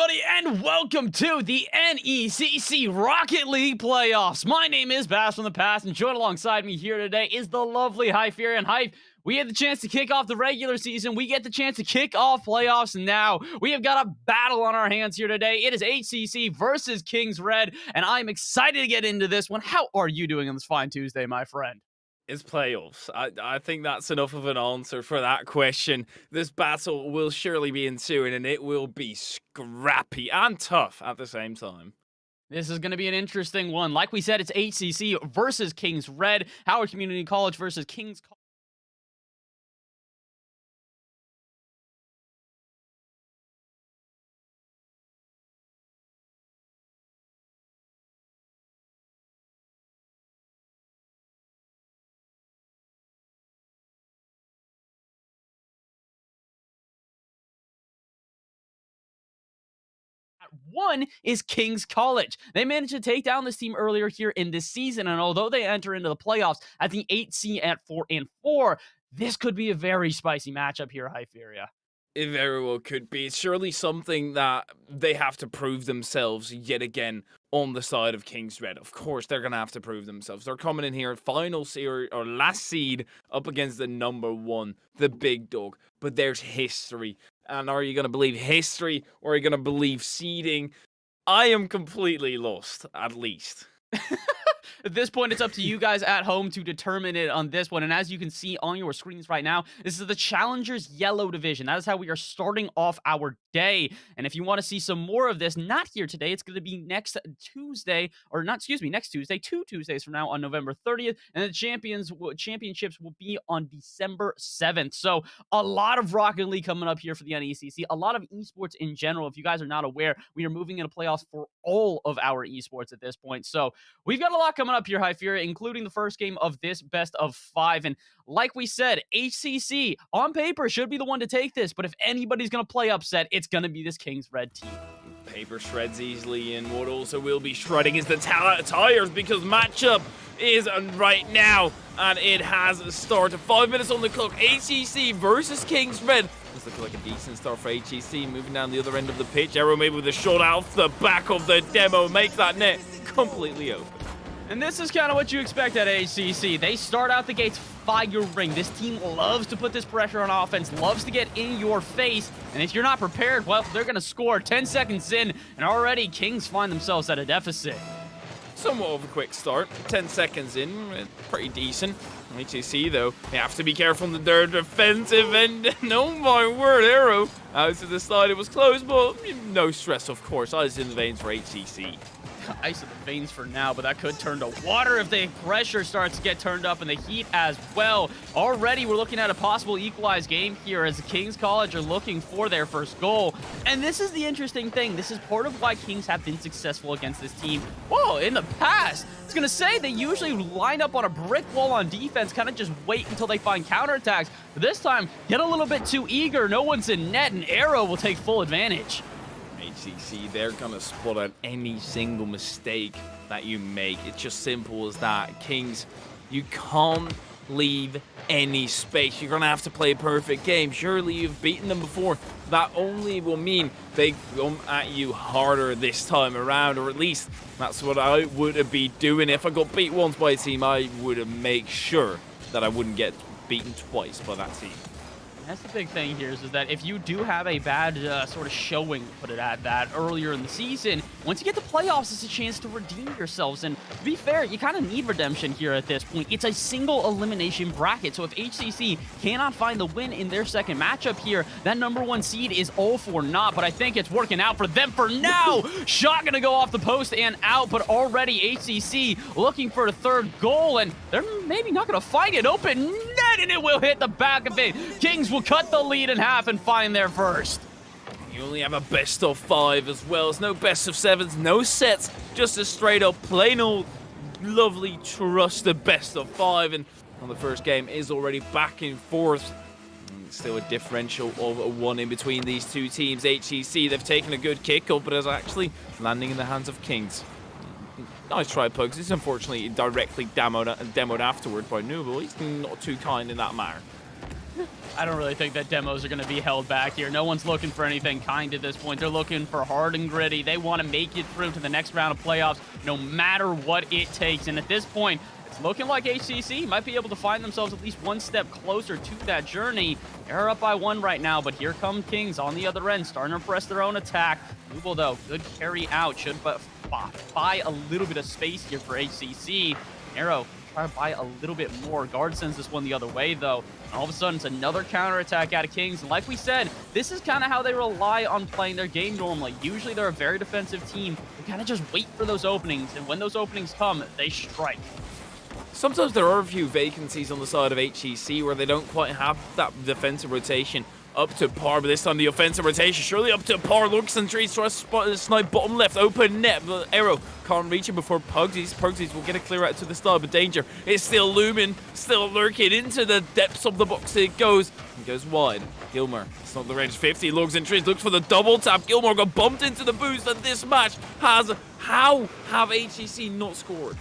everybody, and welcome to the NECC Rocket League playoffs. My name is Bass from the past, and joined alongside me here today is the lovely Hyperion Hype. We had the chance to kick off the regular season. We get the chance to kick off playoffs now. We have got a battle on our hands here today. It is HCC versus Kings Red, and I'm excited to get into this one. How are you doing on this fine Tuesday, my friend? It's playoffs. I think that's enough of an answer for that question. This battle will surely be ensuing, and it will be scrappy and tough at the same time. This is going to be an interesting one. Like we said, it's HCC versus Kings Red. Howard Community College versus Kings College. One is Kings College. They managed to take down this team earlier here in this season, and although they enter into the playoffs at the 8 seed at 4-4, this could be a very spicy matchup here, Hyperia. It very well could be. It's surely something that they have to prove themselves yet again on the side of Kings Red. Of course, they're going to have to prove themselves. They're coming in here final seed or last seed up against the number one, the big dog. But there's history. And are you going to believe history or are you going to believe seeding? I am completely lost, at least. At this point, it's up to you guys at home to determine it on this one. And as you can see on your screens right now, this is the Challengers Yellow Division. That is how we are starting off our day. And if you want to see some more of this, not here today, it's going to be next Tuesday, or not, excuse me, next Tuesday, 2 Tuesdays from now on November 30th. And the championships will be on December 7th. So a lot of Rocket League coming up here for the NECC, a lot of esports in general. If you guys are not aware, we are moving into playoffs for all of our esports at this point. So we've got a lot coming up here, Hyperia, including the first game of this best of 5. And like we said, HCC on paper should be the one to take this, but if anybody's going to play upset, it's going to be this Kings Red team. Paper shreds easily, and what also will be shredding is the tires, because matchup is right now, and it has started. 5 minutes on the clock. HCC versus Kings Red. This looks like a decent start for HCC. Moving down the other end of the pitch. Arrow maybe with a shot out the back of the demo. Makes that net completely open. And this is kind of what you expect at HCC. They start out the gates firing. This team loves to put this pressure on offense, loves to get in your face. And if you're not prepared, well, they're going to score 10 seconds in, and already Kings find themselves at a deficit. Somewhat of a quick start. 10 seconds in, pretty decent. HCC, though, they have to be careful on their defensive end. No, my word, Arrow out to the side. It was close, but no stress, of course. Ice in the veins for HCC. Ice in the veins for now, but that could turn to water if the pressure starts to get turned up and the heat as well. Already, we're looking at a possible equalized game here as the Kings College are looking for their first goal. And this is the interesting thing. This is part of why Kings have been successful against this team. Whoa, in the past. I was going to say they usually line up on a brick wall on defense, kind of just wait until they find counterattacks. But this time, get a little bit too eager. No one's in net, and Arrow will take full advantage. HCC, they're going to spot out any single mistake that you make. It's just simple as that. Kings, you can't leave any space. You're going to have to play a perfect game. Surely you've beaten them before. That only will mean they come at you harder this time around, or at least that's what I would be doing. If I got beat once by a team, I would make sure that I wouldn't get beaten twice by that team. That's the big thing here is that if you do have a bad sort of showing, put it at that, earlier in the season, once you get to playoffs, it's a chance to redeem yourselves. And to be fair, you kind of need redemption here at this point. It's a single elimination bracket. So if HCC cannot find the win in their second matchup here, that number 1 seed is all for naught. But I think it's working out for them for now. Shot going to go off the post and out, but already HCC looking for a third goal. And they're maybe not going to find it. Open net, and it will hit the back of it. Kings will cut the lead in half and find their first. You only have a best of 5 as well. It's no best of 7s, no sets, just a straight up plain old lovely trust the best of 5. And on the first game is already back and forth. Still a differential of 1 in between these two teams. HCC, they've taken a good kick up, but is actually landing in the hands of Kings. Nice try, Pugs. It's unfortunately directly demoed afterward by Nubel. He's not too kind in that manner. I don't really think that demos are going to be held back here. No one's looking for anything kind at this point. They're looking for hard and gritty. They want to make it through to the next round of playoffs, no matter what it takes. And at this point, it's looking like HCC might be able to find themselves at least one step closer to that journey. They're up by 1 right now, but here come Kings on the other end, starting to press their own attack. Nubo, though, good carry out. Should buy a little bit of space here for HCC. Arrow try to buy a little bit more. Guard sends this one the other way, though. And all of a sudden, it's another counterattack out of Kings. And like we said, this is kind of how they rely on playing their game normally. Usually, they're a very defensive team. They kind of just wait for those openings. And when those openings come, they strike. Sometimes there are a few vacancies on the side of HEC where they don't quite have that defensive rotation up to par, but this time the offensive rotation surely up to par. Looks and trees, tries to snipe bottom left, open net, but Arrow can't reach it before Pugsies. Pugsies will get a clear out to the start, but danger is still looming, still lurking. Into the depths of the box it goes, and goes wide. Gilmer, it's not the range 50, Lugs and trees, looks for the double tap. Gilmore got bumped into the boost, and this match has, how have HEC not scored?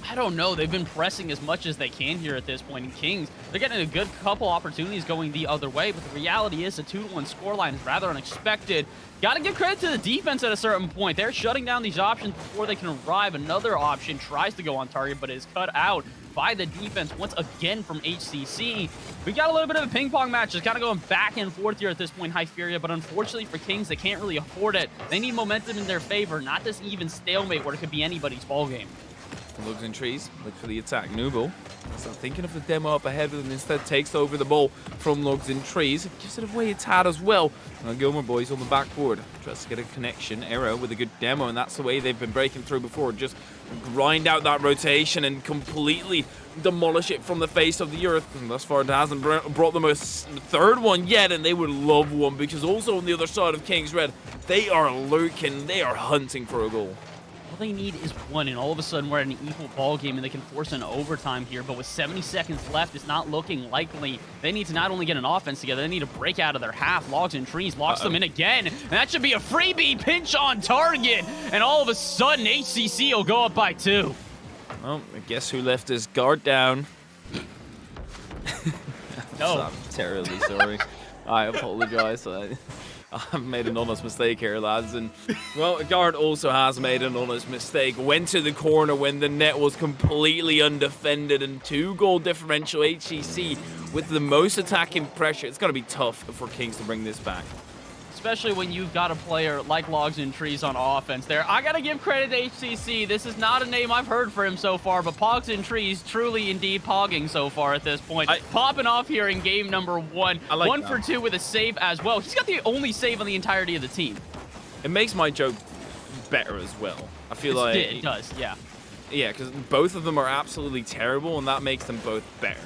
I don't know. They've been pressing as much as they can here at this point. And Kings, they're getting a good couple opportunities going the other way, but the reality is a 2-1 scoreline is rather unexpected. Got to give credit to the defense at a certain point. They're shutting down these options before they can arrive. Another option tries to go on target, but is cut out by the defense once again from HCC. We got a little bit of a ping pong match, just kind of going back and forth here at this point, Hyperia, but unfortunately for Kings, they can't really afford it. They need momentum in their favor, not this even stalemate where it could be anybody's ball game. Lugs and trees, look for the attack. Nubo, so thinking of the demo up ahead, but instead takes over the ball from Lugs and trees. Gives it away a tad as well. Now Gilmer boys on the backboard. Tries to get a connection. Arrow with a good demo, and that's the way they've been breaking through before. Just grind out that rotation and completely demolish it from the face of the earth. And thus far, it hasn't brought them a third one yet, and they would love one, because also on the other side of King's Red, they are lurking, they are hunting for a goal. All they need is one, and all of a sudden we're at an equal ball game, and they can force an overtime here. But with 70 seconds left, it's not looking likely. They need to not only get an offense together, they need to break out of their half. Logs and trees locks them in again, and that should be a freebie pinch on target. And all of a sudden, HCC will go up by 2. Well, I guess who left his guard down? No. I'm terribly sorry. I apologize. I've made an honest mistake here, lads. And, well, guard also has made an honest mistake. Went to the corner when the net was completely undefended, and 2-goal differential. HEC with the most attacking pressure. It's going to be tough for Kings to bring this back. Especially when you've got a player like Logs and Trees on offense there. I got to give credit to HCC. This is not a name I've heard for him so far, but Pogs and Trees truly indeed pogging so far at this point. Popping off here in game number 1. I like 1 that. for 2 with a save as well. He's got the only save on the entirety of the team. It makes my joke better as well. I feel like... It does, yeah. Yeah, because both of them are absolutely terrible, and that makes them both better.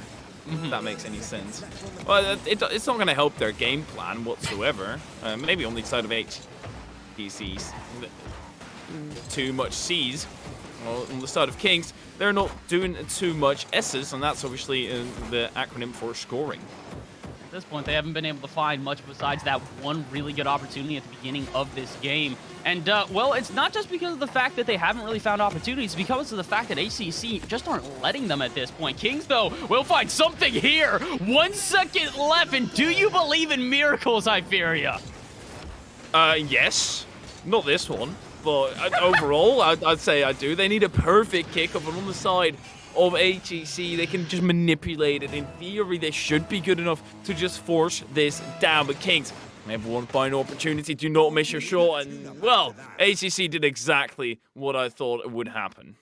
If that makes any sense. Well, it's not going to help their game plan whatsoever. Maybe on the side of HECs. Too much C's. Well, on the side of Kings, they're not doing too much S's, and that's obviously the acronym for scoring. At this point, they haven't been able to find much besides that one really good opportunity at the beginning of this game. And, well, it's not just because of the fact that they haven't really found opportunities. It's because of the fact that HCC just aren't letting them at this point. Kings, though, will find something here. 1 second left, and do you believe in miracles, Hyperia? Yes. Not this one. But overall, I'd say I do. They need a perfect kickoff, and on the side of HEC, they can just manipulate it. In theory, they should be good enough to just force this down. But Kings, they have one final opportunity. Do not miss your shot. And, well, HEC did exactly what I thought would happen.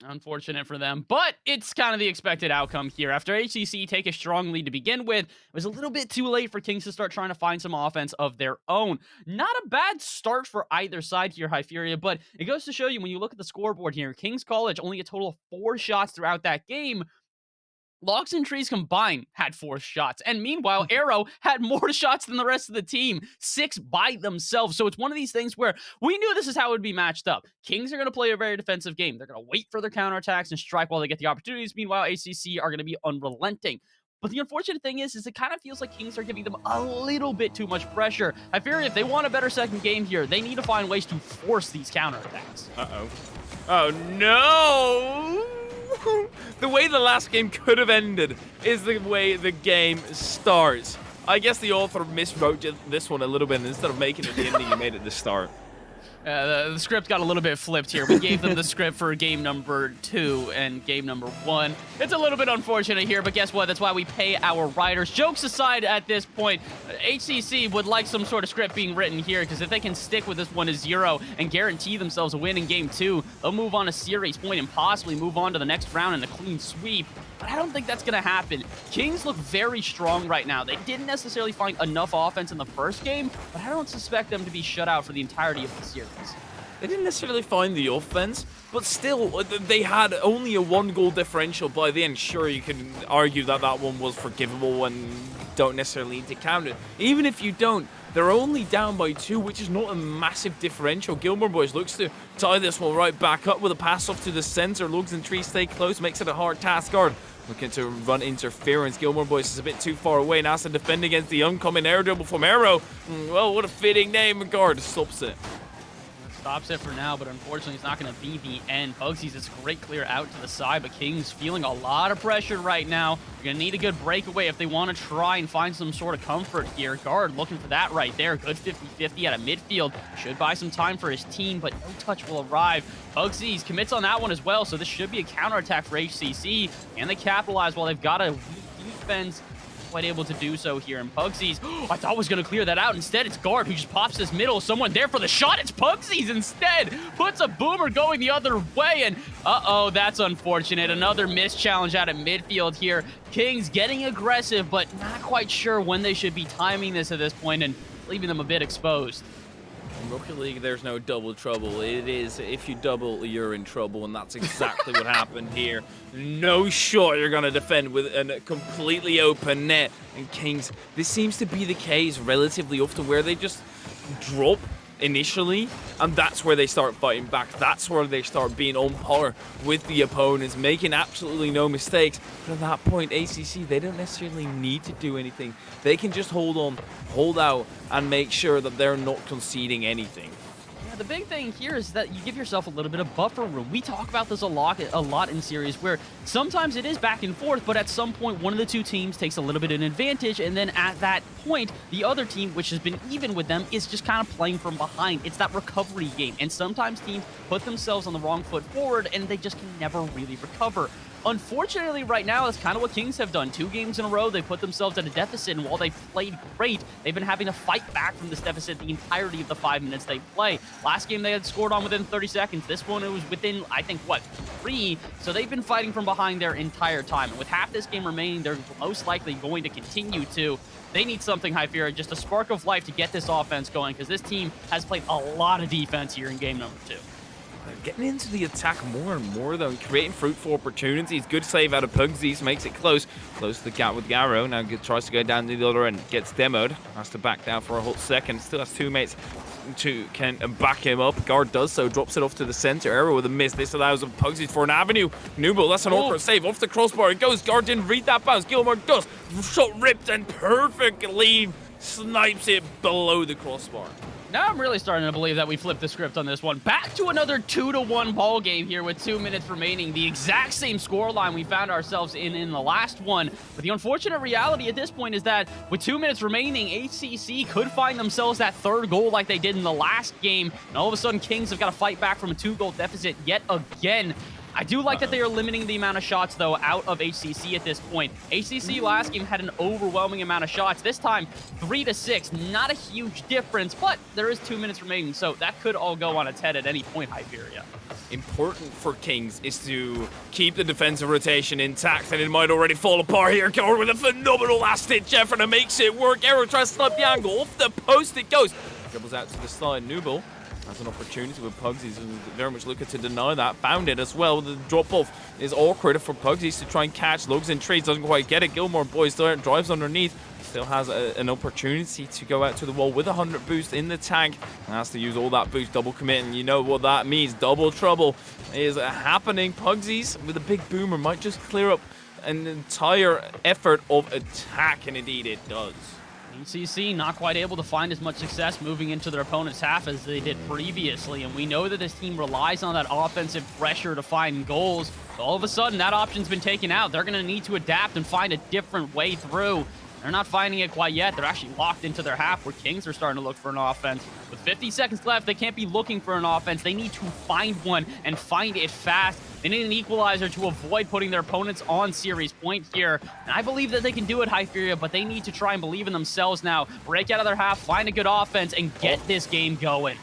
Unfortunate for them, but it's kind of the expected outcome here. After HCC take a strong lead to begin with, it was a little bit too late for Kings to start trying to find some offense of their own. Not a bad start for either side here, Hyperia, but it goes to show you when you look at the scoreboard here, Kings College only a total of 4 shots throughout that game. Logs and Trees combined had 4 shots, and meanwhile, Arrow had more shots than the rest of the team, 6 by themselves. So it's one of these things where we knew this is how it would be matched up. Kings are going to play a very defensive game. They're going to wait for their counterattacks and strike while they get the opportunities. Meanwhile, ACC are going to be unrelenting. But the unfortunate thing is it kind of feels like Kings are giving them a little bit too much pressure. I fear if they want a better second game here, they need to find ways to force these counterattacks. Uh-oh. Oh, no! The way the last game could have ended is the way the game starts. I guess the author miswrote this one a little bit, and instead of making it the ending, he made it the start. The script got a little bit flipped here. We gave them the script for game number 2 and game number 1. It's a little bit unfortunate here, but guess what? That's why we pay our writers. Jokes aside at this point, HCC would like some sort of script being written here, because if they can stick with this 1-0 and guarantee themselves a win in game 2, they'll move on to series point and possibly move on to the next round in a clean sweep. But I don't think that's going to happen. Kings look very strong right now. They didn't necessarily find enough offense in the first game, but I don't suspect them to be shut out for the entirety of the series. They didn't necessarily find the offense, but still, they had only a 1-goal differential by the end. Sure, you can argue that that one was forgivable and don't necessarily need to count it. Even if you don't, they're only down by 2, which is not a massive differential. Gilmore Boys looks to tie this one right back up with a pass off to the center. Lugs and Tree stay close, makes it a hard task. Guard looking to run interference. Gilmore Boys is a bit too far away and has to defend against the oncoming air dribble from Arrow. Well, what a fitting name. Guard stops it. Stops it for now, but unfortunately it's not going to be the end. Bugsy's this great clear out to the side, but Kings feeling a lot of pressure right now. You're going to need a good breakaway if they want to try and find some sort of comfort here. Guard looking for that right there. Good 50-50 out of midfield. Should buy some time for his team, but no touch will arrive. Bugsy's commits on that one as well, so this should be a counterattack for HCC. And they capitalize while they've got a weak defense. Quite able to do so here. And Pugsy's, I thought was going to clear that out. Instead, it's Guard who just pops this middle. Someone there for the shot. It's Pugsy's instead. Puts a boomer going the other way. And uh-oh, that's unfortunate. Another missed challenge out of midfield here. Kings getting aggressive, but not quite sure when they should be timing this at this point and leaving them a bit exposed. In Rocket League, there's no double trouble. It is, if you double, you're in trouble, and that's exactly what happened here. No shot you're going to defend with a completely open net. And Kings, this seems to be the case relatively often, where they just drop initially, and that's where they start fighting back. That's where they start being on par with the opponents, making absolutely no mistakes. But at that point, ACC, they don't necessarily need to do anything. They can just hold on, hold out, and make sure that they're not conceding anything. The big thing here is that you give yourself a little bit of buffer room. We talk about this a lot in series, where sometimes it is back and forth, but at some point one of the two teams takes a little bit of an advantage, and then at that point the other team, which has been even with them, is just kind of playing from behind. It's that recovery game, and sometimes teams put themselves on the wrong foot forward and they just can never really recover. Unfortunately, right now, that's kind of what Kings have done. 2 games in a row, they put themselves at a deficit, and while they've played great, they've been having to fight back from this deficit the entirety of the 5 minutes they play. Last game, they had scored on within 30 seconds. This one, it was within, I think, what, 3? So they've been fighting from behind their entire time. And with half this game remaining, they're most likely going to continue to. They need something, Hypera, just a spark of life to get this offense going, because this team has played a lot of defense here in game number 2. Getting into the attack more and more, though, and creating fruitful opportunities. Good save out of Pugsies, makes it close. Close to the gap with Garrow. Now tries to go down to the other end. Gets demoed. Has to back down for a hot second. Still has 2 mates to can back him up. Guard does so. Drops it off to the center. Arrow with a miss. This allows Pugsies for an avenue. Newble, that's an awkward save. Off the crossbar it goes. Guard didn't read that bounce. Gilmore does. Shot ripped and perfectly snipes it below the crossbar. Now I'm really starting to believe that we flipped the script on this one. Back to another 2-1 ball game here with 2 minutes remaining. The exact same scoreline we found ourselves in the last one. But the unfortunate reality at this point is that with 2 minutes remaining, HCC could find themselves that 3rd goal like they did in the last game. And all of a sudden, Kings have got to fight back from a 2-goal deficit yet again. I do like that they are limiting the amount of shots, though, out of HCC at this point. HCC last game had an overwhelming amount of shots. This time, 3-6. Not a huge difference, but there is 2 minutes remaining, so that could all go on its head at any point, Hyperia. Important for Kings is to keep the defensive rotation intact, and it might already fall apart here. Guard with a phenomenal last-ditch effort and makes it work. Arrow tries to slip the angle. Off the post it goes. Dribbles out to the side. Newble has an opportunity with Pugsies, who's very much looking to deny that. Found it as well. The drop-off is awkward for Pugsies to try and catch. Lugs in trees, doesn't quite get it. Gilmore Boys there, drives underneath. Still has an opportunity to go out to the wall with 100 boost in the tank. And has to use all that boost, double commit, and you know what that means. Double trouble is happening. Pugsies with a big boomer might just clear up an entire effort of attack, and indeed it does. NECC not quite able to find as much success moving into their opponent's half as they did previously, and we know that this team relies on that offensive pressure to find goals. So all of a sudden, that option's been taken out. They're going to need to adapt and find a different way through. They're not finding it quite yet. They're actually locked into their half where Kings are starting to look for an offense. With 50 seconds left, they can't be looking for an offense. They need to find one and find it fast. They need an equalizer to avoid putting their opponents on series point here. And I believe that they can do it, Hyperia, but they need to try and believe in themselves now. Break out of their half, find a good offense, and get this game going.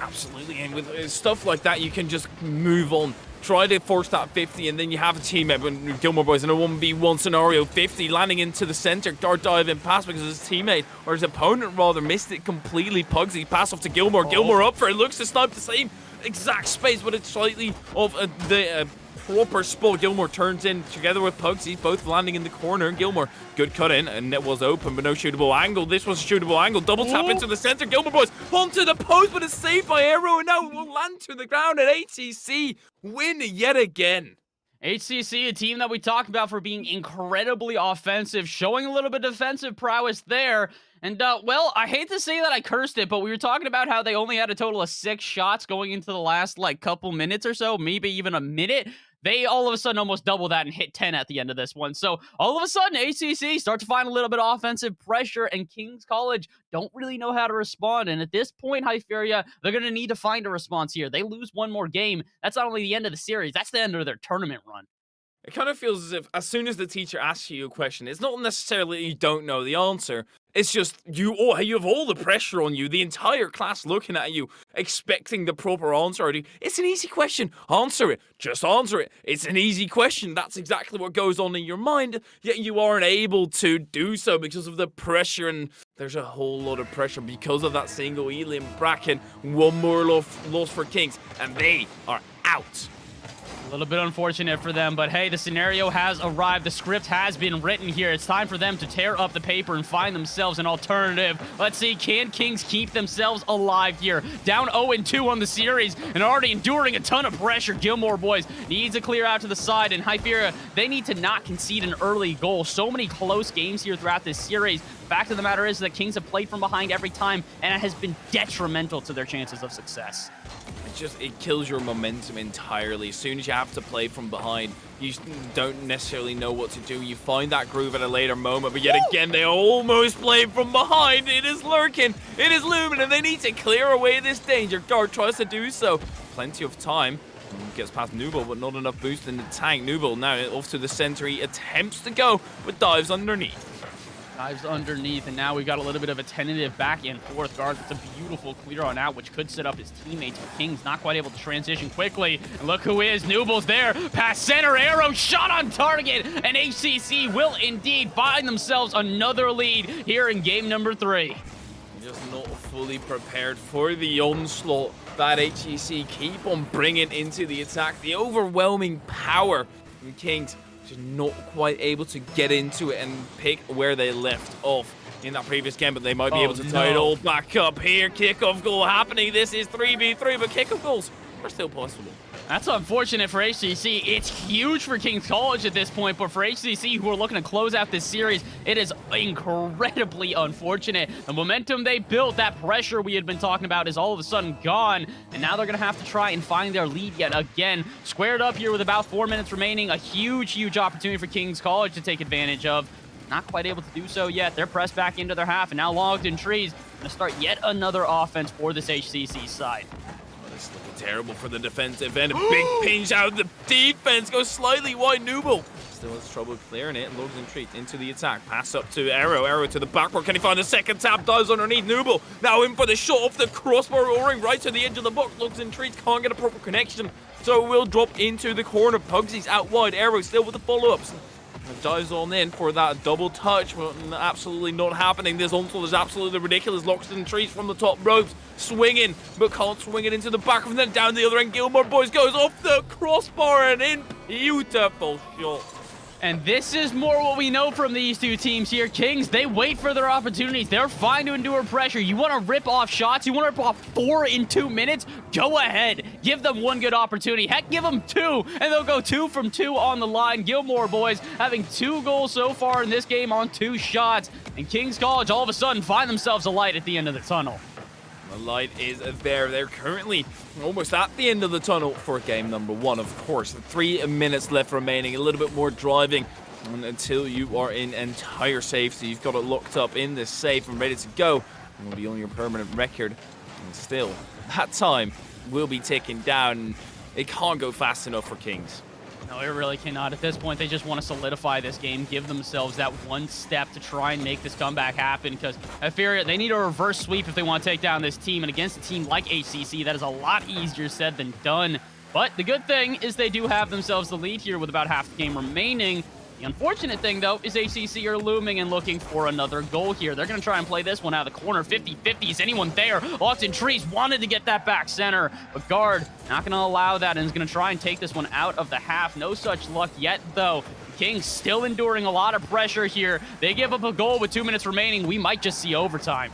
Absolutely, and with stuff like that, you can just move on. Try to force that 50, and then you have a teammate when Gilmore Boys in a 1v1 scenario. 50 landing into the center, dart diving past because his teammate, or his opponent rather, missed it completely. Pugsy pass off to Gilmore. Gilmore up for it, looks to snipe the same exact space, but it's slightly off the proper spot. Gilmore turns in together with Pugsy, both landing in the corner. Gilmore, good cut in, and it was open, but no shootable angle. This was a shootable angle. Double tap into the center. Gilmore Boys onto the post, but it's saved by Arrow, and now it will land to the ground, and HCC win yet again. HCC, a team that we talked about for being incredibly offensive, showing a little bit of defensive prowess there. And, well, I hate to say that I cursed it, but we were talking about how they only had a total of 6 shots going into the last, couple minutes or so, maybe even a minute. They all of a sudden almost double that and hit 10 at the end of this one. So all of a sudden, HCC start to find a little bit of offensive pressure, and Kings College don't really know how to respond. And at this point, Hyperia, they're going to need to find a response here. They lose one more game. That's not only the end of the series, that's the end of their tournament run. It kind of feels as if as soon as the teacher asks you a question, it's not necessarily you don't know the answer. It's just you have all the pressure on you, the entire class looking at you, expecting the proper answer. It's an easy question. Answer it. Just answer it. It's an easy question. That's exactly what goes on in your mind, yet you aren't able to do so because of the pressure, and there's a whole lot of pressure because of that single Elian bracket. One more loss for Kings, and they are out. A little bit unfortunate for them, but hey, the scenario has arrived. The script has been written here. It's time for them to tear up the paper and find themselves an alternative. Let's see, can Kings keep themselves alive here? Down 0-2 on the series and already enduring a ton of pressure. Gilmore Boys needs to clear out to the side, and Hyperia, they need to not concede an early goal. So many close games here throughout this series. Fact of the matter is that Kings have played from behind every time, and it has been detrimental to their chances of success. It kills your momentum entirely. As soon as you have to play from behind, you don't necessarily know what to do. You find that groove at a later moment, but yet again, they almost played from behind. It is lurking, it is looming, and they need to clear away this danger. Guard tries to do so. Plenty of time. Gets past Nubel, but not enough boost in the tank. Nubel now off to the center. He attempts to go, but dives underneath. Dives underneath, and now we got a little bit of a tentative back and forth guard. It's a beautiful clear on out, which could set up his teammates, but Kings not quite able to transition quickly. And look who is. Nubel's there. Past center. Arrow shot on target, and HCC will indeed find themselves another lead here in game number 3. Just not fully prepared for the onslaught that HCC keep on bringing into the attack. The overwhelming power from Kings. Just not quite able to get into it and pick where they left off in that previous game, but they might be able to tie it all back up here. Kickoff goal happening. This is 3v3, but kickoff goals are still possible. That's unfortunate for HCC. It's huge for Kings College at this point, but for HCC, who are looking to close out this series, it is incredibly unfortunate. The momentum they built, that pressure we had been talking about, is all of a sudden gone, and now they're going to have to try and find their lead yet again. Squared up here with about 4 minutes remaining, a huge opportunity for Kings College to take advantage of. Not quite able to do so yet. They're pressed back into their half, and now logged in trees. Going to start yet another offense for this HCC side. It's looking terrible for the defensive end. A big pinch out of the defense. Goes slightly wide. Nubel still has trouble clearing it. Logs in treat into the attack. Pass up to Arrow. Arrow to the backward. Can he find the second tap? Dives underneath. Nubel now in for the shot off the crossbar. O-ring right to the edge of the box. Logs in treat. Can't get a proper connection. So it will drop into the corner. Pugsy's out wide. Arrow still with the follow-ups. Dives on in for that double touch, but absolutely not happening. This onslaught is absolutely ridiculous. Locks in trees from the top ropes, swinging, but can't swing it into the back of them. Down the other end, Gilmore Boys goes off the crossbar and in. Beautiful shot. And this is more what we know from these two teams here. Kings, they wait for their opportunities. They're fine to endure pressure. You want to rip off shots? You want to rip off 4 in 2 minutes? Go ahead. Give them one good opportunity. Heck, give them 2, and they'll go 2 from 2 on the line. Gilmore boys having 2 goals so far in this game on 2 shots. And Kings College all of a sudden find themselves a light at the end of the tunnel. The light is there. They're currently almost at the end of the tunnel for game number 1, of course. 3 minutes left remaining. A little bit more driving until you are in entire safety. You've got it locked up in this safe and ready to go. And will be on your permanent record. And still, that time will be ticking down. It can't go fast enough for Kings. No, it really cannot. At this point, they just want to solidify this game, give themselves that one step to try and make this comeback happen, because I fear they need a reverse sweep if they want to take down this team, and against a team like HCC, that is a lot easier said than done. But the good thing is they do have themselves the lead here with about half the game remaining. The unfortunate thing, though, is HCC are looming and looking for another goal here. They're going to try and play this one out of the corner. 50-50. Is anyone there? Austin Trees wanted to get that back center, but guard not going to allow that and is going to try and take this one out of the half. No such luck yet, though. Kings still enduring a lot of pressure here. They give up a goal with 2 minutes remaining. We might just see overtime.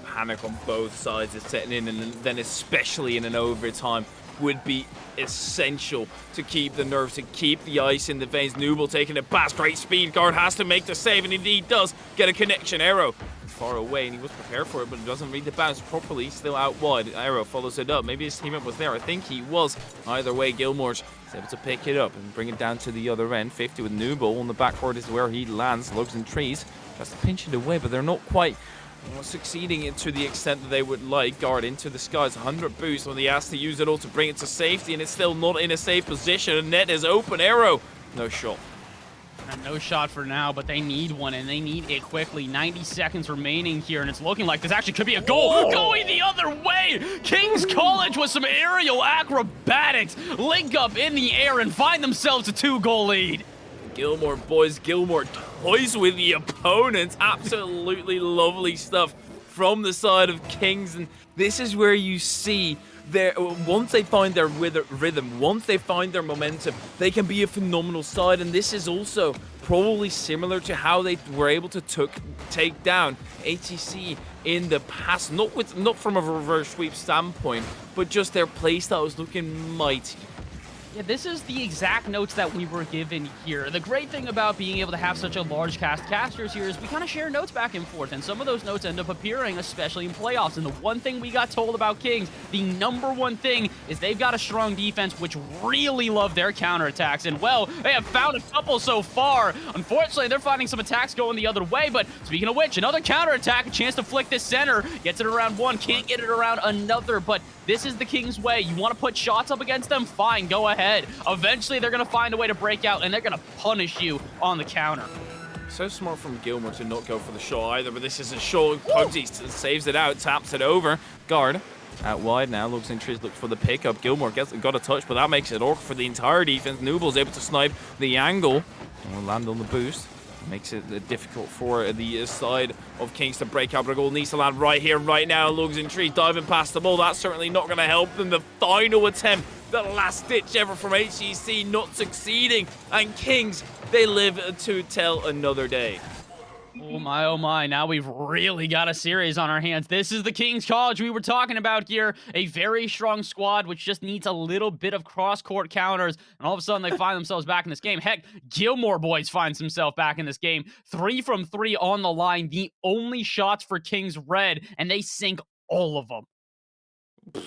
Panic on both sides is setting in, and then especially in an overtime would be essential to keep the nerves, to keep the ice in the veins. Nooble taking it past, great speed. Guard has to make the save, and indeed does get a connection. Arrow far away, and he was prepared for it, but doesn't read the bounce properly. Still out wide. Arrow follows it up. Maybe his teammate was there. I think he was. Either way, Gilmore's able to pick it up and bring it down to the other end. 50 with Nooble on the backboard is where he lands. Lugs and Trees tries to pinch it away, but they're not quite succeeding it to the extent that they would like. Guard into the skies, 100 boost when he has to use it all to bring it to safety, and it's still not in a safe position. And net is open. Arrow, no shot. And no shot for now, but they need one, and they need it quickly. 90 seconds remaining here, and it's looking like this actually could be a goal. Whoa. Going the other way! Kings College with some aerial acrobatics link up in the air and find themselves a 2-goal lead. Gilmore, boys, Gilmore toys with the opponents. Absolutely lovely stuff from the side of Kings. And this is where you see once they find their rhythm, once they find their momentum, they can be a phenomenal side. And this is also probably similar to how they were able to take down HCC in the past. Not from a reverse sweep standpoint, but just their playstyle was looking mighty. Yeah, this is the exact notes that we were given here. The great thing about being able to have such a large cast of casters here is we kind of share notes back and forth, and some of those notes end up appearing, especially in playoffs. And the one thing we got told about Kings, the #1 thing, is they've got a strong defense, which really love their counterattacks. And, well, they have found a couple so far. Unfortunately, they're finding some attacks going the other way, but speaking of which, another counterattack, a chance to flick this center, gets it around one, can't get it around another, but this is the Kings way. You want to put shots up against them? Fine, go ahead. Eventually, they're going to find a way to break out, and they're going to punish you on the counter. So smart from Gilmore to not go for the shot either, but this is a shot. Pugsy saves it out, taps it over. Guard out wide now, looks interested, looks for the pickup. Gilmore got a touch, but that makes it awkward for the entire defense. Nooble's able to snipe the angle and will land on the boost. Makes it difficult for the side of Kings to break out, but a goal needs to land right here, right now. Lugs and Trees diving past the ball. That's certainly not going to help them. The final attempt, the last ditch ever from HCC, not succeeding. And Kings, they live to tell another day. Oh my, now we've really got a series on our hands. This is the Kings College we were talking about here. A very strong squad, which just needs a little bit of cross-court counters, and all of a sudden they find themselves back in this game. Heck, Gilmore boys finds himself back in this game. 3 from 3 on the line, the only shots for Kings Red, and they sink all of them.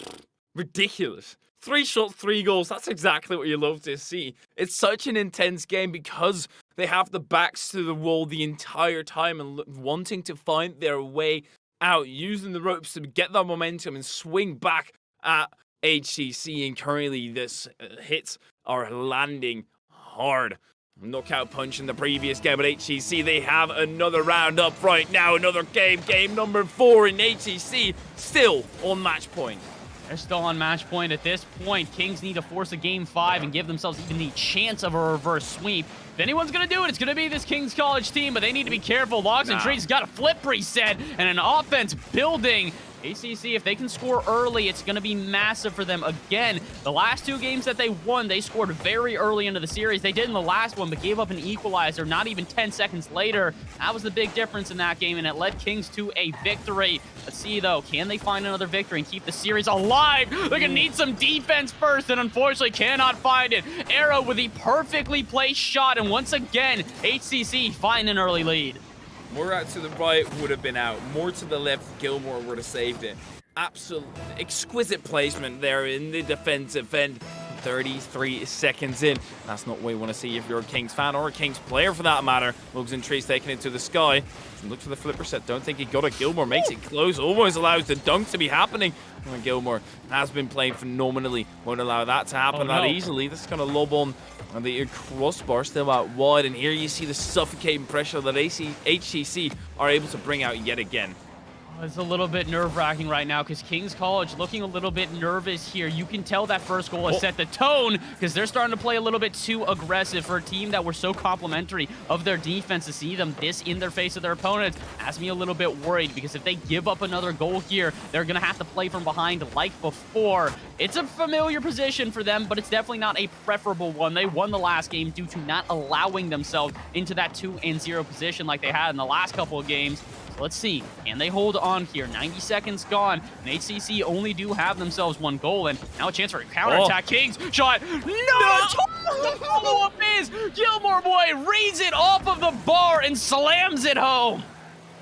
Ridiculous. 3 shots, 3 goals. That's exactly what you love to see. It's such an intense game because they have the backs to the wall the entire time and wanting to find their way out, using the ropes to get that momentum and swing back at HCC. And currently, this hits are landing hard. Knockout punch in the previous game at HCC. They have another round up right now. Another game number 4 in HCC. Still on match point. They're still on match point at this point. Kings need to force a game 5 and give themselves even the chance of a reverse sweep. If anyone's going to do it, it's going to be this Kings College team, but they need to be careful. Logs and Trees got a flip reset and an offense building. ACC, if they can score early, it's going to be massive for them. Again, the last 2 games that they won, they scored very early into the series. They did in the last one, but gave up an equalizer not even 10 seconds later. That was the big difference in that game, and it led Kings to a victory. Let's see, though. Can they find another victory and keep the series alive? They're going to need some defense first, and unfortunately cannot find it. Arrow with the perfectly placed shot, and once again, HCC find an early lead. More out to the right would have been out. More to the left, Gilmore would have saved it. Absolute exquisite placement there in the defensive end. 33 seconds in. That's not what you want to see if you're a Kings fan or a Kings player for that matter. Mugs and Trees taking it to the sky. Look for the flipper set. Don't think he got it. Gilmore makes it close. Almost allows the dunk to be happening. And Gilmore has been playing phenomenally. Won't allow that to happen that easily. This is going to lob on the crossbar still out wide. And here you see the suffocating pressure that HCC are able to bring out yet again. It's a little bit nerve-wracking right now because Kings College looking a little bit nervous here. You can tell that first goal has set the tone because they're starting to play a little bit too aggressive for a team that were so complimentary of their defense. To see them this in their face of their opponents has me a little bit worried because if they give up another goal here, they're going to have to play from behind like before. It's a familiar position for them, but it's definitely not a preferable one. They won the last game due to not allowing themselves into that 2-0 position like they had in the last couple of games. Let's see. Can they hold on here? 90 seconds gone. And HCC only do have themselves 1 goal. And now a chance for a counterattack. Kings shot. No! The follow-up is Gilmore boy reads it off of the bar and slams it home.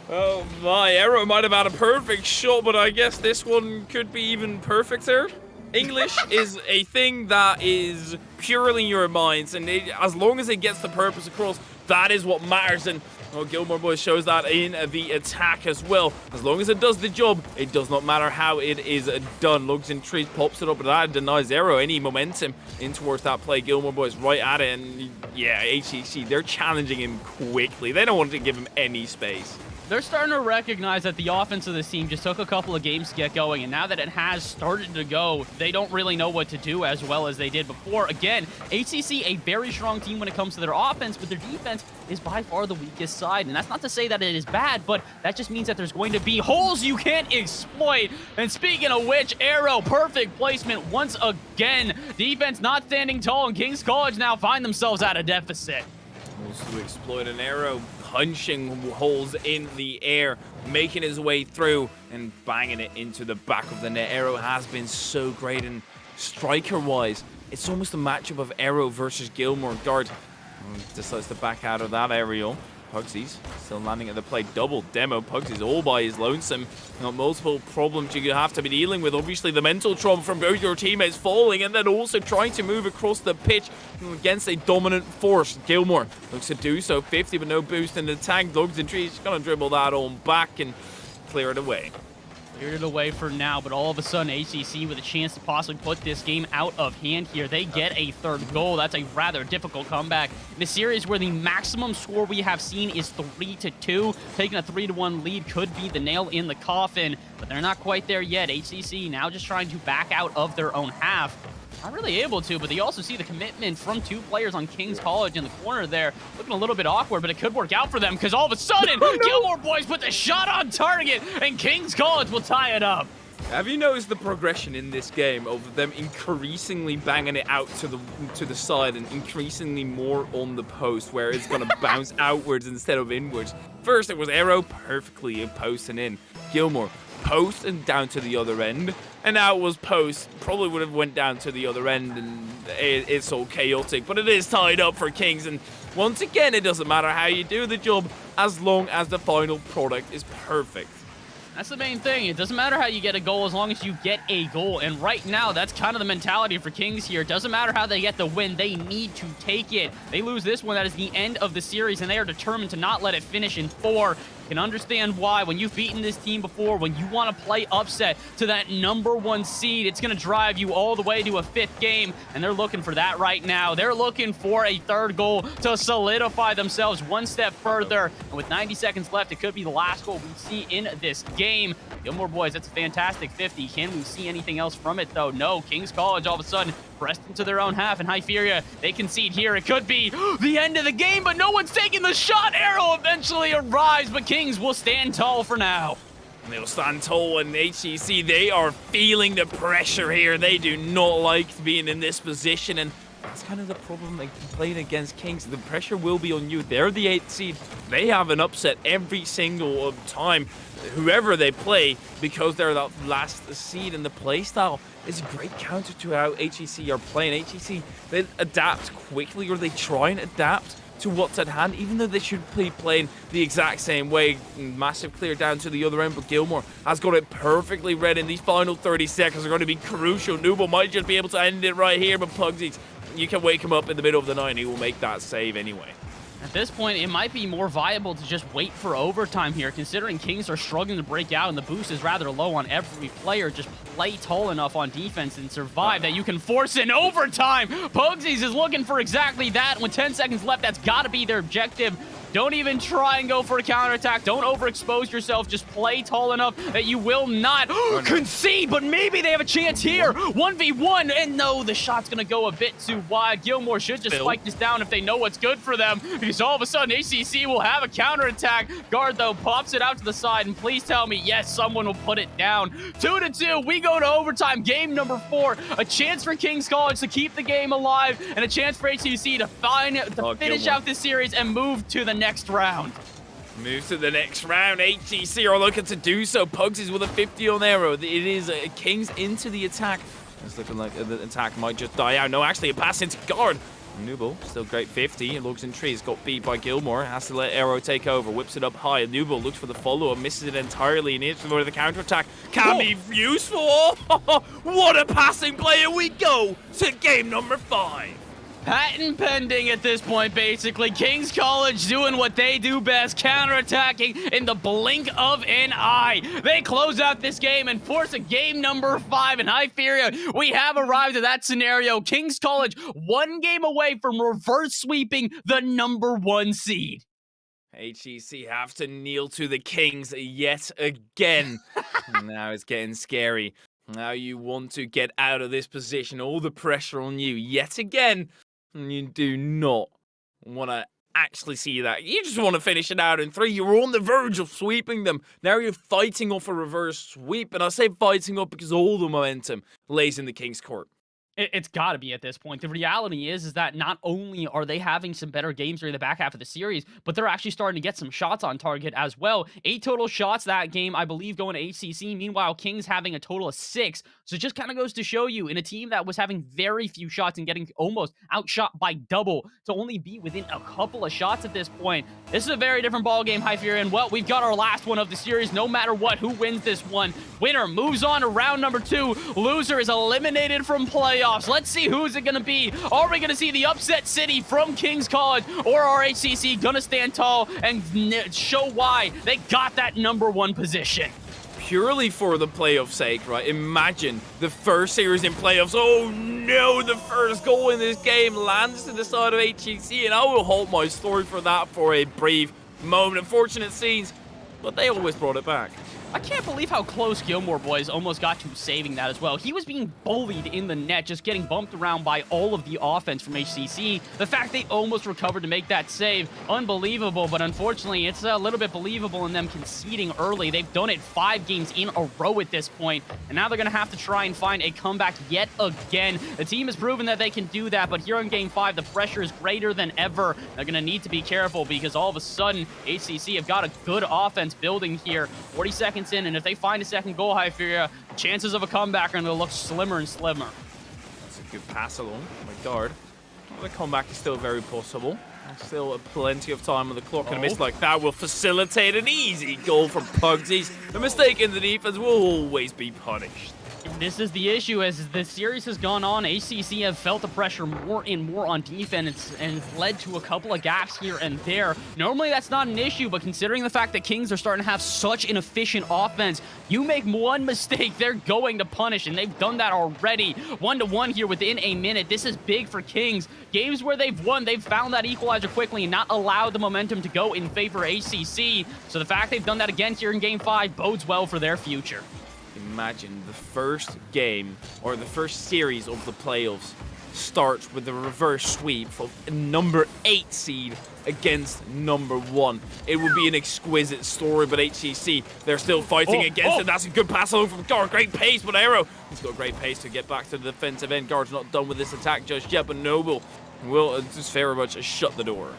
Oh my, Arrow might have had a perfect shot, but I guess this one could be even perfecter. English is a thing that is purely in your minds, and as long as it gets the purpose across, that is what matters. And Gilmore boy shows that in the attack as well. As long as it does the job, it does not matter how it is done. Lugs and Trees pops it up, but that denies Arrow any momentum in towards that play. Gilmore boy's right at it, and yeah, HCC, they're challenging him quickly. They don't want to give him any space. They're starting to recognize that the offense of this team just took a couple of games to get going, and now that it has started to go, they don't really know what to do as well as they did before. Again, HCC, a very strong team when it comes to their offense, but their defense is by far the weakest side, and that's not to say that it is bad, but that just means that there's going to be holes you can't exploit. And speaking of which, Arrow, perfect placement once again. Defense not standing tall, and Kings College now find themselves at a deficit. Wants to exploit an Arrow, punching holes in the air, making his way through and banging it into the back of the net. Arrow has been so great, and striker-wise, it's almost a matchup of Arrow versus Gilmore. Guard decides to back out of that aerial. Pugsy's still landing at the play. Double demo. Pugsy's all by his lonesome. Got multiple problems you have to be dealing with. Obviously, the mental trauma from both your teammates falling and then also trying to move across the pitch against a dominant force. Gilmore looks to do so. 50, but no boost in the tank. Lugs and Trees going to dribble that on back and clear it away. Cleared it away for now, but all of a sudden, HCC with a chance to possibly put this game out of hand here. They get a 3rd goal. That's a rather difficult comeback in a series where the maximum score we have seen is 3-2. Taking a 3-1 lead could be the nail in the coffin, but they're not quite there yet. HCC now just trying to back out of their own half. Not really able to, but they also see the commitment from 2 players on Kings College in the corner there. Looking a little bit awkward, but it could work out for them because all of a sudden, Gilmore boys put the shot on target, and Kings College will tie it up. Have you noticed the progression in this game of them increasingly banging it out to the side and increasingly more on the post, where it's going to bounce outwards instead of inwards? First, it was Arrow perfectly posting in. Gilmore post and down to the other end, and now it was post, probably would have went down to the other end, and it's all chaotic, but it is tied up for Kings. And once again, it doesn't matter how you do the job as long as the final product is perfect. That's the main thing. It doesn't matter how you get a goal as long as you get a goal. And right now, that's kind of the mentality for Kings here. It doesn't matter how they get the win. They need to take it. They lose this one, that is the end of the series, and they are determined to not let it finish in 4. Can understand why. When you've beaten this team before, when you want to play upset to that #1 seed, it's going to drive you all the way to a 5th game, and they're looking for that right now. They're looking for a 3rd goal to solidify themselves one step further, and with 90 seconds left, it could be the last goal we see in this game. Gilmore boys, that's a fantastic 50. Can we see anything else from it, though? No. Kings College all of a sudden pressed into their own half, and Hyperia, they concede here. It could be the end of the game, but no one's taking the shot. Arrow eventually arrives, but Kings will stand tall for now. And they'll stand tall, and HCC, they are feeling the pressure here. They do not like being in this position, and that's kind of the problem like playing against Kings. The pressure will be on you. They're the 8th seed. They have an upset every single time, whoever they play, because they're that last seed, and the playstyle is a great counter to how HEC are playing. HEC, they adapt quickly, or they try and adapt to what's at hand, even though they should be playing the exact same way. Massive clear down to the other end, but Gilmore has got it perfectly read, and these final 30 seconds are going to be crucial. Nubo might just be able to end it right here, but Pugsies, you can wake him up in the middle of the night, and he will make that save anyway. At this point, it might be more viable to just wait for overtime here, considering Kings are struggling to break out and the boost is rather low on every player. Just play tall enough on defense and survive that you can force in overtime. Pugsies is looking for exactly that. With 10 seconds left, that's got to be their objective. Don't even try and go for a counterattack. Don't overexpose yourself. Just play tall enough that you will not concede, but maybe they have a chance here. 1v1, and no, the shot's going to go a bit too wide. Gilmore should just spike this down if they know what's good for them, because all of a sudden, ACC will have a counterattack. Guard, though, pops it out to the side, and please tell me, yes, someone will put it down. 2-2, we go to overtime. Game number 4. A chance for Kings College to keep the game alive, and a chance for ACC to finish out this series and move to the next round. Move to the next round. HGC are looking to do so. Pugsies with a 50 on arrow. It is Kings into the attack. It's looking like the attack might just die out. No, actually, a pass into guard. Nubo, still great 50. Looks in trees, got beat by Gilmore. Has to let Arrow take over. Whips it up high. Nubo looks for the follow-up, misses it entirely, and here's for the counter-attack. Can be useful. What a passing player. We go to game number 5. Patent pending at this point, basically. Kings College doing what they do best, counterattacking in the blink of an eye. They close out this game and force a game number 5. And I fear we have arrived at that scenario. Kings College 1 game away from reverse sweeping the number 1 seed. HEC have to kneel to the Kings yet again. Now it's getting scary. Now you want to get out of this position. All the pressure on you yet again. And you do not want to actually see that. You just want to finish it out in 3. You were on the verge of sweeping them. Now you're fighting off a reverse sweep. And I say fighting up because all the momentum lays in the King's court. It's got to be at this point. The reality is that not only are they having some better games during the back half of the series, but they're actually starting to get some shots on target as well. 8 total shots that game, I believe, going to HCC. Meanwhile, Kings having a total of 6. So it just kind of goes to show you, in a team that was having very few shots and getting almost outshot by double, to only be within a couple of shots at this point. This is a very different ball game, Hyperion. Well, we've got our last one of the series. No matter what, who wins this one? Winner moves on to round number 2. Loser is eliminated from playoffs. Let's see who's it going to be. Are we going to see the upset city from Kings College, or are HCC going to stand tall and show why they got that number 1 position? Purely for the playoff sake, right? Imagine the first series in playoffs. Oh no, the first goal in this game lands to the side of HCC, and I will hold my story for that for a brief moment. Unfortunate scenes, but they always brought it back. I can't believe how close Gilmore boys almost got to saving that as well. He was being bullied in the net, just getting bumped around by all of the offense from HCC. The fact they almost recovered to make that save, unbelievable, but unfortunately, it's a little bit believable in them conceding early. They've done it 5 games in a row at this point, and now they're going to have to try and find a comeback yet again. The team has proven that they can do that, but here in Game 5, the pressure is greater than ever. They're going to need to be careful because all of a sudden, HCC have got a good offense building here. 40 seconds in, and if they find a second goal, Hypheria, chances of a comeback are going to look slimmer and slimmer. That's a good pass along by guard. The comeback is still very possible. Still plenty of time on the clock, and a miss like that will facilitate an easy goal from Pugsies. The mistake in the defense will always be punished. This is the issue. As the series has gone on, ACC have felt the pressure more and more on defense, and it's led to a couple of gaps here and there. Normally, that's not an issue, but considering the fact that Kings are starting to have such an efficient offense, you make one mistake, they're going to punish, and they've done that already. 1-1 here within a minute. This is big for Kings. Games where they've won, they've found that equalizer quickly and not allowed the momentum to go in favor of ACC. So the fact they've done that again here in Game 5 bodes well for their future. Imagine the first game, or the first series of the playoffs, starts with a reverse sweep for number 8 seed against number 1. It would be an exquisite story, but HCC, they're still fighting against it. That's a good pass along from Guard. Great pace, but Arrow, he's got great pace to get back to the defensive end. Guard's not done with this attack just yet, but Noble will just very much shut the door.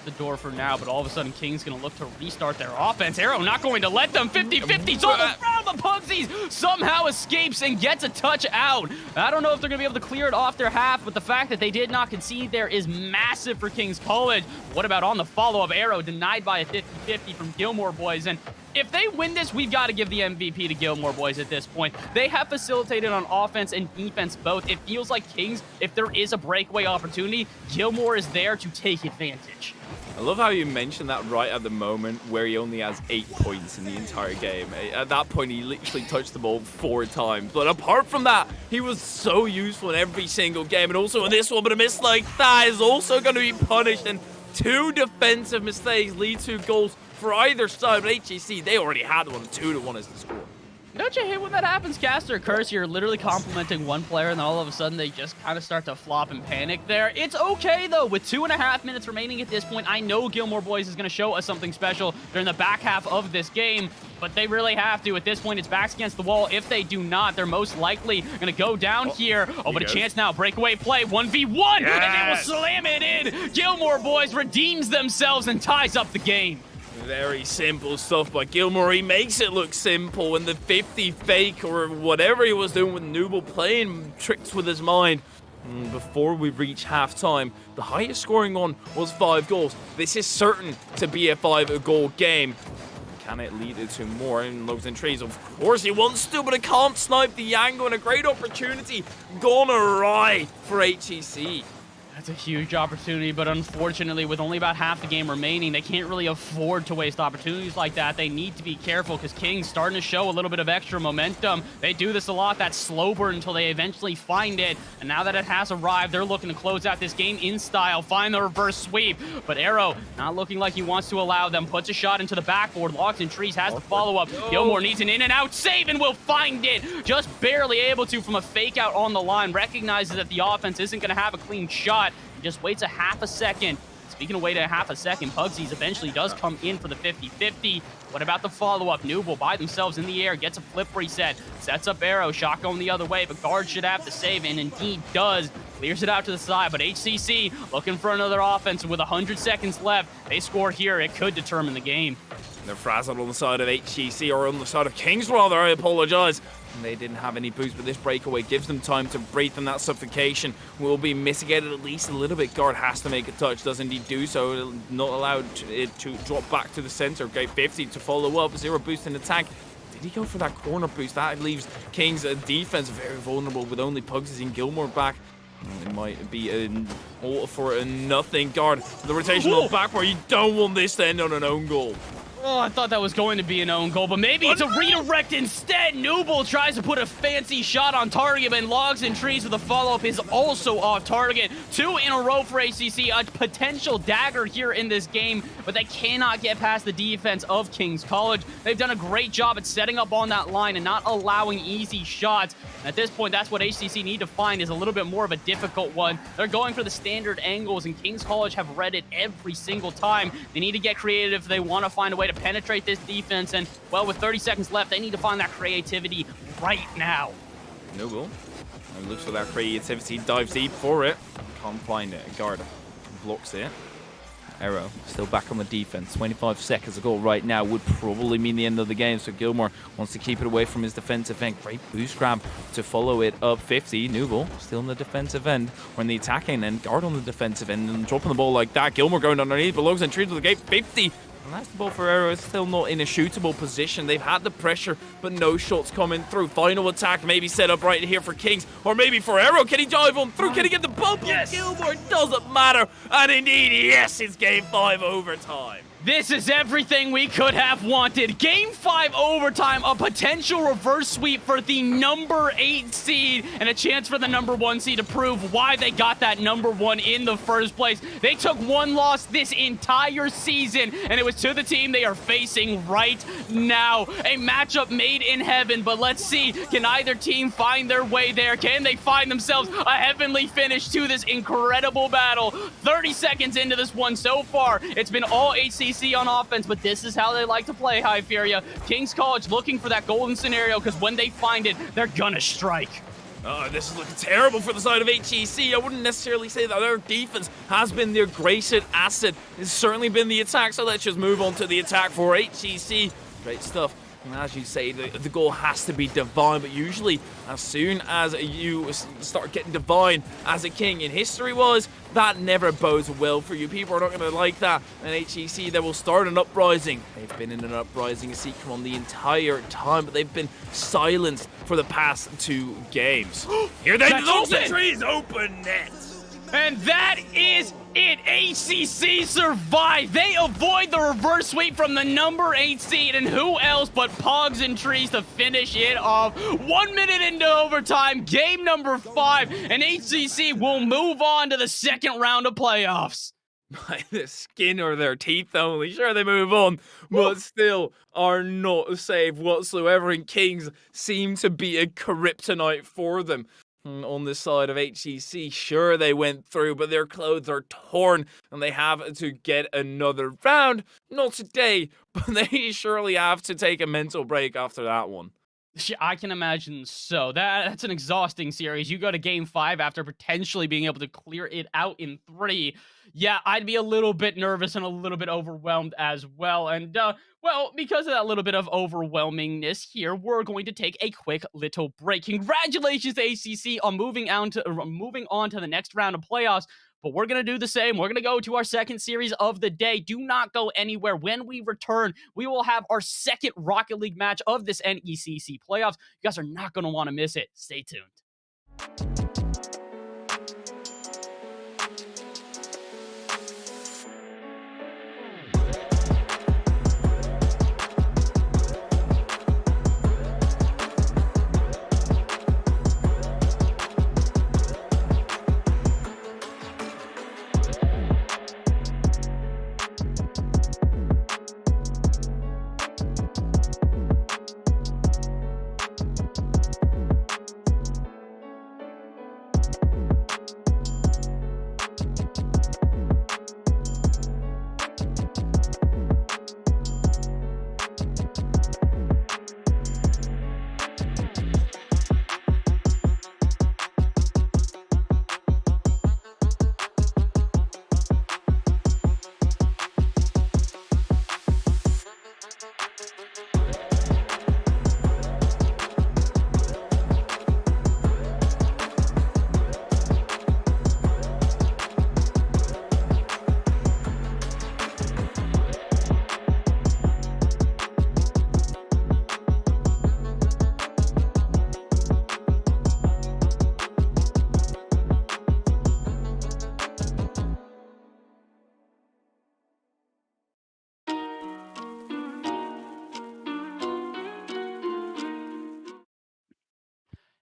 The door for now, but all of a sudden King's gonna look to restart their offense. Arrow not going to let them. 50-50's all around. The Pugsies somehow escapes and gets a touch out. I don't know if they're gonna be able to clear it off their half, but the fact that they did not concede there is massive for King's College. What about on the follow-up? Arrow denied by a 50-50 from Gilmore Boys, and if they win this, we've got to give the MVP to Gilmore Boys at this point. They have facilitated on offense and defense both. It feels like Kings, if there is a breakaway opportunity, Gilmore is there to take advantage. I love how you mentioned that right at the moment where he only has 8 points in the entire game. At that point, he literally touched the ball 4 times. But apart from that, he was so useful in every single game. And also in this one, but a miss like that is also going to be punished. And 2 defensive mistakes lead to goals for either side. But HEC, they already had one. 2-1 is the score. Don't you hate when that happens, Caster? Curse, you're literally complimenting one player, and then all of a sudden they just kind of start to flop and panic there. It's okay, though. With 2.5 minutes remaining at this point, I know Gilmore Boys is going to show us something special during the back half of this game, but they really have to. At this point, it's backs against the wall. If they do not, they're most likely going to go down here. Oh, but a chance now. Breakaway play, 1v1, and they will slam it in. Gilmore Boys redeems themselves and ties up the game. Very simple stuff by Gilmore. He makes it look simple, and the 50 fake or whatever he was doing with Nooble playing tricks with his mind. Before we reach halftime, the highest scoring one was 5 goals. This is certain to be a 5-goal game. Can it lead it to more? And Logs and Trees, of course he wants to, but it can't snipe the angle, and a great opportunity gone awry for HEC. That's a huge opportunity, but unfortunately, with only about half the game remaining, they can't really afford to waste opportunities like that. They need to be careful because King's starting to show a little bit of extra momentum. They do this a lot, that slow burn, until they eventually find it. And now that it has arrived, they're looking to close out this game in style, find the reverse sweep. But Arrow not looking like he wants to allow them. Puts a shot into the backboard. Logs and Trees has the follow-up. Gilmore needs an in-and-out save and will find it. Just barely able to from a fake out on the line. Recognizes that the offense isn't going to have a clean shot. He just waits a half a second. Speaking of waiting a half a second, Pugsies eventually does come in for the 50-50. What about the follow-up? Nooble by themselves in the air, gets a flip reset, sets up Arrow, shot going the other way, but Guard should have the save, and indeed does. Clears it out to the side, but HCC looking for another offense with 100 seconds left. They score here, it could determine the game. They're frazzled on the side of HEC, or on the side of Kings rather, I apologize. And they didn't have any boost, but this breakaway gives them time to breathe, and that suffocation will be mitigated at least a little bit. Guard has to make a touch, does indeed do so, not allowed it to drop back to the center. Great 50 to follow up, 0 boost in attack. Did he go for that corner boost? That leaves Kings' defense very vulnerable with only Pugsies and Gilmore back. It might be an all for a nothing. Guard, the rotational back where you don't want this to end on an own goal. Oh, I thought that was going to be an own goal, but maybe it's a redirect instead. Nooble tries to put a fancy shot on target, but Logs and Trees with a follow-up is also off target. 2 in a row for ACC, a potential dagger here in this game, but they cannot get past the defense of King's College. They've done a great job at setting up on that line and not allowing easy shots. And at this point, that's what ACC need to find, is a little bit more of a difficult one. They're going for the standard angles, and King's College have read it every single time. They need to get creative if they want to find a way to penetrate this defense, and well, with 30 seconds left, they need to find that creativity right now. Noble looks for that creativity, dives deep for it, can't find it. Guard blocks it. Arrow still back on the defense. 25 seconds ago right now would probably mean the end of the game, so Gilmore wants to keep it away from his defensive end. Great boost grab to follow it up. 50. Nooble still in the defensive end, or in the attacking end. Guard on the defensive end and dropping the ball like that. Gilmore going underneath, but Logs and Trees with the gate. 50. And that's the ball for Arrow. It's still not in a shootable position. They've had the pressure, but no shots coming through. Final attack maybe set up right here for Kings, or maybe for Arrow. Can he dive on through? Can he get the bump? Yes. Gilmore, doesn't matter. And indeed, yes, it's game 5 overtime. This is everything we could have wanted. Game 5 overtime, a potential reverse sweep for the number 8 seed, and a chance for the number 1 seed to prove why they got that number 1 in the first place. They took one loss this entire season, and it was to the team they are facing right now. A matchup made in heaven, but let's see, can either team find their way there? Can they find themselves a heavenly finish to this incredible battle? 30 seconds into this one so far, it's been all HCC on offense, but this is how they like to play, High Furia. King's College looking for that golden scenario, because when they find it, they're gonna strike. Oh, this is looking terrible for the side of HEC. I wouldn't necessarily say that their defense has been their greatest asset. It's certainly been the attack, so let's just move on to the attack for HEC. Great stuff. And as you say, the goal has to be divine, but usually as soon as you start getting divine as a king in history was, that never bodes well for you. People are not going to like that. And HEC, they will start an uprising. They've been in an uprising sequence the entire time, but they've been silenced for the past 2 games. Here they go! Trees open net. And that is it. HCC survived. They avoid the reverse sweep from the number 8 seed, and who else but Pogs and Trees to finish it off. 1 minute into overtime, game number 5, and HCC will move on to the second round of playoffs. By the skin or their teeth only. Sure, they move on, but still are not safe whatsoever, and Kings seem to be a kryptonite for them. On the side of HEC, sure, they went through, but their clothes are torn, and they have to get another round. Not today, but they surely have to take a mental break after that one. I can imagine so. That's an exhausting series. You go to game 5 after potentially being able to clear it out in 3. Yeah, I'd be a little bit nervous and a little bit overwhelmed as well. And, well, because of that little bit of overwhelmingness here, we're going to take a quick little break. Congratulations to ACC on moving on to the next round of playoffs. But we're going to do the same. We're going to go to our second series of the day. Do not go anywhere. When we return, we will have our second Rocket League match of this NECC playoffs. You guys are not going to want to miss it. Stay tuned.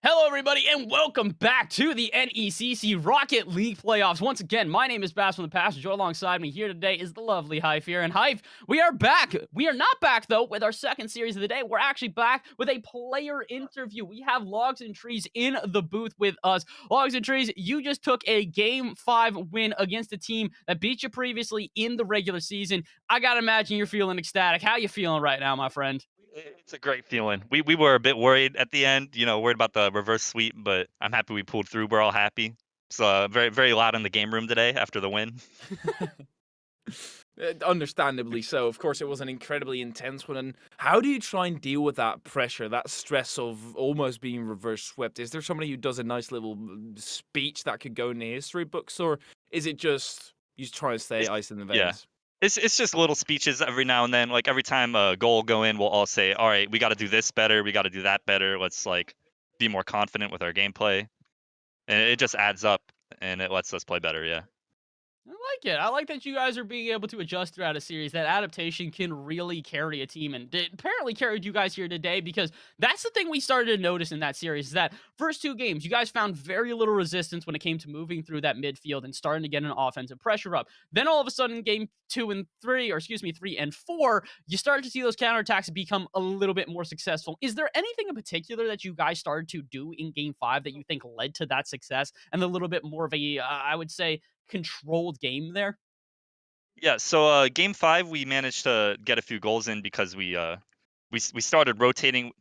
Hello, everybody, and welcome back to the NECC Rocket League playoffs. Once again, my name is Bass from the Past. Joe alongside me here today is the lovely Hive here. And Hive, we are back. We are not back, though, with our second series of the day. We're actually back with a player interview. We have Logs and Trees in the booth with us. Logs and Trees, you just took a Game 5 win against a team that beat you previously in the regular season. I gotta imagine you're feeling ecstatic. How you feeling right now, my friend? It's a great feeling. We were a bit worried at the end, worried about the reverse sweep, but I'm happy we pulled through. We're all happy. It's very, very loud in the game room today after the win. Understandably so. Of course, it was an incredibly intense one. And how do you try and deal with that pressure, that stress of almost being reverse swept? Is there somebody who does a nice little speech that could go in the history books, or is it just you try and stay ice in the veins? Yeah. It's just little speeches every now and then. Like every time a goal go in, we'll all say, all right, we got to do this better. We got to do that better. Let's be more confident with our gameplay. And it just adds up and it lets us play better. Yeah. I like like it. I like that you guys are being able to adjust throughout a series. That adaptation can really carry a team, and it apparently carried you guys here today because that's the thing we started to notice in that series is that first two games, you guys found very little resistance when it came to moving through that midfield and starting to get an offensive pressure up. Then all of a sudden, game 2 and 3, or excuse me, 3 and 4, you started to see those counterattacks become a little bit more successful. Is there anything in particular that you guys started to do in game 5 that you think led to that success and a little bit more of a, I would say, controlled game there? Yeah, so game 5 we managed to get a few goals in because we started rotating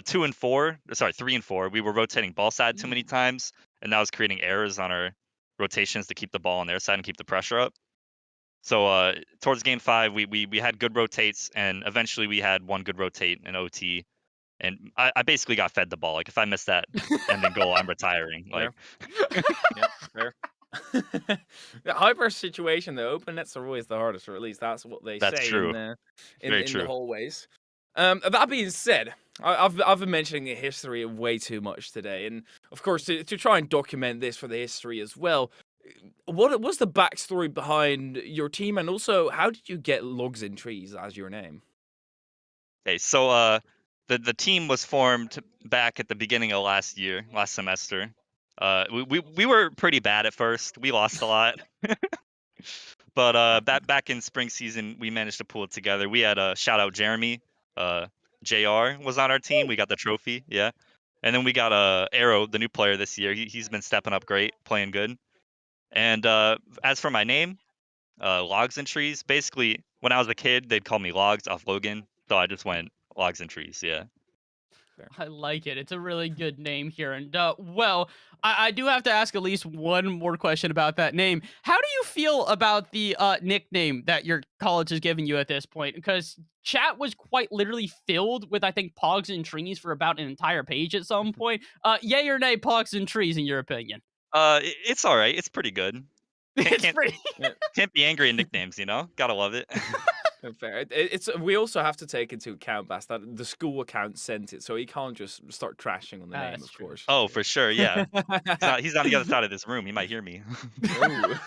2 and 4, sorry, 3 and 4. We were rotating ball side too many times, and that was creating errors on our rotations to keep the ball on their side and keep the pressure up. So towards game 5, we had good rotates, and eventually we had one good rotate in OT, and I basically got fed the ball. Like if I miss that ending goal, I'm retiring. Yeah. Like Yeah, fair. The hyper situation, the open nets are always the hardest, or at least that's what they that's say true. in Very the true. hallways. That being said, I've been mentioning the history way too much today, and of course to try and document this for the history as well. What was the backstory behind your team, and also how did you get Logs in Trees as your name? Okay, so the team was formed back at the beginning of last semester. We were pretty bad at first. We lost a lot, but back in spring season, we managed to pull it together. We had a shout out Jeremy, Jr. was on our team. We got the trophy, yeah, and then we got Arrow, the new player this year. He's been stepping up great, playing good. And as for my name, Logs and Trees. Basically, when I was a kid, they'd call me Logs off Logan, so I just went Logs and Trees. Yeah. Fair. I like it. It's a really good name here. And, well, I do have to ask at least one more question about that name. How do you feel about the nickname that your college is giving you at this point? Because chat was quite literally filled with, I think, pogs and trees for about an entire page at some point. Yay or nay, pogs and trees, in your opinion? It's all right. It's pretty good. Can't It's can't pretty. Yeah. can't be angry at nicknames, you know. Gotta love it. Fair. It's we also have to take into account, Bass, that the school account sent it, so he can't just start trashing on the name, That's of true. course. Oh, for sure. Yeah. He's on the other side of this room. He might hear me. Oh.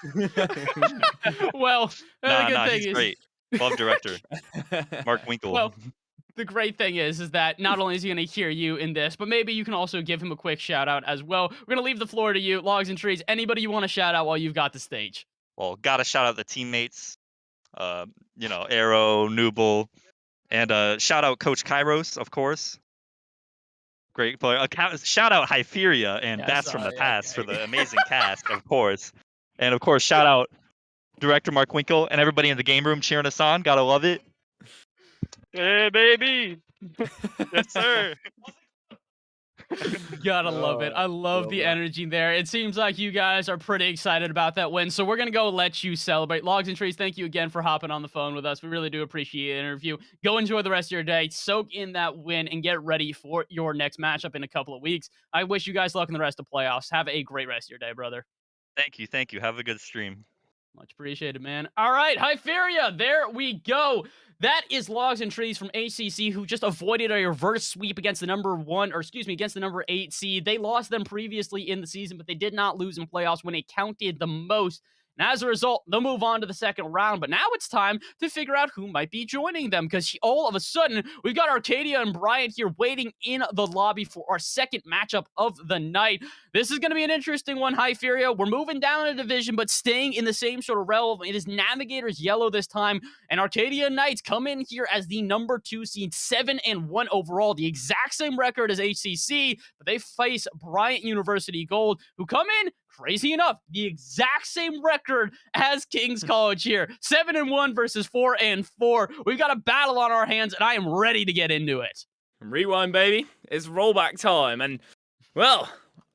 Well, the Nah, good nah. thing He's is, great. Love director Mark Winkle. well, the great thing is that not only is he going to hear you in this, but maybe you can also give him a quick shout out as well. We're going to leave the floor to you, Logs and Trees. Anybody you want to shout out while you've got the stage? Well, gotta shout out the teammates. Arrow, Nooble, and shout out Coach Kairos, of course. Great player. Shout out Hyperia and Yes, Bats from the yeah, Past for the amazing cast, of course. And of course, shout out director Mark Winkle and everybody in the game room cheering us on. Gotta love it. Hey, baby. Yes, sir. Gotta love it. I love Love the that. energy there. It seems like you guys are pretty excited about that win. So we're gonna go let you celebrate. Logs and Trees, thank you again for hopping on the phone with us. We really do appreciate the interview. Go enjoy the rest of your day. Soak in that win and get ready for your next matchup in a couple of weeks. I wish you guys luck in the rest of playoffs. Have a great rest of your day, brother. Thank you. Thank you. Have a good stream. Much appreciated, man. All right, Hyperia, there we go. That is Logs and Trees from ACC, who just avoided a reverse sweep against the against the number 8 seed. They lost them previously in the season, but they did not lose in playoffs when it counted the most. And as a result, they'll move on to the second round. But now it's time to figure out who might be joining them, because all of a sudden, we've got Arcadia and Bryant here waiting in the lobby for our second matchup of the night. This is going to be an interesting one, Hyperia. We're moving down a division, but staying in the same sort of realm. It is Navigators Yellow this time, and Arcadia Knights come in here as the number 2 seed, 7-1 overall, the exact same record as ACC, but they face Bryant University Gold, who come in, crazy enough, the exact same record as King's College here, 7-1 versus 4-4. We've got a battle on our hands, and I am ready to get into it. Rewind, baby. It's rollback time, and well,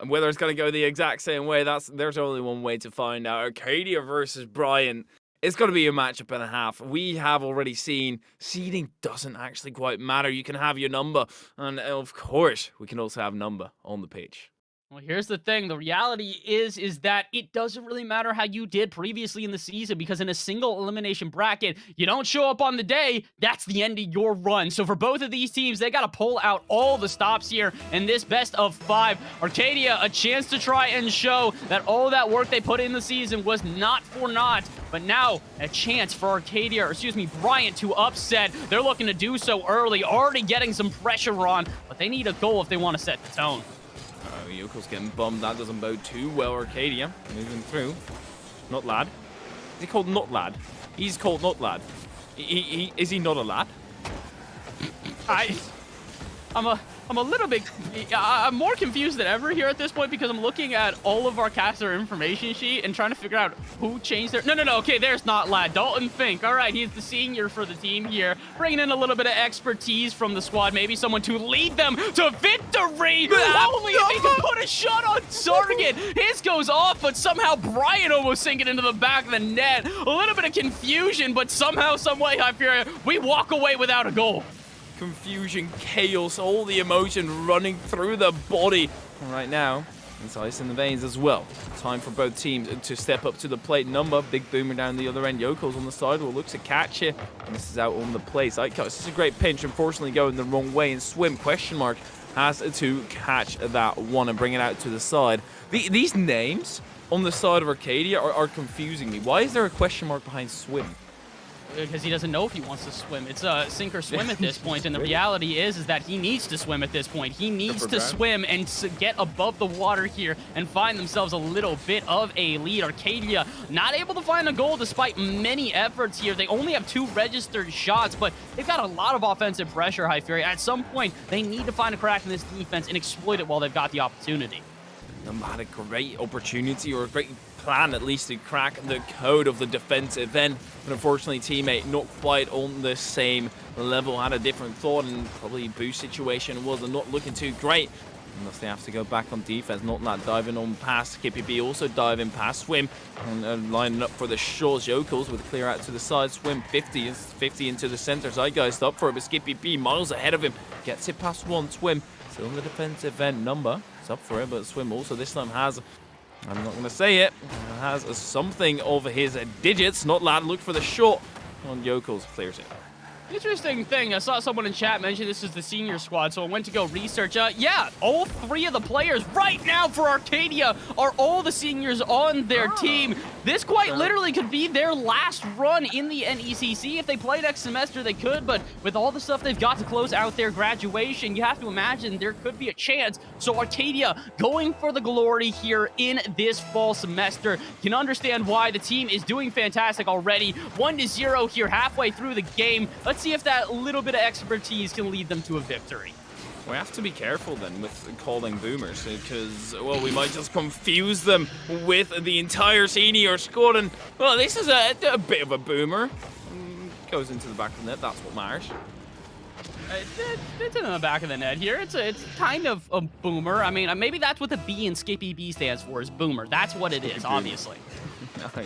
whether it's going to go the exact same way, there's only one way to find out. Arcadia versus Bryant. It's going to be a matchup and a half. We have already seen seeding doesn't actually quite matter. You can have your number, and of course, we can also have number on the pitch. Well, here's the thing. The reality is that it doesn't really matter how you did previously in the season because in a single elimination bracket, you don't show up on the day, that's the end of your run. So for both of these teams, they got to pull out all the stops here in this best of 5. Arcadia, a chance to try and show that all that work they put in the season was not for naught. But now, a chance for Arcadia, or excuse me, Bryant to upset. They're looking to do so early, already getting some pressure on, but they need a goal if they want to set the tone. Yoko's getting bummed. That doesn't bode too well. Arcadia moving through. Not lad. Is he called not lad? He's called not lad. Is he not a lad? I'm a little bit, I'm more confused than ever here at this point because I'm looking at all of our caster information sheet and trying to figure out who changed their, no, okay, there's not lad, Dalton Fink. All right, he's the senior for the team here, bringing in a little bit of expertise from the squad, maybe someone to lead them to victory. Only if he can put a shot on target. His goes off, but somehow Brian almost sinking into the back of the net. A little bit of confusion, but somehow, some way, I fear we walk away without a goal. Confusion, chaos, all the emotion running through the body. And right now, it's ice in the veins as well. Time for both teams to step up to the plate. Number, big boomer down the other end. Yoko's on the side, will look to catch it. And this is out on the plate. This is a great pinch, unfortunately going the wrong way. And Swim, question mark, has to catch that one and bring it out to the side. These names on the side of Arcadia are confusing me. Why is there a question mark behind Swim? Because he doesn't know if he wants to swim. It's a sink or swim at this point, and the reality is that he needs to swim at this point. He needs to swim and get above the water here and find themselves a little bit of a lead. Arcadia not able to find a goal despite many efforts here. They only have 2 registered shots, but they've got a lot of offensive pressure, High Fury. At some point, they need to find a crack in this defense and exploit it while they've got the opportunity. Had a great opportunity, or a great plan at least, to crack the code of the defensive end, but unfortunately teammate not quite on the same level, had a different thought, and probably boost situation was not looking too great unless they have to go back on defense. Not that diving on past KPB, also diving past Swim and lining up for the shots. Yokels with a clear out to the side. Swim 50 into the center. Zeitgeist up for it, but Skippy B miles ahead of him, gets it past one. Swim still in the defensive end. Number is up for it, but Swim also this time has, I'm not going to say it, has something over his digits. Not lad, look for the shot on Yokels, clears it. Interesting thing, I saw someone in chat mention this is the senior squad, so I went to go research. Yeah, all 3 of the players right now for Arcadia are all the seniors on their team. This quite literally could be their last run in the NECC. If they play next semester, they could, but with all the stuff they've got to close out their graduation, you have to imagine there could be a chance. So Arcadia going for the glory here in this fall semester. Can understand why the team is doing fantastic already. 1-0 here halfway through the game. Let's see if that little bit of expertise can lead them to a victory. We have to be careful then with calling boomers, because, well, we might just confuse them with the entire senior squad. And, well, this is a bit of a boomer. Goes into the back of the net, that's what matters. It's in the back of the net here. It's kind of a boomer. I mean, maybe that's what the B in Skippy B stands for, is boomer. That's what it is, obviously.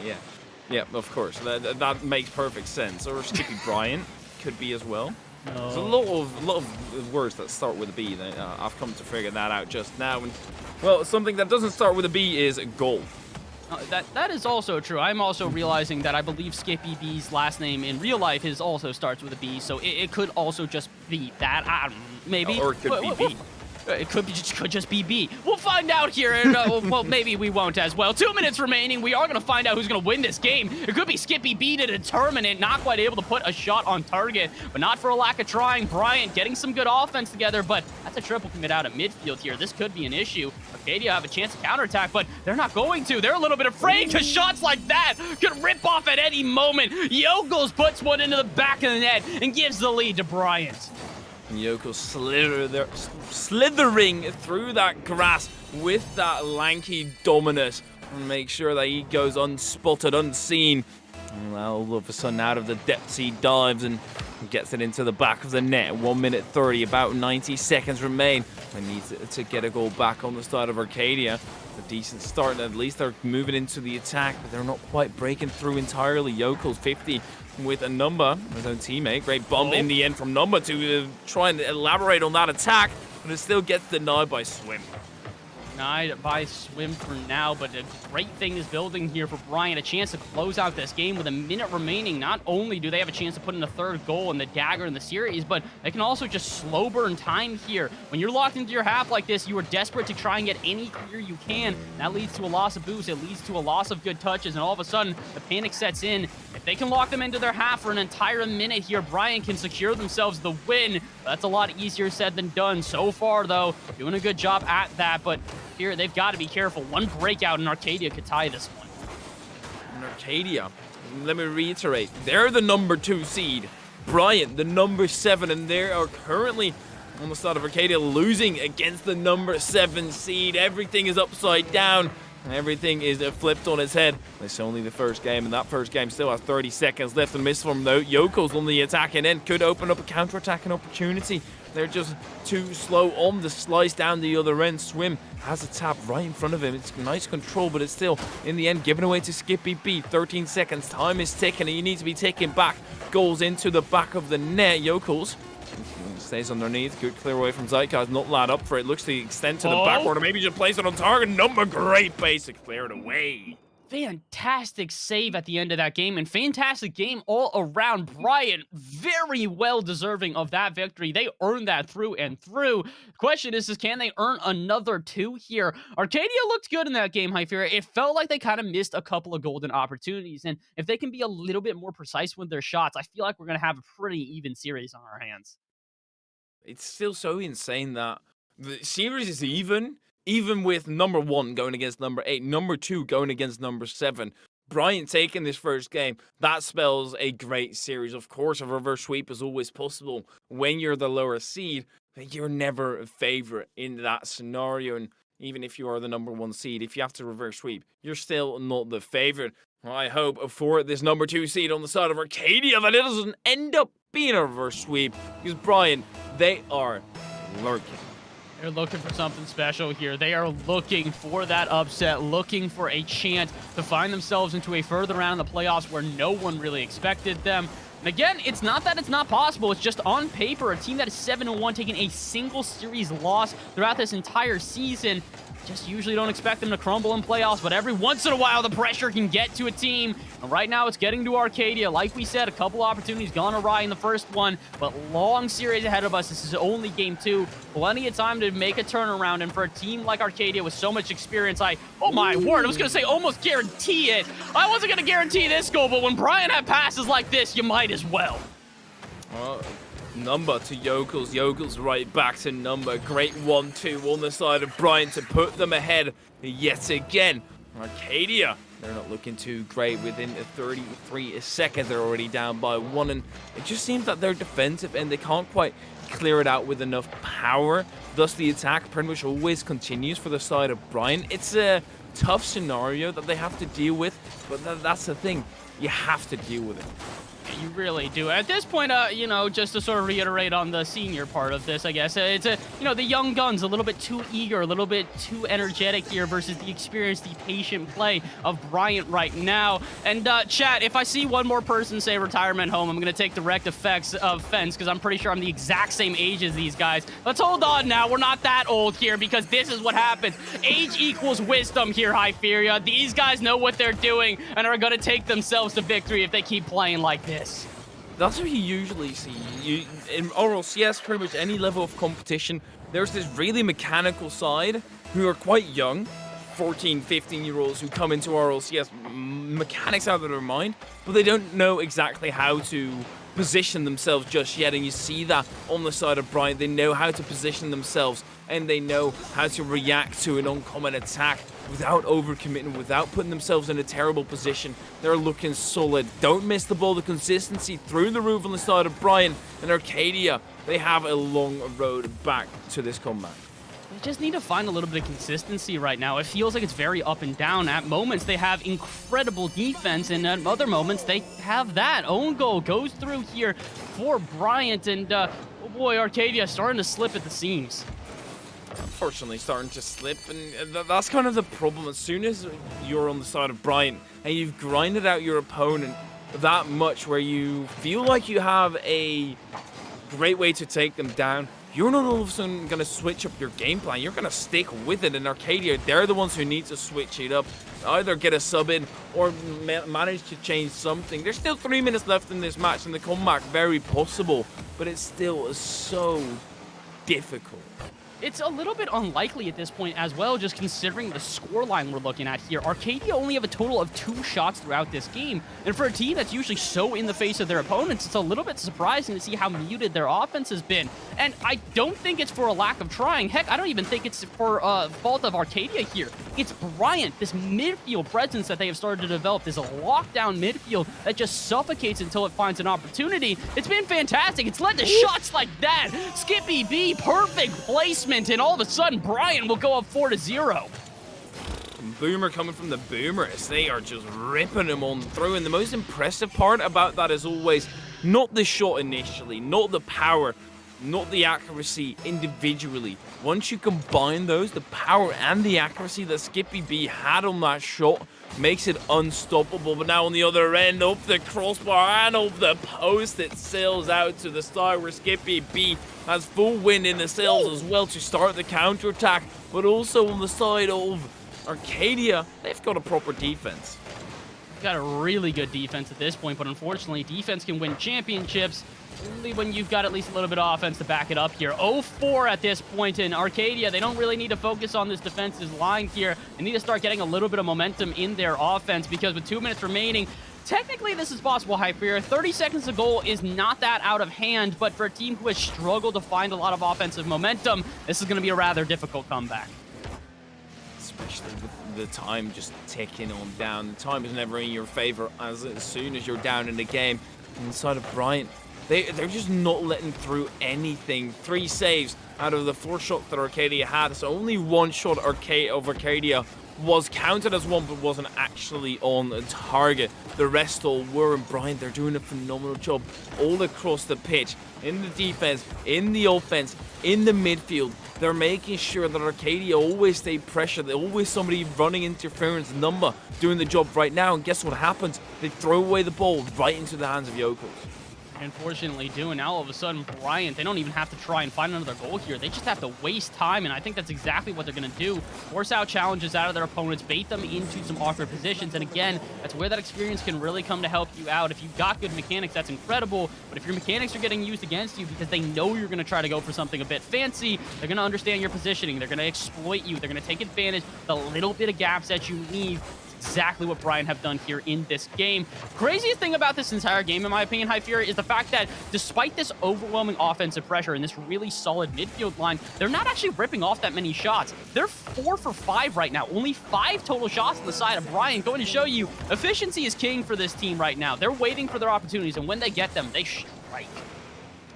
Yeah. Yeah, of course. That makes perfect sense. Or Skippy Bryant could be as well. No. There's a lot of words that start with a B. I've come to figure that out just now. And, well, something that doesn't start with a B is goal. That is also true. I'm also realizing that I believe Skippy B's last name in real life also starts with a B, so it could also just be that. Maybe. Or it could be B. It could just be B. We'll find out here. And, well, maybe we won't as well. 2 minutes remaining. We are going to find out who's going to win this game. It could be Skippy B to determine it. Not quite able to put a shot on target, but not for a lack of trying. Bryant getting some good offense together, but that's a triple commit out at midfield here. This could be an issue. Arcadia have a chance to counterattack, but they're not going to. They're a little bit afraid because shots like that could rip off at any moment. Yokels puts one into the back of the net and gives the lead to Bryant. And Yoko slithering through that grass with that lanky Dominus. And make sure that he goes unspotted, unseen. And all of a sudden, out of the depths, he dives and gets it into the back of the net. 1 minute 30, about 90 seconds remain. They need to get a goal back on the side of Arcadia. It's a decent start. At least they're moving into the attack, but they're not quite breaking through entirely. Yokel's 50 with a number, his own teammate. Great bump in the end from number to try and elaborate on that attack, but it still gets denied by Swim. denied by Swim for now, but a great thing is building here for Bryant. A chance to close out this game with a minute remaining. Not only do they have a chance to put in the third goal and the dagger in the series, but they can also just slow burn time here. When you're locked into your half like this, you are desperate to try and get any clear you can. That leads to a loss of boost. It leads to a loss of good touches, and all of a sudden, the panic sets in. If they can lock them into their half for an entire minute here, Bryant can secure themselves the win. That's a lot easier said than done. So far, though, doing a good job at that, but here they've got to be careful. One breakout in Arcadia could tie this one. And Arcadia, let me reiterate, they're the number 2 seed. Bryant, the number 7, and they are currently on the start of Arcadia losing against the number 7 seed. Everything is upside down. Everything is flipped on its head. It's only the first game, and that first game still has 30 seconds left. And miss from the Yokos on the attacking end could open up a counter-attacking opportunity. They're just too slow on the slice down the other end. Swim has a tap right in front of him. It's nice control, but it's still, in the end, given away to Skippy B. 13 seconds. Time is ticking, and you need to be taken back. Goals into the back of the net. Yokos stays underneath. Good clear away from Zeitgeist. Not lad up for it. Looks to extend to the backward, or maybe just place it on target. Number great base to clear it away. Fantastic save at the end of that game, and fantastic game all around. Bryant, very well deserving of that victory. They earned that through and through. The question is can they earn another 2 here? Arcadia looked good in that game, Hypera. It felt like they kind of missed a couple of golden opportunities, and if they can be a little bit more precise with their shots, I feel like we're going to have a pretty even series on our hands. It's still so insane that the series is even with number 1 going against number 8, number 2 going against number 7. Bryant taking this first game, that spells a great series. Of course, a reverse sweep is always possible when you're the lower seed, but you're never a favorite in that scenario. And even if you are the number 1 seed, if you have to reverse sweep, you're still not the favorite. I hope for this number 2 seed on the side of Arcadia that it doesn't end up being a reverse sweep, because Bryant, they are lurking. They're looking for something special here. They are looking for that upset, looking for a chance to find themselves into a further round in the playoffs where no one really expected them. And again, it's not that it's not possible. It's just on paper, a team that is 7-1, taking a single series loss throughout this entire season. Just usually don't expect them to crumble in playoffs, but every once in a while, the pressure can get to a team. And right now, it's getting to Arcadia. Like we said, a couple opportunities gone awry in the first one, but long series ahead of us. This is only game 2. Plenty of time to make a turnaround, and for a team like Arcadia with so much experience, oh my word, I was going to say almost guarantee it. I wasn't going to guarantee this goal, but when Bryant had passes like this, you might as well. Number to Yokels. Yokels right back to Number. Great 1-2 on the side of Bryant to put them ahead yet again. Arcadia, they're not looking too great. Within 33 seconds, they're already down by 1. And it just seems that they're defensive and they can't quite clear it out with enough power. Thus, the attack pretty much always continues for the side of Bryant. It's a tough scenario that they have to deal with, but that's the thing. You have to deal with it. You really do. At this point, just to sort of reiterate on the senior part of this, I guess, it's the young guns a little bit too eager, a little bit too energetic here versus the experienced, the patient play of Bryant right now. And chat, if I see one more person say retirement home, I'm going to take direct effects of offense because I'm pretty sure I'm the exact same age as these guys. Let's hold on now. We're not that old here because this is what happens. Age equals wisdom here, Hypheria. These guys know what they're doing and are going to take themselves to victory if they keep playing like this. That's what you usually see. In RLCS, pretty much any level of competition, there's this really mechanical side who are quite young, 14, 15-year-olds who come into RLCS, mechanics out of their mind, but they don't know exactly how to position themselves just yet. And you see that on the side of Bryant. They know how to position themselves, and they know how to react to an uncommon attack without overcommitting, without putting themselves in a terrible position. They're looking solid. Don't miss the ball. The consistency through the roof on the side of Bryant and Arcadia. They have a long road back to this comeback. They just need to find a little bit of consistency right now. It feels like it's very up and down. At moments, they have incredible defense, and at other moments, they have that. Own goal goes through here for Bryant, and oh boy, Arcadia starting to slip at the seams. Unfortunately, starting to slip, and that's kind of the problem. As soon as you're on the side of Bryant and you've grinded out your opponent that much where you feel like you have a great way to take them down, you're not all of a sudden going to switch up your game plan. You're going to stick with it. And Arcadia, they're the ones who need to switch it up. Either get a sub in or manage to change something. There's still 3 minutes left in this match, and the comeback very possible. But it still is so difficult. It's a little bit unlikely at this point as well, just considering the scoreline we're looking at here. Arcadia only have a total of 2 shots throughout this game, and for a team that's usually so in the face of their opponents, it's a little bit surprising to see how muted their offense has been. And I don't think it's for a lack of trying. Heck, I don't even think it's for fault of Arcadia here. It's Bryant, this midfield presence that they have started to develop, this lockdown midfield that just suffocates until it finds an opportunity. It's been fantastic. It's led to shots like that. Skippy B, perfect placement. And all of a sudden, Brian will go up 4-0. Boomer coming from the Boomers. They are just ripping him on through. And the most impressive part about that is always not the shot initially, not the power, not the accuracy individually. Once you combine those, the power and the accuracy that Skippy B had on that shot makes it unstoppable. But now on the other end, up the crossbar and up the post, it sails out to the side where Skippy B has full wind in the sails as well to start the counter-attack. But also on the side of Arcadia, they've got a proper defense. Got a really good defense at this point, but unfortunately, defense can win championships only when you've got at least a little bit of offense to back it up here. 0-4 at this point in Arcadia. They don't really need to focus on this defensive line here. They need to start getting a little bit of momentum in their offense, because with 2 minutes remaining, technically this is possible, Hyper. 30 seconds to goal is not that out of hand, but for a team who has struggled to find a lot of offensive momentum, this is going to be a rather difficult comeback. Especially with the time just ticking on down. The time is never in your favor as soon as you're down in the game. Inside of Bryant, they're just not letting through anything. 3 saves out of the 4 shots that Arcadia had. So only 1 shot of Arcadia was counted as one, but wasn't actually on target. The rest all were, and Bryant, they're doing a phenomenal job all across the pitch, in the defense, in the offense, in the midfield. They're making sure that Arcadia always stay pressured. There's always somebody running interference number doing the job right now, and guess what happens? They throw away the ball right into the hands of Yokels. Unfortunately do, and now all of a sudden Bryant, they don't even have to try and find another goal here. They just have to waste time, and I think that's exactly what they're going to do. Force out challenges out of their opponents, bait them into some awkward positions, and again, that's where that experience can really come to help you out. If you've got good mechanics, that's incredible, but if your mechanics are getting used against you because they know you're going to try to go for something a bit fancy, they're going to understand your positioning, they're going to exploit you, they're going to take advantage of the little bit of gaps that you leave. Exactly what Brian have done here in this game. Craziest thing about this entire game, in my opinion, High Fury, is the fact that despite this overwhelming offensive pressure and this really solid midfield line, they're not actually ripping off that many shots. They're 4 for 5 right now. Only 5 total shots on the side of Brian. Going to show you, efficiency is king for this team right now. They're waiting for their opportunities, and when they get them, they strike.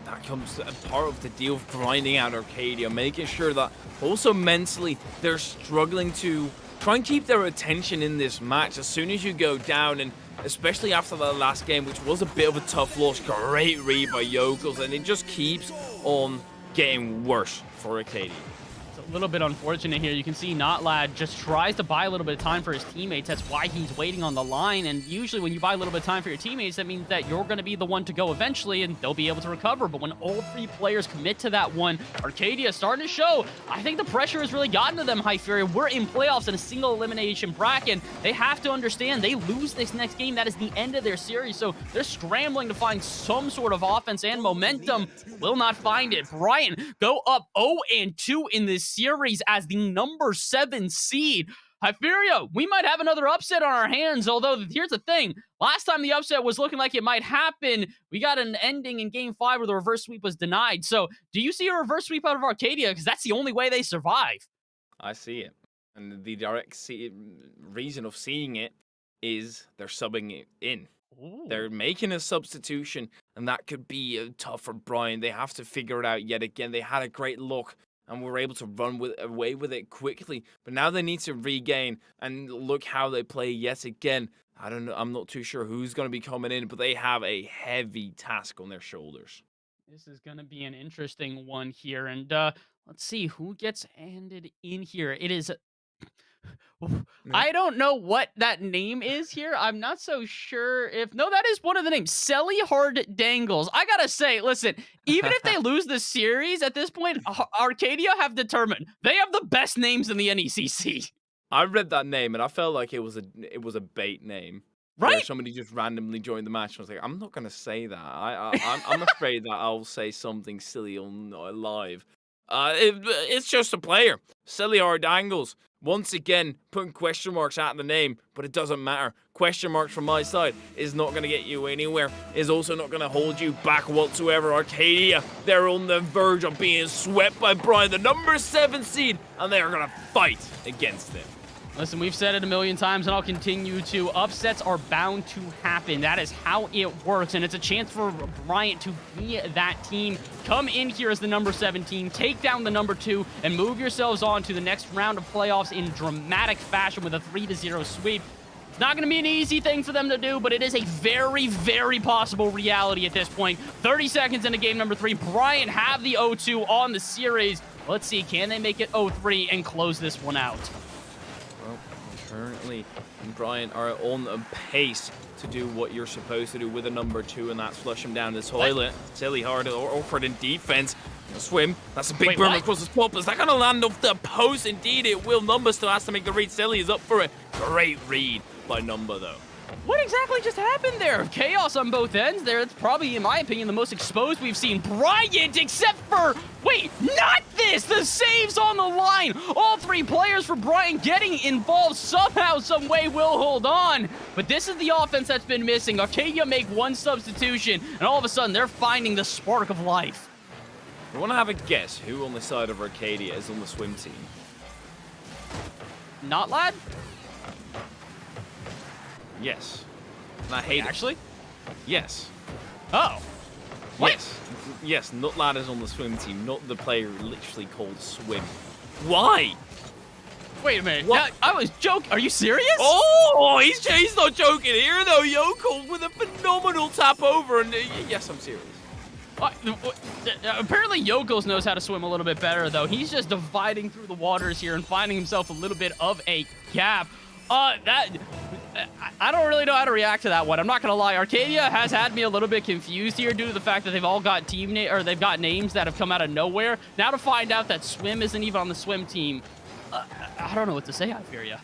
That comes a part of the deal of grinding out Arcadia, making sure that also mentally they're struggling to try and keep their attention in this match. As soon as you go down, and especially after the last game, which was a bit of a tough loss, great read by Yokels, and it just keeps on getting worse for Arcadia. A little bit unfortunate here. You can see Notlad just tries to buy a little bit of time for his teammates. That's why he's waiting on the line. And usually when you buy a little bit of time for your teammates, that means that you're going to be the one to go eventually and they'll be able to recover. But when all 3 players commit to that one, Arcadia is starting to show. I think the pressure has really gotten to them, High Fury. We're in playoffs in a single elimination bracket. They have to understand they lose this next game. That is the end of their series. So they're scrambling to find some sort of offense and momentum. Will not find it. Brian go up 0-2 in this series as the number 7 seed. Hyperia, we might have another upset on our hands, although here's the thing. Last time the upset was looking like it might happen, we got an ending in Game 5 where the reverse sweep was denied. So do you see a reverse sweep out of Arcadia? Because that's the only way they survive. I see it. And the direct reason of seeing it is they're subbing it in. Ooh. They're making a substitution, and that could be tough for Brian. They have to figure it out yet again. They had a great look and were able to run away with it quickly. But now they need to regain, and look how they play yet again. I don't know. I'm not too sure who's going to be coming in, but they have a heavy task on their shoulders. This is going to be an interesting one here. And let's see who gets handed in here. It is Yeah. I don't know what that name is here. I'm not so sure if no, that is one of the names. Selly Hard Dangles. I gotta say, listen, even if they lose the series at this point, Arcadia have determined they have the best names in the NECC. I read that name and I felt like it was a bait name. Where Right? somebody just randomly joined the match. I was like, I'm not gonna say that. I'm afraid that I'll say something silly on live. It's just a player. Silly hard angles. Once again, putting question marks at the name, but it doesn't matter. Question marks from my side is not gonna get you anywhere. Is also not gonna hold you back whatsoever. Arcadia, they're on the verge of being swept by Brian, the number 7 seed, and they are gonna fight against him. Listen, we've said it a million times, and I'll continue to. Upsets are bound to happen. That is how it works, and it's a chance for Bryant to be that team. Come in here as the number 17, take down the number 2, and move yourselves on to the next round of playoffs in dramatic fashion with a 3-0 sweep. It's not going to be an easy thing for them to do, but it is a very, very possible reality at this point. 30 seconds into game number 3. Bryant have the 0-2 on the series. Let's see, can they make it 0-3 and close this one out? Well, currently, Brian are on a pace to do what you're supposed to do with a number 2, and that's flush him down the toilet. Silly hard or awkward in defense. Swim. That's a big Wait, burn what? across the spot. Is that going to land off the post? Indeed, it will. Number still has to make the read. Silly is up for it. Great read by Number, though. What exactly just happened there? Chaos on both ends there. It's probably, in my opinion, the most exposed we've seen. Bryant, except for... Wait, not this! The save's on the line! All 3 players for Bryant getting involved somehow, some way will hold on. But this is the offense that's been missing. Arcadia make 1 substitution, and all of a sudden, they're finding the spark of life. I want to have a guess who on the side of Arcadia is on the swim team. Not lad? Yes. And I hate it. Actually? Yes. Oh. What? Yes. Yes, Nutlad is on the swim team, not the player literally called Swim. Why? Wait a minute. What? I was joking. Are you serious? Oh, he's not joking here, though. Yoko with a phenomenal tap over, and yes, I'm serious. Apparently Yokos knows how to swim a little bit better, though. He's just dividing through the waters here and finding himself a little bit of a gap. I don't really know how to react to that one. I'm not gonna lie. Arcadia has had me a little bit confused here due to the fact that they've all got they've got names that have come out of nowhere. Now to find out that Swim isn't even on the swim team, I don't know what to say. I fear you.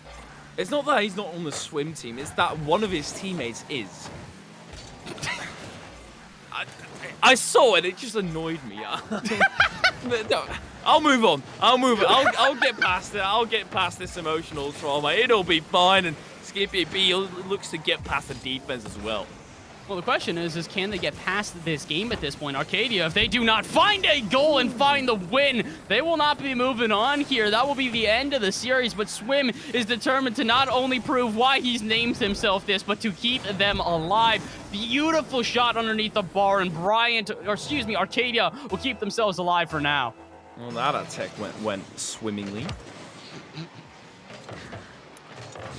It's not that he's not on the swim team. It's that one of his teammates is. I saw it. It just annoyed me. No, I'll move on. I'll get past it. I'll get past this emotional trauma. It'll be fine. And Skippy B looks to get past the defense as well. Well, the question is can they get past this game at this point? Arcadia, if they do not find a goal and find the win, they will not be moving on here. That will be the end of the series, but Swim is determined to not only prove why he's named himself this, but to keep them alive. Beautiful shot underneath the bar, and Arcadia will keep themselves alive for now. Well, that attack went swimmingly.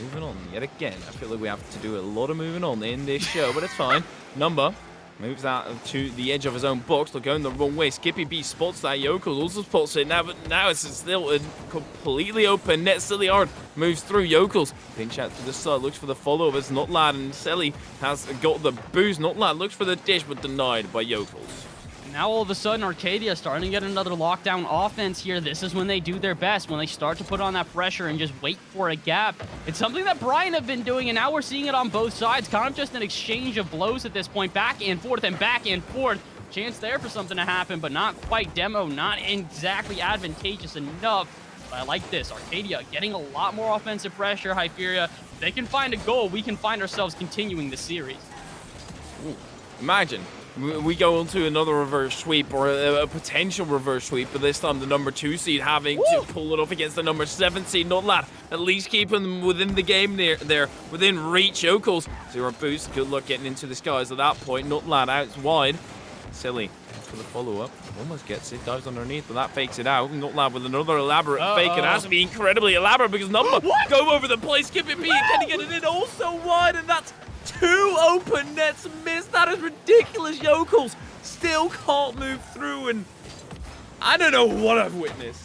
Moving on yet again. I feel like we have to do a lot of moving on in this show, but it's fine. Number moves out to the edge of his own box. They're going the wrong way. Skippy B spots that. Yoko also spots it now, but now it's still a completely open net. Silly Hard moves through Yokels. Pinch out to the side, looks for the follow-up. It's not Lad, and Selly has got the boost. Not Lad looks for the dish, but denied by Yokels. Now all of a sudden, Arcadia starting to get another lockdown offense here. This is when they do their best, when they start to put on that pressure and just wait for a gap. It's something that Brian have been doing, and now we're seeing it on both sides. Kind of just an exchange of blows at this point, back and forth and back and forth. Chance there for something to happen, but not quite demo, not exactly advantageous enough. But I like this. Arcadia getting a lot more offensive pressure. Hyperia, if they can find a goal, we can find ourselves continuing the series. Ooh, imagine. We go on to another reverse sweep, or a potential reverse sweep, but this time the number 2 seed having to pull it off against the number 7 seed. Not Lad, at least keeping them within the game there, within reach. Yokels, 0 boost. Good luck getting into the skies at that point. Not Lad out wide. Silly for the follow-up. Almost gets it, dives underneath, but that fakes it out. Not Lad with another elaborate fake. It has to be incredibly elaborate because Number go over the place. Skip it, B, can he get it in? Also wide, and that's 2 open nets missed. That is ridiculous. Yokels still can't move through, and I don't know what I've witnessed.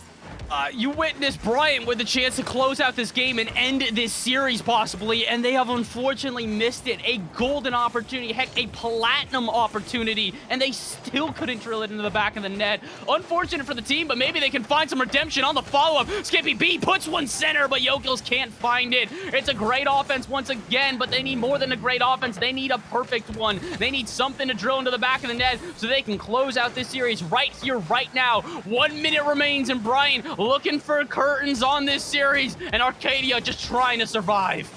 You witnessed Bryant with a chance to close out this game and end this series possibly, and they have unfortunately missed it. A golden opportunity, heck, a platinum opportunity, and they still couldn't drill it into the back of the net. Unfortunate for the team, but maybe they can find some redemption on the follow-up. Skippy B puts one center, but Yokels can't find it. It's a great offense once again, but they need more than a great offense. They need a perfect one. They need something to drill into the back of the net so they can close out this series right here, right now. 1 minute remains, and Bryant looking for curtains on this series, and Arcadia just trying to survive.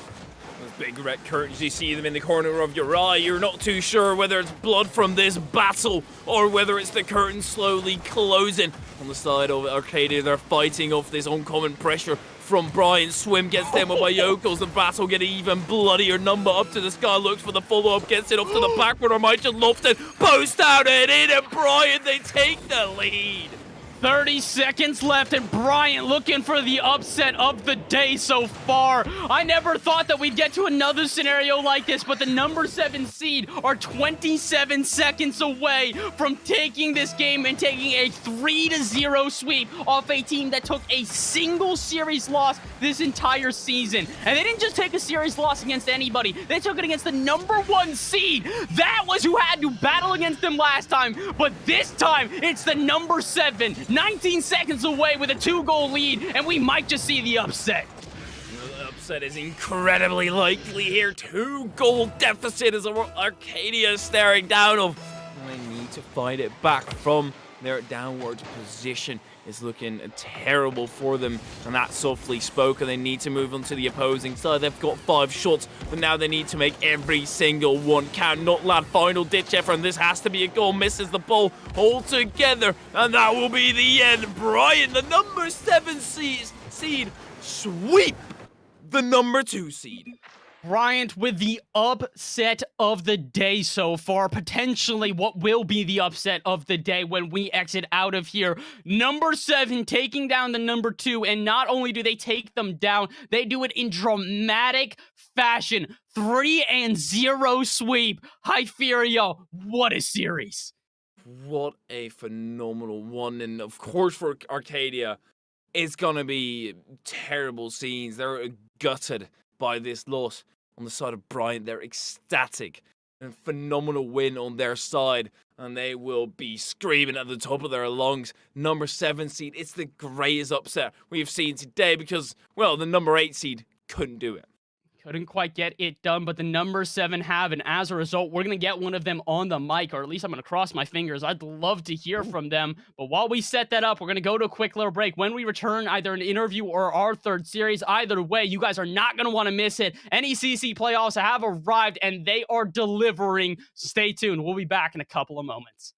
Those big red curtains, you see them in the corner of your eye. You're not too sure whether it's blood from this battle or whether it's the curtain slowly closing. On the side of Arcadia, they're fighting off this oncoming pressure from Brian. Swim gets them by Yokels. The battle get even bloodier. Number up to the sky, looks for the follow-up, gets it up to the backward. Or might just loft it, post out and in, and Brian, they take the lead. 30 seconds left, and Bryant looking for the upset of the day so far. I never thought that we'd get to another scenario like this, but the number 7 seed are 27 seconds away from taking this game and taking a 3-0 sweep off a team that took a single series loss this entire season. And they didn't just take a series loss against anybody. They took it against the number 1 seed. That was who had to battle against them last time, but this time it's the number 7. 19 seconds away with a 2-goal lead, and we might just see the upset. The upset is incredibly likely here. 2-goal deficit as Arcadia is staring down of. They need to fight it back from their downward position. Is looking terrible for them, and that's softly spoken. They need to move on to the opposing side. They've got 5 shots, but now they need to make every single one count. Not land final ditch effort, and this has to be a goal. Misses the ball altogether, and that will be the end. Brian, the number 7 seed, sweep the number 2 seed. Bryant with the upset of the day so far. Potentially what will be the upset of the day when we exit out of here. Number 7 taking down the number 2, and not only do they take them down, they do it in dramatic fashion. 3-0 sweep. Hyperia, what a series. What a phenomenal one, and of course for Arcadia, it's gonna be terrible scenes. They're gutted by this loss. On the side of Bryant, they're ecstatic. A phenomenal win on their side, and they will be screaming at the top of their lungs. Number 7 seed, it's the greatest upset we've seen today because, well, the number 8 seed couldn't do it. Couldn't quite get it done, but the number 7 have, and as a result, we're going to get one of them on the mic, or at least I'm going to cross my fingers. I'd love to hear from them, but while we set that up, we're going to go to a quick little break. When we return, either an interview or our 3rd series, either way, you guys are not going to want to miss it. NECC playoffs have arrived, and they are delivering. Stay tuned. We'll be back in a couple of moments.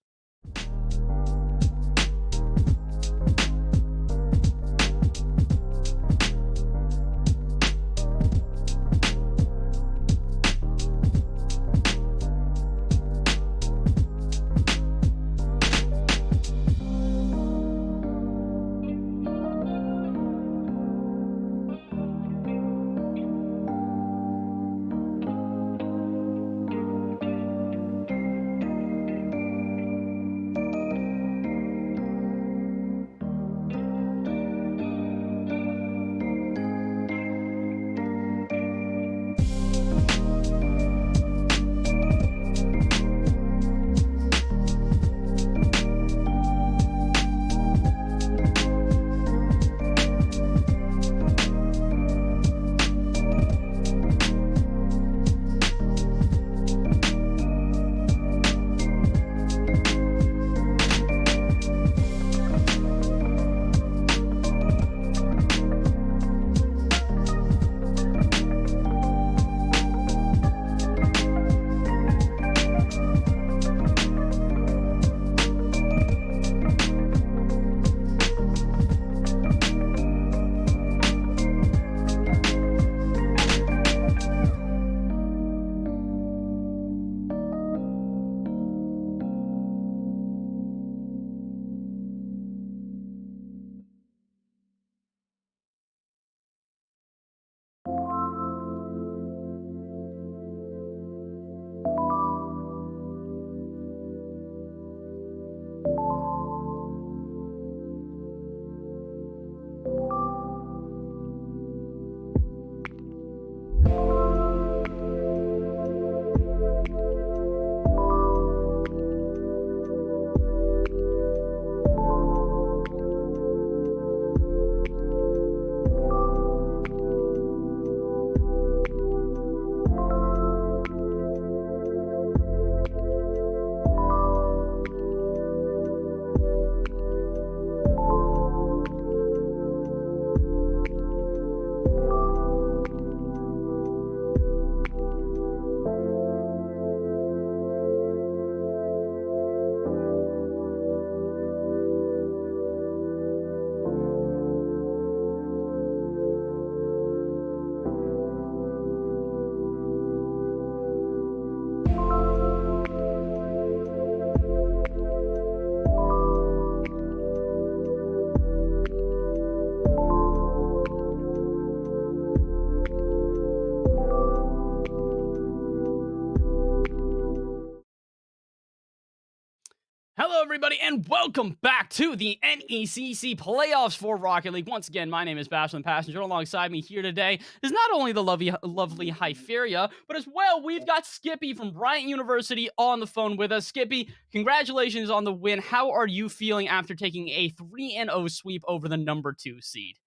Hello, everybody, and welcome back to the NECC playoffs for Rocket League. Once again, my name is Bashman Passenger. Alongside me here today is not only the lovely Hypheria, but as well, we've got Skippy from Bryant University on the phone with us. Skippy, congratulations on the win. How are you feeling after taking a 3-0 sweep over the number 2 seed?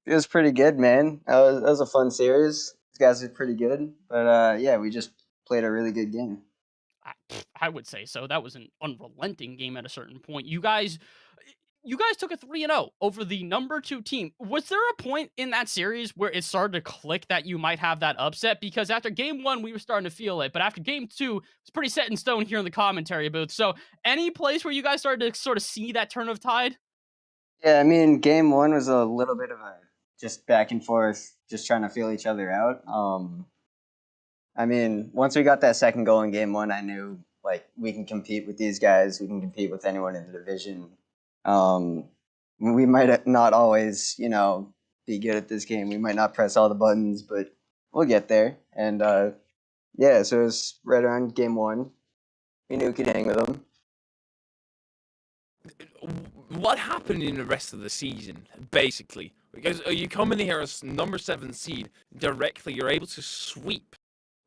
It was pretty good, man. That was a fun series. These guys are pretty good, but yeah, we just played a really good game. I would say so. That was an unrelenting game at a certain point. You guys took a 3-0 over the number 2 team. Was there a point in that series where it started to click that you might have that upset? Because after game 1, we were starting to feel it, but after game 2, it's pretty set in stone here in the commentary booth. So, any place where you guys started to sort of see that turn of tide? Yeah, I mean, game 1 was a little bit of a just back and forth, just trying to feel each other out. I mean, once we got that second goal in game 1, I knew like we can compete with these guys. We can compete with anyone in the division. We might not always, be good at this game. We might not press all the buttons, but we'll get there. And yeah, so it was right around game 1. We knew we could hang with them. What happened in the rest of the season, basically? Because you come in here as number 7 seed directly, you're able to sweep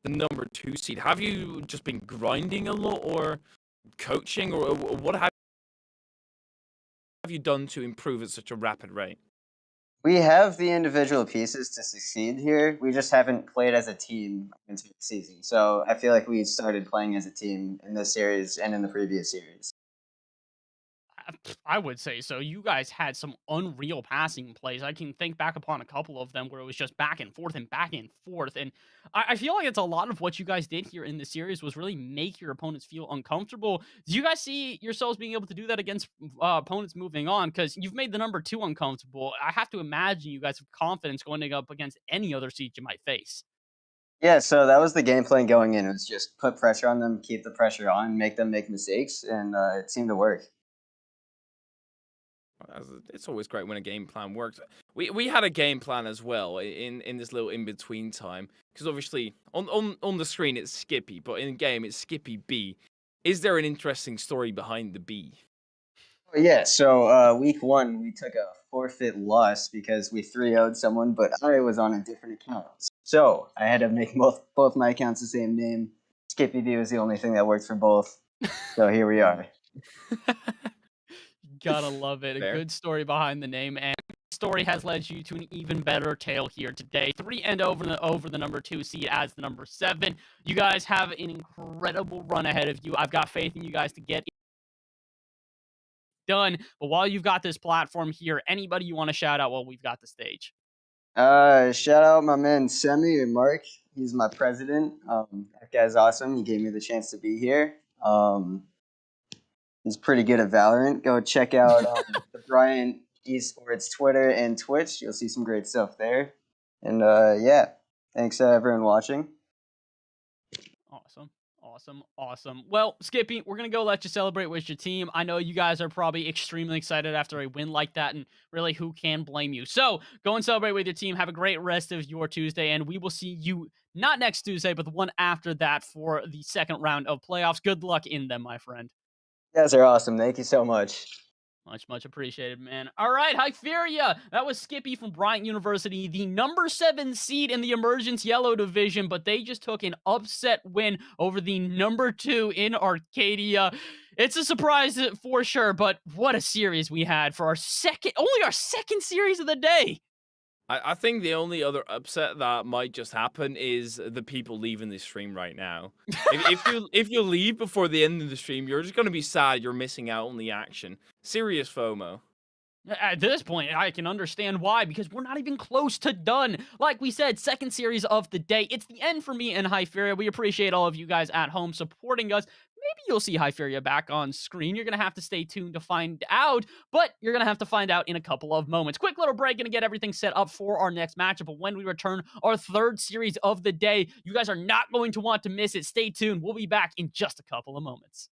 the number 2 seed. Have you just been grinding a lot, or coaching, or what have you done to improve at such a rapid rate? We have the individual pieces to succeed here. We just haven't played as a team into the season. So I feel like we started playing as a team in this series and in the previous series. I would say so. You guys had some unreal passing plays. I can think back upon a couple of them where it was just back and forth and back and forth. And I feel like it's a lot of what you guys did here in the series was really make your opponents feel uncomfortable. Do you guys see yourselves being able to do that against opponents moving on? Because you've made the number 2 uncomfortable. I have to imagine you guys have confidence going up against any other seed you might face. Yeah, so that was the game plan going in. It was just put pressure on them, keep the pressure on, make them make mistakes, and it seemed to work. It's always great when a game plan works. We had a game plan as well in this little in between time, because obviously on the screen it's Skippy, but in game it's Skippy B. Is there an interesting story behind the B? Oh, yeah, so week 1 we took a forfeit loss because we 3-0'd someone, but I was on a different account. So I had to make both my accounts the same name. Skippy B was the only thing that worked for both. So here we are. Gotta love it. Fair. A good story behind the name, and the story has led you to an even better tale here today. 3-0 over the number 2 seed as the number 7. You guys have an incredible run ahead of you. I've got faith in you guys to get it done. But while you've got this platform here, anybody you want to shout out while we've got the stage? Shout out my man Semi or Mark. He's my president. That guy's awesome. He gave me the chance to be here. He's pretty good at Valorant. Go check out the Bryant Esports Twitter and Twitch. You'll see some great stuff there. And yeah, thanks everyone watching. Awesome. Well, Skippy, we're going to go let you celebrate with your team. I know you guys are probably extremely excited after a win like that, and really, who can blame you? So, go and celebrate with your team. Have a great rest of your Tuesday, and we will see you not next Tuesday, but the one after that for the second round of playoffs. Good luck in them, my friend. You guys are awesome. Thank you so much. Much appreciated, man. All right, Hypheria. That was Skippy from Bryant University, the number 7 seed in the Emergence Yellow Division, but they just took an upset win over the number 2 in Arcadia. It's a surprise for sure, but what a series we had for our second series of the day. I think the only other upset that might just happen is the people leaving the stream right now. if you leave before the end of the stream, you're just gonna be sad you're missing out on the action. Serious FOMO. At this point, I can understand why, because we're not even close to done. Like we said, second series of the day. It's the end for me and Hypheria. We appreciate all of you guys at home supporting us. Maybe you'll see Hypheria back on screen. You're going to have to stay tuned to find out, but you're going to have to find out in a couple of moments. Quick little break, going to get everything set up for our next matchup. But when we return, our third series of the day, you guys are not going to want to miss it. Stay tuned. We'll be back in just a couple of moments.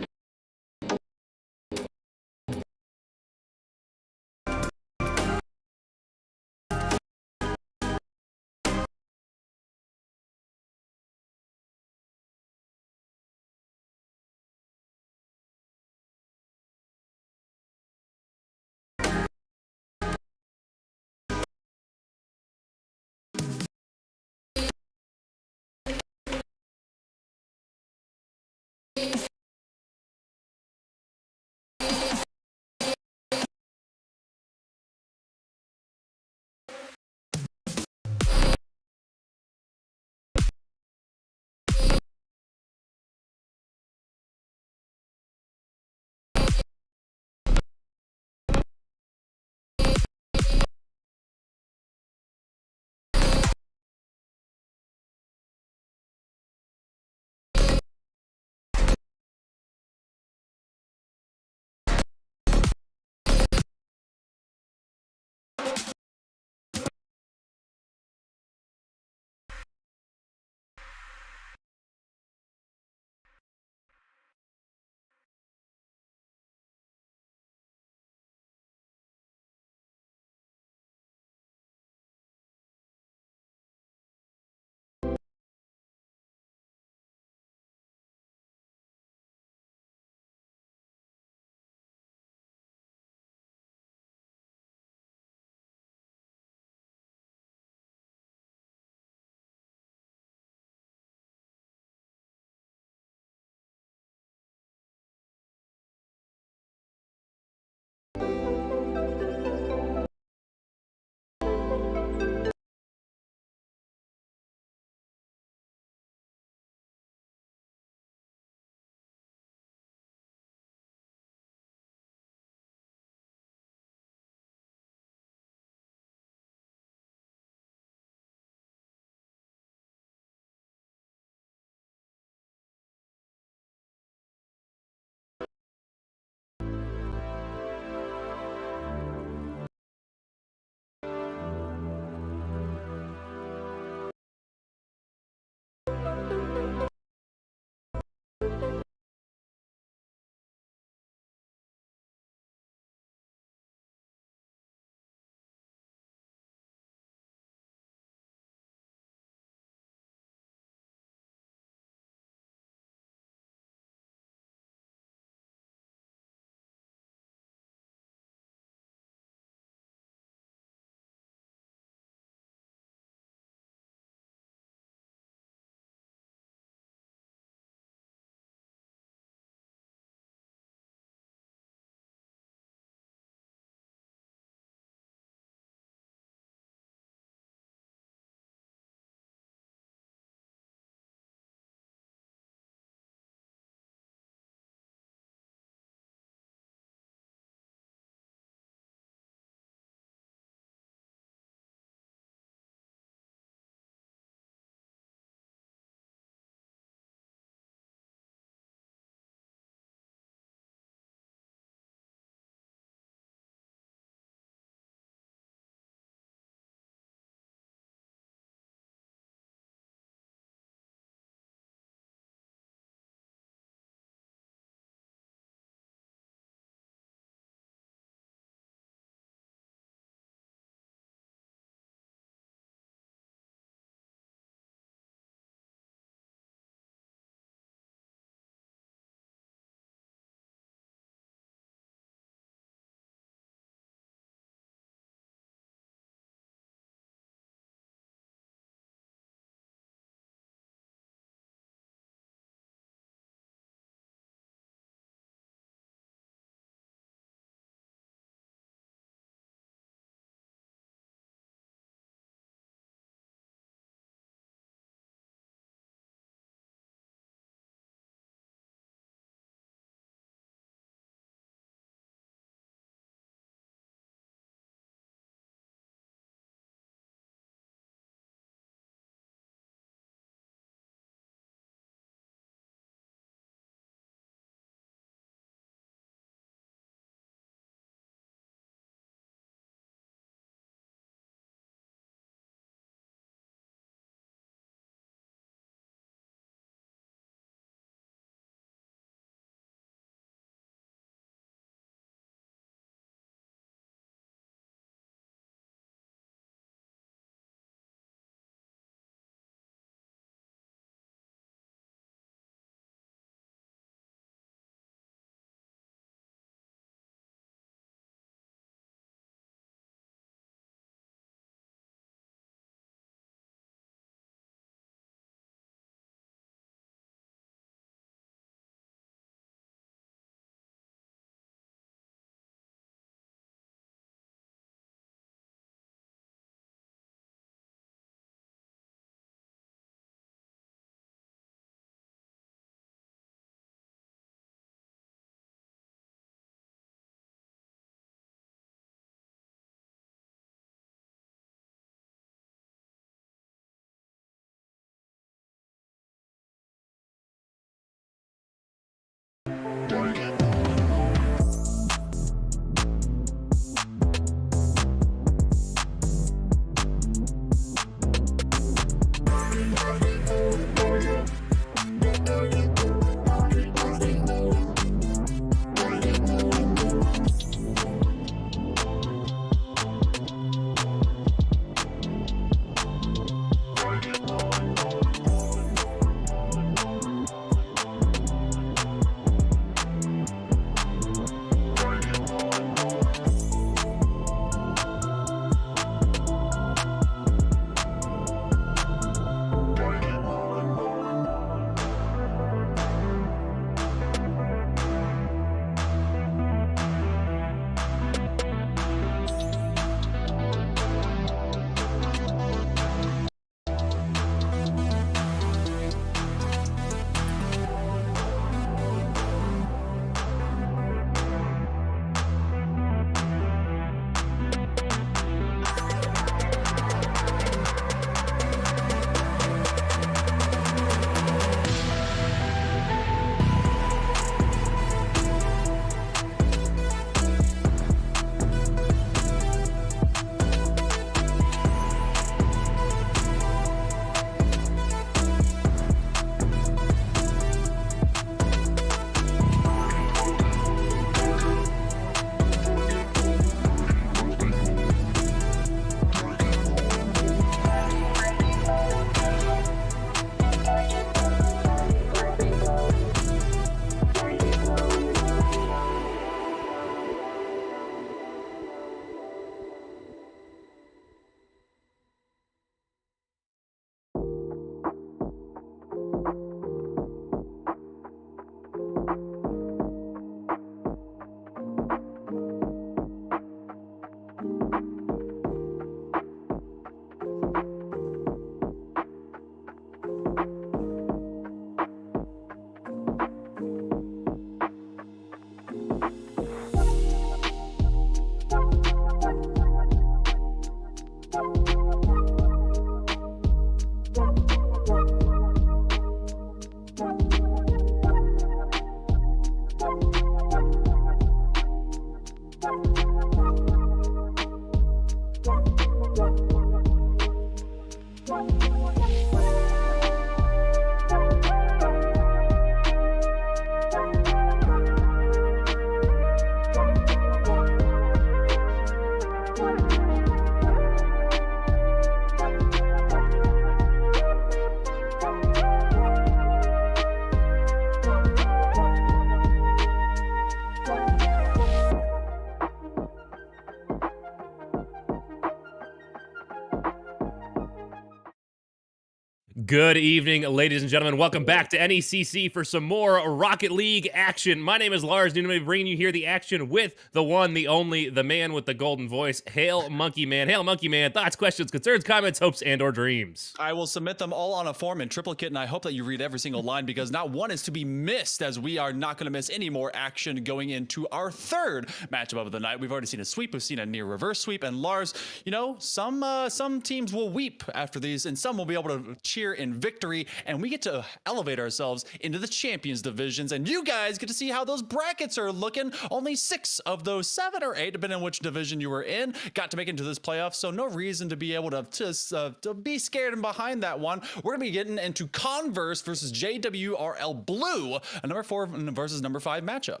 Good evening, ladies and gentlemen. Welcome back to NECC for some more Rocket League action. My name is Lars, and I'm going to be bringing you here the action with the one, the only, the man with the golden voice. Hail, Monkey Man. Hail, Monkey Man. Thoughts, questions, concerns, comments, hopes, and or dreams. I will submit them all on a form in triplicate, and I hope that you read every single line because not one is to be missed, as we are not going to miss any more action going into our third matchup of the night. We've already seen a sweep. We've seen a near reverse sweep. And Lars, you know, some teams will weep after these, and some will be able to cheer in victory, and we get to elevate ourselves into the champions divisions, and you guys get to see how those brackets are looking. Only 6 of those 7 or 8, depending on which division you were in, got to make it into this playoff, so no reason to be able to be scared and behind that one. We're gonna be getting into Converse versus JWRL Blue, a number 4 versus number 5 matchup.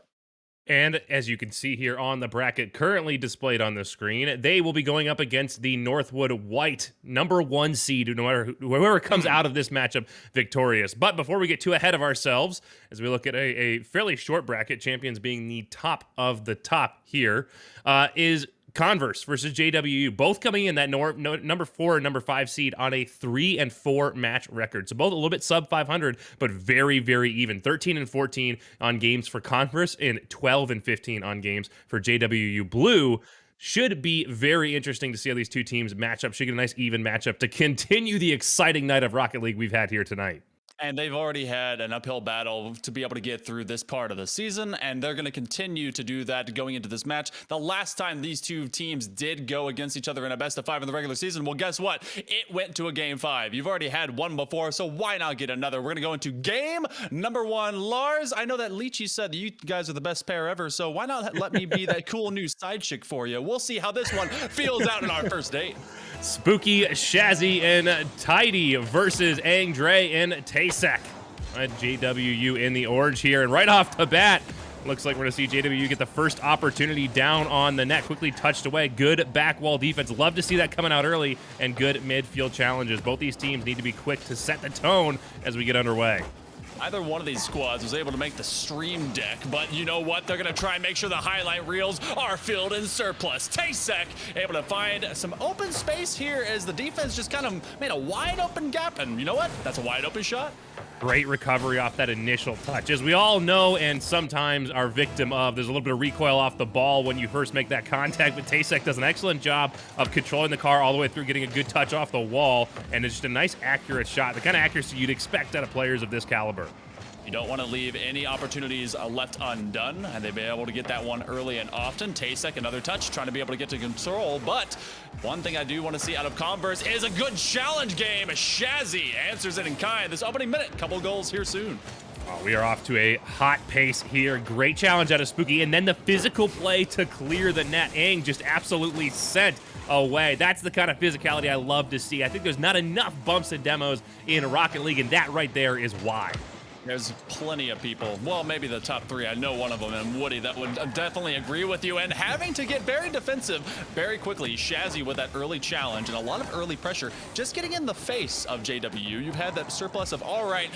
And as you can see here on the bracket currently displayed on the screen, they will be going up against the Northwood White number 1 seed, whoever comes out of this matchup victorious. But before we get too ahead of ourselves, as we look at a fairly short bracket, champions being the top of the top here, is Converse versus JWU, both coming in that number 4 and number 5 seed on a 3-4 match record. So both a little bit sub 500, but very, very even. 13-14 on games for Converse and 12-15 on games for JWU Blue. Should be very interesting to see how these two teams match up. Should get a nice even matchup to continue the exciting night of Rocket League we've had here tonight. And they've already had an uphill battle to be able to get through this part of the season, and they're going to continue to do that going into this match. The last time these two teams did go against each other in a best of 5 in the regular season, well, guess what? It went to a game 5. You've already had one before, so why not get another? We're going to go into game number 1. Lars, I know that Leechy said that you guys are the best pair ever, so why not let me be that cool new side chick for you? We'll see how this one feels out in our first date. Spooky, Shazzy, and Tidy versus Angdre and Tasek. JWU in the orange here, and right off the bat, looks like we're going to see JWU get the first opportunity down on the net. Quickly touched away. Good back wall defense. Love to see that coming out early, and good midfield challenges. Both these teams need to be quick to set the tone as we get underway. Either one of these squads was able to make the stream deck, but you know what? They're going to try and make sure the highlight reels are filled in surplus. Tasek able to find some open space here as the defense just kind of made a wide open gap, and you know what? That's a wide open shot. Great recovery off that initial touch. As we all know and sometimes are victim of, there's a little bit of recoil off the ball when you first make that contact, but Tasek does an excellent job of controlling the car all the way through, getting a good touch off the wall, and it's just a nice accurate shot, the kind of accuracy you'd expect out of players of this caliber. You don't want to leave any opportunities left undone, and they've been able to get that one early and often. Tasek, another touch, trying to be able to get to control, but one thing I do want to see out of Converse is a good challenge game. Shazzy answers it in kind. This opening minute, couple goals here soon. We are off to a hot pace here. Great challenge out of Spooky, and then the physical play to clear the net. Aang just absolutely sent away. That's the kind of physicality I love to see. I think there's not enough bumps and demos in Rocket League, and that right there is why. There's plenty of people, well, maybe the top 3, I know one of them, and Woody, that would definitely agree with you, and having to get very defensive very quickly. Shazzy with that early challenge and a lot of early pressure, just getting in the face of JWU. You've had that surplus of, all right,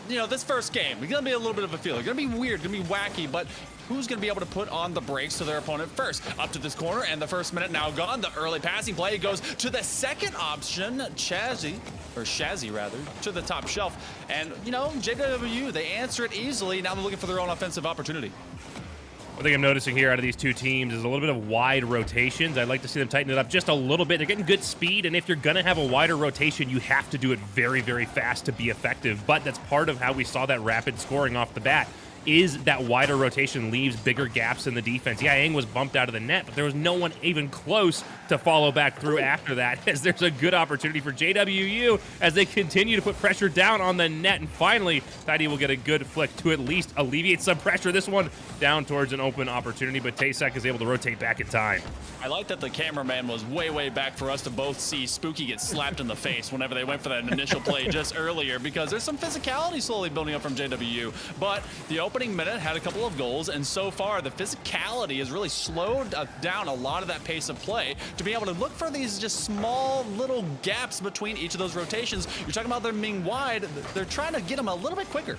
you know, this first game, it's gonna be a little bit of a feel. It's gonna be weird, gonna be wacky, but who's going to be able to put on the brakes to their opponent first? Up to this corner, and the first minute now gone. The early passing play goes to the second option, Shazzy, to the top shelf. And, you know, JWU, they answer it easily. Now they're looking for their own offensive opportunity. One thing I'm noticing here out of these two teams is a little bit of wide rotations. I'd like to see them tighten it up just a little bit. They're getting good speed, and if you're going to have a wider rotation, you have to do it very, very fast to be effective. But that's part of how we saw that rapid scoring off the bat. Is that wider rotation leaves bigger gaps in the defense. Yeah, Aang was bumped out of the net, but there was no one even close to follow back through after that, as there's a good opportunity for JWU as they continue to put pressure down on the net. And finally, Tidy will get a good flick to at least alleviate some pressure. This one down towards an open opportunity, but Taysek is able to rotate back in time. I like that the cameraman was way back for us to both see Spooky get slapped in the face whenever they went for that initial play just earlier, because there's some physicality slowly building up from JWU. But the opening minute had a couple of goals, and so far the physicality has really slowed down a lot of that pace of play to be able to look for these just small little gaps between each of those rotations. You're talking about them being wide. They're trying to get them a little bit quicker.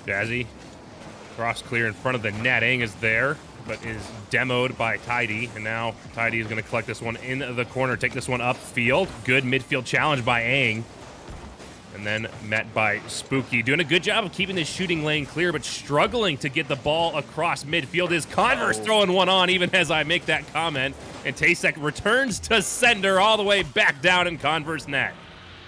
Jazzy, cross clear in front of the net. Aang is there, but is demoed by Tidy. And now Tidy is going to collect this one in the corner, take this one upfield. Good midfield challenge by Aang. And then met by Spooky. Doing a good job of keeping this shooting lane clear, but struggling to get the ball across midfield. Is Converse throwing one on even as I make that comment. And Taysek returns to sender all the way back down in Converse net.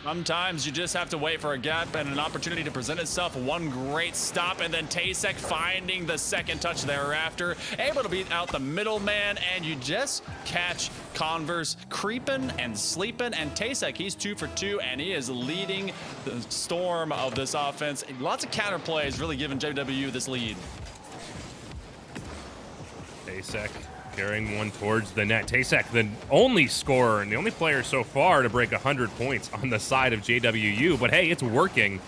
Sometimes you just have to wait for a gap and an opportunity to present itself. One great stop, and then Taysek finding the second touch thereafter. Able to beat out the middleman, and you just catch Converse creeping and sleeping. And Taysek, he's 2 for 2, and he is leading the storm of this offense. Lots of counter plays really giving JW this lead. Taysek carrying one towards the net. Taysek, the only scorer and the only player so far to break 100 points on the side of JWU. But hey, it's working.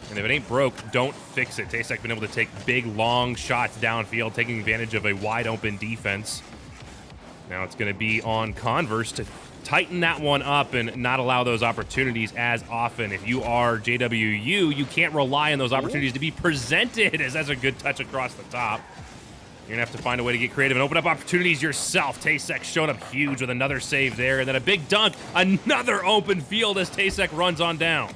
And if it ain't broke, don't fix it. Taysek been able to take big, long shots downfield, taking advantage of a wide-open defense. Now it's going to be on Converse to tighten that one up and not allow those opportunities as often. If you are JWU, you can't rely on those opportunities to be presented, as that's a good touch across the top. You're going to have to find a way to get creative and open up opportunities yourself. Taysek showing up huge with another save there, and then a big dunk, another open field as Taysek runs on down.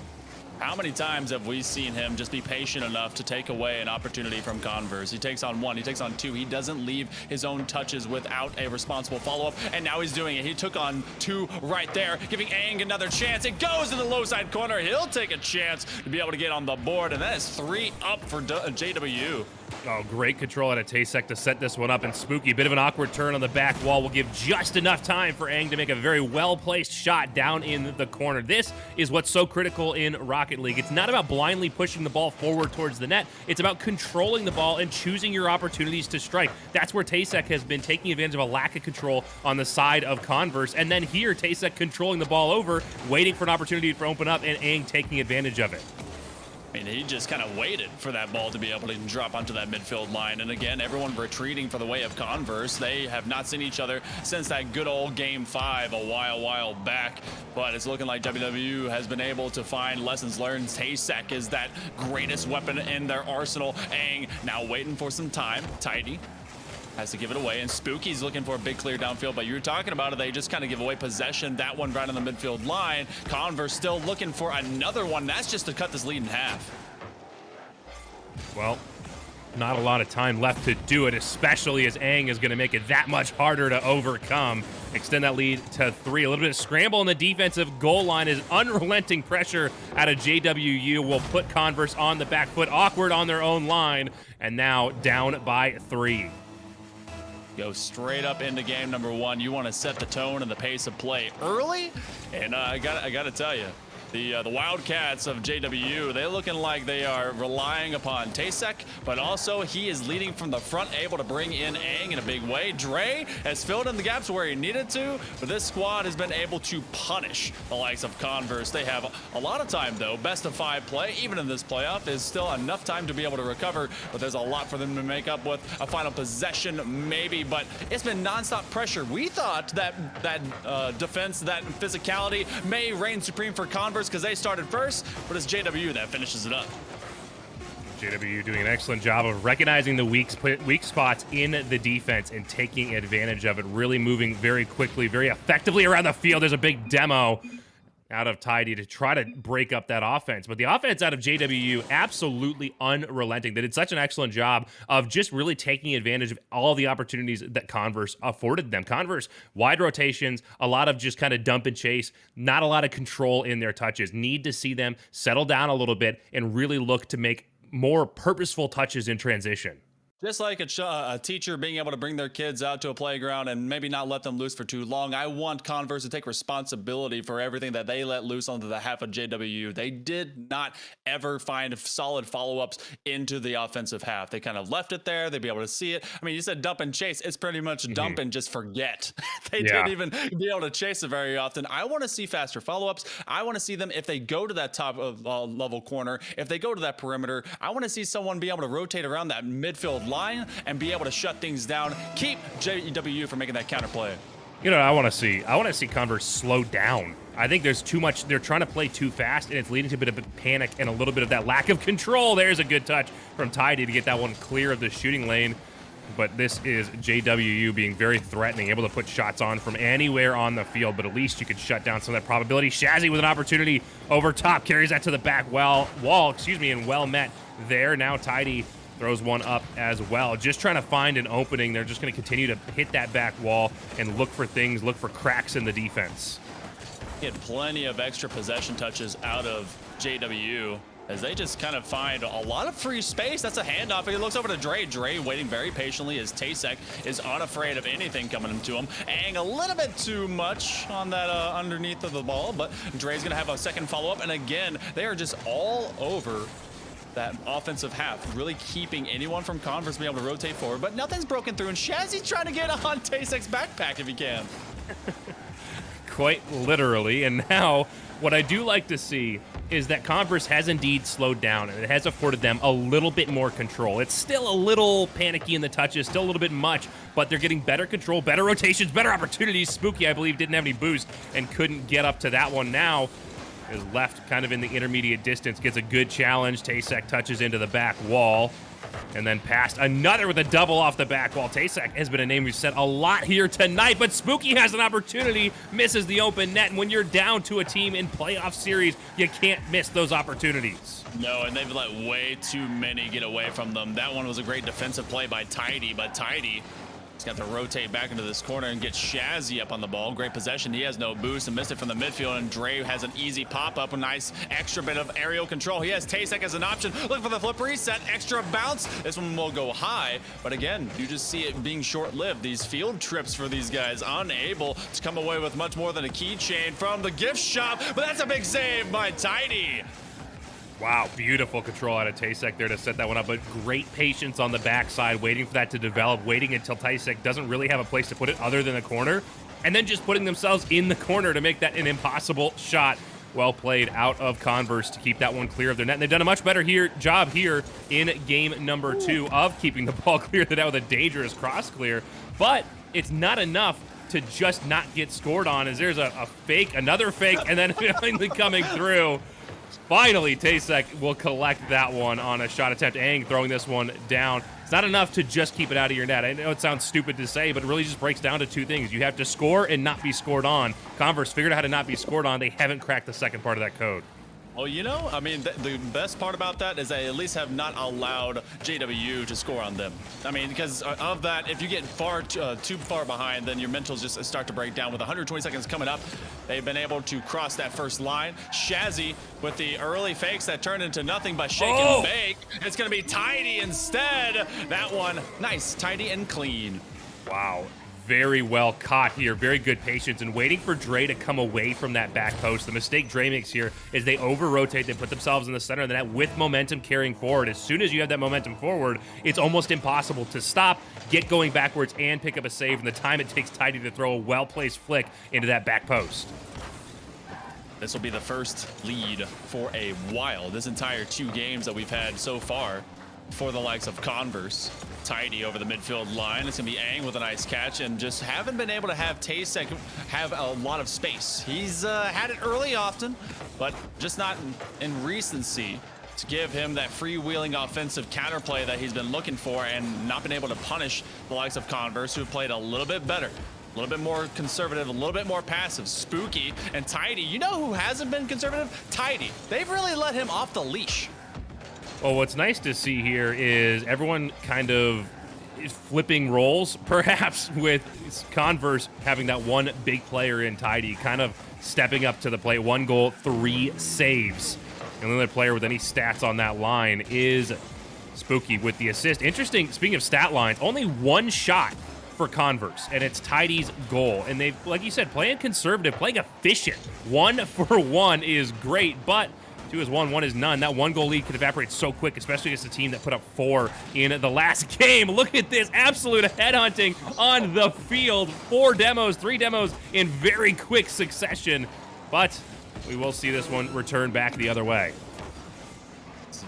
How many times have we seen him just be patient enough to take away an opportunity from Converse? He takes on one, he takes on two. He doesn't leave his own touches without a responsible follow-up, and now he's doing it. He took on two right there, giving Aang another chance. It goes to the low side corner. He'll take a chance to be able to get on the board, and that is 3 up for JWU. Oh, great control out of Taysek to set this one up, and Spooky, bit of an awkward turn on the back wall will give just enough time for Aang to make a very well-placed shot down in the corner. This is what's so critical in Rocket League. It's not about blindly pushing the ball forward towards the net. It's about controlling the ball and choosing your opportunities to strike. That's where Taysek has been taking advantage of a lack of control on the side of Converse, and then here, Taysek controlling the ball over, waiting for an opportunity to open up, and Aang taking advantage of it. I mean, he just kind of waited for that ball to be able to drop onto that midfield line. And again, everyone retreating for the way of Converse. They have not seen each other since that good old Game 5 a while back. But it's looking like WW has been able to find lessons learned. Taysek is that greatest weapon in their arsenal. Aang now waiting for some time. Tidy has to give it away, and Spooky's looking for a big clear downfield, but you were talking about it, they just kind of give away possession, that one right on the midfield line. Converse still looking for another one. That's just to cut this lead in half. Well, not a lot of time left to do it, especially as Aang is going to make it that much harder to overcome. Extend that lead to 3. A little bit of scramble in the defensive goal line as unrelenting pressure out of JWU will put Converse on the back foot, awkward on their own line, and now down by 3. Go straight up into game number 1. You want to set the tone and the pace of play early, and I got to tell you, the Wildcats of JWU, they're looking like they are relying upon Taysek, but also he is leading from the front, able to bring in Aang in a big way. Dre has filled in the gaps where he needed to, but this squad has been able to punish the likes of Converse. They have a lot of time, though. Best of 5 play, even in this playoff, is still enough time to be able to recover, but there's a lot for them to make up with. A final possession, maybe, but it's been nonstop pressure. We thought that defense, that physicality may reign supreme for Converse, first because they started first, but it's JW that finishes it up. JW doing an excellent job of recognizing the weak spots in the defense and taking advantage of it, really moving very quickly, very effectively around the field. There's a big demo out of Tidy to try to break up that offense. But the offense out of JW, absolutely unrelenting. They did such an excellent job of just really taking advantage of all the opportunities that Converse afforded them. Converse, wide rotations, a lot of just kind of dump and chase, not a lot of control in their touches. Need to see them settle down a little bit and really look to make more purposeful touches in transition. Just like a teacher being able to bring their kids out to a playground and maybe not let them loose for too long, I want Converse to take responsibility for everything that they let loose onto the half of JW. They did not ever find solid follow-ups into the offensive half. They kind of left it there. They'd be able to see it. I mean, you said dump and chase. It's pretty much dump and just forget. They didn't even be able to chase it very often. I want to see faster follow-ups. I want to see them, if they go to that top of level corner, if they go to that perimeter, I want to see someone be able to rotate around that midfield line and be able to shut things down, keep JW from making that counter play. You know what I want to see? I want to see Converse slow down. I think there's too much. They're trying to play too fast, and it's leading to a bit of panic and a little bit of that lack of control. There's a good touch from Tidy to get that one clear of the shooting lane. But this is JWU being very threatening, able to put shots on from anywhere on the field, but at least you could shut down some of that probability. Shazzy with an opportunity over top, carries that to the back wall, and well met there. Now Tidy throws one up as well. Just trying to find an opening. They're just going to continue to hit that back wall and look for things, look for cracks in the defense. He had plenty of extra possession touches out of JW as they just kind of find a lot of free space. That's a handoff. He looks over to Dre. Dre waiting very patiently as TaySec is unafraid of anything coming to him. Ang a little bit too much on that underneath of the ball, but Dre's going to have a second follow-up. And again, they are just all over that offensive half, really keeping anyone from Converse being able to rotate forward, but nothing's broken through, and Shazzy's trying to get on TaySec's backpack if he can. Quite literally, and now what I do like to see is that Converse has indeed slowed down, and it has afforded them a little bit more control. It's still a little panicky in the touches, still a little bit much, but they're getting better control, better rotations, better opportunities. Spooky, I believe, didn't have any boost and couldn't get up to that one. Now is left kind of in the intermediate distance, gets a good challenge. TaySec touches into the back wall and then passed another with a double off the back wall. TaySec has been a name we've said a lot here tonight, but Spooky has an opportunity, misses the open net, and when you're down to a team in playoff series, you can't miss those opportunities. No, and they've let way too many get away from them. That one was a great defensive play by Tidy, but Tidy has got to rotate back into this corner and get Shazzy up on the ball. Great possession. He has no boost and missed it from the midfield, and Dre has an easy pop-up, a nice extra bit of aerial control. He has TaySec as an option. Look for the flip reset, extra bounce. This one will go high, but again, you just see it being short-lived. These field trips for these guys, unable to come away with much more than a keychain from the gift shop, but that's a big save by Tidy. Wow, beautiful control out of TaySec there to set that one up, but great patience on the backside, waiting for that to develop, waiting until TaySec doesn't really have a place to put it other than the corner, and then just putting themselves in the corner to make that an impossible shot. Well played out of Converse to keep that one clear of their net. And they've done a much better job here in game number 2 of keeping the ball clear than that with a dangerous cross clear, but it's not enough to just not get scored on, as there's a fake, another fake, and then finally coming through. Finally, TaySec will collect that one on a shot attempt. Ang throwing this one down. It's not enough to just keep it out of your net. I know it sounds stupid to say, but it really just breaks down to two things. You have to score and not be scored on. Converse figured out how to not be scored on. They haven't cracked the second part of that code. Well, you know, I mean, the best part about that is they at least have not allowed JW to score on them. I mean, because of that, if you get too far behind, then your mentals just start to break down. With 120 seconds coming up, they've been able to cross that first line. Shazzy with the early fakes that turned into nothing but shake and bake. It's going to be Tidy instead. That one, nice, tidy and clean. Wow. Very well caught here. Very good patience and waiting for Dre to come away from that back post. The mistake Dre makes here is they over-rotate. They put themselves in the center of the net with momentum carrying forward. As soon as you have that momentum forward, it's almost impossible to stop, get going backwards, and pick up a save in the time it takes Tidy to throw a well-placed flick into that back post. This will be the first lead for a while. This entire 2 games that we've had so far for the likes of Converse. Tidy over the midfield line. It's going to be Aang with a nice catch, and just haven't been able to have Taysek have a lot of space. He's had it early often, but just not in recency to give him that freewheeling offensive counterplay that he's been looking for, and not been able to punish the likes of Converse, who played a little bit better. A little bit more conservative, a little bit more passive. Spooky and Tidy. You know who hasn't been conservative? Tidy. They've really let him off the leash. Well, what's nice to see here is everyone kind of is flipping roles, perhaps, with Converse having that one big player in Tidy, kind of stepping up to the plate. 1 goal, 3 saves. And the only player with any stats on that line is Spooky with the assist. Interesting, speaking of stat lines, only 1 shot for Converse, and it's Tidy's goal. And they've, like you said, playing conservative, playing efficient. 1 for 1 is great, but 2 is 1, 1 is none. That 1 goal lead could evaporate so quick, especially against a team that put up 4 in the last game. Look at this absolute headhunting on the field. 4 demos, 3 demos in very quick succession, but we will see this one return back the other way.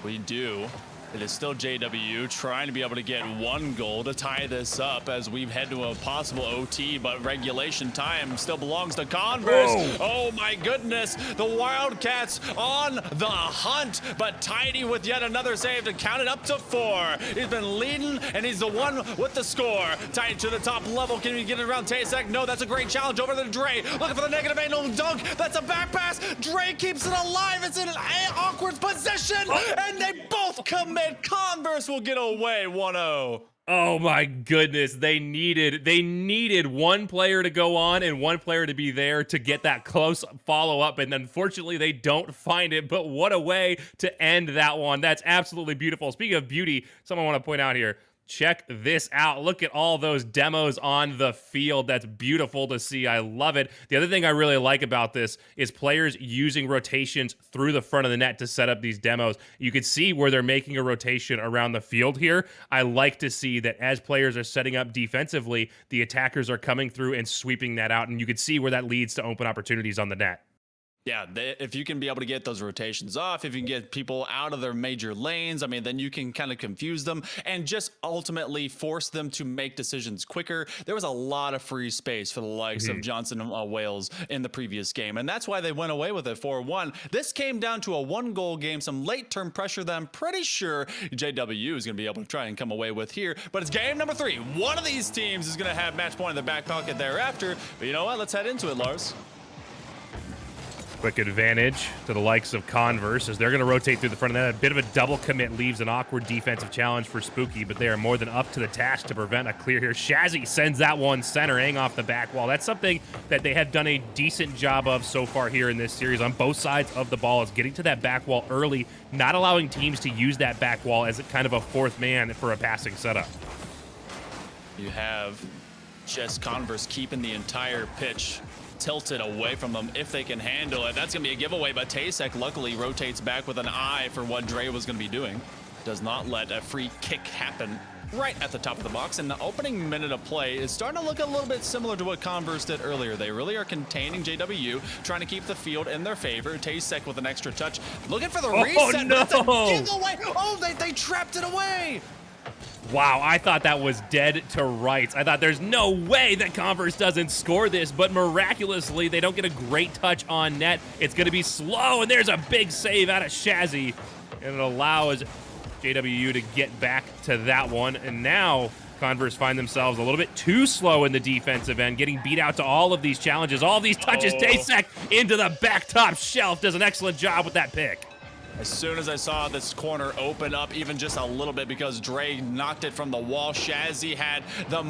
We do. It is still JW trying to be able to get 1 goal to tie this up as we head to a possible OT, but regulation time still belongs to Converse. Whoa. Oh my goodness, the Wildcats on the hunt, but Tidy with yet another save to count it up to 4. He's been leading, and he's the one with the score. Tidy to the top level. Can we get it around Taysek? No, that's a great challenge over to Dre. Looking for the negative angle dunk. That's a back pass. Dre keeps it alive. It's in an awkward position, and they both commit. Converse will get away 1-0. Oh my goodness, they needed 1 player to go on and 1 player to be there to get that close follow-up, and unfortunately they don't find it, but what a way to end that one. That's absolutely beautiful. Speaking of beauty, something I want to point out here. Check this out. Look at all those demos on the field. That's beautiful to see. I love it. The other thing I really like about this is players using rotations through the front of the net to set up these demos. You can see where they're making a rotation around the field here. I like to see that as players are setting up defensively, the attackers are coming through and sweeping that out, and you can see where that leads to open opportunities on the net. Yeah, if you can be able to get those rotations off, if you can get people out of their major lanes, I mean, then you can kind of confuse them and just ultimately force them to make decisions quicker. There was a lot of free space for the likes of Johnson and Wales in the previous game, and that's why they went away with it 4-1. This came down to a 1-goal game, some late-term pressure that I'm pretty sure JW is going to be able to try and come away with here, but it's game number 3. One of these teams is going to have match point in their back pocket thereafter, but you know what? Let's head into it, Lars. Quick advantage to the likes of Converse as they're going to rotate through the front of that. A bit of a double commit leaves an awkward defensive challenge for Spooky, but they are more than up to the task to prevent a clear here. Shazzy sends that one centering off the back wall. That's something that they have done a decent job of so far here in this series on both sides of the ball, is getting to that back wall early, not allowing teams to use that back wall as a kind of a 4th man for a passing setup. You have just Converse keeping the entire pitch tilted away from them if they can handle it. That's going to be a giveaway, but Taysek luckily rotates back with an eye for what Dre was going to be doing. Does not let a free kick happen right at the top of the box, and the opening minute of play is starting to look a little bit similar to what Converse did earlier. They really are containing JW, trying to keep the field in their favor. Taysek with an extra touch, looking for the reset. No. That's a giveaway. Oh, they trapped it away. Wow, I thought that was dead to rights. I thought there's no way that Converse doesn't score this, but miraculously, they don't get a great touch on net. It's going to be slow, and there's a big save out of Shazzy, and it allows JWU to get back to that one. And now Converse find themselves a little bit too slow in the defensive end, getting beat out to all of these challenges, all of these touches. Taysek into the back top shelf, does an excellent job with that pick. As soon as I saw this corner open up even just a little bit because Dre knocked it from the wall, Shazzy had the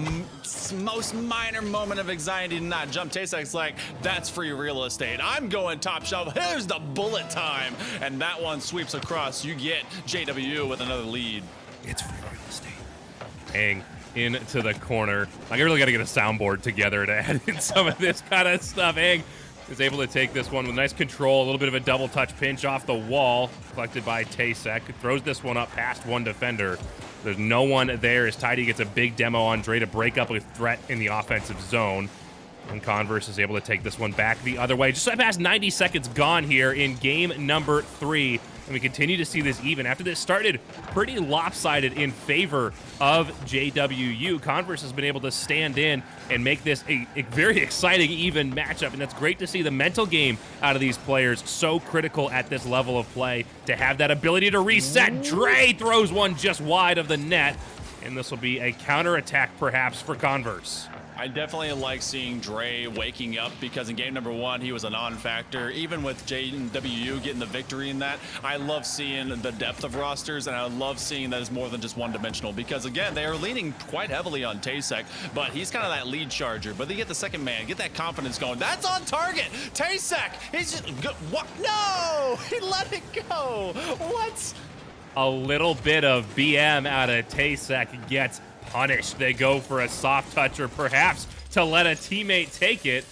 most minor moment of anxiety to not jump. Taysek's like, that's free real estate. I'm going top shelf. Here's the bullet time. And that one sweeps across. You get JW with another lead. It's free real estate. Hang into the corner. I really got to get a soundboard together to add in some of this kind of stuff. Hang is able to take this one with nice control, a little bit of a double touch pinch off the wall, collected by Taysek. Throws this one up past one defender. There's no one there as Tidy gets a big demo on Dre to break up a threat in the offensive zone. And Converse is able to take this one back the other way. Just past 90 seconds gone here in game number 3. and we continue to see this even. After this started pretty lopsided in favor of JWU, Converse has been able to stand in and make this a very exciting even matchup, and that's great to see the mental game out of these players, so critical at this level of play to have that ability to reset. Dre throws one just wide of the net, and this will be a counterattack perhaps for Converse. I definitely like seeing Dre waking up, because in game number 1, he was a non-factor. Even with JWU getting the victory in that, I love seeing the depth of rosters, and I love seeing that it's more than just one-dimensional, because again, they are leaning quite heavily on Tasek, but he's kind of that lead charger. But they get the second man, get that confidence going. That's on target. Tasek, he's just, what? No, he let it go. What? A little bit of BM out of Tasek gets punished. They go for a soft touch, or perhaps to let a teammate take it,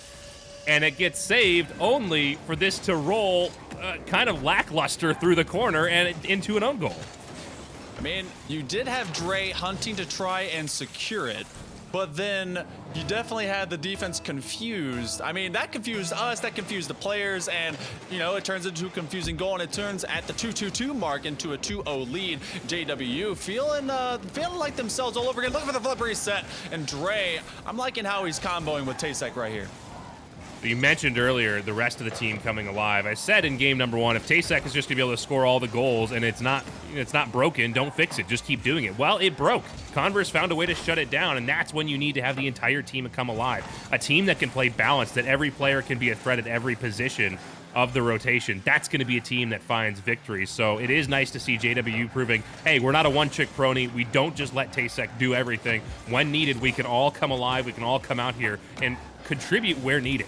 and it gets saved, only for this to roll kind of lackluster through the corner and into an own goal. I mean, you did have Dre hunting to try and secure it, but then you definitely had the defense confused. I mean, that confused us, that confused the players, and, you know, it turns into a confusing goal, and it turns at the 2-2-2 mark into a 2-0 lead. JW feeling like themselves all over again. Looking for the flip reset, and Dre, I'm liking how he's comboing with Tasek right here. You mentioned earlier the rest of the team coming alive. I said in game number 1, if Tasek is just going to be able to score all the goals and it's not broken, don't fix it. Just keep doing it. Well, it broke. Converse found a way to shut it down, and that's when you need to have the entire team come alive. A team that can play balanced, that every player can be a threat at every position of the rotation. That's going to be a team that finds victories. So it is nice to see JW proving, hey, we're not a one-trick pony. We don't just let Tasek do everything. When needed, we can all come alive. We can all come out here and contribute where needed.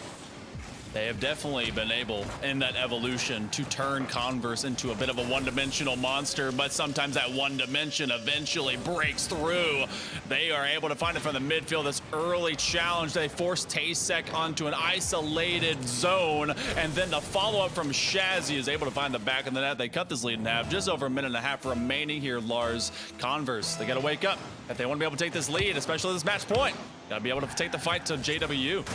They have definitely been able, in that evolution, to turn Converse into a bit of a one-dimensional monster, but sometimes that one dimension eventually breaks through. They are able to find it from the midfield. This early challenge, they force Tasek onto an isolated zone, and then the follow-up from Shazzy is able to find the back of the net. They cut this lead in half. Just over a minute and a half remaining here, Lars. Converse, they got to wake up if they want to be able to take this lead, especially this match point. Got to be able to take the fight to JW.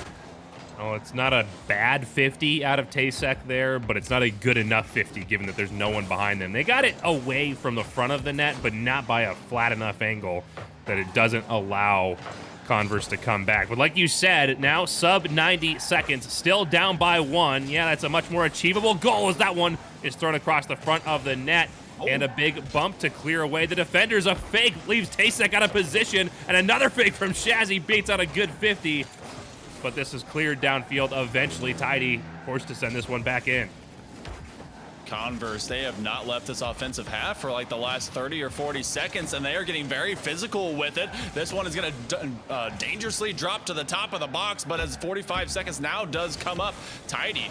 Oh, it's not a bad 50 out of Tasek there, but it's not a good enough 50 given that there's no one behind them. They got it away from the front of the net, but not by a flat enough angle that it doesn't allow Converse to come back. But like you said, now sub 90 seconds, still down by 1. Yeah, that's a much more achievable goal as that one is thrown across the front of the net. And a big bump to clear away the defenders. A fake leaves Tasek out of position, and another fake from Shazzy beats out a good 50. But this is cleared downfield eventually. Tidy forced to send this one back in. Converse, they have not left this offensive half for like the last 30 or 40 seconds, and they are getting very physical with it. This one is going to dangerously drop to the top of the box, but as 45 seconds now does come up, Tidy,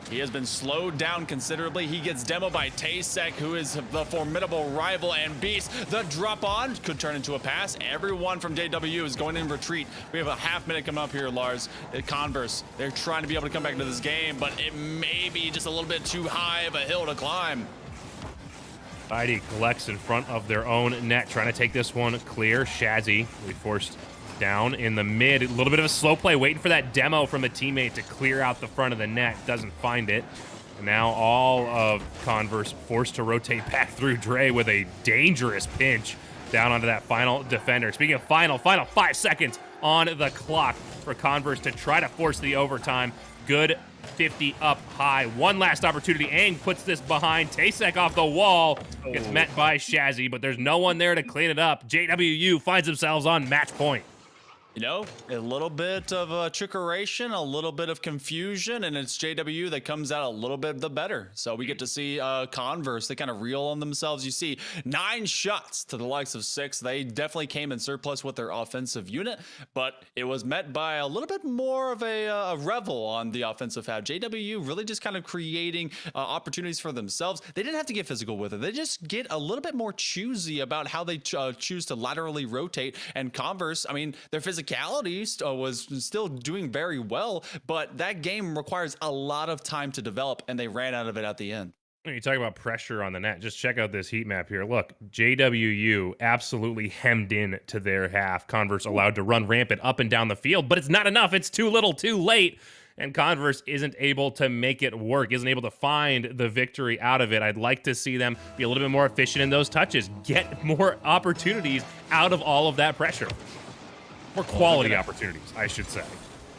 he has been slowed down considerably. He gets demoed by Tasek, who is the formidable rival and beast. The drop on could turn into a pass. Everyone from JW is going in retreat. We have a half minute coming up here, Lars. Converse, they're trying to be able to come back into this game, but it may be just a little bit too high of a hill to climb. Tidy collects in front of their own net, trying to take this one clear. Shazzy, we forced down in the mid. A little bit of a slow play, waiting for that demo from a teammate to clear out the front of the net. Doesn't find it. And now all of Converse forced to rotate back through. Dre with a dangerous pinch down onto that final defender. Speaking of final 5 seconds on the clock for Converse to try to force the overtime. Good 50 up high. One last opportunity. Aang puts this behind. Tasek off the wall. Gets met by Shazzy, but there's no one there to clean it up. JWU finds themselves on match point. You know, a little bit of trickeration, a little bit of confusion, and it's JW that comes out a little bit the better. So we get to see Converse, they kind of reel on themselves. You see 9 shots to the likes of 6. They definitely came in surplus with their offensive unit, but it was met by a little bit more of a revel on the offensive half. JW really just kind of creating opportunities for themselves. They didn't have to get physical with it. They just get a little bit more choosy about how they choose to laterally rotate. And Converse, I mean, their physicality was still doing very well, but that game requires a lot of time to develop, and they ran out of it at the end. When you talk about pressure on the net, just check out this heat map here. Look, JWU absolutely hemmed in to their half. Converse allowed to run rampant up and down the field, but it's not enough. It's too little, too late. and Converse isn't able to make it work, isn't able to find the victory out of it. I'd like to see them be a little bit more efficient in those touches, get more opportunities out of all of that pressure. More quality opportunities, I should say.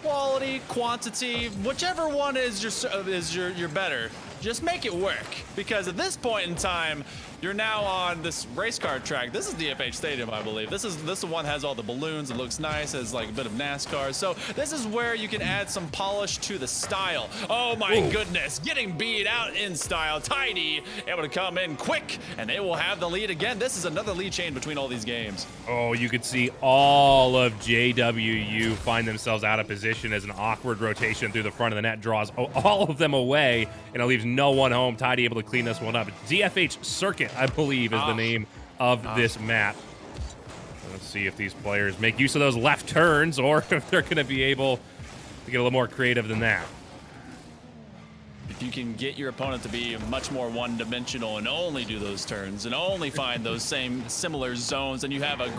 Quality, quantity, whichever one is your better. Just make it work, because at this point in time, you're now on this race car track. This is DFH Stadium, I believe. This one has all the balloons. It looks nice. It's like a bit of NASCAR. So this is where you can add some polish to the style. Oh my goodness, getting beat out in style. Tidy able to come in quick, and they will have the lead again. This is another lead chain between all these games. Oh, you could see all of JWU find themselves out of position as an awkward rotation through the front of the net draws all of them away, and it leaves no one home. Tidy able to clean this one up. DFH Circuit, I believe, is the name of this map. Let's see if these players make use of those left turns or if they're going to be able to get a little more creative than that. If you can get your opponent to be much more one-dimensional and only do those turns and only find those similar zones, then you have a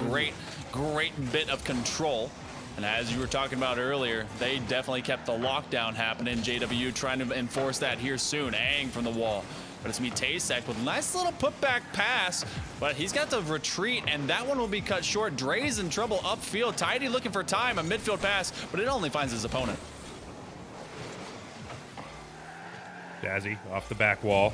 great bit of control. And as you were talking about earlier, they definitely kept the lockdown happening. JW trying to enforce that here soon. Aang from the wall. But it's me, NECC, with a nice little putback pass, but he's got to retreat, and that one will be cut short. Dre's in trouble upfield. Tidy looking for time, a midfield pass, but it only finds his opponent. Jazzy off the back wall.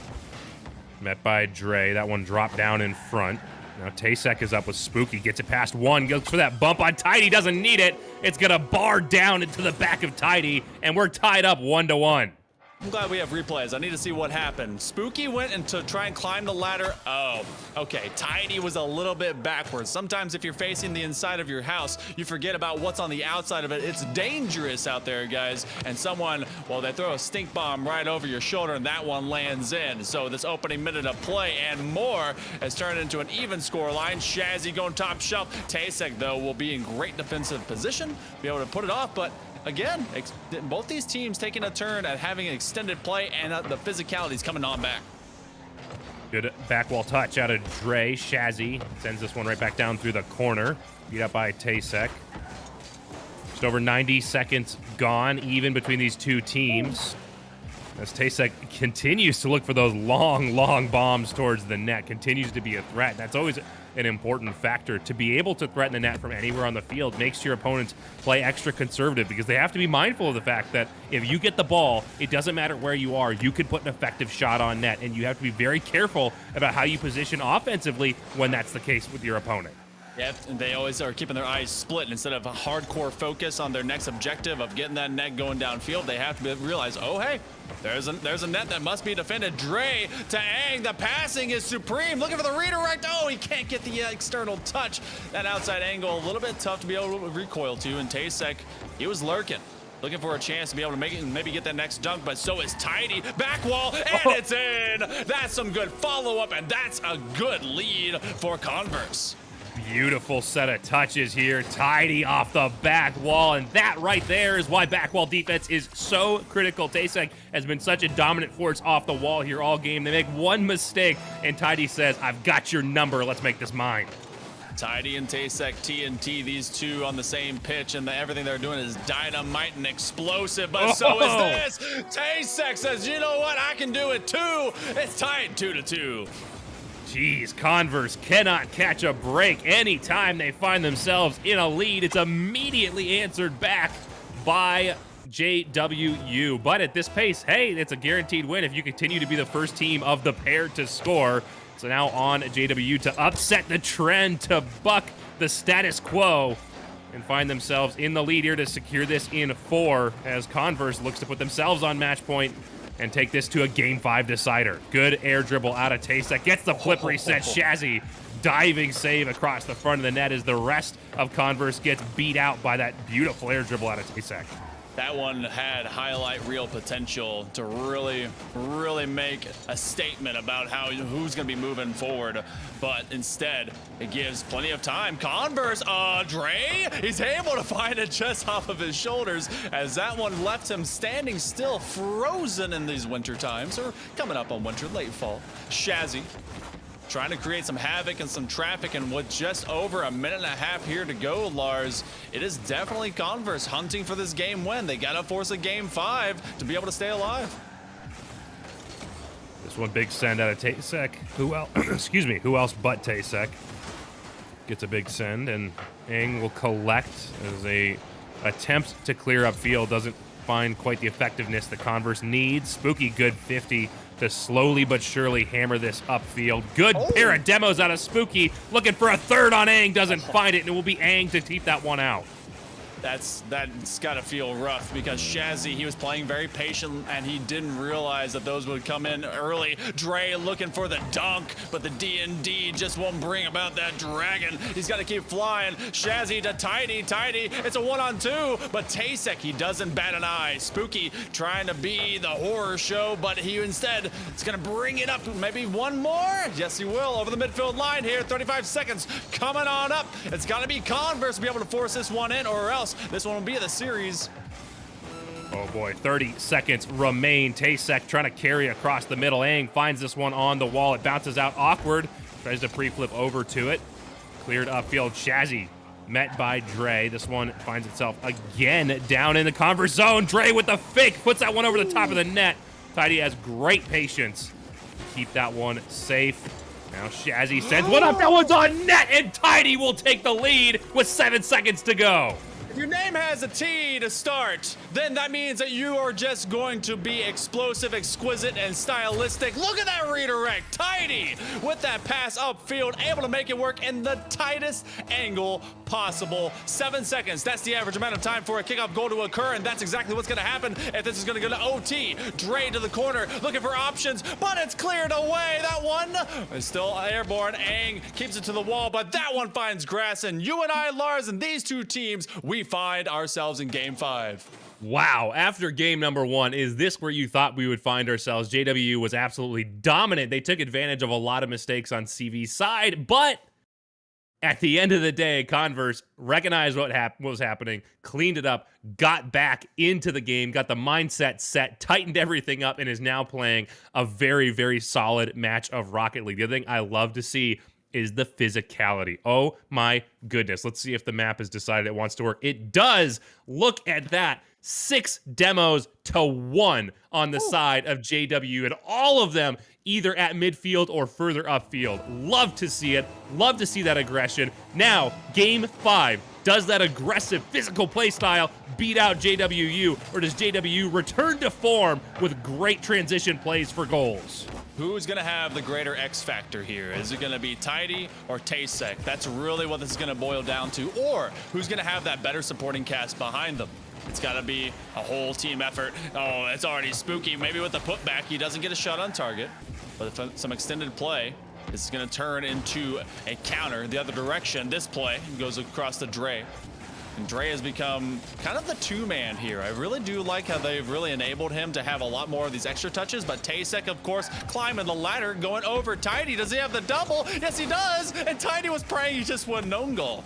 Met by Dre. That one dropped down in front. Now NECC is up with Spooky. Gets it past one. Goes for that bump on Tidy. Doesn't need it. It's going to bar down into the back of Tidy, and we're tied up 1-1. I'm glad we have replays. I need to see what happened. Spooky went in to try and climb the ladder. Oh, okay. Tidy was a little bit backwards. Sometimes if you're facing the inside of your house, you forget about what's on the outside of it. It's dangerous out there, guys. And someone, well, they throw a stink bomb right over your shoulder, and that one lands in. So this opening minute of play and more has turned into an even score line. Shazzy going top shelf. NECC, though, will be in great defensive position, be able to put it off, but again, both these teams taking a turn at having an extended play, and the physicality's coming on back. Good back wall touch out of Dre. Shazzy sends this one right back down through the corner. Beat up by NECC. Just over 90 seconds gone, even between these two teams. As NECC continues to look for those long bombs towards the net, continues to be a threat. That's always an important factor. To be able to threaten the net from anywhere on the field makes your opponents play extra conservative, because they have to be mindful of the fact that if you get the ball, it doesn't matter where you are, you can put an effective shot on net, and you have to be very careful about how you position offensively when that's the case with your opponent. Yep, and they always are keeping their eyes split. Instead of a hardcore focus on their next objective of getting that net going downfield, they have to realize, oh, hey, there's a net that must be defended. Dre to Aang, the passing is supreme. Looking for the redirect. Oh, he can't get the external touch. That outside angle, a little bit tough to be able to recoil to, and NECC, he was lurking. Looking for a chance to be able to make it and maybe get that next dunk, but so is Tidy. Back wall, and it's in. That's some good follow-up, and that's a good lead for Converse. Beautiful set of touches here. Tidy off the back wall, and that right there is why back wall defense is so critical. NECC has been such a dominant force off the wall here all game. They make one mistake, and Tidy says, I've got your number. Let's make this mine. Tidy and NECC, TNT, these two on the same pitch, and everything they're doing is dynamite and explosive, but so is this. NECC says, you know what, I can do it too. It's tied 2-2. Jeez, Converse cannot catch a break. Anytime they find themselves in a lead, it's immediately answered back by JWU. But at this pace, hey, it's a guaranteed win if you continue to be the first team of the pair to score. So now on JWU to upset the trend, to buck the status quo, and find themselves in the lead here to secure this in 4, as Converse looks to put themselves on match point and take this to a Game 5 decider. Good air dribble out of NECC. Gets the flip reset. Shazzy diving save across the front of the net as the rest of Converse gets beat out by that beautiful air dribble out of NECC. That one had highlight reel potential to really make a statement about who's going to be moving forward, but instead it gives plenty of time. Converse, Dre, he's able to find it just off of his shoulders, as that one left him standing still, frozen in these winter times, or coming up on winter, late fall. Shazzy trying to create some havoc and some traffic, and with just over a minute and a half here to go, Lars, it is definitely Converse hunting for this game win. They gotta force a game 5 to be able to stay alive. This one big send out of TaySec. Who else? Excuse me. Who else but TaySec gets a big send, and Aang will collect as a attempt to clear up field. Doesn't find quite the effectiveness the Converse needs. Spooky good 50 to slowly but surely hammer this upfield. Good pair of demos out of Spooky. Looking for a third on Aang. Doesn't find it, and it will be Aang to keep that one out. That's gotta feel rough because Shazzy, he was playing very patient and he didn't realize that those would come in early. Dre looking for the dunk, but the D&D just won't bring about that dragon. He's gotta keep flying. Shazzy to Tidy. It's a 1-on-2, but TaySec, he doesn't bat an eye. Spooky trying to be the horror show, but he instead is gonna bring it up. Maybe one more? Yes, he will. Over the midfield line here. 35 seconds coming on up. It's gotta be Converse to be able to force this one in, or else this one will be the series. Oh boy, 30 seconds remain. TaySec trying to carry across the middle. Aang finds this one on the wall. It bounces out awkward. Tries to pre-flip over to it. Cleared upfield. Shazzy met by Dre. This one finds itself again down in the Converse zone. Dre with the fake. Puts that one over the top of the net. Tidy has great patience to keep that one safe. Now Shazzy sends one up. That one's on net, and Tidy will take the lead with 7 seconds to go. If your name has a T to start, then that means that you are just going to be explosive, exquisite, and stylistic. Look at that redirect. Tidy with that pass upfield, able to make it work in the tightest angle possible. 7 seconds. That's the average amount of time for a kickoff goal to occur, and that's exactly what's going to happen if this is going to go to OT. Dre to the corner, looking for options, but it's cleared away. That one is still airborne. Aang keeps it to the wall, but that one finds grass, and you and I, Lars, and these two teams, we find ourselves in game 5. Wow, after game number 1, is this where you thought we would find ourselves? JW was absolutely dominant. They took advantage of a lot of mistakes on CV's side, but at the end of the day, Converse recognized what was happening, cleaned it up, got back into the game, got the mindset set, tightened everything up, and is now playing a very, very solid match of Rocket League. The other thing I love to see is the physicality. Oh my goodness. Let's see if the map has decided it wants to work. It does. Look at that. 6 demos to 1 on the side of JW, and all of them either at midfield or further upfield. Love to see it. Love to see that aggression. Now, game 5. Does that aggressive physical play style beat out JWU, or does JWU return to form with great transition plays for goals? Who's going to have the greater X factor here? Is it going to be Tidy or TaySec? That's really what this is going to boil down to. Or who's going to have that better supporting cast behind them? It's got to be a whole team effort. Oh, it's already Spooky. Maybe with the putback, he doesn't get a shot on target. But if some extended play, this is going to turn into a counter the other direction. This play goes across to Dre. And Dre has become kind of the two-man here. I really do like how they've really enabled him to have a lot more of these extra touches, but TaySec, of course, climbing the ladder, going over Tidy. Does he have the double? Yes, he does! And Tidy was praying he just wouldn't own goal.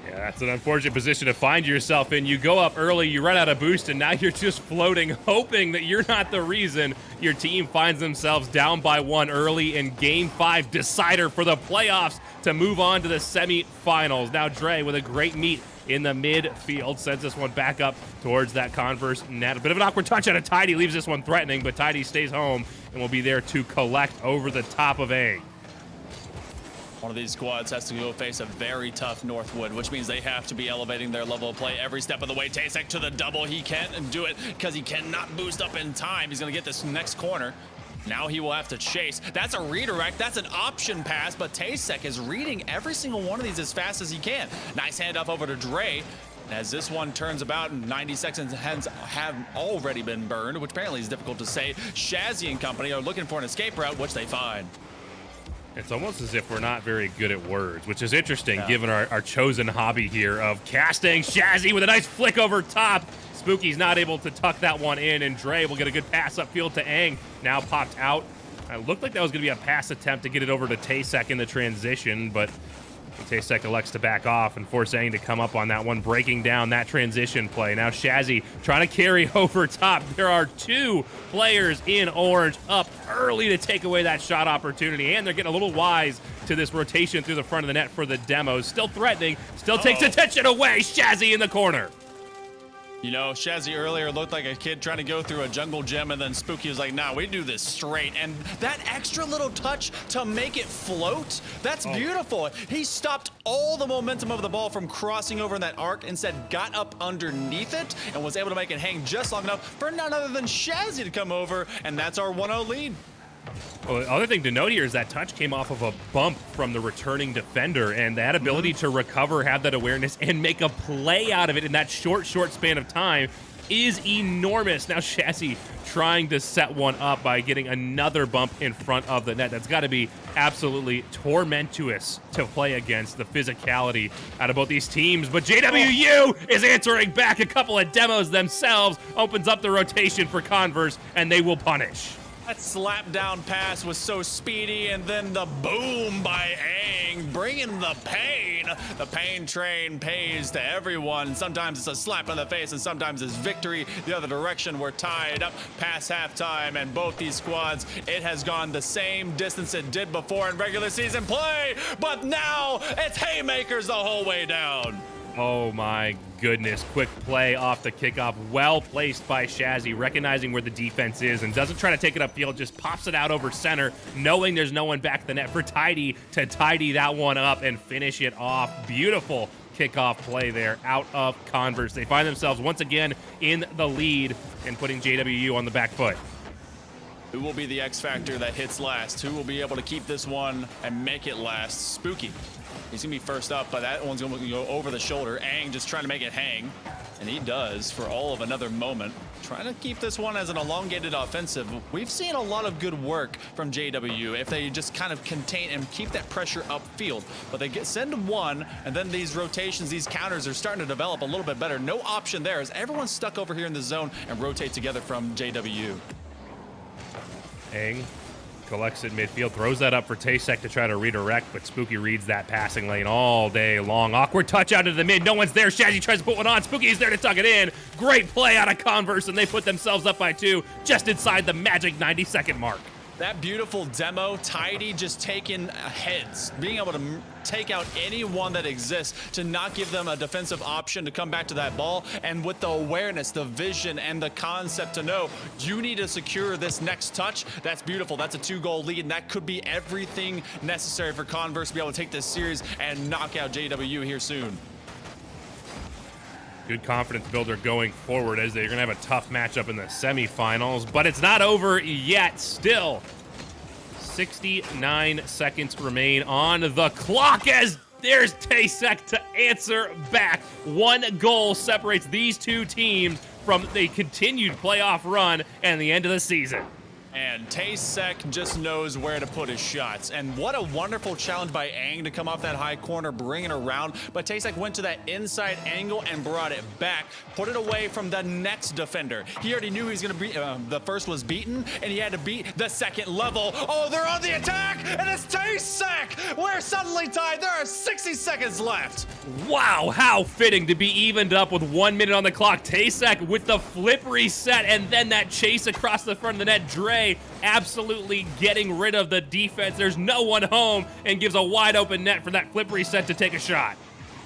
Yeah, that's an unfortunate position to find yourself in. You go up early, you run out of boost, and now you're just floating, hoping that you're not the reason your team finds themselves down by 1 early in Game 5 decider for the playoffs to move on to the semifinals. Now Dre with a great meet in the midfield sends this one back up towards that Converse net. A bit of an awkward touch out of Tidy, leaves this one threatening, but Tidy stays home and will be there to collect over the top of A. One of these squads has to go face a very tough Northwood, which means they have to be elevating their level of play every step of the way. TaySec to the double. He can't do it because he cannot boost up in time. He's going to get this next corner. Now he will have to chase. That's a redirect. That's an option pass, but TaySec is reading every single one of these as fast as he can. Nice handoff over to Dre. As this one turns about, 90 seconds have already been burned, which apparently is difficult to say. Shazzy and company are looking for an escape route, which they find. It's almost as if we're not very good at words, which is interesting given our chosen hobby here of casting. Shazzy with a nice flick over top. Spooky's not able to tuck that one in, and Dre will get a good pass upfield to Aang. Now popped out. It looked like that was going to be a pass attempt to get it over to TaySec in the transition, but Tasek elects to back off and force Aang to come up on that one, breaking down that transition play. Now Shazzy trying to carry over top. There are 2 players in orange up early to take away that shot opportunity, and they're getting a little wise to this rotation through the front of the net for the demos. Still threatening, still takes attention away. Shazzy in the corner. You know, Shazzy earlier looked like a kid trying to go through a jungle gym, and then Spooky was like, nah, we do this straight. And that extra little touch to make it float, that's beautiful. He stopped all the momentum of the ball from crossing over in that arc, instead got up underneath it and was able to make it hang just long enough for none other than Shazzy to come over, and that's our 1-0 lead. Well, the other thing to note here is that touch came off of a bump from the returning defender, and that ability to recover, have that awareness, and make a play out of it in that short span of time is enormous. Now Shazzy trying to set one up by getting another bump in front of the net. That's got to be absolutely tormentuous to play against, the physicality out of both these teams. But JWU is answering back. A couple of demos themselves, opens up the rotation for Converse, and they will punish. That slap down pass was so speedy, and then the boom by Aang, bringing the pain. The pain train pays to everyone. Sometimes it's a slap in the face, and sometimes it's victory the other direction. We're tied up past halftime, and both these squads, it has gone the same distance it did before in regular season play, but now it's haymakers the whole way down. Oh my goodness, quick play off the kickoff, well placed by Shazzy, recognizing where the defense is and doesn't try to take it upfield, just pops it out over center, knowing there's no one back the net for Tidy to tidy that one up and finish it off. Beautiful kickoff play there out of Converse. They find themselves once again in the lead and putting JWU on the back foot. Who will be the X factor that hits last? Who will be able to keep this one and make it last? Spooky. He's gonna be first up, but that one's gonna go over the shoulder. Aang just trying to make it hang, and he does for all of another moment. Trying to keep this one as an elongated offensive. We've seen a lot of good work from JW if they just kind of contain and keep that pressure upfield. But they send one, and then these rotations, these counters are starting to develop a little bit better. No option there as everyone's stuck over here in the zone and rotate together from JW. Aang collects it midfield, throws that up for Tasek to try to redirect, but Spooky reads that passing lane all day long. Awkward touch out of the mid, no one's there. Shazzy tries to put one on. Spooky's there to tuck it in. Great play out of Converse, and they put themselves up by 2 just inside the magic 90-second mark. That beautiful demo, Tidy just taking heads, being able to take out anyone that exists to not give them a defensive option to come back to that ball. And with the awareness, the vision, and the concept to know you need to secure this next touch, that's beautiful. That's a 2-goal lead, and that could be everything necessary for Converse to be able to take this series and knock out JW here soon. Good confidence builder going forward as they're going to have a tough matchup in the semifinals, but it's not over yet. Still, 69 seconds remain on the clock as there's Tasek to answer back. 1 goal separates these 2 teams from the continued playoff run and the end of the season. And Tasek just knows where to put his shots. And what a wonderful challenge by Aang to come off that high corner, bring it around. But Tasek went to that inside angle and brought it back, put it away from the next defender. He already knew he was going to be, the first was beaten, and he had to beat the second level. Oh, they're on the attack, and it's Tasek! We're suddenly tied. There are 60 seconds left. Wow, how fitting to be evened up with 1 minute on the clock. Tasek with the flip reset, and then that chase across the front of the net. Dre absolutely getting rid of the defense. There's no one home and gives a wide open net for that flip reset to take a shot.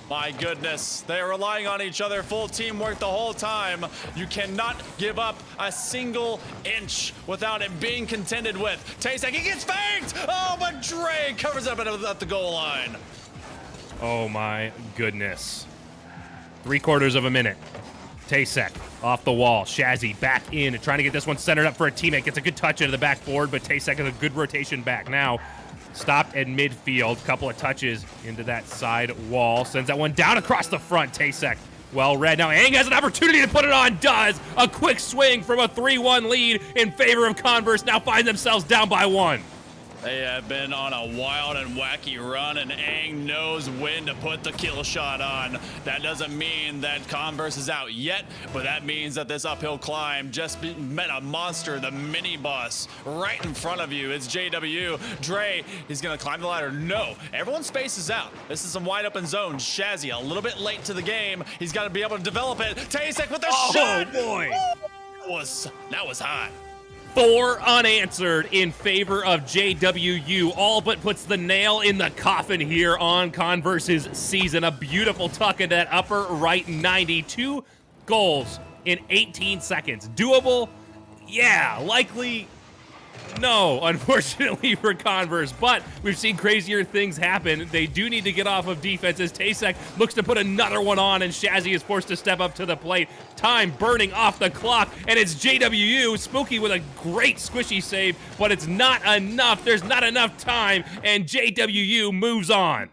My goodness, they're relying on each other, full teamwork the whole time. You cannot give up a single inch without it being contended with. Tasek, he gets faked! Oh, but Dre covers up at the goal line. Oh my goodness. 3/4 of a minute. Tasek off the wall. Shazzy back in, trying to get this one centered up for a teammate. Gets a good touch into the backboard, but Tasek has a good rotation back now. Stopped at midfield. Couple of touches into that side wall. Sends that one down across the front. Tasek well read. Now Aang has an opportunity to put it on. Does. A quick swing from a 3-1 lead in favor of Converse. Now find themselves down by 1. They have been on a wild and wacky run, and Aang knows when to put the kill shot on. That doesn't mean that Converse is out yet, but that means that this uphill climb just met a monster, the mini boss, right in front of you. It's JW. Dre, he's gonna climb the ladder. No, everyone spaces out. This is some wide open zone. Shazzy, a little bit late to the game. He's got to be able to develop it. Tasek with the shot. Oh boy. That was hot. 4 unanswered in favor of JWU. All but puts the nail in the coffin here on Converse's season. A beautiful tuck into that upper right 92 goals in 18 seconds. Doable? Yeah. Likely? No, unfortunately for Converse, but we've seen crazier things happen. They do need to get off of defense as Tasek looks to put another one on, and Shazzy is forced to step up to the plate. Time burning off the clock, and it's JWU. Spooky with a great squishy save, but it's not enough. There's not enough time, and JWU moves on.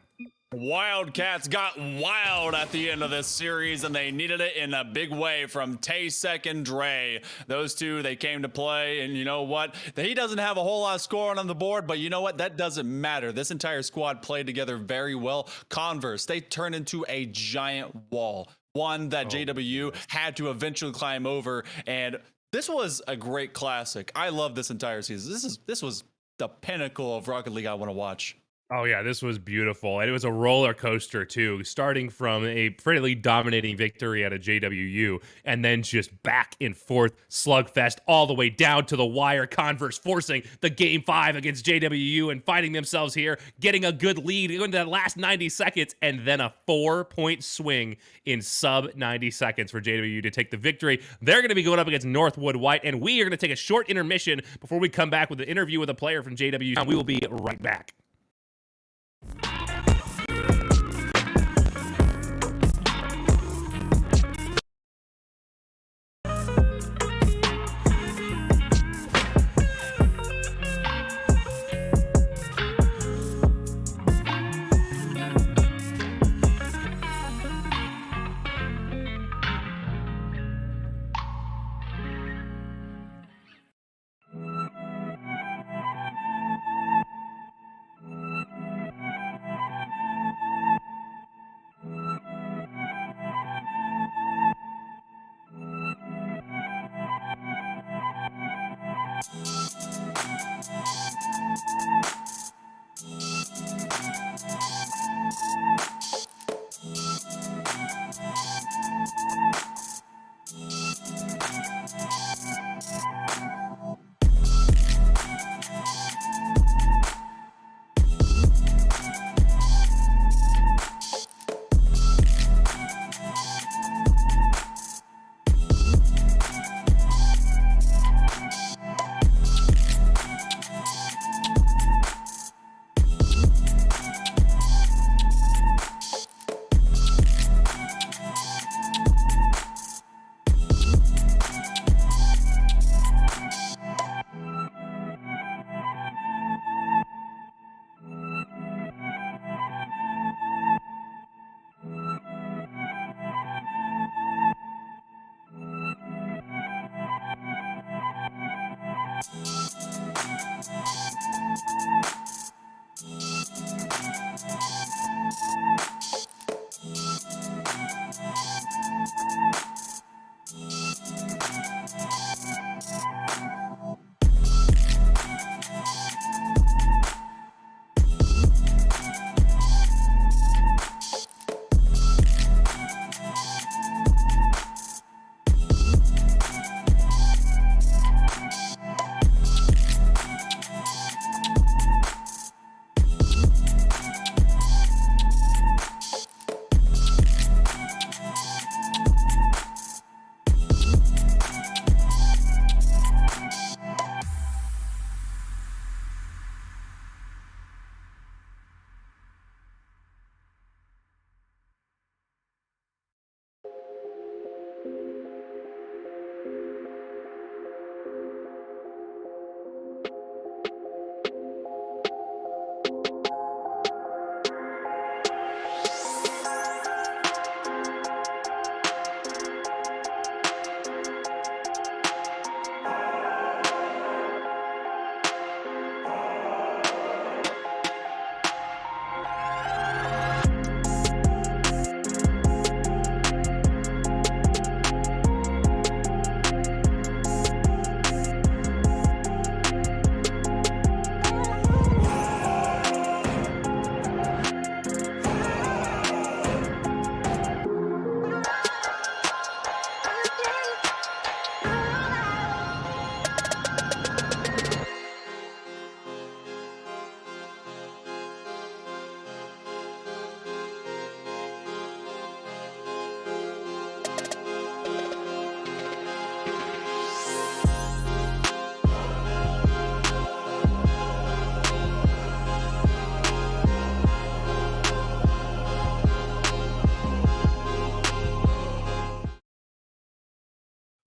Wildcats got wild at the end of this series, and they needed it in a big way from Tasek and Dre. Those two, they came to play, and you know what? He doesn't have a whole lot of scoring on the board, but you know what? That doesn't matter. This entire squad played together very well. Converse, they turned into a giant wall, one that JW had to eventually climb over, and this was a great classic. I love this entire season. This was the pinnacle of Rocket League I want to watch. Oh yeah, this was beautiful. And it was a roller coaster too, starting from a fairly dominating victory at a JWU and then just back and forth slugfest all the way down to the wire. Converse forcing the game 5 against JWU and finding themselves here, getting a good lead into that last 90 seconds, and then a 4-point swing in sub 90 seconds for JWU to take the victory. They're going to be going up against Northwood White, and we are going to take a short intermission before we come back with an interview with a player from JWU. We will be right back.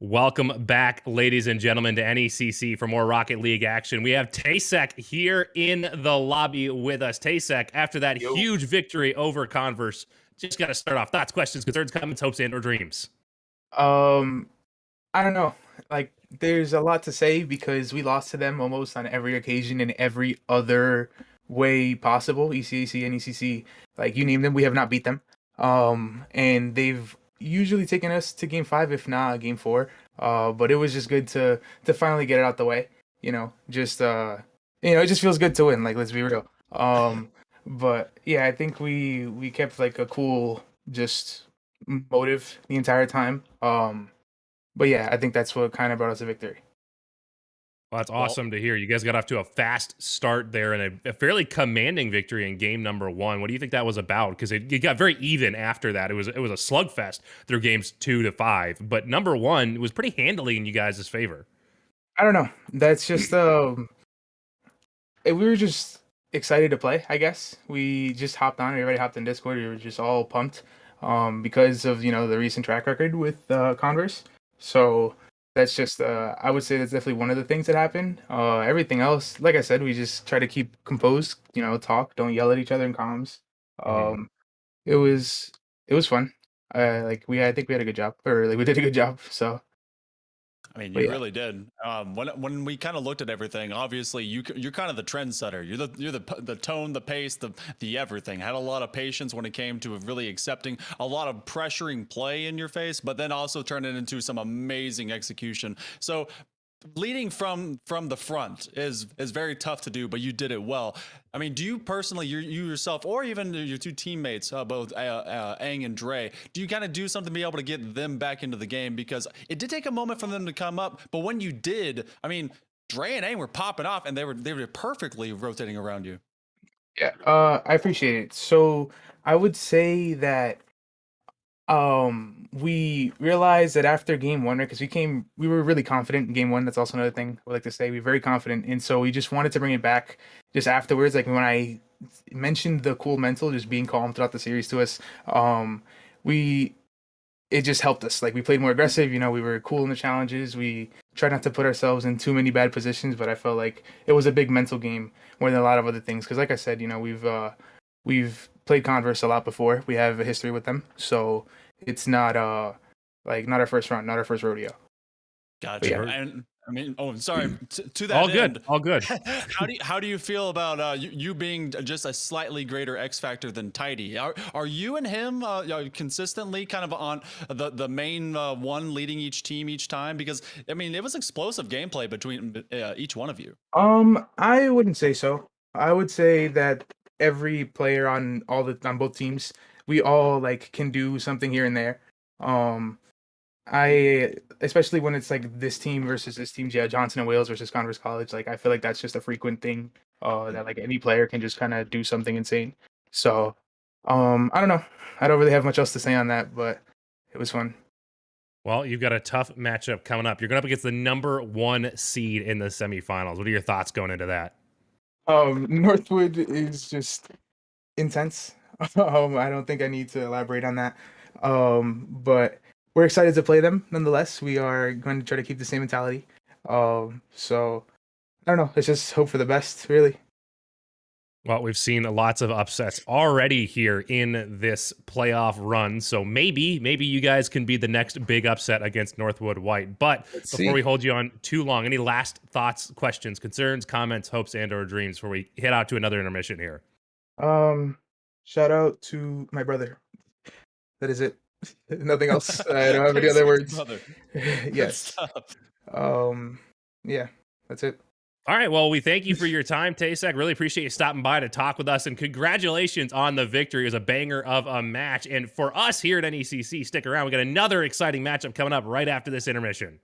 Welcome back, ladies and gentlemen, to NECC for more Rocket League action. We have NECC here in the lobby with us. NECC, after that huge victory over Converse, just got to start off. Thoughts, questions, concerns, comments, hopes, and/or dreams. I don't know. Like, there's a lot to say because we lost to them almost on every occasion in every other way possible. ECAC and ECC, like you name them, we have not beat them. And they've usually taken us to game 5, if not game 4. But it was just good to finally get it out the way. It just feels good to win. Like, let's be real. But yeah, I think we kept like a cool just motive the entire time. But yeah, I think that's what kind of brought us a victory. Well, that's awesome to hear. You guys got off to a fast start there and a fairly commanding victory in game number 1. What do you think that was about? Because it got very even after that. It was a slugfest through games 2 to 5. But number 1 was pretty handily in you guys' favor. I don't know. That's just we were just excited to play, I guess. We just hopped on. Everybody hopped in Discord. We were just all pumped because of the recent track record with Converse. So that's just I would say that's definitely one of the things that happened. Everything else, like I said, we just try to keep composed, talk, don't yell at each other in comms. It was fun. I think we had a good job, or like we did a good job. So I mean, you really did. When we kind of looked at everything, obviously you're kind of the trendsetter. You're the tone, the pace, the everything. Had a lot of patience when it came to really accepting a lot of pressuring play in your face, but then also turn it into some amazing execution. So leading from the front is very tough to do, but you did it well. I mean, do you personally, you yourself, or even your two teammates, both Aang and Dre, do you kind of do something to be able to get them back into the game? Because it did take a moment for them to come up, but when you did, I mean, Dre and Aang were popping off, and they were perfectly rotating around you. Yeah, I appreciate it. So I would say that we realized that after game 1, because we were really confident in game 1. That's also another thing I would like to say. We were very confident, and so we just wanted to bring it back just afterwards. Like when I mentioned the cool mental, just being calm throughout the series to us, it just helped us. Like we played more aggressive. We were cool in the challenges. We tried not to put ourselves in too many bad positions, but I felt like it was a big mental game more than a lot of other things. Because like I said, we've played Converse a lot before. We have a history with them, so it's not not our first run, not our first rodeo. Gotcha. Yeah. And I mean, sorry. To that All end, good. All good. How do you feel about you being just a slightly greater X factor than Tidy? Are you and him consistently kind of on the main one leading each team each time? Because I mean, it was explosive gameplay between each one of you. I wouldn't say so. I would say that every player on both teams, we all can do something here and there. I especially when it's like this team versus this team, Johnson and Wales versus Converse College. Like I feel like that's just a frequent thing. That like any player can just kind of do something insane. So, I don't know. I don't really have much else to say on that, but it was fun. Well, you've got a tough matchup coming up. You're going up against the number 1 seed in the semifinals. What are your thoughts going into that? Northwood is just intense. I don't think I need to elaborate on that. But we're excited to play them nonetheless. We are going to try to keep the same mentality. So I don't know. Let's just hope for the best, really. Well, we've seen lots of upsets already here in this playoff run, so maybe you guys can be the next big upset against Northwood White. But before we hold you on too long, any last thoughts, questions, concerns, comments, hopes, and/or dreams before we head out to another intermission here? Shout out to my brother. That is it. Nothing else. I don't have any other words. Yes. Yeah, that's it. All right, well, we thank you for your time, NECC. Really appreciate you stopping by to talk with us, and congratulations on the victory. It was a banger of a match, and for us here at NECC, stick around. We got another exciting matchup coming up right after this intermission.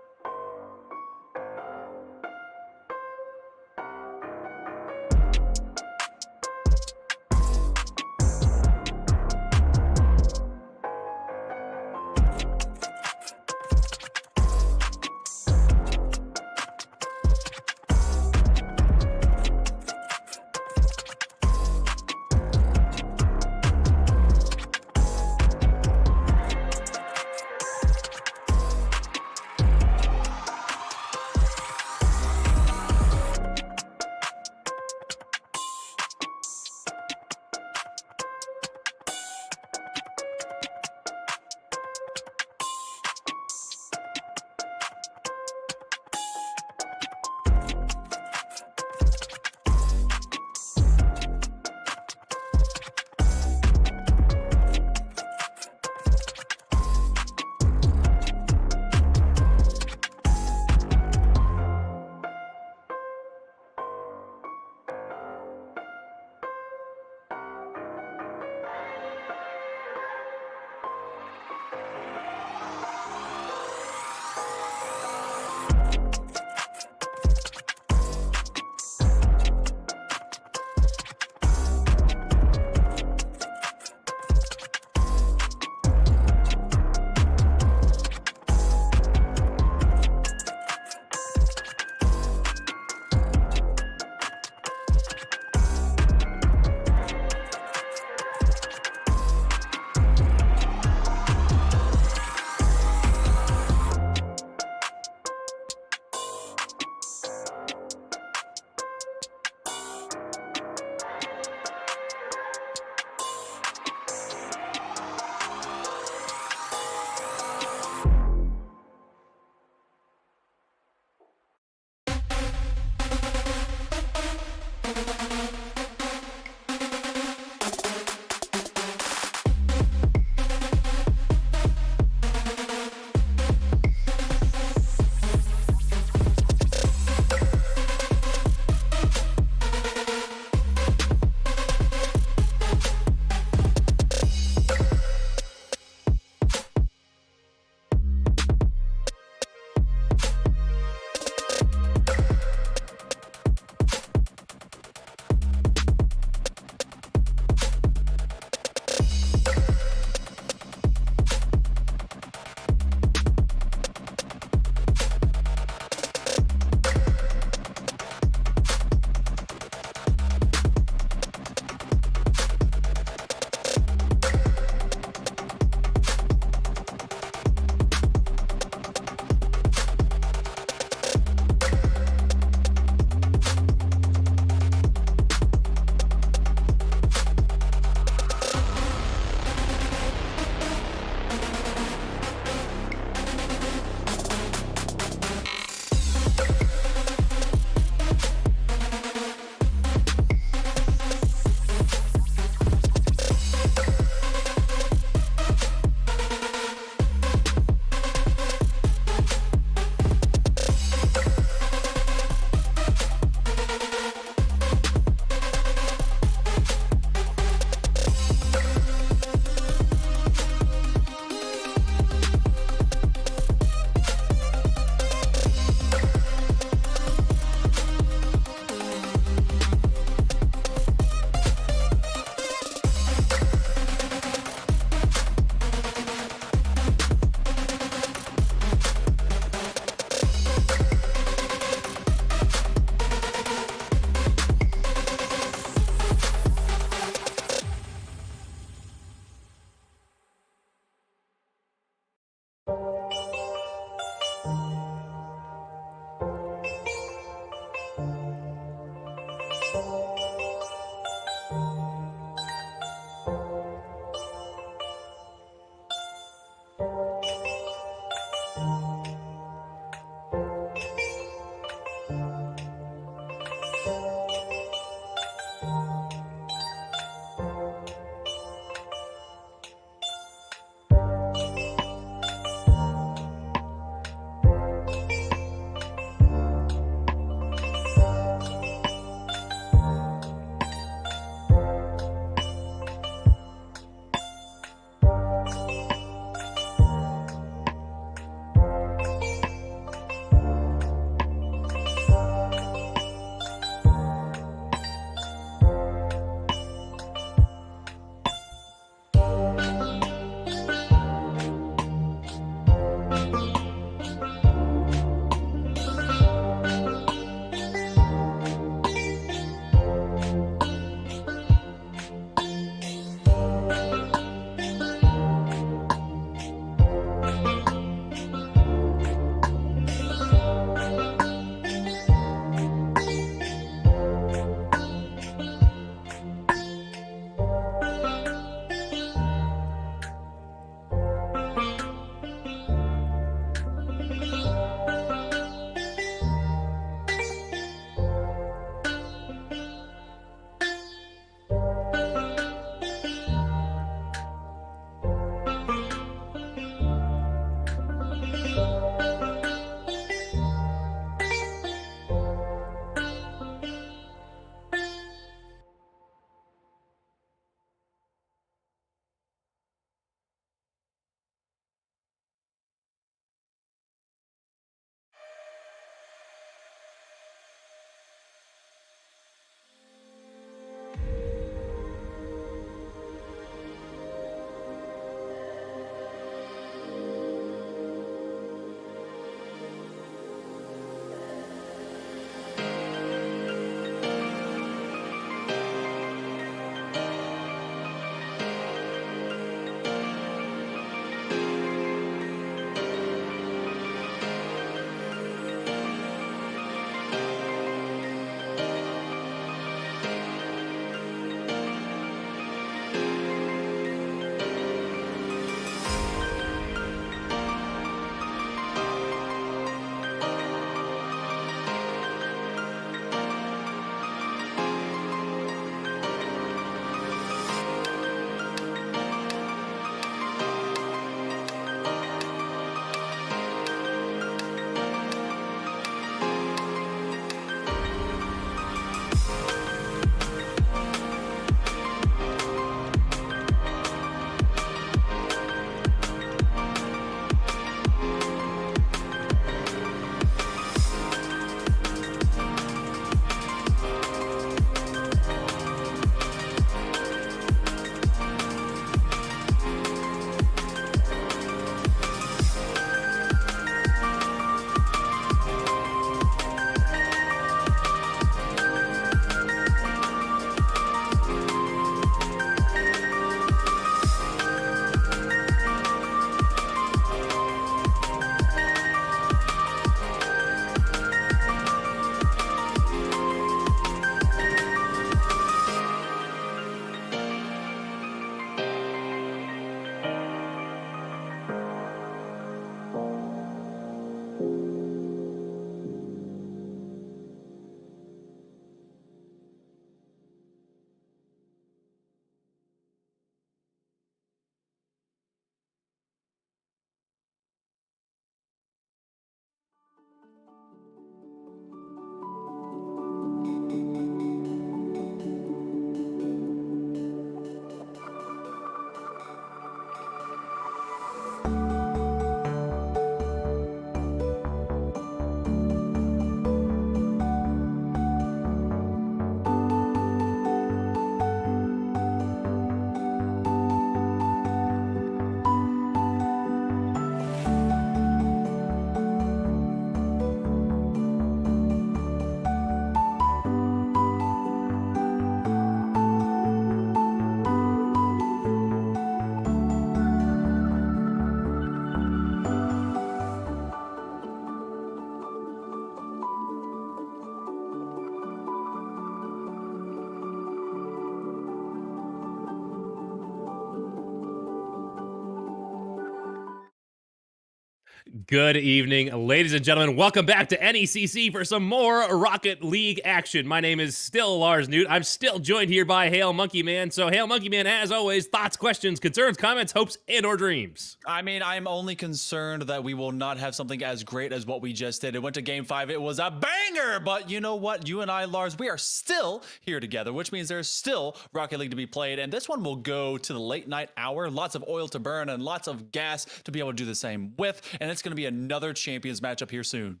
Good evening, ladies and gentlemen. Welcome back to NECC for some more Rocket League action. My name is still Lars Newt. I'm still joined here by Hail Monkey Man. So, Hail Monkey Man, as always, thoughts, questions, concerns, comments, hopes, and/or dreams. I mean, I'm only concerned that we will not have something as great as what we just did. It went to Game 5. It was a banger. But you know what? You and I, Lars, we are still here together, which means there's still Rocket League to be played. And this one will go to the late night hour. Lots of oil to burn and lots of gas to be able to do the same with. And it's going to be another Champions matchup here soon.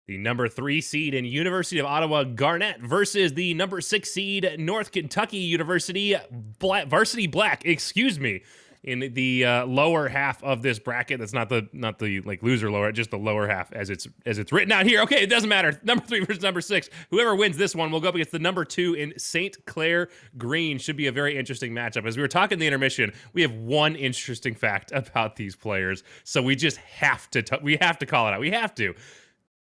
The number 3 seed in University of Ottawa Garnet versus the number 6 seed North Kentucky University Varsity Black, in the lower half of this bracket. That's not the like loser lower, just the lower half as it's written out here. Okay, it doesn't matter. Number 3 versus number 6. Whoever wins this one will go up against the number 2 in St. Clair Green. Should be a very interesting matchup. As we were talking in the intermission, we have one interesting fact about these players, so we just have to call it out. We have to.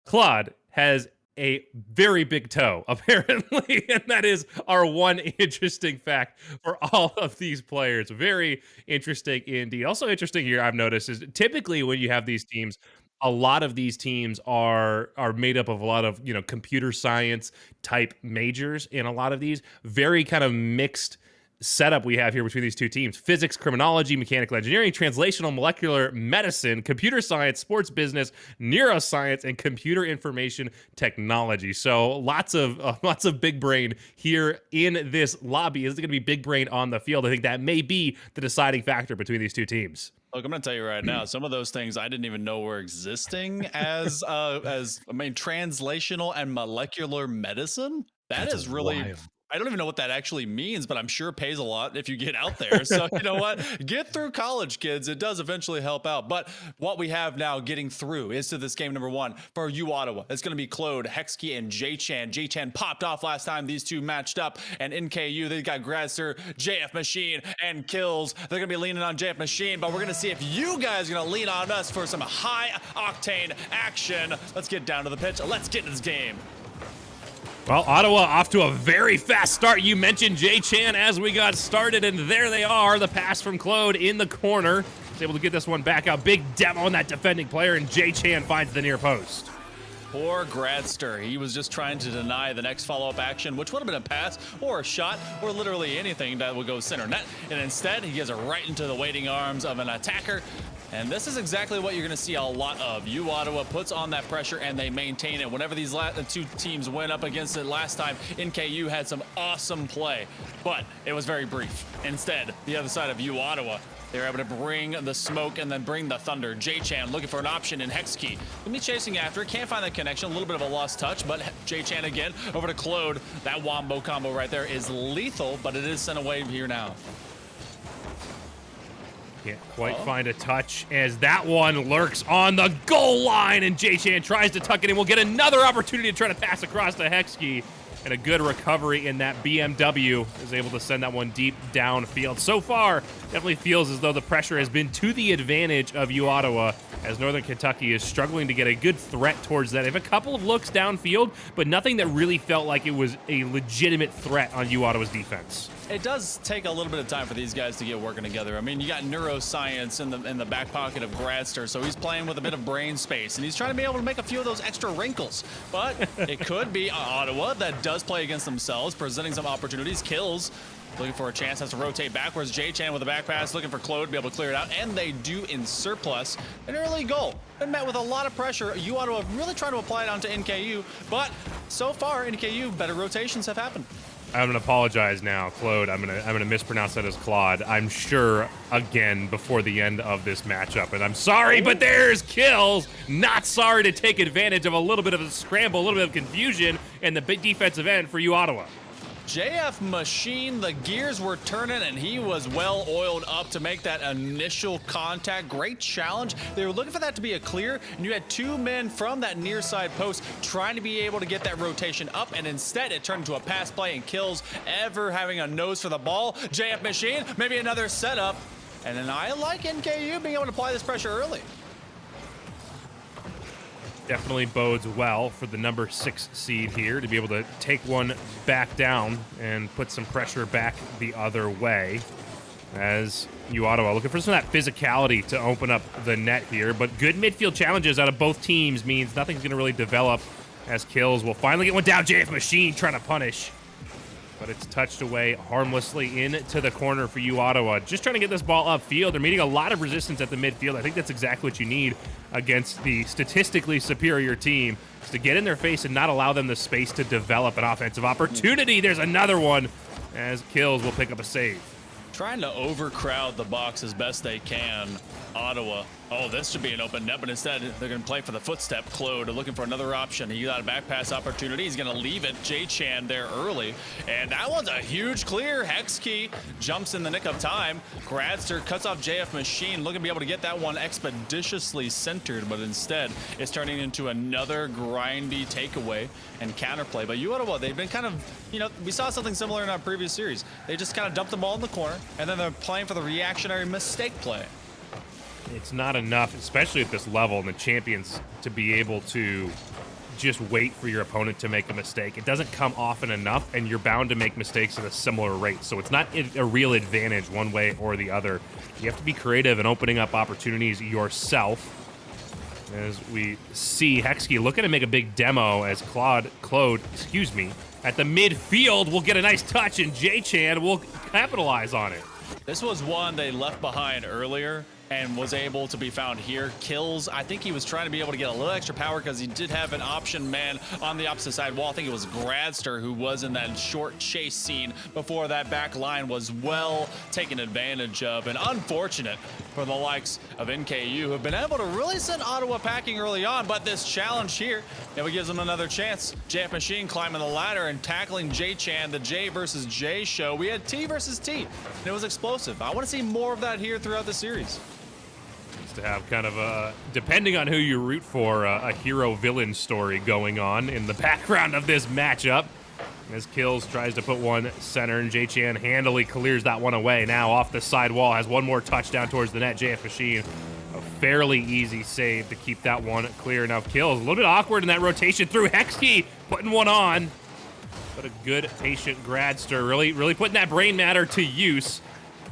Claude has a very big toe, apparently, and that is our one interesting fact for all of these players. Very interesting indeed. Also interesting here, I've noticed, is typically when you have these teams, a lot of these teams are made up of a lot of, computer science type majors, and a lot of these very kind of mixed setup we have here between these two teams: physics, criminology, mechanical engineering, translational molecular medicine, computer science, sports business, neuroscience, and computer information technology. So lots of big brain here in this lobby. Is it going to be big brain on the field? I think that may be the deciding factor between these two teams. Look, I'm going to tell you right now, some of those things I didn't even know were existing as translational and molecular medicine. That's is really wild. I don't even know what that actually means, but I'm sure it pays a lot if you get out there. So you know what? Get through college, kids. It does eventually help out. But what we have now getting through is to this game number 1 for U Ottawa. It's going to be Claude, Hexkey, and J-Chan. J-Chan popped off last time these two matched up. And NKU, they got Gradster, JF Machine, and Kills. They're going to be leaning on JF Machine, but we're going to see if you guys are going to lean on us for some high-octane action. Let's get down to the pitch. Let's get in this game. Well, Ottawa off to a very fast start. You mentioned J-Chan as we got started, and there they are. The pass from Claude in the corner. He's able to get this one back out. Big demo on that defending player, and J-Chan finds the near post. Poor Gradster. He was just trying to deny the next follow-up action, which would have been a pass or a shot or literally anything that would go center net. And instead, he gets it right into the waiting arms of an attacker. And this is exactly what you're going to see a lot of. U Ottawa puts on that pressure and they maintain it. Whenever these two teams went up against it last time, NKU had some awesome play, but it was very brief. Instead, the other side of U Ottawa, they were able to bring the smoke and then bring the thunder. J-Chan looking for an option in Hexkey. Gonna be chasing after it. Can't find that connection. A little bit of a lost touch, but J-Chan again over to Claude. That wombo combo right there is lethal, but it is sent away here now. Can't quite find a touch as that one lurks on the goal line, and J-Chan tries to tuck it in. We'll get another opportunity to try to pass across to Hexkey, and a good recovery in that BMW is able to send that one deep downfield. So far, definitely feels as though the pressure has been to the advantage of U Ottawa, as Northern Kentucky is struggling to get a good threat towards that. They have a couple of looks downfield, but nothing that really felt like it was a legitimate threat on U Ottawa's defense. It does take a little bit of time for these guys to get working together. I mean, you got neuroscience in the back pocket of Gradster, so he's playing with a bit of brain space, and he's trying to be able to make a few of those extra wrinkles. But it could be Ottawa that does play against themselves, presenting some opportunities. Kills, looking for a chance, has to rotate backwards. J-Chan with a back pass, looking for Claude to be able to clear it out, and they do in surplus. An early goal. Been met with a lot of pressure. U Ottawa really trying to apply it onto NKU, but so far, NKU, better rotations have happened. I'm gonna apologize now, Claude. I'm gonna mispronounce that as Claude. I'm sure again before the end of this matchup, and I'm sorry, but there's Kills. Not sorry to take advantage of a little bit of a scramble, a little bit of confusion in the big defensive end for U Ottawa. JF Machine, the gears were turning, and he was well oiled up to make that initial contact. Great challenge. They were looking for that to be a clear, and you had two men from that near side post trying to be able to get that rotation up, and instead it turned into a pass play, and Kills ever having a nose for the ball. JF Machine, maybe another setup, and then I like NKU being able to apply this pressure early. Definitely bodes well for the number 6 seed here to be able to take one back down and put some pressure back the other way. as U Ottawa looking for some of that physicality to open up the net here. But good midfield challenges out of both teams means nothing's going to really develop as Kills will finally get one down. JF Machine trying to punish, but it's touched away harmlessly into the corner for U Ottawa. Just trying to get this ball upfield. They're meeting a lot of resistance at the midfield. I think that's exactly what you need against the statistically superior team, is to get in their face and not allow them the space to develop an offensive opportunity. There's another one as Kills will pick up a save. Trying to overcrowd the box as best they can. Ottawa. Oh, this should be an open net, but instead they're going to play for the footstep. Claude looking for another option. He got a back pass opportunity. He's going to leave it. J-Chan there early. And that one's a huge clear. Hexkey jumps in the nick of time. Gradster cuts off JF Machine, looking to be able to get that one expeditiously centered, but instead it's turning into another grindy takeaway and counterplay. But U Ottawa, they've been kind of, we saw something similar in our previous series. They just kind of dumped the ball in the corner, and then they're playing for the reactionary mistake play. It's not enough, especially at this level, and the champions, to be able to just wait for your opponent to make a mistake. It doesn't come often enough, and you're bound to make mistakes at a similar rate. So it's not a real advantage one way or the other. You have to be creative in opening up opportunities yourself. As we see Hexkey looking to make a big demo as Claude, at the midfield will get a nice touch, and J-Chan will capitalize on it. This was one they left behind earlier and was able to be found here. Kills, I think he was trying to be able to get a little extra power because he did have an option man on the opposite side wall. I think it was Gradster who was in that short chase scene before that back line was well taken advantage of. And unfortunate for the likes of NKU, who have been able to really send Ottawa packing early on, but this challenge here, it gives them another chance. JF Machine climbing the ladder and tackling J-Chan, the J versus J show. We had T versus T, and it was explosive. I want to see more of that here throughout the series. To have kind of a, depending on who you root for, a hero-villain story going on in the background of this matchup. As Kills tries to put one center, and J-Chan handily clears that one away. Now off the side wall, has one more touchdown towards the net. JF Machine, a fairly easy save to keep that one clear. Now Kills, a little bit awkward in that rotation through Hexkey, putting one on. But a good, patient Gradster, really putting that brain matter to use.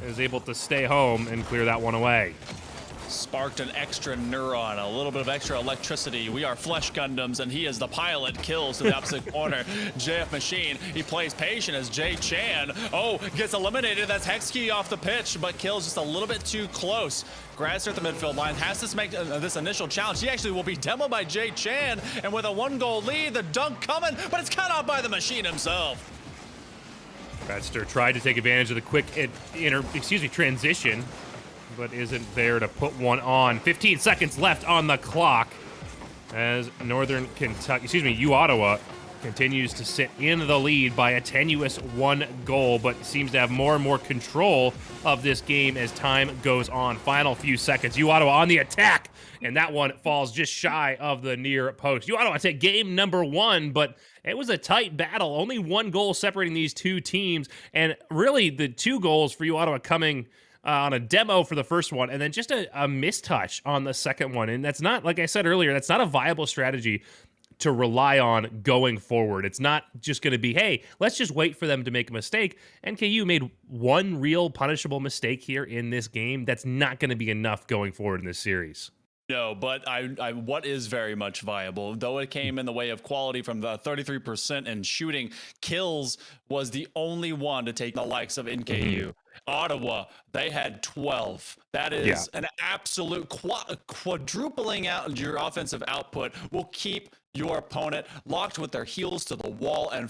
Is able to stay home and clear that one away. Sparked an extra neuron, a little bit of extra electricity. We are Flesh Gundams, and he is the pilot. Kills to the opposite corner. JF Machine, he plays patient as J-Chan. Oh, gets eliminated. That's Hexkey off the pitch, but Kills just a little bit too close. Gradster at the midfield line has to make this initial challenge. He actually will be demoed by J-Chan, and with a 1-goal lead, the dunk coming, but it's cut off by the Machine himself. Gradster tried to take advantage of the quick transition, but isn't there to put one on. 15 seconds left on the clock as U Ottawa continues to sit in the lead by a tenuous 1 goal, but seems to have more and more control of this game as time goes on. Final few seconds. U Ottawa on the attack, and that one falls just shy of the near post. U Ottawa take game number 1, but it was a tight battle. Only 1 goal separating these two teams, and really the 2 goals for U Ottawa coming on a demo for the first one, and then just a mistouch on the second one. And that's not, like I said earlier, that's not a viable strategy to rely on going forward. It's not just going to be, hey, let's just wait for them to make a mistake. NKU made 1 real punishable mistake here in this game. That's not going to be enough going forward in this series. No, but what is very much viable, though it came in the way of quality from the 33% in shooting, Kills was the only one to take the likes of NKU. Ottawa, they had 12. That is an absolute quadrupling out your offensive output will keep your opponent locked with their heels to the wall and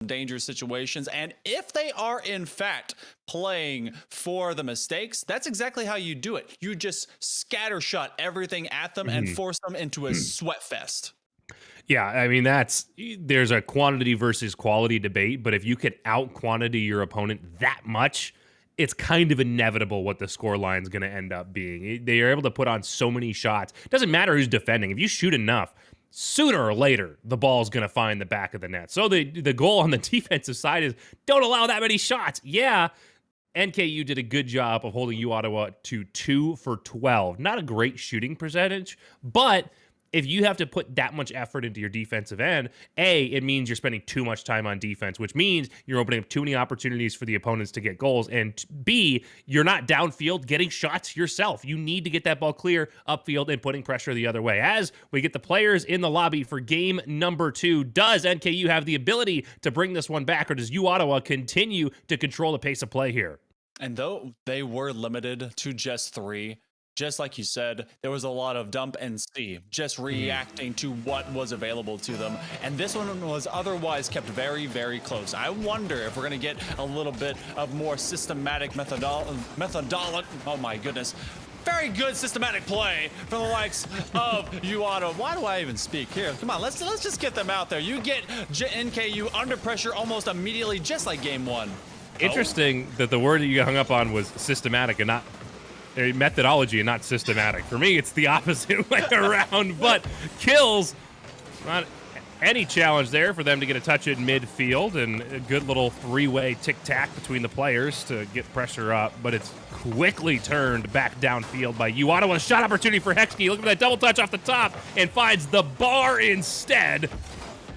dangerous situations. And if they are in fact playing for the mistakes, that's exactly how you do it. You just scattershot everything at them and force them into a sweat fest. Yeah, I mean, there's a quantity versus quality debate, but if you could out-quantity your opponent that much, it's kind of inevitable what the score line's going to end up being. They are able to put on so many shots. It doesn't matter who's defending. If you shoot enough, sooner or later, the ball's going to find the back of the net. So the goal on the defensive side is don't allow that many shots. Yeah, NKU did a good job of holding U Ottawa to 2 for 12. Not a great shooting percentage, but if you have to put that much effort into your defensive end, A, it means you're spending too much time on defense, which means you're opening up too many opportunities for the opponents to get goals. And B, you're not downfield getting shots yourself. You need to get that ball clear upfield and putting pressure the other way. As we get the players in the lobby for game number 2, does NKU have the ability to bring this one back, or does U Ottawa continue to control the pace of play here? And though they were limited to just 3, just like you said, there was a lot of dump and see, just reacting to what was available to them. And this one was otherwise kept very, very close. I wonder if we're going to get a little bit of more systematic methodology. Oh my goodness. Very good systematic play from the likes of U Ottawa. Why do I even speak here? Come on, let's just get them out there. You get NKU under pressure almost immediately, just like game 1. Interesting that the word that you got hung up on was systematic and not methodology and not systematic. For me, it's the opposite way around, but kills, not any challenge there for them to get a touch at midfield, and a good little 3-way tic-tac between the players to get pressure up, but it's quickly turned back downfield by U Ottawa. A shot opportunity for Hexkey. Look at that double touch off the top and finds the bar instead.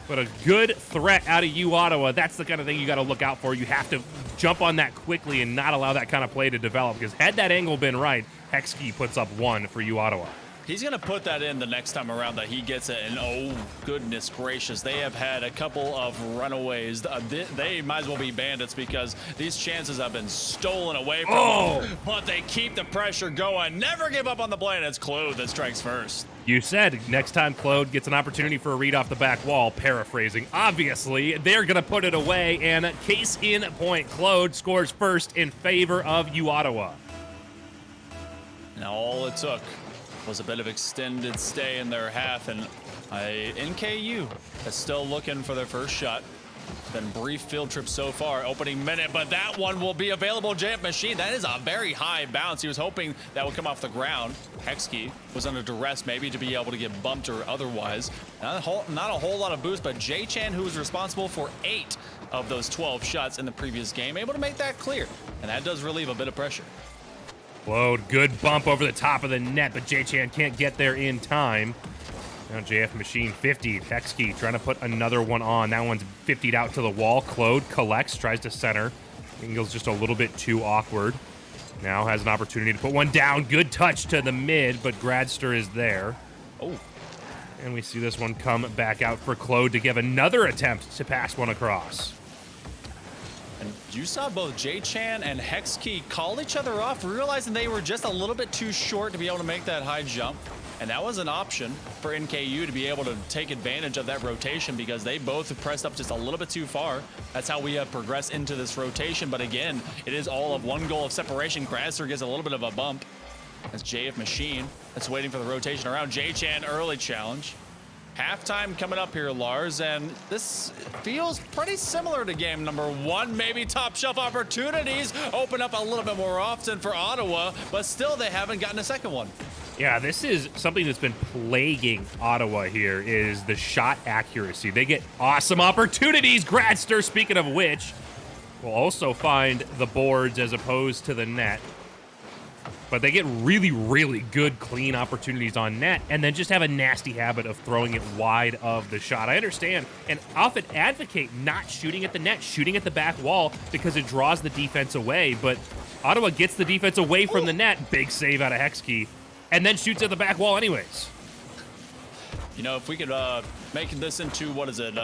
But a good threat out of U Ottawa. That's the kind of thing you got to look out for. You have to jump on that quickly and not allow that kind of play to develop, because had that angle been right, Hexkey puts up 1 for U Ottawa. He's going to put that in the next time around that he gets it, and oh, goodness gracious, they have had a couple of runaways. They might as well be bandits, because these chances have been stolen away from them, but they keep the pressure going. Never give up on the play, and it's Claude that strikes first. You said next time Claude gets an opportunity for a read off the back wall, paraphrasing, obviously, they're going to put it away, and case in point, Claude scores first in favor of U Ottawa. Now all it took was a bit of extended stay in their half, and NKU is still looking for their first shot. Been brief field trip so far, opening minute, but that one will be available. JF Machine, that is a very high bounce. He was hoping that would come off the ground. Hexkey was under duress maybe to be able to get bumped or otherwise. Not a whole lot of boost, but J-Chan, who was responsible for 8 of those 12 shots in the previous game, able to make that clear, and that does relieve a bit of pressure. Claude, good bump over the top of the net, but J-Chan can't get there in time. Now JF Machine 50. Hexkey trying to put another one on. That one's 50'd out to the wall. Claude collects, tries to center. Ingle's just a little bit too awkward. Now has an opportunity to put one down. Good touch to the mid, but Gradster is there. Oh. And we see this one come back out for Claude to give another attempt to pass one across. And you saw both J-Chan and Hexkey call each other off, realizing they were just a little bit too short to be able to make that high jump. And that was an option for NKU to be able to take advantage of that rotation, because they both pressed up just a little bit too far. That's how we have progressed into this rotation. But again, it is all of 1 goal of separation. Gradster gets a little bit of a bump. That's JF Machine that's waiting for the rotation around. J-Chan early challenge. Halftime coming up here, Lars, and this feels pretty similar to game number 1. Maybe top shelf opportunities open up a little bit more often for Ottawa, but still they haven't gotten a second one. Yeah, this is something that's been plaguing Ottawa here, is the shot accuracy. They get awesome opportunities. Gradster, speaking of which, will also find the boards as opposed to the net. But they get really, really good, clean opportunities on net, and then just have a nasty habit of throwing it wide of the shot. I understand and often advocate not shooting at the net, shooting at the back wall, because it draws the defense away. But Ottawa gets the defense away from the net. Big save out of Hexkey, and then shoots at the back wall anyways. You know, if we could make this into, what is it,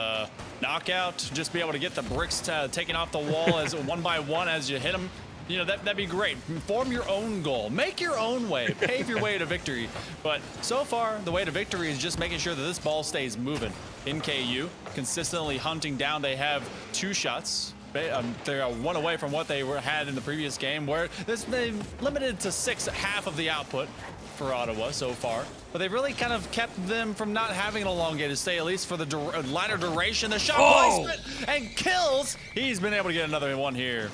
knockout, just be able to get the bricks taken off the wall as one by one as you hit them. You know, that'd be great. Form your own goal. Make your own way. Pave your way to victory. But so far, the way to victory is just making sure that this ball stays moving. NKU consistently hunting down. They have 2 shots. They're 1 away from what they had in the previous game, where they've limited to 6, half of the output for Ottawa so far. But they've really kind of kept them from not having an elongated stay, at least for the lighter duration. The shot placement and kills. He's been able to get another one here.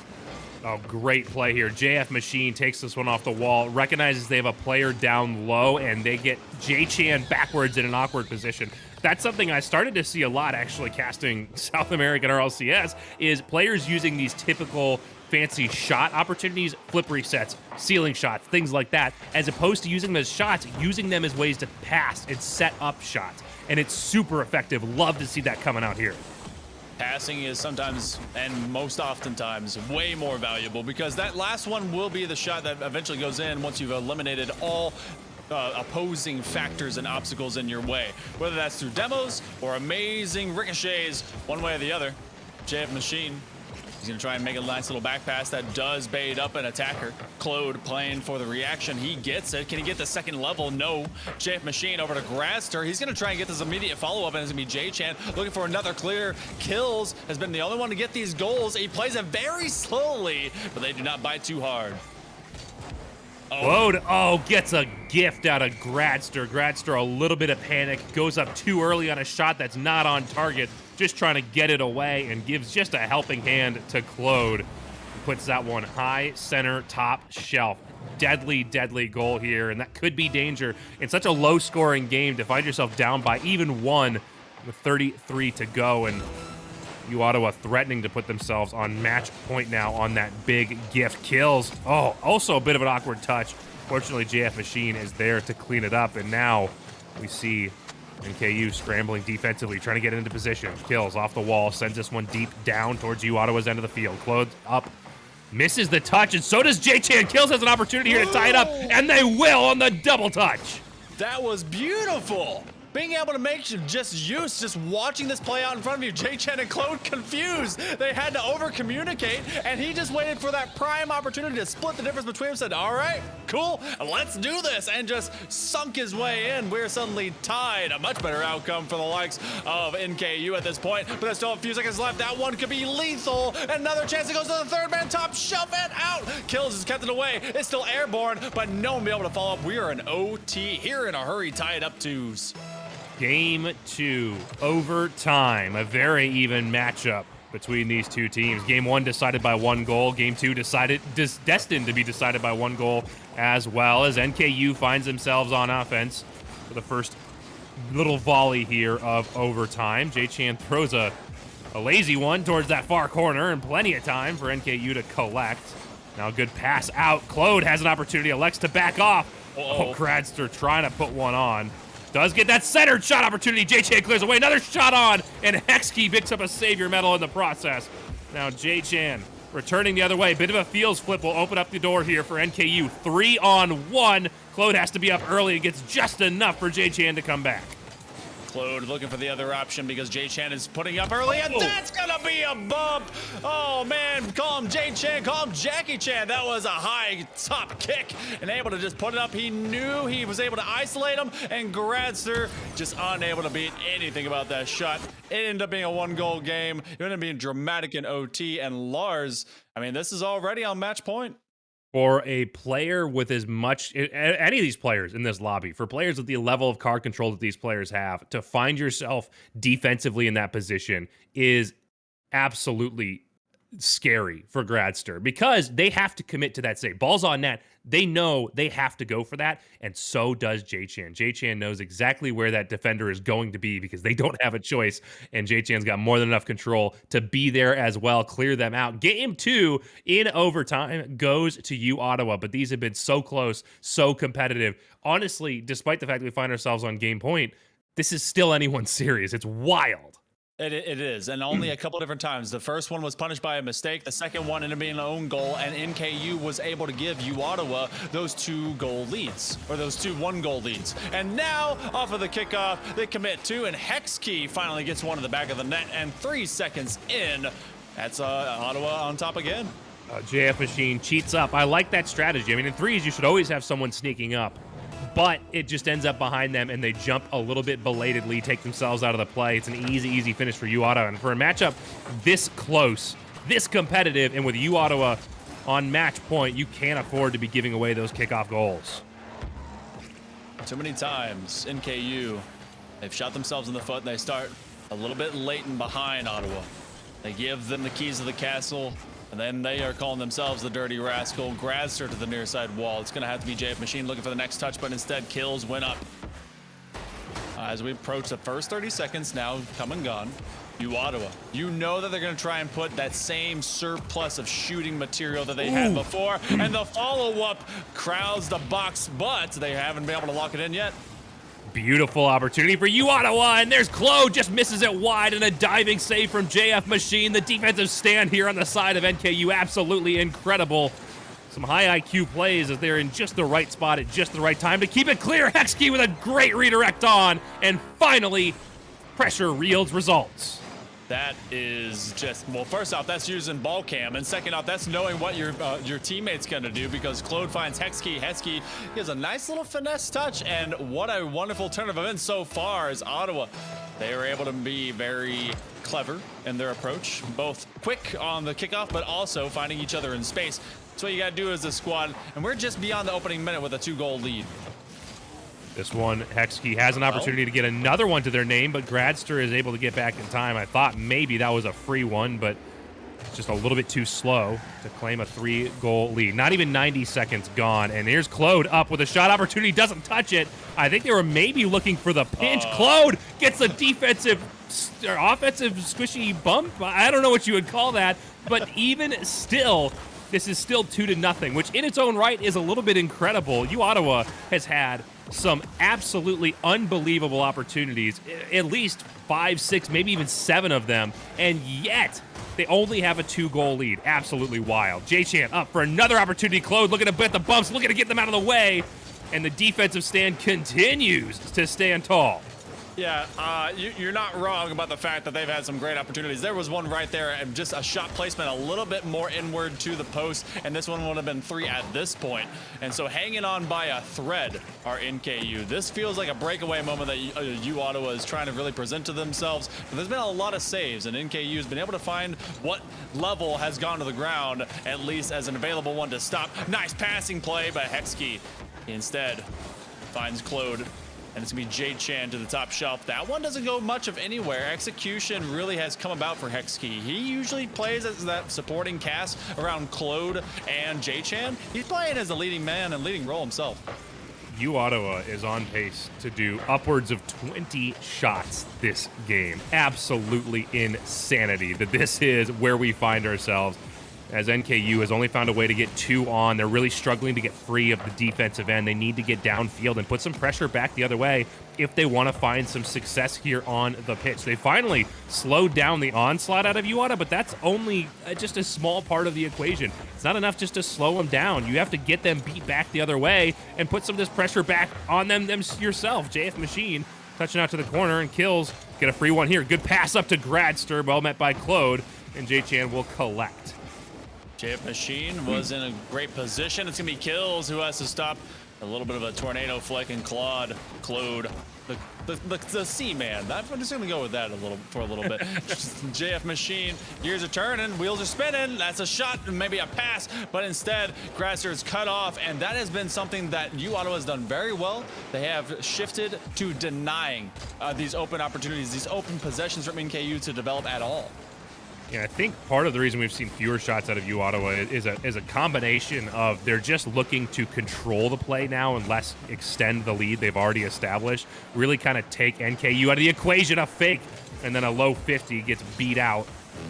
Oh, great play here. JF Machine takes this one off the wall, recognizes they have a player down low, and they get J-Chan backwards in an awkward position. That's something I started to see a lot actually casting South American RLCS, is players using these typical fancy shot opportunities, flip resets, ceiling shots, things like that, as opposed to using them as shots, using them as ways to pass and set up shots. And it's super effective. Love to see that coming out here. Passing is sometimes, and most oftentimes, way more valuable because that last one will be the shot that eventually goes in once you've eliminated all opposing factors and obstacles in your way. Whether that's through demos or amazing ricochets, one way or the other. JF Machine, he's gonna try and make a nice little back pass that does bait up an attacker. Claude playing for the reaction. He gets it. Can he get the second level? No. JF Machine over to Gradster. He's gonna try and get this immediate follow-up, and it's gonna be J-Chan looking for another clear. Kills has been the only one to get these goals. He plays it very slowly, but they do not bite too hard. Claude, gets a gift out of Gradster. Gradster, a little bit of panic, goes up too early on a shot that's not on target, just trying to get it away, and gives just a helping hand to Claude. Puts that one high, center, top shelf. Deadly, deadly goal here, and that could be danger in such a low-scoring game to find yourself down by even one with 33 to go, and U Ottawa threatening to put themselves on match point now on that big gift. Kills. Oh, also a bit of an awkward touch. Fortunately, JF Machine is there to clean it up, and now we see NKU scrambling defensively, trying to get into position. Kills off the wall, sends this one deep down towards U Ottawa's end of the field. Claude up, misses the touch, and so does J-Chan. Kills has an opportunity here to tie it up, and they will on the double touch. That was beautiful. Being able to make just watching this play out in front of you. J-Chan and Claude confused. They had to over-communicate, and he just waited for that prime opportunity to split the difference between them, said, all right, cool, let's do this, and just sunk his way in. We're suddenly tied. A much better outcome for the likes of NKU at this point, but there's still a few seconds left. That one could be lethal. Another chance. It goes to the third man, top, shove it out. Kills has kept it away. It's still airborne, but no one will be able to follow up. We are in OT here in a hurry, tie it up twos. Game 2, overtime, a very even matchup between these two teams. Game 1 decided by 1 goal. Game 2 destined to be decided by 1 goal as well, as NKU finds themselves on offense for the first little volley here of overtime. J-Chan throws a lazy one towards that far corner, and plenty of time for NKU to collect. Now a good pass out. Claude has an opportunity, elects to back off. Gradster trying to put one on. Does get that centered shot opportunity. J-Chan clears away. Another shot on, and NECC picks up a savior medal in the process. Now J-Chan returning the other way. Bit of a feels flip will open up the door here for NKU. 3-on-1. Claude has to be up early and gets just enough for J-Chan to come back. Claude looking for the other option because J-Chan is putting up early, and that's gonna be a bump. Oh man, call him J-Chan, call him Jackie Chan. That was a high top kick and able to just put it up. He knew he was able to isolate him, and Gradster just unable to beat anything about that shot. It ended up being a 1-goal game. It ended up being dramatic in OT, and Lars, I mean, this is already on match point. For a player with as much, any of these players in this lobby, for players with the level of card control that these players have, to find yourself defensively in that position is absolutely scary for Gradster, because they have to commit to that save. Ball's on net. They know they have to go for that, and so does J-Chan. J-Chan knows exactly where that defender is going to be because they don't have a choice, and J-Chan's got more than enough control to be there as well, clear them out. Game 2 in overtime goes to U Ottawa, but these have been so close, so competitive. Honestly, despite the fact that we find ourselves on game point, this is still anyone's series. It's wild. It is, and only a couple different times. The first one was punished by a mistake. The second one ended up being an own goal, and NKU was able to give U Ottawa those 2-goal leads, or those 2 1-goal leads. And now, off of the kickoff, they commit 2, and NECC finally gets one in the back of the net, and 3 seconds in, that's Ottawa on top again. JF Machine cheats up. I like that strategy. I mean, in threes, you should always have someone sneaking up, but it just ends up behind them, and they jump a little bit belatedly, take themselves out of the play. It's an easy, easy finish for U Ottawa. And for a matchup this close, this competitive, and with U Ottawa on match point, you can't afford to be giving away those kickoff goals. Too many times, NKU, they've shot themselves in the foot, and they start a little bit late and behind Ottawa. They give them the keys to the castle, and then they are calling themselves the Dirty Rascal. Gradster to the near side wall. It's going to have to be JF Machine looking for the next touch, but instead Kills went up. As we approach the first 30 seconds now, come and gone. You Ottawa, you know that they're going to try and put that same surplus of shooting material that they had before, and the follow-up crowds the box, but they haven't been able to lock it in yet. Beautiful opportunity for you, Ottawa, and there's Claude, just misses it wide, and a diving save from JF Machine. The defensive stand here on the side of NKU, absolutely incredible. Some high IQ plays as they're in just the right spot at just the right time to keep it clear. Hexkey with a great redirect on, and finally, pressure yields results. That is just, well, first off, that's using ball cam, and second off, that's knowing what your teammate's gonna do, because Claude finds Hexkey. Hexkey gives a nice little finesse touch, and what a wonderful turn of events so far is Ottawa. They were able to be very clever in their approach, both quick on the kickoff, but also finding each other in space. That's what you gotta do as a squad, and we're just beyond the opening minute with a 2-goal lead. This one, Hexkey has an opportunity to get another one to their name, but Gradster is able to get back in time. I thought maybe that was a free one, but it's just a little bit too slow to claim a 3-goal lead. Not even 90 seconds gone, and here's Claude up with a shot opportunity, doesn't touch it. I think they were maybe looking for the pinch. Claude gets a defensive or offensive squishy bump. I don't know what you would call that, but even still, this is still 2-0, which in its own right is a little bit incredible. U Ottawa has had some absolutely unbelievable opportunities, at least 5, 6, maybe even 7 of them, and yet they only have a 2-goal lead. Absolutely wild. J-Chan up for another opportunity. Claude looking to bet the bumps, looking to get them out of the way, and the defensive stand continues to stand tall. Yeah, you're not wrong about the fact that they've had some great opportunities. There was one right there, and just a shot placement a little bit more inward to the post, and this one would have been 3 at this point. And so hanging on by a thread are NKU. This feels like a breakaway moment that U Ottawa is trying to really present to themselves. But there's been a lot of saves, and NKU has been able to find what level has gone to the ground, at least as an available one to stop. Nice passing play by Hexkey. Instead, finds Claude. And it's going to be Jade Chan to the top shelf. That one doesn't go much of anywhere. Execution really has come about for Hexkey. He usually plays as that supporting cast around Claude and Jade Chan. He's playing as a leading man and leading role himself. U Ottawa is on pace to do upwards of 20 shots this game. Absolutely insanity that this is where we find ourselves, as NKU has only found a way to get 2 on. They're really struggling to get free of the defensive end. They need to get downfield and put some pressure back the other way if they want to find some success here on the pitch. They finally slowed down the onslaught out of U Ottawa, but that's only just a small part of the equation. It's not enough just to slow them down. You have to get them beat back the other way and put some of this pressure back on them yourself. JF Machine touching out to the corner and kills. Get a free one here. Good pass up to Gradster, well met by Claude, and J-Chan will collect. JF Machine was in a great position. It's going to be Kills who has to stop a little bit of a tornado flick, and Claude, the C-Man. I'm just going to go with that for a little bit. JF Machine, gears are turning, wheels are spinning. That's a shot and maybe a pass, but instead, Grasser is cut off, and that has been something that U Ottawa has done very well. They have shifted to denying these open opportunities, these open possessions from NKU to develop at all. Yeah, I think part of the reason we've seen fewer shots out of U Ottawa is a combination of they're just looking to control the play now and less extend the lead they've already established. Really kind of take NKU out of the equation. A fake, and then a low 50 gets beat out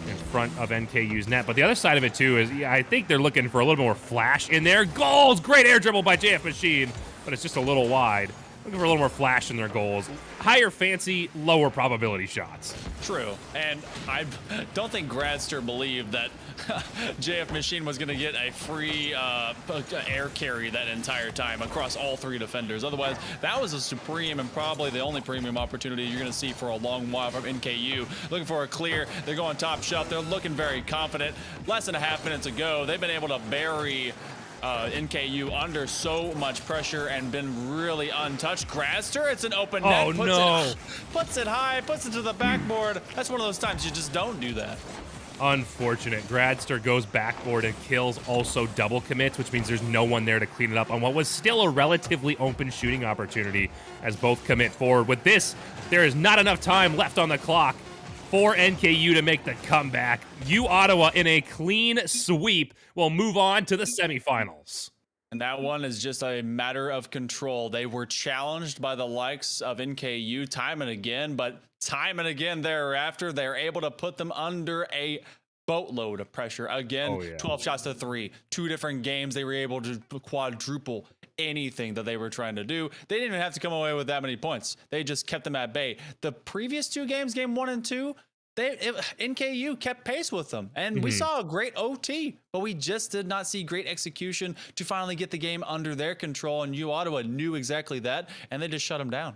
in front of NKU's net. But the other side of it too is I think they're looking for a little more flash in their goals. Great air dribble by JF Machine, but it's just a little wide. Looking for a little more flash in their goals. Higher fancy, lower probability shots. True. And I don't think Gradster believed that JF Machine was going to get a free air carry that entire time across all 3 defenders. Otherwise, that was a supreme and probably the only premium opportunity you're going to see for a long while from NKU. Looking for a clear. They're going top shelf. They're looking very confident. Less than a half minute to go. They've been able to bury NKU under so much pressure and been really untouched. Gradster, it's an open net. Puts it high, puts it to the backboard. That's one of those times you just don't do that. Unfortunate. Gradster goes backboard and kills, also double commits, which means there's no one there to clean it up on what was still a relatively open shooting opportunity as both commit forward. With this, there is not enough time left on the clock for NKU to make the comeback. U Ottawa in a clean sweep will move on to the semifinals. And that one is just a matter of control. They were challenged by the likes of NKU time and again, but time and again thereafter, they're able to put them under a boatload of pressure. Again, 12 shots to 3, 2 different games. They were able to quadruple anything that they were trying to do. They didn't even have to come away with that many points. They just kept them at bay. The previous 2 games, game 1 and 2, NKU kept pace with them, and we saw a great OT, but we just did not see great execution to finally get the game under their control. And U Ottawa knew exactly that, and they just shut them down.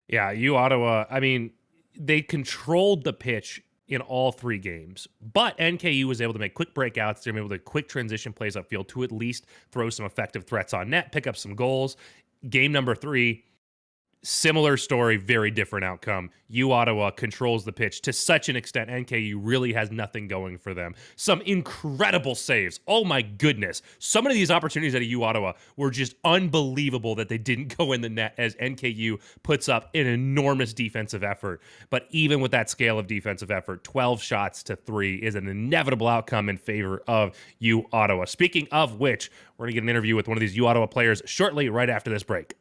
Yeah, U Ottawa, I mean, they controlled the pitch in all 3 games, but NKU was able to make quick breakouts. They were able to quick transition plays upfield to at least throw some effective threats on net, pick up some goals. Game number 3, similar story, very different outcome. U Ottawa controls the pitch to such an extent NKU really has nothing going for them. Some incredible saves. Oh my goodness. Some of these opportunities at U Ottawa were just unbelievable that they didn't go in the net as NKU puts up an enormous defensive effort. But even with that scale of defensive effort, 12 shots to 3 is an inevitable outcome in favor of U Ottawa. Speaking of which, we're going to get an interview with one of these U Ottawa players shortly, right after this break.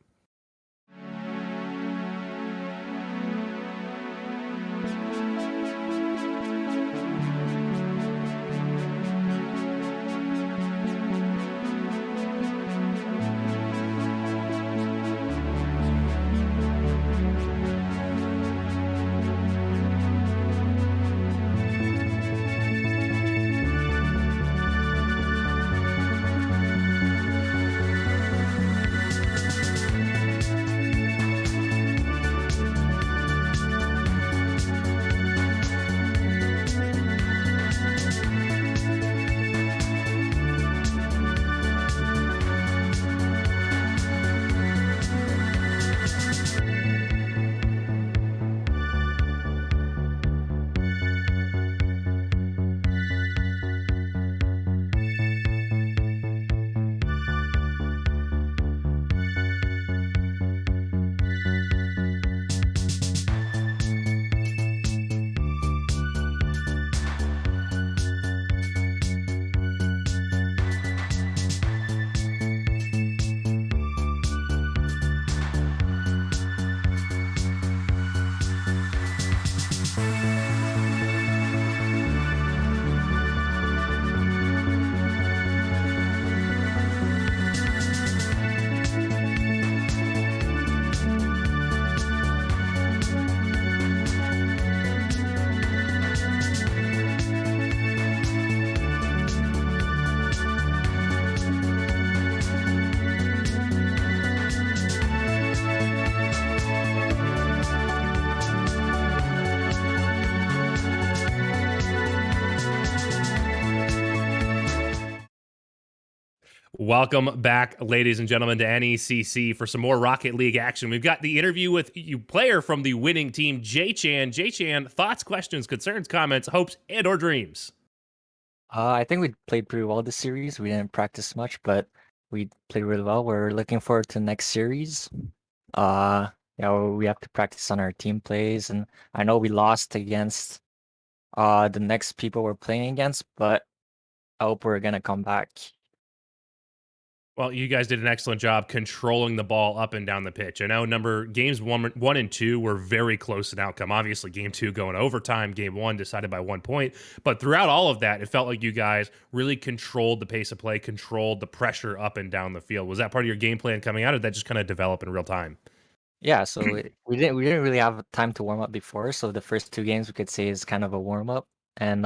Welcome back, ladies and gentlemen, to NECC for some more Rocket League action. We've got the interview with you player from the winning team, J-Chan. J-Chan, thoughts, questions, concerns, comments, hopes, and or dreams? I think we played pretty well this series. We didn't practice much, but we played really well. We're looking forward to the next series. We have to practice on our team plays, and I know we lost against the next people we're playing against, but I hope we're gonna come back. Well, you guys did an excellent job controlling the ball up and down the pitch. I know games one and 2 were very close in outcome. Obviously, game 2 going overtime, game 1 decided by 1 point. But throughout all of that, it felt like you guys really controlled the pace of play, controlled the pressure up and down the field. Was that part of your game plan coming out, or did that just kind of develop in real time? Yeah, so we didn't really have time to warm up before. So the first 2 games we could say is kind of a warm up, and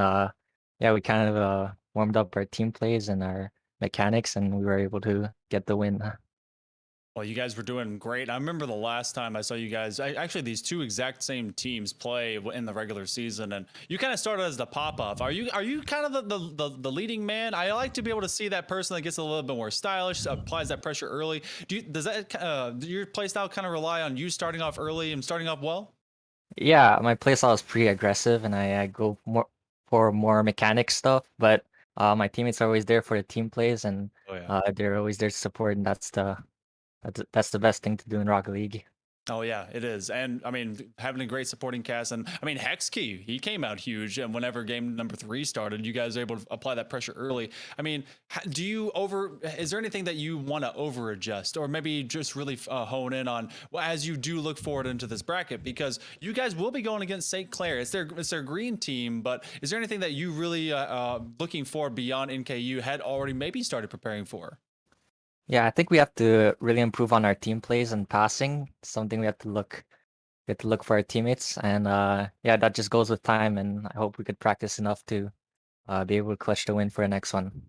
we kind of warmed up our team plays and our mechanics, and we were able to get the win. Well, you guys were doing great. I remember the last time I saw you guys, actually these 2 exact same teams play in the regular season, and you kind of started as the pop-off. Are you kind of the leading man? I like to be able to see that person that gets a little bit more stylish, applies that pressure early. Does your play style kind of rely on you starting off early and starting off well? Yeah, my play style is pretty aggressive, and I go more mechanic stuff, but my teammates are always there for the team plays, and they're always there to support, and that's the best thing to do in Rocket League. Oh yeah, it is, and I mean having a great supporting cast, and I mean Hexkey, he came out huge, and whenever game number 3 started, you guys were able to apply that pressure early. I mean, do you Is there anything that you want to over adjust, or maybe just really hone in on as you do look forward into this bracket, because you guys will be going against St. Clair. It's their green team, but is there anything that you really looking for beyond NKU had already maybe started preparing for? Yeah, I think we have to really improve on our team plays and passing. Something we have to look for our teammates, and yeah, that just goes with time. And I hope we could practice enough to be able to clutch the win for the next one.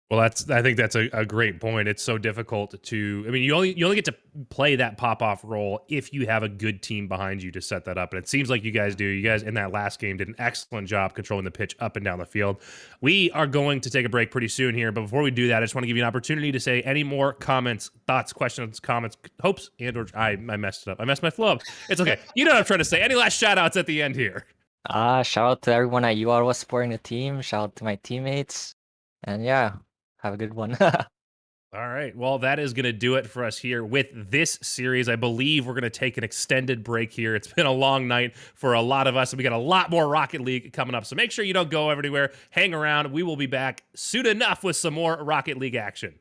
Well, I think that's a great point. It's so difficult to. I mean, you only get to play that pop off role if you have a good team behind you to set that up, and it seems like you guys do. You guys in that last game did an excellent job controlling the pitch up and down the field. We are going to take a break pretty soon here, but before we do that, I just want to give you an opportunity to say any more comments, thoughts, questions, comments, hopes, and or I messed it up. I messed my flow up. It's okay. You know what I'm trying to say. Any last shout outs at the end here? Shout out to everyone at UR supporting the team. Shout out to my teammates, and yeah, have a good one. All right. Well, that is going to do it for us here with this series. I believe we're going to take an extended break here. It's been a long night for a lot of us, and we got a lot more Rocket League coming up. So make sure you don't go everywhere. Hang around. We will be back soon enough with some more Rocket League action.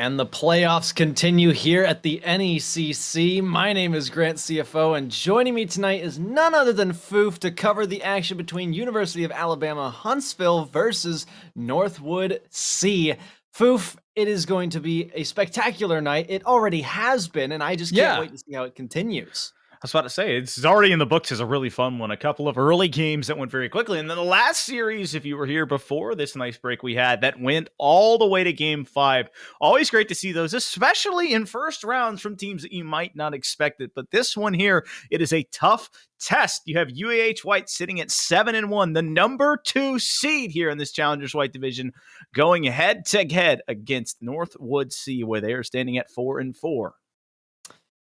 And the playoffs continue here at the NECC. My name is Grant CFO, and joining me tonight is none other than Foof to cover the action between University of Alabama Huntsville versus Northwood C. Foof, it is going to be a spectacular night. It already has been, and I just can't wait to see how it continues. I was about to say, it's already in the books as a really fun one. A couple of early games that went very quickly. And then the last series, if you were here before this nice break we had, that went all the way to game 5. Always great to see those, especially in first rounds from teams that you might not expect it. But this one here, it is a tough test. You have UAH White sitting at 7-1, the number 2 seed here in this Challengers White division, going head to head against Northwood C, where they are standing at 4-4.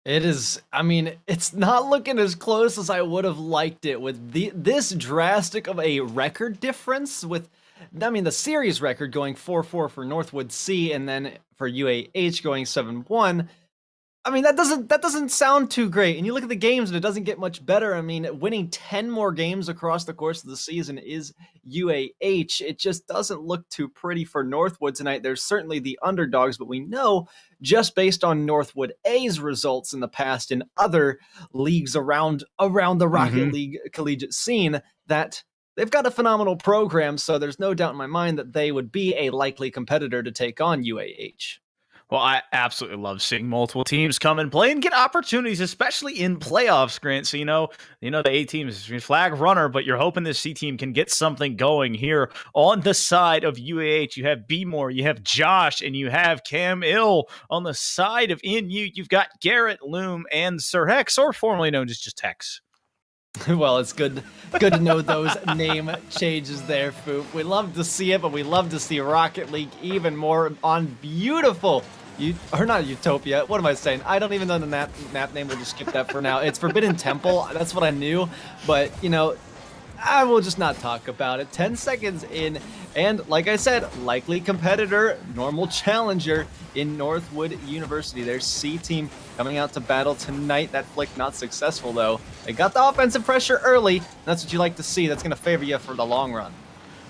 It is, I mean, it's not looking as close as I would have liked it with this drastic of a record difference with, I mean, the series record going 4-4 for Northwood C and then for UAH going 7-1. I mean, that doesn't sound too great. And you look at the games and it doesn't get much better. I mean, winning 10 more games across the course of the season is UAH. It just doesn't look too pretty for Northwood tonight. There's certainly the underdogs, but we know just based on Northwood A's results in the past in other leagues around the Rocket League collegiate scene that they've got a phenomenal program. So there's no doubt in my mind that they would be a likely competitor to take on UAH. Well, I absolutely love seeing multiple teams come and play and get opportunities, especially in playoffs, Grant. So, you know the A team is flag runner, but you're hoping this C team can get something going here on the side of UAH. You have B-More, you have Josh, and you have Cam Ill. On the side of NU, you've got Garrett, Loom, and Sir Hex, or formerly known as just Hex. Well, it's good to know those name changes there, Foop. We love to see it, but we love to see Rocket League even more on beautiful, or not Utopia. What am I saying? I don't even know the map name. We'll just skip that for now. It's Forbidden Temple. That's what I knew, but I will just not talk about it. 10 seconds in, and like I said, likely competitor, normal challenger in Northwood University. Their C team coming out to battle tonight. That flick not successful, though. They got the offensive pressure early. That's what you like to see. That's going to favor you for the long run.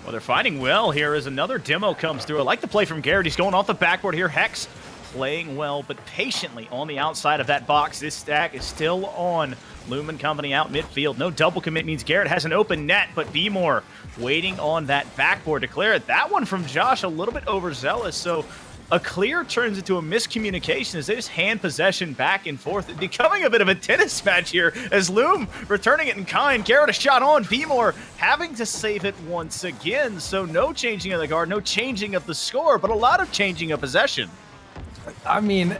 Well, they're fighting well here as another demo comes through. I like the play from Garrett. He's going off the backboard here. Hex playing well, but patiently on the outside of that box. This stack is still on. Lumen Company out midfield. No double commit means Garrett has an open net, but B-More waiting on that backboard to clear it. That one from Josh a little bit overzealous, so a clear turns into a miscommunication as they just hand possession back and forth, becoming a bit of a tennis match here as Loom returning it in kind. Garrett a shot on, B-More having to save it once again, so no changing of the guard, no changing of the score, but a lot of changing of possession. I mean,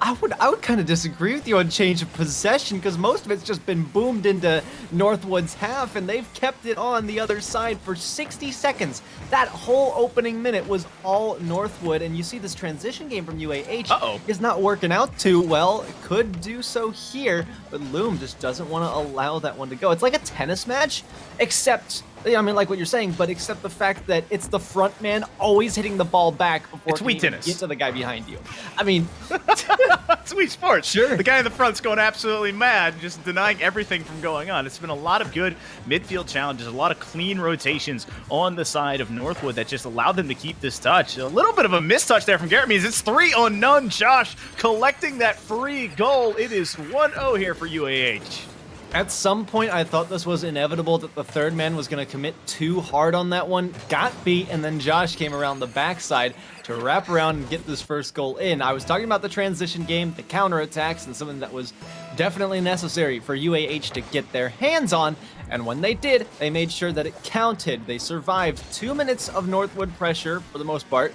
I would kind of disagree with you on change of possession because most of it's just been boomed into Northwood's half, and they've kept it on the other side for 60 seconds. That whole opening minute was all Northwood, and you see this transition game from UAH is not working out too well. It could do so here, but Loom just doesn't want to allow that one to go. It's like a tennis match, except, I mean, like what you're saying, but except the fact that it's the front man always hitting the ball back before it's Wii tennis. Get to the guy behind you. I mean, it's Wii Sports. Sure. The guy in the front's going absolutely mad, just denying everything from going on. It's been a lot of good midfield challenges, a lot of clean rotations on the side of Northwood that just allowed them to keep this touch. A little bit of a mistouch there from Garrett means it's 3-0. Josh collecting that free goal. It is 1-0 here for UAH. At some point, I thought this was inevitable that the third man was going to commit too hard on that one. Got beat, and then Josh came around the backside to wrap around and get this first goal in. I was talking about the transition game, the counterattacks, and something that was definitely necessary for UAH to get their hands on. And when they did, they made sure that it counted. They survived 2 minutes of Northwood pressure, for the most part,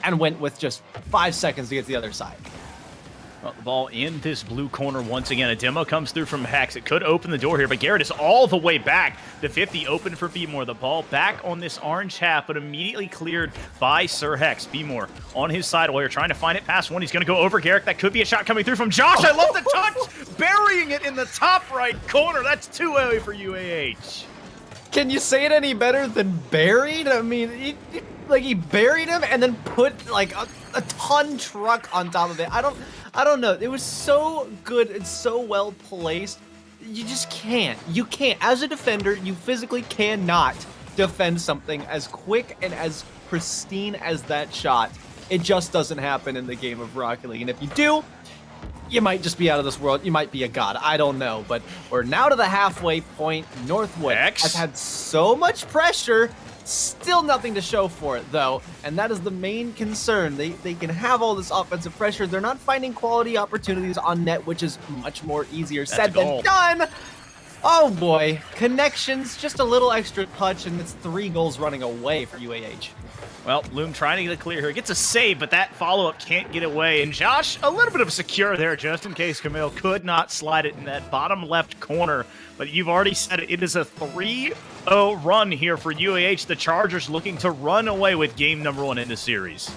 and went with just 5 seconds to get to the other side. Well, the ball in this blue corner once again. A demo comes through from Hex. It could open the door here, but Garrett is all the way back. The 50 open for B-More. The ball back on this orange half, but immediately cleared by Sir Hex. B-More on his side while you're trying to find it past one. He's going to go over Garrett. That could be a shot coming through from Josh. I love the touch! Burying it in the top right corner. That's 2-0 for UAH. Can you say it any better than buried? I mean, he buried him and then put like a ton truck on top of it. I don't know. It was so good and so well placed. You just can't. You can't. As a defender, you physically cannot defend something as quick and as pristine as that shot. It just doesn't happen in the game of Rocket League. And if you do, you might just be out of this world. You might be a god. I don't know. But we're now to the halfway point. Northwood has had so much pressure. Still nothing to show for it, though. And that is the main concern. They can have all this offensive pressure. They're not finding quality opportunities on net, which is much more easier said than done. Oh, boy. Connections, just a little extra touch, and it's 3 goals running away for UAH. Well, Loom trying to get a clear here. Gets a save, but that follow-up can't get away. And Josh, a little bit of a secure there just in case Camille could not slide it in that bottom left corner. But you've already said it. It is a 3-0 run here for UAH. The Chargers looking to run away with game number 1 in the series.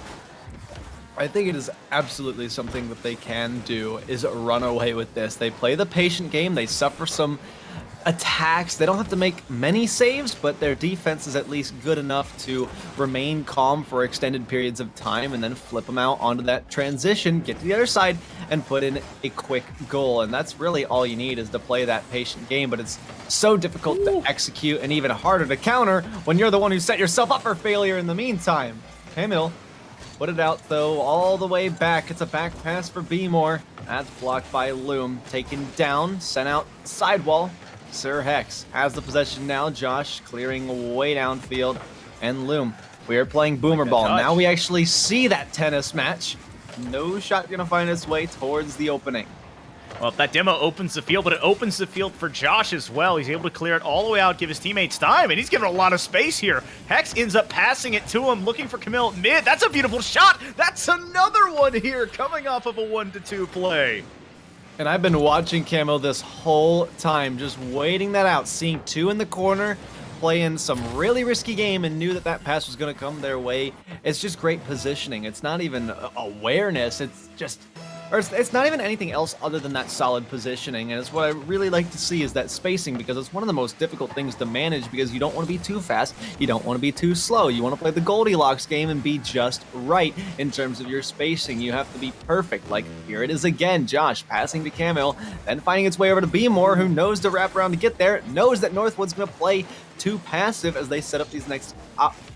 I think it is absolutely something that they can do, is run away with this. They play the patient game. They suffer some attacks. They don't have to make many saves, but their defense is at least good enough to remain calm for extended periods of time and then flip them out onto that transition, get to the other side, and put in a quick goal. And that's really all you need, is to play that patient game, but it's so difficult to execute and even harder to counter when you're the one who set yourself up for failure in the meantime. Camille put it out, though, all the way back. It's a back pass for B-More. That's blocked by Loom. Taken down, sent out sidewall. Sir Hex has the possession now. Josh clearing way downfield. And Loom, we are playing Boomer Ball. Now we actually see that tennis match. No shot gonna find its way towards the opening. Well, that demo opens the field, but it opens the field for Josh as well. He's able to clear it all the way out, give his teammates time, and he's given a lot of space here. Hex ends up passing it to him, looking for Camille at mid. That's a beautiful shot. That's another one here, coming off of a 1-2 play. And I've been watching Camo this whole time, just waiting that out, seeing 2 in the corner, playing some really risky game, and knew that that pass was going to come their way. It's just great positioning. It's not even awareness. It's just, or it's not even anything else other than that solid positioning. And it's what I really like to see, is that spacing, because it's one of the most difficult things to manage, because you don't want to be too fast, you don't want to be too slow. You want to play the Goldilocks game and be just right in terms of your spacing. You have to be perfect. Like, here it is again. Josh passing to Camille, then finding its way over to B-More, who knows to wrap around to get there, knows that Northwood's going to play too passive as they set up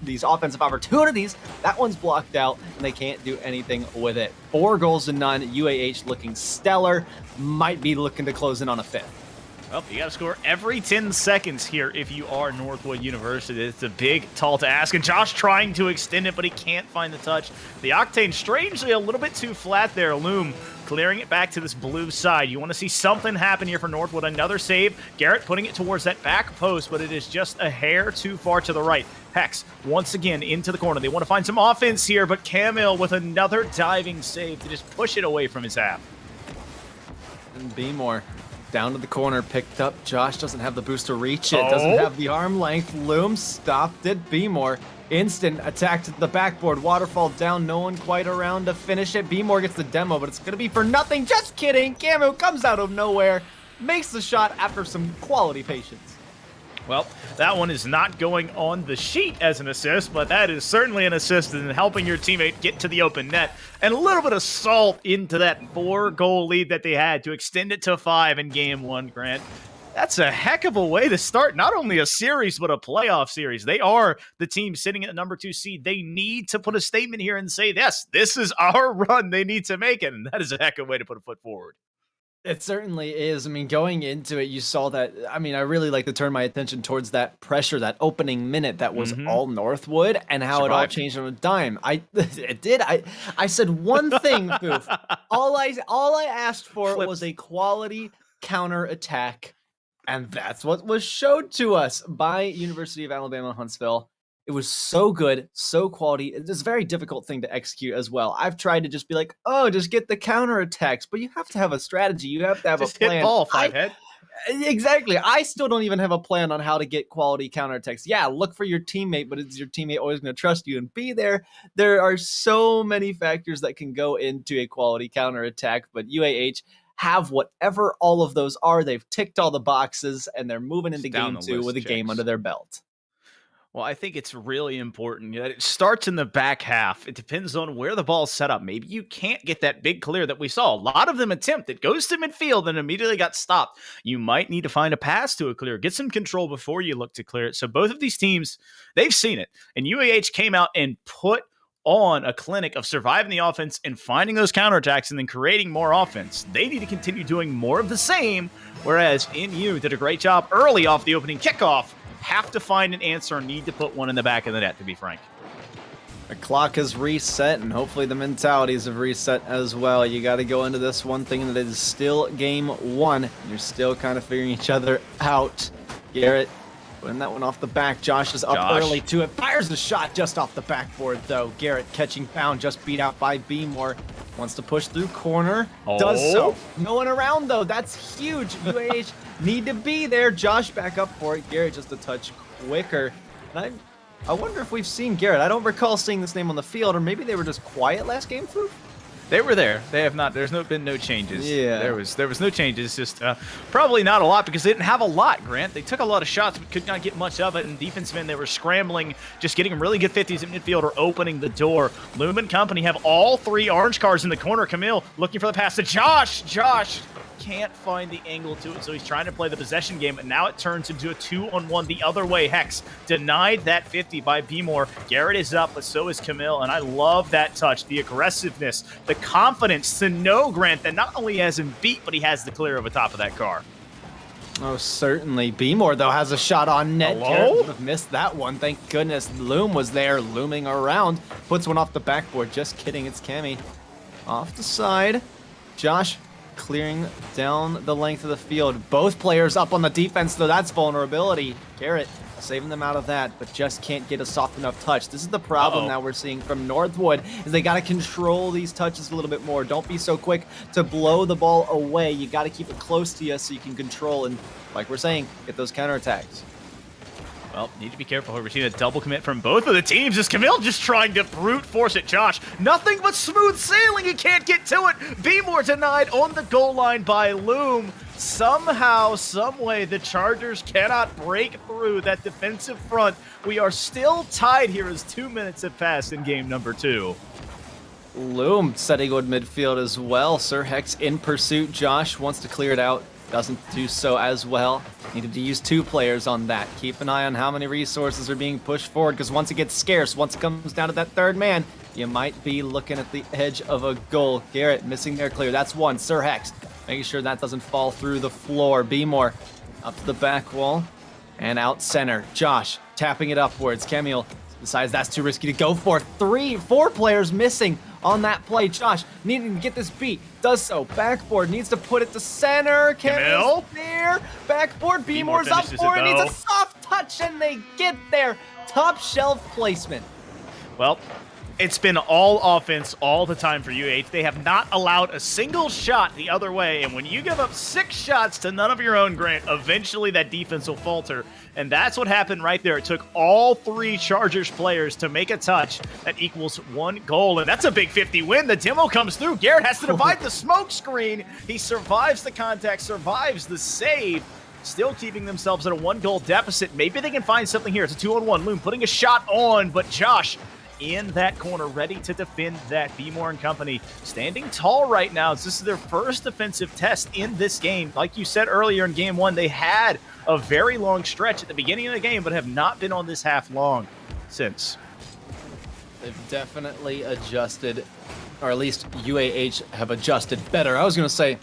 these offensive opportunities. That one's blocked out, and they can't do anything with it. 4 goals to none. UAH looking stellar. Might be looking to close in on a 5th. Well, you got to score every 10 seconds here if you are Northwood University. It's a big, tall task, and Josh trying to extend it, but he can't find the touch. The Octane, strangely, a little bit too flat there. Loom clearing it back to this blue side. You want to see something happen here for Northwood. Another save. Garrett putting it towards that back post, but it is just a hair too far to the right. Hex, once again, into the corner. They want to find some offense here, but Camille with another diving save to just push it away from his half. And B-More down to the corner, picked up. Josh doesn't have the boost to reach it. Doesn't have the arm length. Loom stopped it. B-More instant attack to the backboard. Waterfall down. No one quite around to finish it. B-More gets the demo, but it's going to be for nothing. Just kidding. Camo comes out of nowhere. Makes the shot after some quality patience. Well, that one is not going on the sheet as an assist, but that is certainly an assist in helping your teammate get to the open net. And a little bit of salt into that 4-goal lead that they had to extend it to 5 in game 1, Grant. That's a heck of a way to start not only a series, but a playoff series. They are the team sitting at the number 2 seed. They need to put a statement here and say, yes, this is our run. They need to make it, and that is a heck of a way to put a foot forward. It certainly is. I mean, going into it, you saw that. I mean, I really like to turn my attention towards that pressure, that opening minute that was all Northwood, and how it all changed on a dime. It did. I said one thing, Boof. All I asked for was a quality counter attack, and that's what was showed to us by University of Alabama Huntsville. It was so good, so quality. It's a very difficult thing to execute as well. I've tried to just be like, oh, just get the counter attacks, but you have to have a strategy. You have to have just a plan. Hit ball, 5-head. Exactly. I still don't even have a plan on how to get quality counter attacks. Yeah, look for your teammate, but is your teammate always going to trust you and be there? There are so many factors that can go into a quality counter attack, but UAH have whatever all of those are. They've ticked all the boxes, and they're moving into game 2 with a game under their belt. Well, I think it's really important that it starts in the back half. It depends on where the ball's set up. Maybe you can't get that big clear that we saw. A lot of them attempt. It goes to midfield and immediately got stopped. You might need to find a pass to a clear. Get some control before you look to clear it. So both of these teams, they've seen it. And UAH came out and put on a clinic of surviving the offense and finding those counterattacks and then creating more offense. They need to continue doing more of the same, whereas NU did a great job early off the opening kickoff. Have to find an answer and need to put one in the back of the net, to be frank. The clock has reset, and hopefully the mentalities have reset as well. You got to go into this one thing that is still game one. You're still kind of figuring each other out. Garrett putting that one off the back. Josh is up early to it. Fires the shot just off the backboard, though. Garrett catching pound, just beat out by B-More. Wants to push through corner. Does so. No one around, though. That's huge. UAH need to be there. Josh back up for it. Garrett just a touch quicker. And I wonder if we've seen Garrett. I don't recall seeing this name on the field, or maybe they were just quiet last game, Foo? They were there. They have not. There's been no changes. Yeah. There was no changes. Just probably not a lot because they didn't have a lot, Grant. They took a lot of shots but could not get much of it. And defensive end, they were scrambling, just getting really good 50s at midfield or opening the door. Loom and company have all 3 orange cards in the corner. Camille looking for the pass to Josh. Josh can't find the angle to it, so he's trying to play the possession game, and now it turns into a 2-on-1 the other way. Hex denied that 50 by B-More. Garrett is up, but so is Camille, and I love that touch, the aggressiveness, the confidence to know, Grant, that not only has him beat, but he has the clear over top of that car. Oh, certainly. B-More, though, has a shot on net. Hello? Garrett would have missed that one. Thank goodness Loom was there, looming around. Puts one off the backboard. Just kidding, it's Cammy. Off the side. Josh clearing down the length of the field. Both players up on the defense, though. That's vulnerability. Garrett saving them out of that, but just can't get a soft enough touch. This is the problem now we're seeing from Northwood, is they got to control these touches a little bit more. Don't be so quick to blow the ball away. You got to keep it close to you so you can control and, like we're saying, get those counterattacks. Well, need to be careful here. We're seeing a double commit from both of the teams. Is Camille just trying to brute force it? Josh, nothing but smooth sailing. He can't get to it. B-More denied on the goal line by Loom. Somehow, someway, the Chargers cannot break through that defensive front. We are still tied here as 2 minutes have passed in game number 2. Loom setting on midfield as well. Sir Hex in pursuit. Josh wants to clear it out. Doesn't do so as well. Needed to use 2 players on that. Keep an eye on how many resources are being pushed forward, because once it gets scarce, once it comes down to that 3rd man, you might be looking at the edge of a goal. Garrett missing their clear. That's 1. Sir Hex making sure that doesn't fall through the floor. B-More up to the back wall and out center. Josh tapping it upwards. Camille decides that's too risky to go for. 4 players missing on that play. Josh needing to get this beat. Does so. Backboard needs to put it to center. Camille's there. Backboard. B-More's up for it. Needs a soft touch, and they get there. Top shelf placement. Well, it's been all offense all the time for UH. They have not allowed a single shot the other way, and when you give up 6 shots to none of your own, Grant, eventually that defense will falter, and that's what happened right there. It took all 3 Chargers players to make a touch that equals 1 goal, and that's a big 50 win. The demo comes through. Garrett has to divide the smoke screen. He survives the contact, survives the save, still keeping themselves at a 1-goal deficit. Maybe they can find something here. It's a 2-on-1. Loom putting a shot on, but Josh in that corner, ready to defend that. B-More and company standing tall right now. This is their first defensive test in this game. Like you said earlier in game 1, they had a very long stretch at the beginning of the game, but have not been on this half long since. They've definitely adjusted, or at least UAH have adjusted better. I was going to say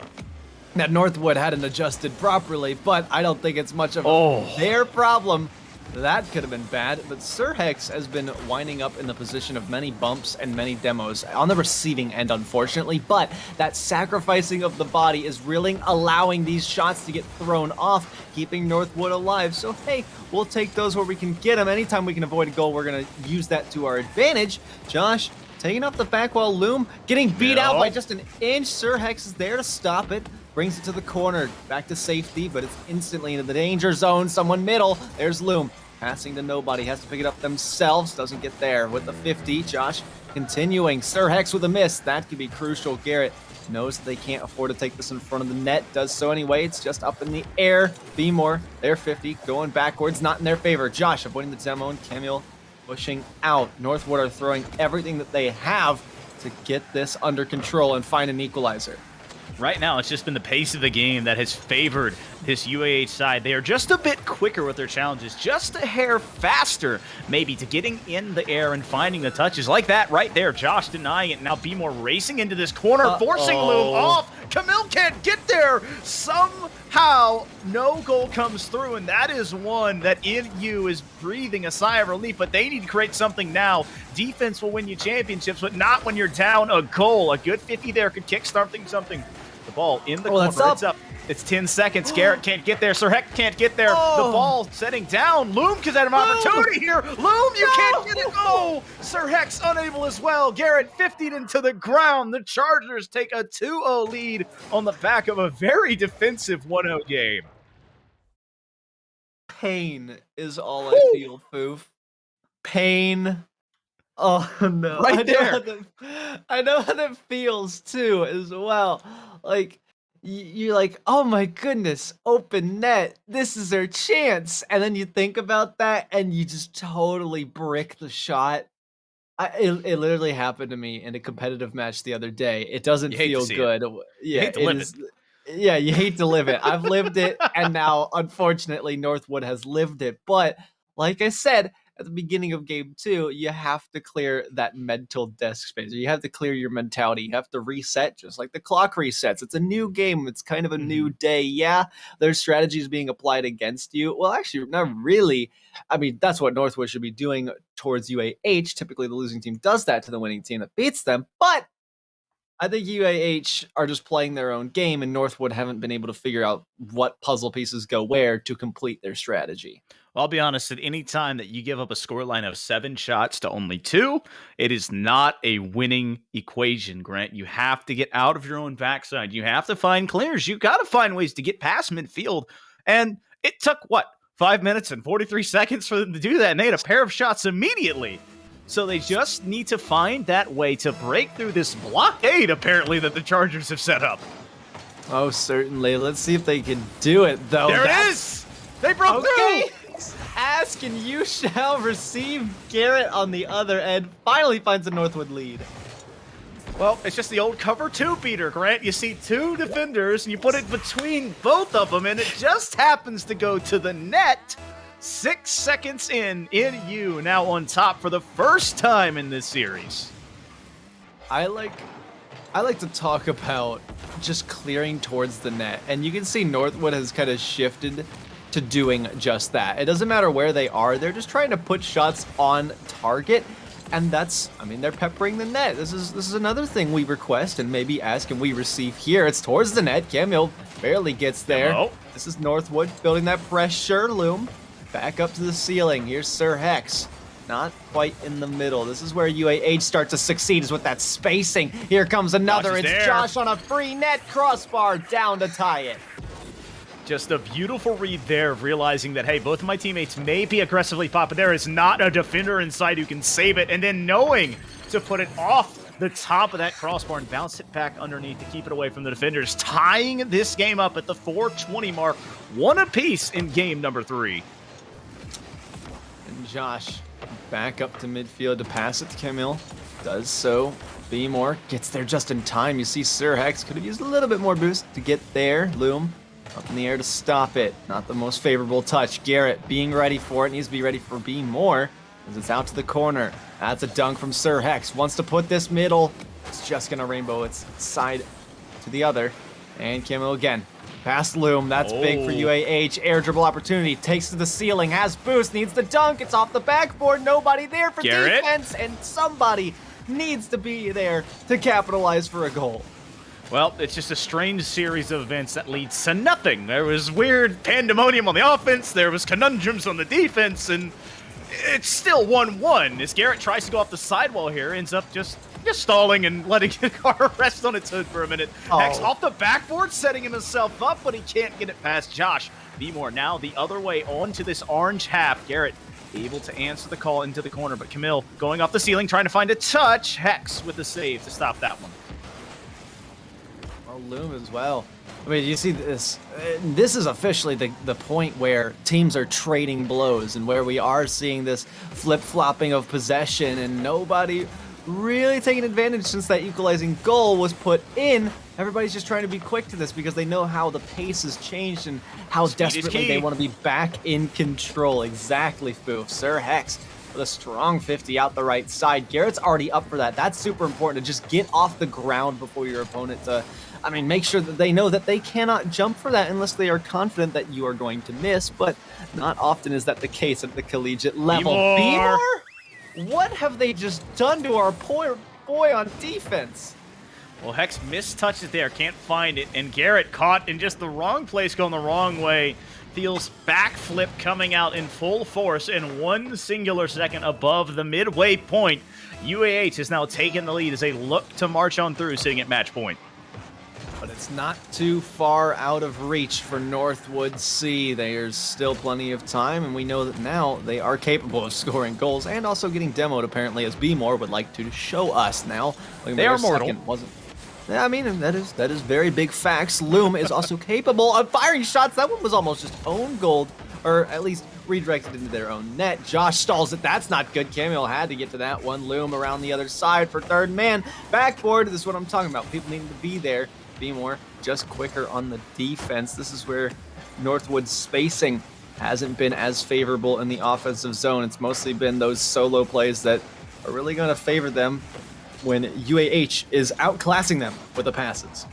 that Northwood hadn't adjusted properly, but I don't think it's much of their problem. That could have been bad, but Sir Hex has been winding up in the position of many bumps and many demos on the receiving end, unfortunately, but that sacrificing of the body is really allowing these shots to get thrown off, keeping Northwood alive. So, hey, we'll take those where we can get them. Anytime we can avoid a goal, we're going to use that to our advantage. Josh taking off the back wall. Loom getting beat out by just an inch. Sir Hex is there to stop it. Brings it to the corner, back to safety, but it's instantly into the danger zone. Someone middle, there's Loom. Passing to nobody, has to pick it up themselves, doesn't get there with the 50. Josh continuing, Sir Hex with a miss. That could be crucial. Garrett knows that they can't afford to take this in front of the net, does so anyway. It's just up in the air. B-More, their 50, going backwards, not in their favor. Josh avoiding the demo and Camille pushing out. Northwood are throwing everything that they have to get this under control and find an equalizer. Right now, it's just been the pace of the game that has favored this UAH side. They are just a bit quicker with their challenges, just a hair faster, maybe, to getting in the air and finding the touches. Like that right there, Josh denying it. Now B-More racing into this corner, forcing Loom off. Camille can't get there. Somehow, no goal comes through, and that is one that NU is breathing a sigh of relief, but they need to create something now. Defense will win you championships, but not when you're down a goal. A good 50 there could kickstart something. The ball in the corner. It's up. It's 10 seconds. Garrett can't get there. Sir Heck can't get there. The ball setting down. Loom could have an opportunity here. Loom, you can't get it. Oh, Sir Heck's unable as well. Garrett 50'd into the ground. The Chargers take a 2-0 lead on the back of a very defensive 1-0 game. Pain is all I feel, Foof. Pain. Oh no! Right there. I know how that feels too, as well. Like you're like, oh my goodness, open net. This is their chance, and then you think about that, and you just totally brick the shot. It literally happened to me in a competitive match the other day. It doesn't feel good. Yeah, hate to live it. Yeah, you hate to live it. I've lived it, and now unfortunately Northwood has lived it. But like I said, at the beginning of game 2, you have to clear that mental desk space. You have to clear your mentality. You have to reset, just like the clock resets. It's a new game. It's kind of a new day. Yeah, there's strategies being applied against you. Well, actually, not really. I mean, that's what Northwood should be doing towards UAH. Typically, the losing team does that to the winning team that beats them. But I think UAH are just playing their own game, and Northwood haven't been able to figure out what puzzle pieces go where to complete their strategy. I'll be honest, at any time that you give up a scoreline of 7 shots to only 2, it is not a winning equation, Grant. You have to get out of your own backside. You have to find clears. You got to find ways to get past midfield. And it took, 5 minutes and 43 seconds for them to do that, and they had a pair of shots immediately. So they just need to find that way to break through this blockade, apparently, that the Chargers have set up. Oh, certainly. Let's see if they can do it, though. There it is! They broke through! Ask and you shall receive. Garrett on the other end finally finds a Northwood lead. Well, it's just the old cover 2 beater, Grant. You see 2 defenders, and you put it between both of them, and it just happens to go to the net. 6 seconds in, NU now on top for the first time in this series. I like to talk about just clearing towards the net, and you can see Northwood has kind of shifted to doing just that. It doesn't matter where they are, they're just trying to put shots on target, and that's, I mean, they're peppering the net. This is another thing we request and maybe ask and we receive here. It's towards the net. Camille barely gets there. Hello. This is Northwood building that pressure. Loom back up to the ceiling. Here's Sir Hex. Not quite in the middle. This is where UAH starts to succeed, is with that spacing. Here comes another. Josh is it's there. Josh on a free net crossbar down to tie it. Just a beautiful read there of realizing that, hey, both of my teammates may be aggressively popping. There is not a defender inside who can save it, and then knowing to put it off the top of that crossbar and bounce it back underneath to keep it away from the defenders, tying this game up at the 4:20 mark. 1 apiece in game number 3. And Josh back up to midfield to pass it to Camille. Does so. B-More gets there just in time. You see Sir Hex could have used a little bit more boost to get there. Loom up in the air to stop it. Not the most favorable touch. Garrett being ready for it. Needs to be ready for B-More as it's out to the corner. That's a dunk from Sir Hex. Wants to put this middle. It's just going to rainbow its side to the other. And Camille again. Past Loom. That's big for UAH. Air dribble opportunity. Takes to the ceiling. Has boost. Needs the dunk. It's off the backboard. Nobody there for Garrett? defense. And somebody needs to be there to capitalize for a goal. Well, it's just a strange series of events that leads to nothing. There was weird pandemonium on the offense, there was conundrums on the defense, and it's still 1-1. As Garrett tries to go off the sidewall here, ends up just stalling and letting the car rest on its hood for a minute. Hex off the backboard, setting himself up, but he can't get it past Josh. B-More now the other way onto this orange half. Garrett able to answer the call into the corner, but Camille going off the ceiling, trying to find a touch. Hex with the save to stop that one. Loom as well. I mean, you see this. This is officially the point where teams are trading blows and where we are seeing this flip-flopping of possession and nobody really taking advantage since that equalizing goal was put in. Everybody's just trying to be quick to this because they know how the pace has changed and how Speed is desperately key. they want to be back in control. Exactly, Foof. Sir Hex with a strong 50 out the right side. Garrett's already up for that. That's super important to just get off the ground before your opponent make sure that they know that they cannot jump for that unless they are confident that you are going to miss, but not often is that the case at the collegiate level. B-more! What have they just done to our poor boy on defense? Well, Hex mistouches there, can't find it, and Garrett caught in just the wrong place, going the wrong way. Feels backflip coming out in full force in 1 singular second above the midway point. UAH has now taken the lead as they look to march on through, sitting at match point. But it's not too far out of reach for Northwood C. There's still plenty of time, and we know that now they are capable of scoring goals and also getting demoed, apparently, as B-More would like to show us now. They are mortal. Yeah, I mean, that is very big facts. Loom is also capable of firing shots. That one was almost just own goal, or at least redirected into their own net. Josh stalls it. That's not good. Camille had to get to that one. Loom around the other side for third man. Backboard. This is what I'm talking about. People needing to be there. Be more just quicker on the defense. This is where Northwood's spacing hasn't been as favorable in the offensive zone. It's mostly been those solo plays that are really going to favor them when UAH is outclassing them with the passes.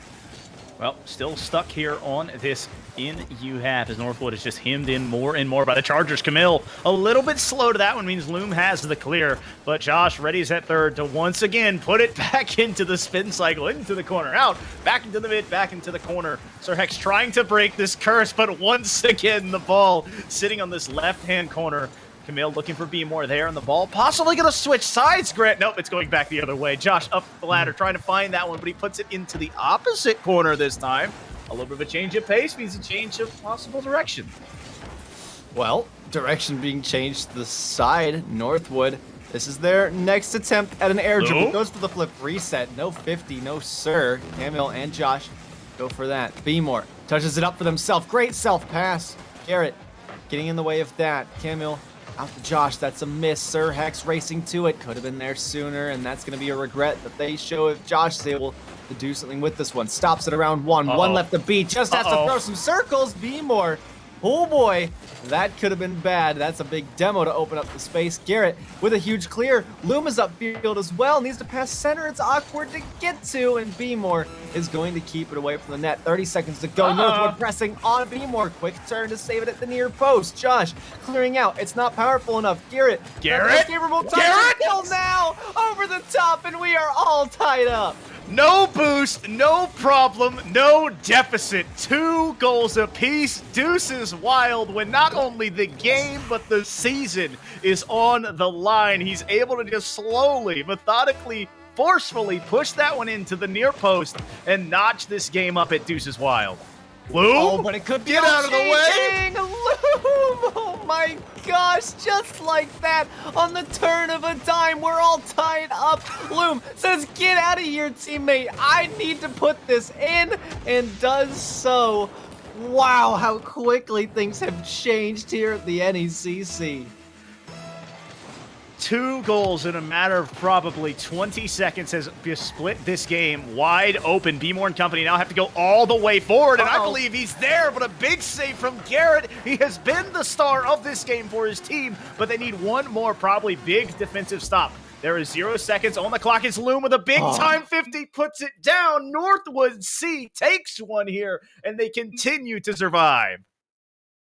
Well, still stuck here on this in U-half as Northwood is just hemmed in more and more by the Chargers. Camille a little bit slow to that one, means Loom has the clear, but Josh readies at third to once again put it back into the spin cycle, into the corner, out, back into the mid, back into the corner. Sir Hex trying to break this curse, but once again the ball sitting on this left-hand corner. Camille looking for B-More there, and the ball possibly going to switch sides, Grant. Nope, it's going back the other way. Josh up the ladder trying to find that one, but he puts it into the opposite corner this time. A little bit of a change of pace means a change of possible direction. Well, direction being changed to the side. Northwood, this is their next attempt at an air dribble. Goes for the flip reset. No 50, no sir. Camille and Josh go for that. B-More touches it up for themselves. Great self-pass. Garrett getting in the way of that. Camille out to Josh, that's a miss. Sir Hex racing to it. Could have been there sooner, and that's going to be a regret that they show if Josh is able to do something with this one. Stops at around one. One left to beat. Just has to throw some circles. B-More. Oh boy, that could have been bad. That's a big demo to open up the space. Garrett with a huge clear. Loom is upfield as well. Needs to pass center. It's awkward to get to, and B-More is going to keep it away from the net. 30 seconds to go. Northwood pressing on B-More. Quick turn to save it at the near post. Josh clearing out. It's not powerful enough. Garrett. Favorable time to kill now. Over the top, and we are all tied up. No boost, no problem, no deficit. 2 goals apiece. Deuces wild when not only the game, but the season is on the line. He's able to just slowly, methodically, forcefully push that one into the near post and notch this game up at Deuces wild. Loom? Oh, but it could be Get out of the way! Loom! Oh my gosh, just like that, on the turn of a dime, we're all tied up. Loom says, get out of here, teammate. I need to put this in, and does so. Wow, how quickly things have changed here at the NECC. 2 goals in a matter of probably 20 seconds has split this game wide open. B-More and company now have to go all the way forward, and I believe he's there, but a big save from Garrett. He has been the star of this game for his team, but they need one more probably big defensive stop. There is 0 seconds on the clock. It's Loom with a big-time 50, puts it down. Northwood C takes one here, and they continue to survive.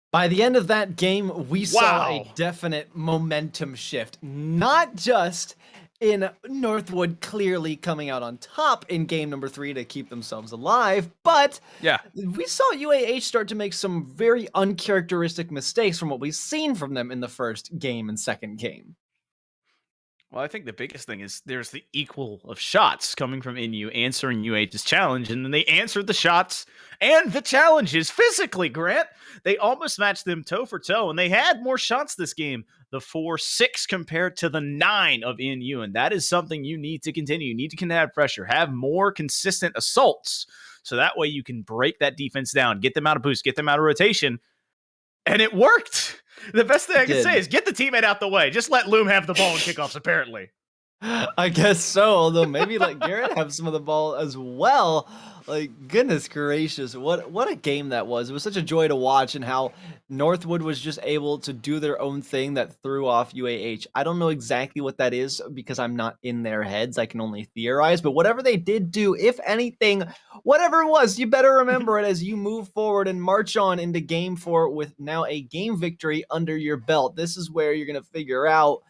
By the end of that game, we saw a definite momentum shift. Not just in Northwood clearly coming out on top in game number 3 to keep themselves alive, but we saw UAH start to make some very uncharacteristic mistakes from what we've seen from them in the first game and second game. Well, I think the biggest thing is there's the equal of shots coming from NU answering UAH's challenge, and then they answered the shots and the challenges physically, Grant. They almost matched them toe for toe, and they had more shots this game, the 4-6 compared to the 9 of NU, and that is something you need to continue. You need to have pressure, have more consistent assaults, so that way you can break that defense down, get them out of boost, get them out of rotation, and it worked. The best thing I can say is get the teammate out the way. Just let Loom have the ball in kickoffs, apparently. I guess so, although maybe let Garrett have some of the ball as well. Like, goodness gracious, what a game that was. It was such a joy to watch, and how Northwood was just able to do their own thing that threw off UAH. I don't know exactly what that is because I'm not in their heads. I can only theorize, but whatever they did do, if anything, whatever it was, you better remember it as you move forward and march on into game 4 with now a game victory under your belt. This is where you're going to figure out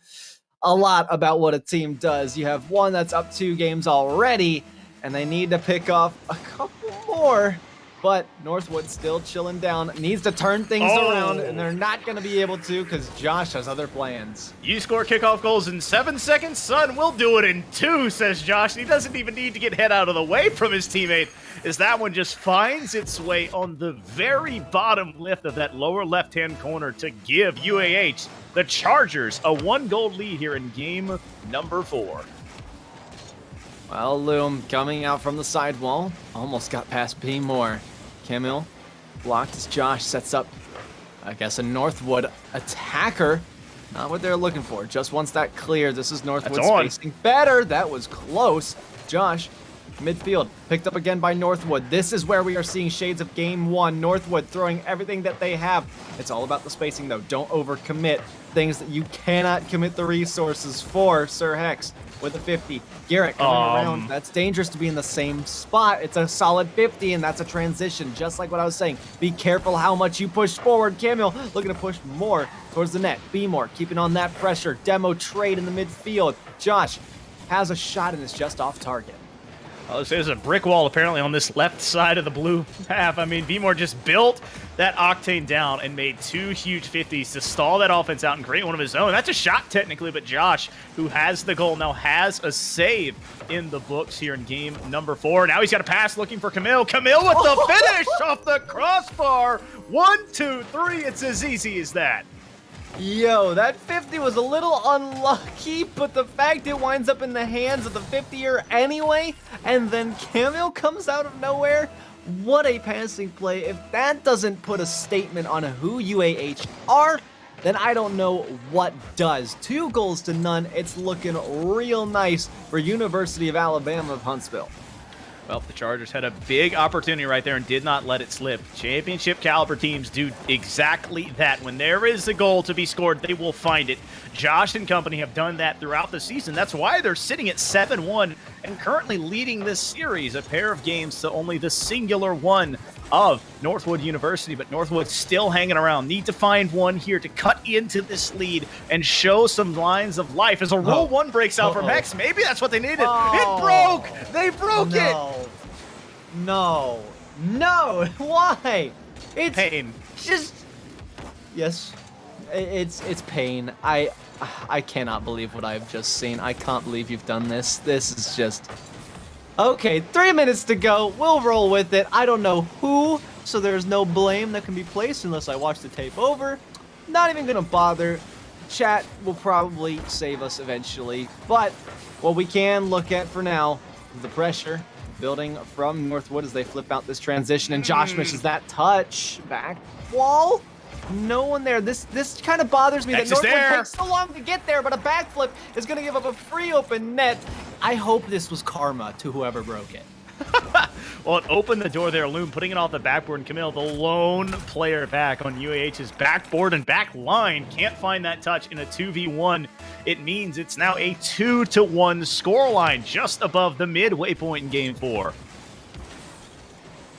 a lot about what a team does. You have one that's up 2 games already, and they need to pick off a couple more, but Northwood still chilling down, needs to turn things around, and they're not going to be able to because Josh has other plans. You score kickoff goals in 7 seconds? Son, we'll do it in 2, says Josh. He doesn't even need to get head out of the way from his teammate, as that one just finds its way on the very bottom left of that lower left-hand corner to give UAH, the Chargers, a 1-goal lead here in game number 4. Well, Loom coming out from the sidewall. Almost got past P. Moore. Camille blocked as Josh sets up, I guess, a Northwood attacker. Not what they're looking for. Just once that clear, this is Northwood spacing better. That was close. Josh, midfield, picked up again by Northwood. This is where we are seeing shades of game 1. Northwood throwing everything that they have. It's all about the spacing, though. Don't overcommit things that you cannot commit the resources for. Sir Hex with a 50. Garrett coming around. That's dangerous to be in the same spot. It's a solid 50, and that's a transition, just like what I was saying. Be careful how much you push forward. Camille looking to push more towards the net. Be more, keeping on that pressure. Demo trade in the midfield. Josh has a shot and is just off target. Oh, there's a brick wall apparently on this left side of the blue half. I mean, Vmore just built that Octane down and made 2 huge 50s to stall that offense out and create one of his own. That's a shot technically, but Josh, who has the goal, now has a save in the books here in game number 4. Now he's got a pass looking for Camille. Camille with the finish off the crossbar. 1, 2, 3. It's as easy as that. Yo, that 50 was a little unlucky, but the fact it winds up in the hands of the 50-er anyway, and then Camille comes out of nowhere, what a passing play. If that doesn't put a statement on who UAH are, then I don't know what does. 2 goals to none. It's looking real nice for University of Alabama of Huntsville. Well, the Chargers had a big opportunity right there and did not let it slip. Championship caliber teams do exactly that. When there is a goal to be scored, they will find it. Josh and company have done that throughout the season. That's why they're sitting at 7-1 and currently leading this series, a pair of games to only the singular one of Northwood University, but Northwood still hanging around. Need to find one here to cut into this lead and show some lines of life as a Rule 1 breaks out from Hex. Maybe that's what they needed. It broke! They broke it! No. Why? It's pain. Just, yes, it's pain. I cannot believe what I've just seen. I can't believe you've done this. This is just... Okay, 3 minutes to go. We'll roll with it. I don't know who, so there's no blame that can be placed unless I watch the tape over. Not even gonna bother. Chat will probably save us eventually. But what we can look at for now is the pressure building from Northwood as they flip out this transition, and Josh misses that touch. Back wall. No one there. This kind of bothers me that Northwood takes so long to get there, but a backflip is going to give up a free open net. I hope this was karma to whoever broke it. Well, it opened the door there, Loom putting it off the backboard, and Camille, the lone player back on UAH's backboard and back line, can't find that touch in a 2v1. It means it's now a 2-1 scoreline, just above the midway point in game 4.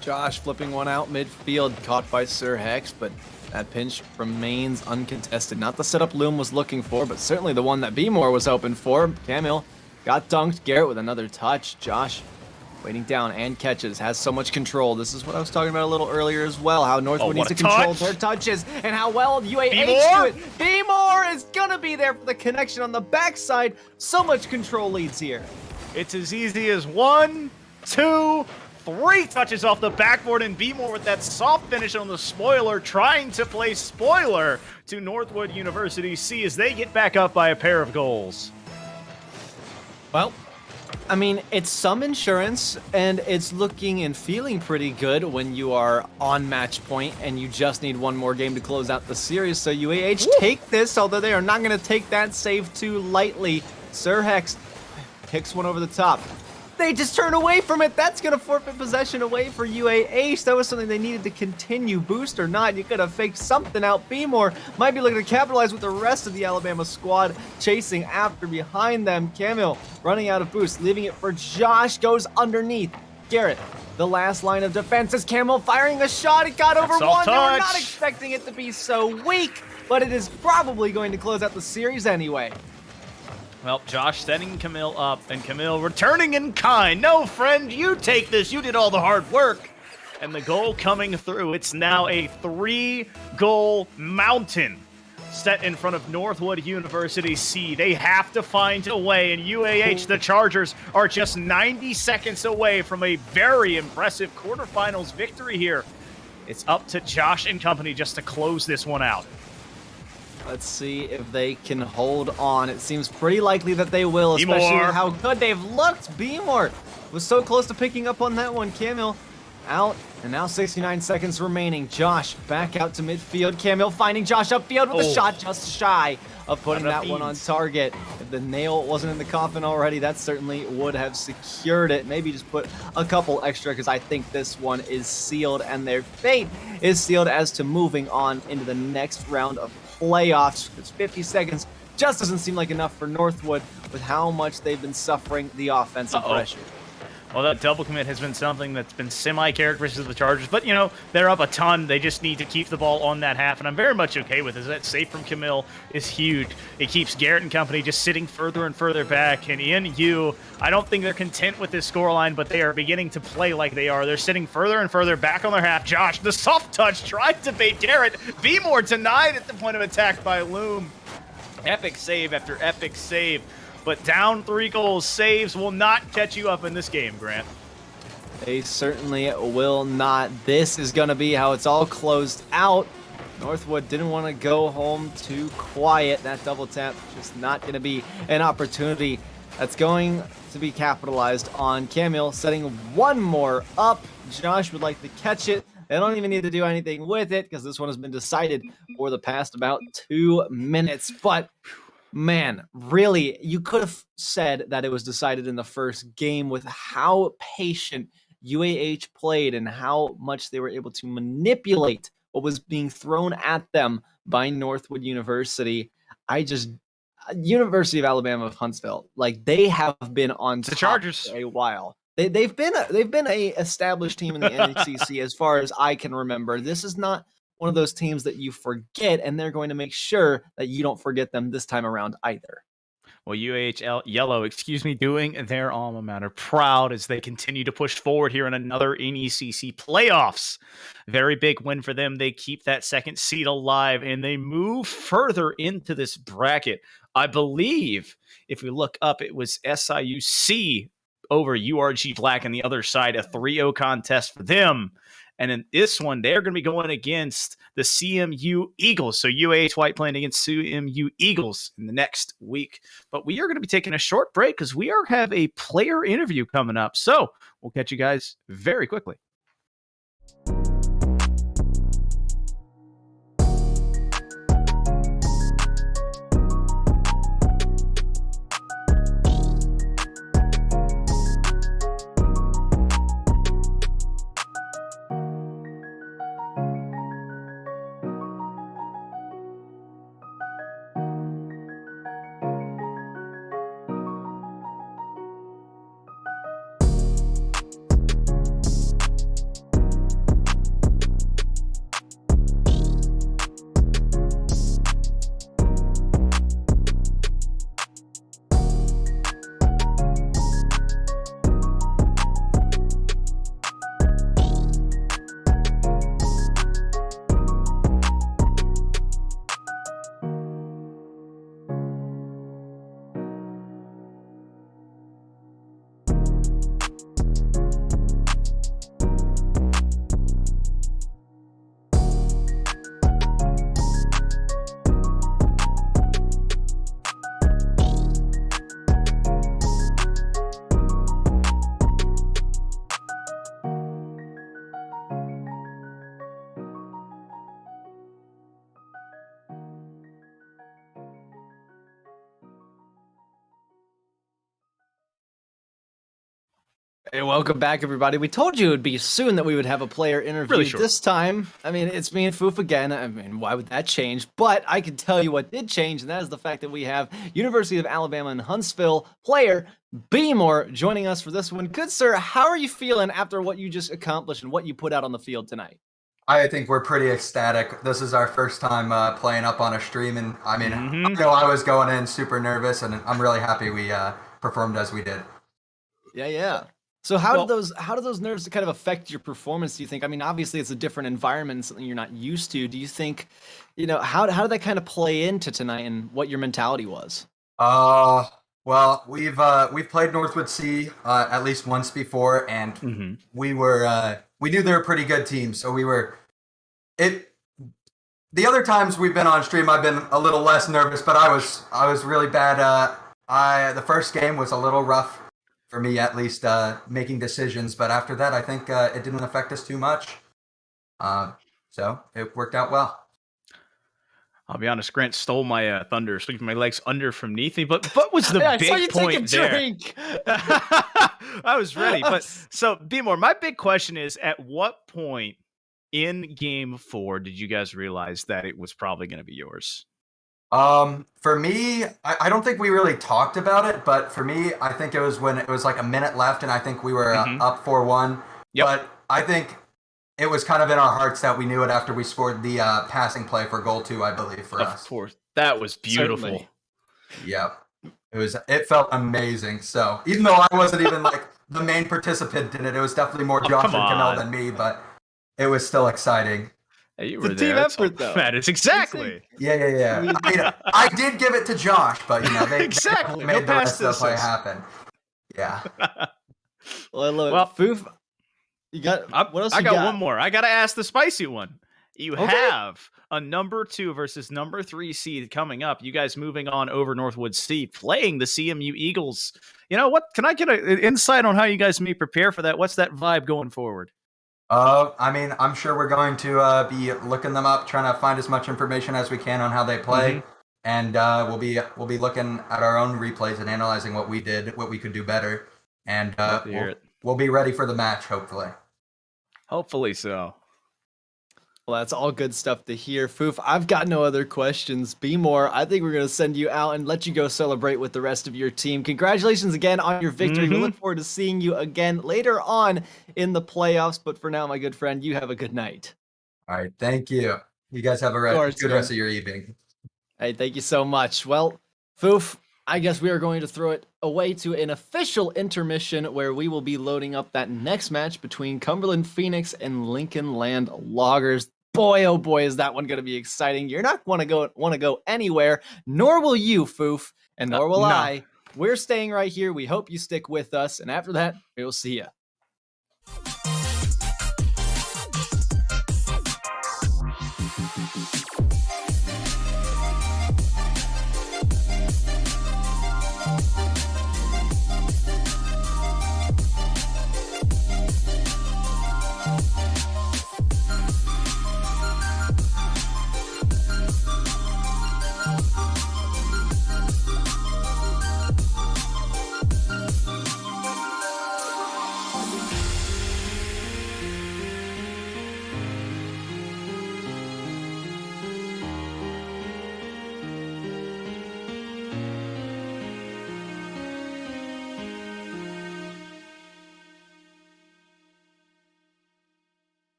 Josh flipping one out midfield, caught by Sir Hex, but that pinch remains uncontested. Not the setup Loom was looking for, but certainly the one that B-More was hoping for. Camille got dunked. Garrett with another touch. Josh waiting down and catches. Has so much control. This is what I was talking about a little earlier as well, how Northwood needs to control their touches and how well UAH do it. B-More is going to be there for the connection on the backside. So much control leads here. It's as easy as 1, 2, 3 touches off the backboard, and B-More with that soft finish on the spoiler, trying to play spoiler to Northwood University C as they get back up by a pair of goals. Well, I mean, it's some insurance, and it's looking and feeling pretty good when you are on match point and you just need one more game to close out the series. So UAH take this, although they are not going to take that save too lightly. Sir Hex Kicks one over the top. They just turn away from it. That's going to forfeit possession away for UAH. That was something they needed to continue. Boost or not, you could have faked something out. B-More might be looking to capitalize with the rest of the Alabama squad chasing after behind them. Camille running out of boost, leaving it for Josh. Goes underneath. Garrett, the last line of defense is Camille firing a shot. It got over Soft one. They were touch. not expecting it to be so weak, but it is probably going to close out the series anyway. Well, Josh setting Camille up, and Camille returning in kind. No, friend, you take this. You did all the hard work. And the goal coming through. It's now a 3-goal mountain set in front of Northwood University C. They have to find a way, and UAH, the Chargers, are just 90 seconds away from a very impressive quarterfinals victory here. It's up to Josh and company just to close this one out. Let's see if they can hold on. It seems pretty likely that they will, especially B-More. with how good they've looked. B-More was so close to picking up on that one. Camille out, and now 69 seconds remaining. Josh back out to midfield. Camille finding Josh upfield with a shot just shy of putting that one on target. If the nail wasn't in the coffin already, that certainly would have secured it. Maybe just put a couple extra, because I think this one is sealed, and their fate is sealed as to moving on into the next round of playoffs. Because 50 seconds just doesn't seem like enough for Northwood with how much they've been suffering the offensive pressure. Well, that double commit has been something that's been semi-characteristic of the Chargers, but, you know, they're up a ton. They just need to keep the ball on that half, and I'm very much okay with it. That save from Camille is huge. It keeps Garrett and company just sitting further and further back, and NU, I don't think they're content with this scoreline, but they are beginning to play like they are. They're sitting further and further back on their half. Josh, the soft touch, tried to bait Garrett. B-More denied at the point of attack by Loom. Epic save after epic save. But down 3 goals, saves will not catch you up in this game, Grant. They certainly will not. This is going to be how it's all closed out. Northwood didn't want to go home too quiet. That double tap just not going to be an opportunity that's going to be capitalized on. Camille setting one more up. Josh would like to catch it. They don't even need to do anything with it, because this one has been decided for the past about 2 minutes. But man, really, you could have said that it was decided in the first game with how patient UAH played and how much they were able to manipulate what was being thrown at them by Northwood University. University of Alabama of Huntsville, like, they have been on The top Chargers. for a while. They've been a established team in the NECC as far as I can remember. This is not one of those teams that you forget, and they're going to make sure that you don't forget them this time around either. Well, Yellow, doing their alma mater proud as they continue to push forward here in another NECC playoffs. Very big win for them. They keep that second seed alive, and they move further into this bracket. I believe, if we look up, it was SIUC over URG Black on the other side, a 3-0 contest for them. And in this one, they're going to be going against the CMU Eagles. So UAH White playing against CMU Eagles in the next week. But we are going to be taking a short break because we have a player interview coming up. So we'll catch you guys very quickly. Hey, welcome back, everybody. We told you it would be soon that we would have a player interview. Really short. This time, I mean, it's me and Foof again. I mean, why would that change? But I can tell you what did change, and that is the fact that we have University of Alabama in Huntsville player Beemore joining us for this one. Good sir, how are you feeling after what you just accomplished and what you put out on the field tonight? I think we're pretty ecstatic. This is our first time playing up on a stream, and I mean, I was going in super nervous, and I'm really happy we performed as we did. Yeah. So how do those nerves kind of affect your performance, do you think? I mean, obviously it's a different environment, something you're not used to. Do you think, how did that kind of play into tonight and what your mentality was? Well, we've played Northwood C at least once before, and we knew they were a pretty good team, so the other times we've been on stream, I've been a little less nervous, but I was really bad. The first game was a little rough for me, at least, making decisions. But after that, I think it didn't affect us too much. So it worked out well. I'll be honest, Grant stole my thunder, sweeping my legs under from beneath me. But what was the big point there? I was ready. But so, Beemore, my big question is, at what point in Game 4 did you guys realize that it was probably going to be yours? For me, I don't think we really talked about it, but for me, I think it was when it was like a minute left, and I think we were up 4-1. Yep. But I think it was kind of in our hearts that we knew it after we scored the passing play for goal 2, I believe, for us. Of course. That was beautiful. Certainly. Yep. It felt amazing. So even though I wasn't even like the main participant in it, it was definitely more Josh and Kamel than me, but it was still exciting. Hey, you were it's a team effort, though. Matters. Exactly. Yeah. I mean, I did give it to Josh, but they exactly made the rest of the play happen. Yeah. Well, I love it. Foof, you got what else? I got one more. I got to ask the spicy one. You have a number 2 versus number 3 seed coming up. You guys moving on over Northwood C, playing the CMU Eagles. What? Can I get an insight on how you guys may prepare for that? What's that vibe going forward? I mean, I'm sure we're going to be looking them up, trying to find as much information as we can on how they play, and we'll be looking at our own replays and analyzing what we did, what we could do better, and we'll be ready for the match, hopefully. Hopefully so. Well, that's all good stuff to hear. Foof, I've got no other questions. Beemore, I think we're going to send you out and let you go celebrate with the rest of your team. Congratulations again on your victory. We look forward to seeing you again later on in the playoffs. But for now, my good friend, you have a good night. All right. Thank you. You guys have a good rest of your evening. Hey, thank you so much. Well, Foof, I guess we are going to throw it away to an official intermission where we will be loading up that next match between Cumberland Phoenix and Lincoln Land Loggers. Boy, oh boy, is that one going to be exciting. You're not want to go anywhere, nor will you, Foof, and nor will I. We're staying right here. We hope you stick with us, and after that, we will see you.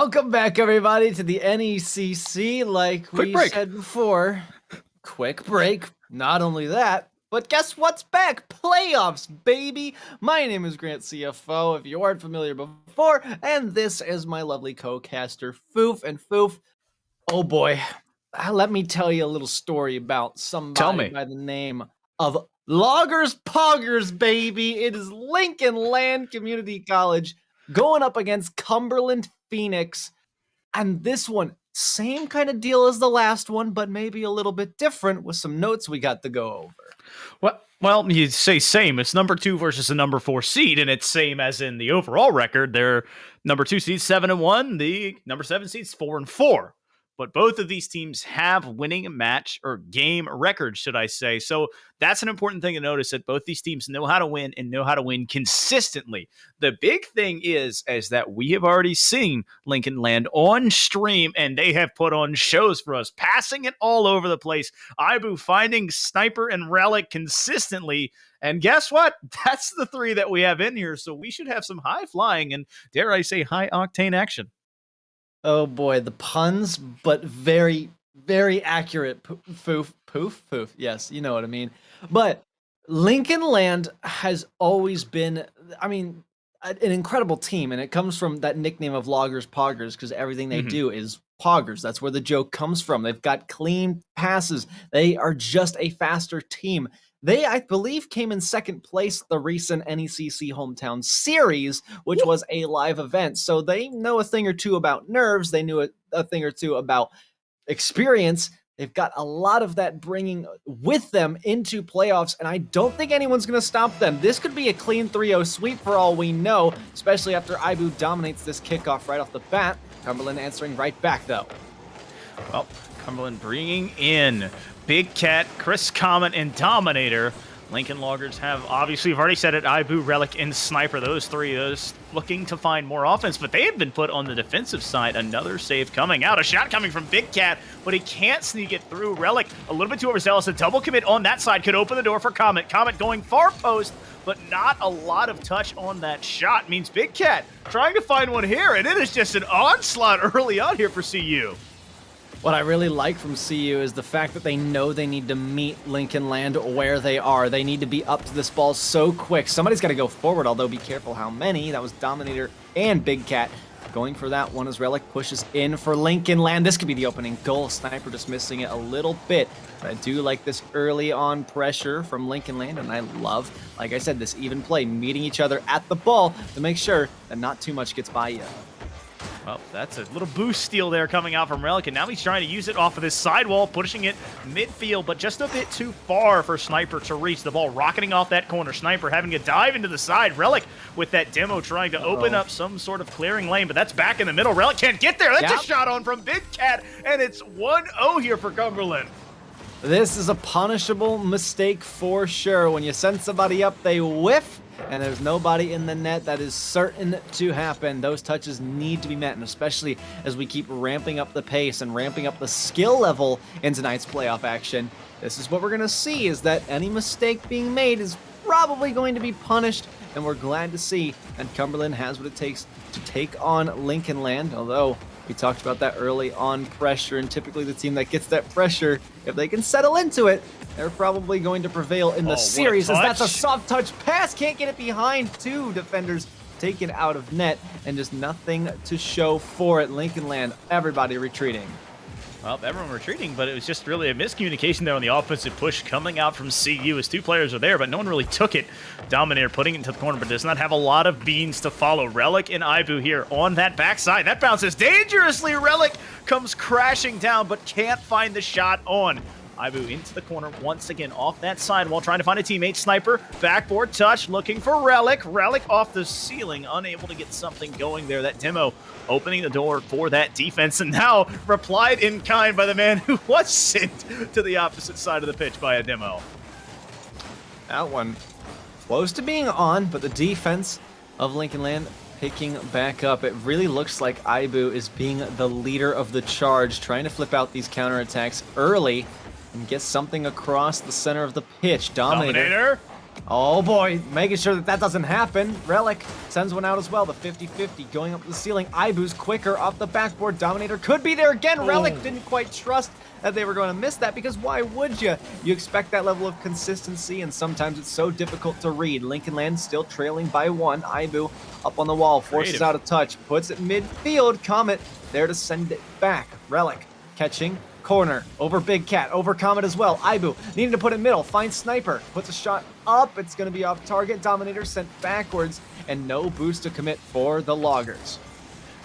Welcome back, everybody, to the NECC. Like we said before, quick break. Not only that, but guess what's back? Playoffs, baby. My name is Grant CFO, if you aren't familiar before, and this is my lovely co-caster, Foof. And Foof, oh boy, let me tell you a little story about somebody by the name of Loggers Poggers, baby. It is Lincoln Land Community College going up against Cumberland Phoenix. And this one, same kind of deal as the last one, but maybe a little bit different with some notes we got to go over. Well, you say same. It's number 2 versus a number 4 seed, and it's same as in the overall record. They're number 2 seeds 7-1. The number 7 seeds 4-4. But both of these teams have winning match or game records, should I say. So that's an important thing to notice, that both these teams know how to win and know how to win consistently. The big thing is that we have already seen Lincoln Land on stream, and they have put on shows for us, passing it all over the place. Ibu finding Sniper and Relic consistently. And guess what? That's the 3 that we have in here. So we should have some high flying and, dare I say, high octane action. Oh boy, the puns, but very, very accurate. Poof. Yes, you know what I mean. But Lincoln Land has always been, I mean, an incredible team, and it comes from that nickname of Loggers Poggers, because everything they do is poggers. That's where the joke comes from. They've got clean passes. They are just a faster team. They, I believe, came in second place the recent NECC Hometown Series, which was a live event. So they know a thing or two about nerves. They knew a thing or two about experience. They've got a lot of that bringing with them into playoffs, and I don't think anyone's going to stop them. This could be a clean 3-0 sweep for all we know, especially after Ibu dominates this kickoff right off the bat. Cumberland answering right back, though. Well, Cumberland bringing in Big Cat, Chris Comet, and Dominator. Lincoln Loggers have, obviously, we've already said it, Ibu, Relic, and Sniper. Those 3, those looking to find more offense, but they have been put on the defensive side. Another save coming out. A shot coming from Big Cat, but he can't sneak it through. Relic, a little bit too overzealous. A double commit on that side could open the door for Comet. Comet going far post, but not a lot of touch on that shot. Means Big Cat trying to find one here, and it is just an onslaught early on here for CU. What I really like from CU is the fact that they know they need to meet Lincoln Land where they are. They need to be up to this ball so quick. Somebody's got to go forward, although be careful how many. That was Dominator and Big Cat going for that one as Relic pushes in for Lincoln Land. This could be the opening goal. Sniper just missing it a little bit. But I do like this early on pressure from Lincoln Land, and I love, like I said, this even play, meeting each other at the ball to make sure that not too much gets by you. Well, that's a little boost steal there coming out from Relic, and now he's trying to use it off of this sidewall, pushing it midfield, but just a bit too far for Sniper to reach. The ball rocketing off that corner. Sniper having to dive into the side. Relic with that demo trying to open up some sort of clearing lane, but that's back in the middle. Relic can't get there. That's a shot on from Big Cat, and it's 1-0 here for Cumberland. This is a punishable mistake for sure. When you send somebody up, they whiff, and there's nobody in the net. That is certain to happen. Those touches need to be met, and especially as we keep ramping up the pace and ramping up the skill level in tonight's playoff action, this is what we're going to see, is that any mistake being made is probably going to be punished, and we're glad to see that Cumberland has what it takes to take on Lincoln Land, although we talked about that early on pressure, and typically the team that gets that pressure, if they can settle into it, they're probably going to prevail in the series, as that's a soft touch pass. Can't get it behind. 2 defenders taken out of net, and just nothing to show for it. Lincoln Land, everybody retreating. Well, everyone retreating, but it was just really a miscommunication there on the offensive push coming out from CU as 2 players are there, but no one really took it. Dominator putting it into the corner, but does not have a lot of beans to follow. Relic and Ibu here on that backside. That bounces dangerously. Relic comes crashing down, but can't find the shot on. Ibu into the corner once again off that side while trying to find a teammate. Sniper, backboard touch, looking for Relic. Relic off the ceiling, unable to get something going there. That demo opening the door for that defense, and now replied in kind by the man who was sent to the opposite side of the pitch by a demo. That one close to being on, but the defense of Lincoln Land picking back up. It really looks like Ibu is being the leader of the charge, trying to flip out these counterattacks early and get something across the center of the pitch. Dominator Oh boy, making sure that doesn't happen. Relic sends one out as well. The 50-50 going up the ceiling. Ibu's quicker off the backboard. Dominator could be there again. Relic didn't quite trust that they were going to miss that, because why would you? You expect that level of consistency, and sometimes it's so difficult to read. Lincoln Land still trailing by 1. Ibu up on the wall, forces out a touch, puts it midfield. Comet there to send it back. Relic catching corner over Big Cat, over Comet as well. Ibu needing to put it middle, finds Sniper, puts a shot up. It's going to be off target. Dominator sent backwards, and no boost to commit for the Loggers.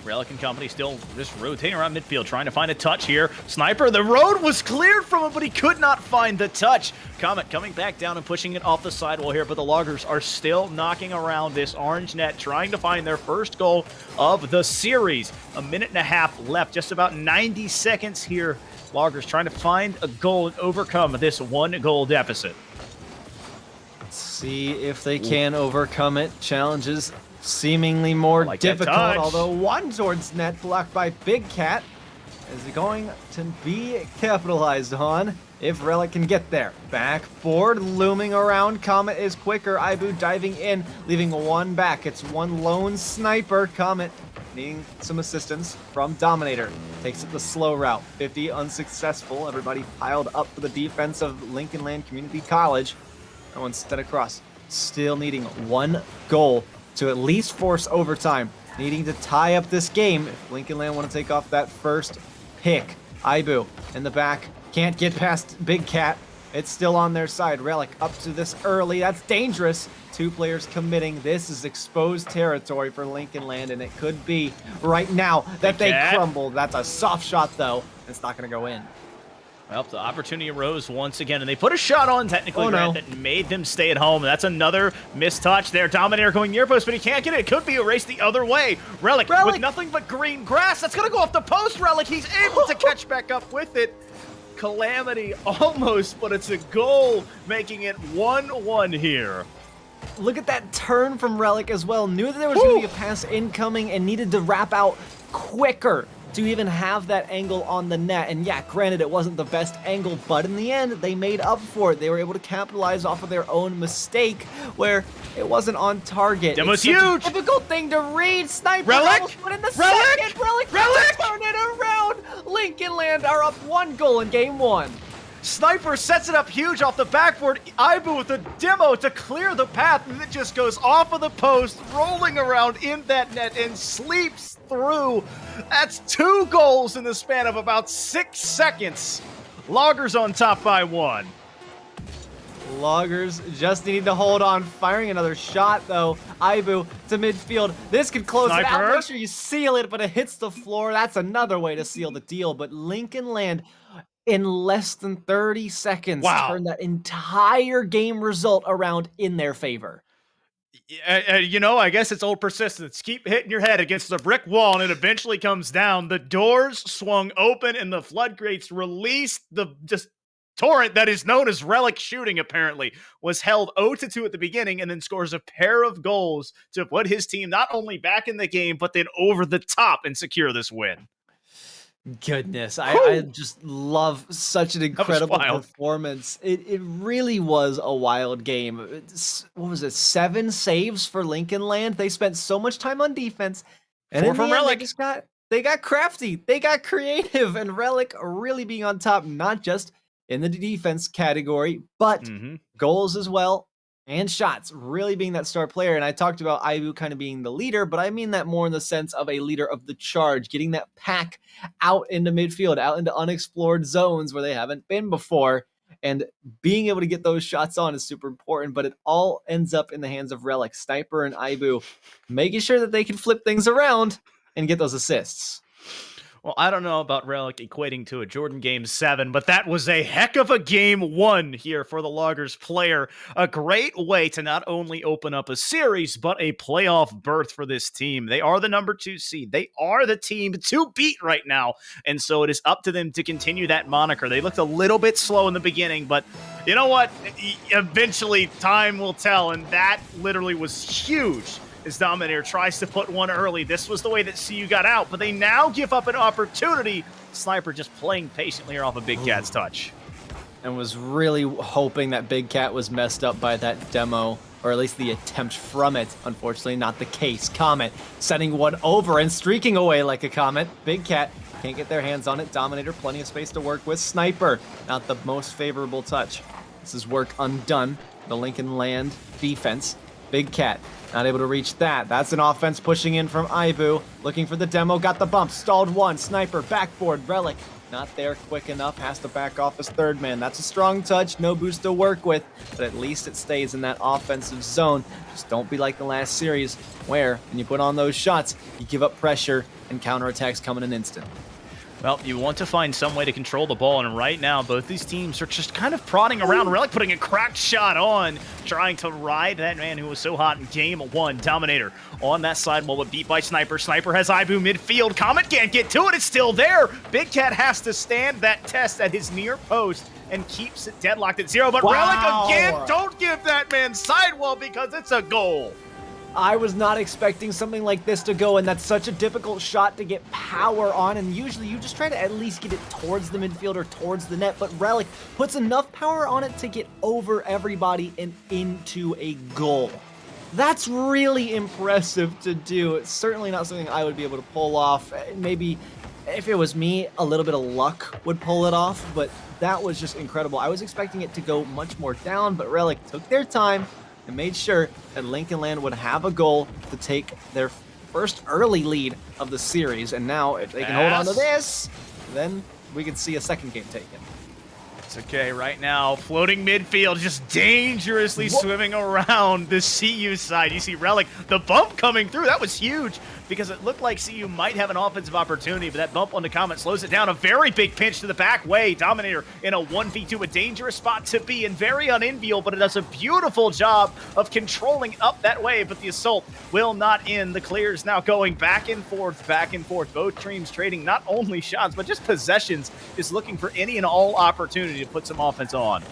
Relic and company still just rotating around midfield, trying to find a touch here. Sniper, the road was cleared from him, but he could not find the touch. Comet coming back down and pushing it off the sidewall here, but the Loggers are still knocking around this orange net, trying to find their first goal of the series. A minute and a half left, just about 90 seconds here. Loggers trying to find a goal and overcome this 1-goal deficit. Let's see if they can overcome it. Challenges seemingly more difficult, although one towards net blocked by Big Cat is going to be capitalized on if Relic can get there. Backboard looming around. Comet is quicker. Ibu diving in, leaving one back. It's one lone Sniper. Comet needing some assistance from Dominator. Takes it the slow route. 50 unsuccessful. Everybody piled up for the defense of Lincoln Land Community College. No one sent across. Still needing 1 goal to at least force overtime. Needing to tie up this game if Lincoln Land want to take off that first pick. Ibu in the back. Can't get past Big Cat. It's still on their side. Relic up to this early. That's dangerous. 2 players committing. This is exposed territory for Lincoln Land, and it could be right now that they crumble. That's a soft shot, though. It's not going to go in. Well, the opportunity arose once again, and they put a shot on, technically, Grant, that made them stay at home. That's another missed touch there. Dominator going near post, but he can't get it. It could be erased the other way. Relic with nothing but green grass. That's going to go off the post, Relic. He's able to catch back up with it. Calamity almost, but it's a goal, making it 1-1 here. Look at that turn from Relic as well. Knew that there was going to be a pass incoming and needed to wrap out quicker to even have that angle on the net. And yeah, granted, it wasn't the best angle, but in the end, they made up for it. They were able to capitalize off of their own mistake where it wasn't on target. That was huge. A difficult thing to read. Sniper Relic almost put in the second. Relic turn it around. Lincoln Land are up 1 goal in game 1. Sniper sets it up huge off the backboard. Ibu with a demo to clear the path, and it just goes off of the post, rolling around in that net and sleeps through. That's 2 goals in the span of about 6 seconds. Loggers on top by 1. Loggers just need to hold on. Firing another shot, though. Ibu to midfield. This could close it out. Make sure you seal it, but it hits the floor. That's another way to seal the deal. But Lincoln Land, in less than 30 seconds, turned that entire game result around in their favor. You know, I guess it's old persistence. Keep hitting your head against the brick wall, and it eventually comes down. The doors swung open, and the floodgates released. The just torrent that is known as Relic shooting, apparently, was held 0-2 at the beginning, and then scores a pair of goals to put his team not only back in the game, but then over the top and secure this win. Goodness, I just love such an incredible performance. It really was a wild game. What was it, 7 saves for Lincoln Land? They spent so much time on defense, and 4 from Relic. They got crafty, they got creative, and Relic really being on top, not just in the defense category, but goals as well. And shots, really being that star player. And I talked about Ibu kind of being the leader, but I mean that more in the sense of a leader of the charge, getting that pack out into midfield, out into unexplored zones where they haven't been before. And being able to get those shots on is super important, but it all ends up in the hands of Relic, Sniper, and Ibu, making sure that they can flip things around and get those assists. Well, I don't know about Relic equating to a Jordan Game 7, but that was a heck of a Game 1 here for the Loggers player. A great way to not only open up a series, but a playoff berth for this team. They are the number 2 seed. They are the team to beat right now, and so it is up to them to continue that moniker. They looked a little bit slow in the beginning, but you know what? Eventually, time will tell, and that literally was huge. As Dominator tries to put one early. This was the way that CU got out, but they now give up an opportunity. Sniper just playing patiently here off of Big Cat's touch. and was really hoping that Big Cat was messed up by that demo, or at least the attempt from it. Unfortunately, not the case. Comet setting one over and streaking away like a Comet. Big Cat can't get their hands on it. Dominator, plenty of space to work with. Sniper, not the most favorable touch. This is work undone. The Lincoln Land defense. Big Cat not able to reach that. That's an offense pushing in from Ibu. Looking for the demo, got the bump, stalled one. Sniper, backboard, Relic. Not there quick enough, has to back off his third man. That's a strong touch, no boost to work with, but at least it stays in that offensive zone. Just don't be like the last series, where when you put on those shots, you give up pressure and counterattacks come in an instant. Well, you want to find some way to control the ball, and right now, both these teams are just kind of prodding around. Relic putting a cracked shot on, trying to ride that man who was so hot in game one. Dominator on that sidewall, but beat by Sniper. Sniper has Ibu midfield. Comet can't get to it. It's still there. Big Cat has to stand that test at his near post and keeps it deadlocked at 0. But Wow. Relic again, don't give that man sidewall because it's a goal. I was not expecting something like this to go, and that's such a difficult shot to get power on, and usually you just try to at least get it towards the midfield or towards the net, but Relic puts enough power on it to get over everybody and into a goal. That's really impressive to do. It's certainly not something I would be able to pull off. Maybe if it was me, a little bit of luck would pull it off, but that was just incredible. I was expecting it to go much more down, but Relic took their time and made sure that Lincoln Land would have a goal to take their first early lead of the series. And now, if they can hold on to this, then we could see a second game taken. It's okay right now. Floating midfield, just dangerously swimming around the CU side. You see Relic, the bump coming through. That was huge because it looked like CU might have an offensive opportunity, but that bump on the Comet slows it down. A very big pinch to the back way. Dominator in a 1v2, a dangerous spot to be and very unenviable, but it does a beautiful job of controlling up that way, but the assault will not end. The clears now going back and forth, back and forth. Both teams trading not only shots, but just possessions, just looking for any and all opportunity to put some offense on.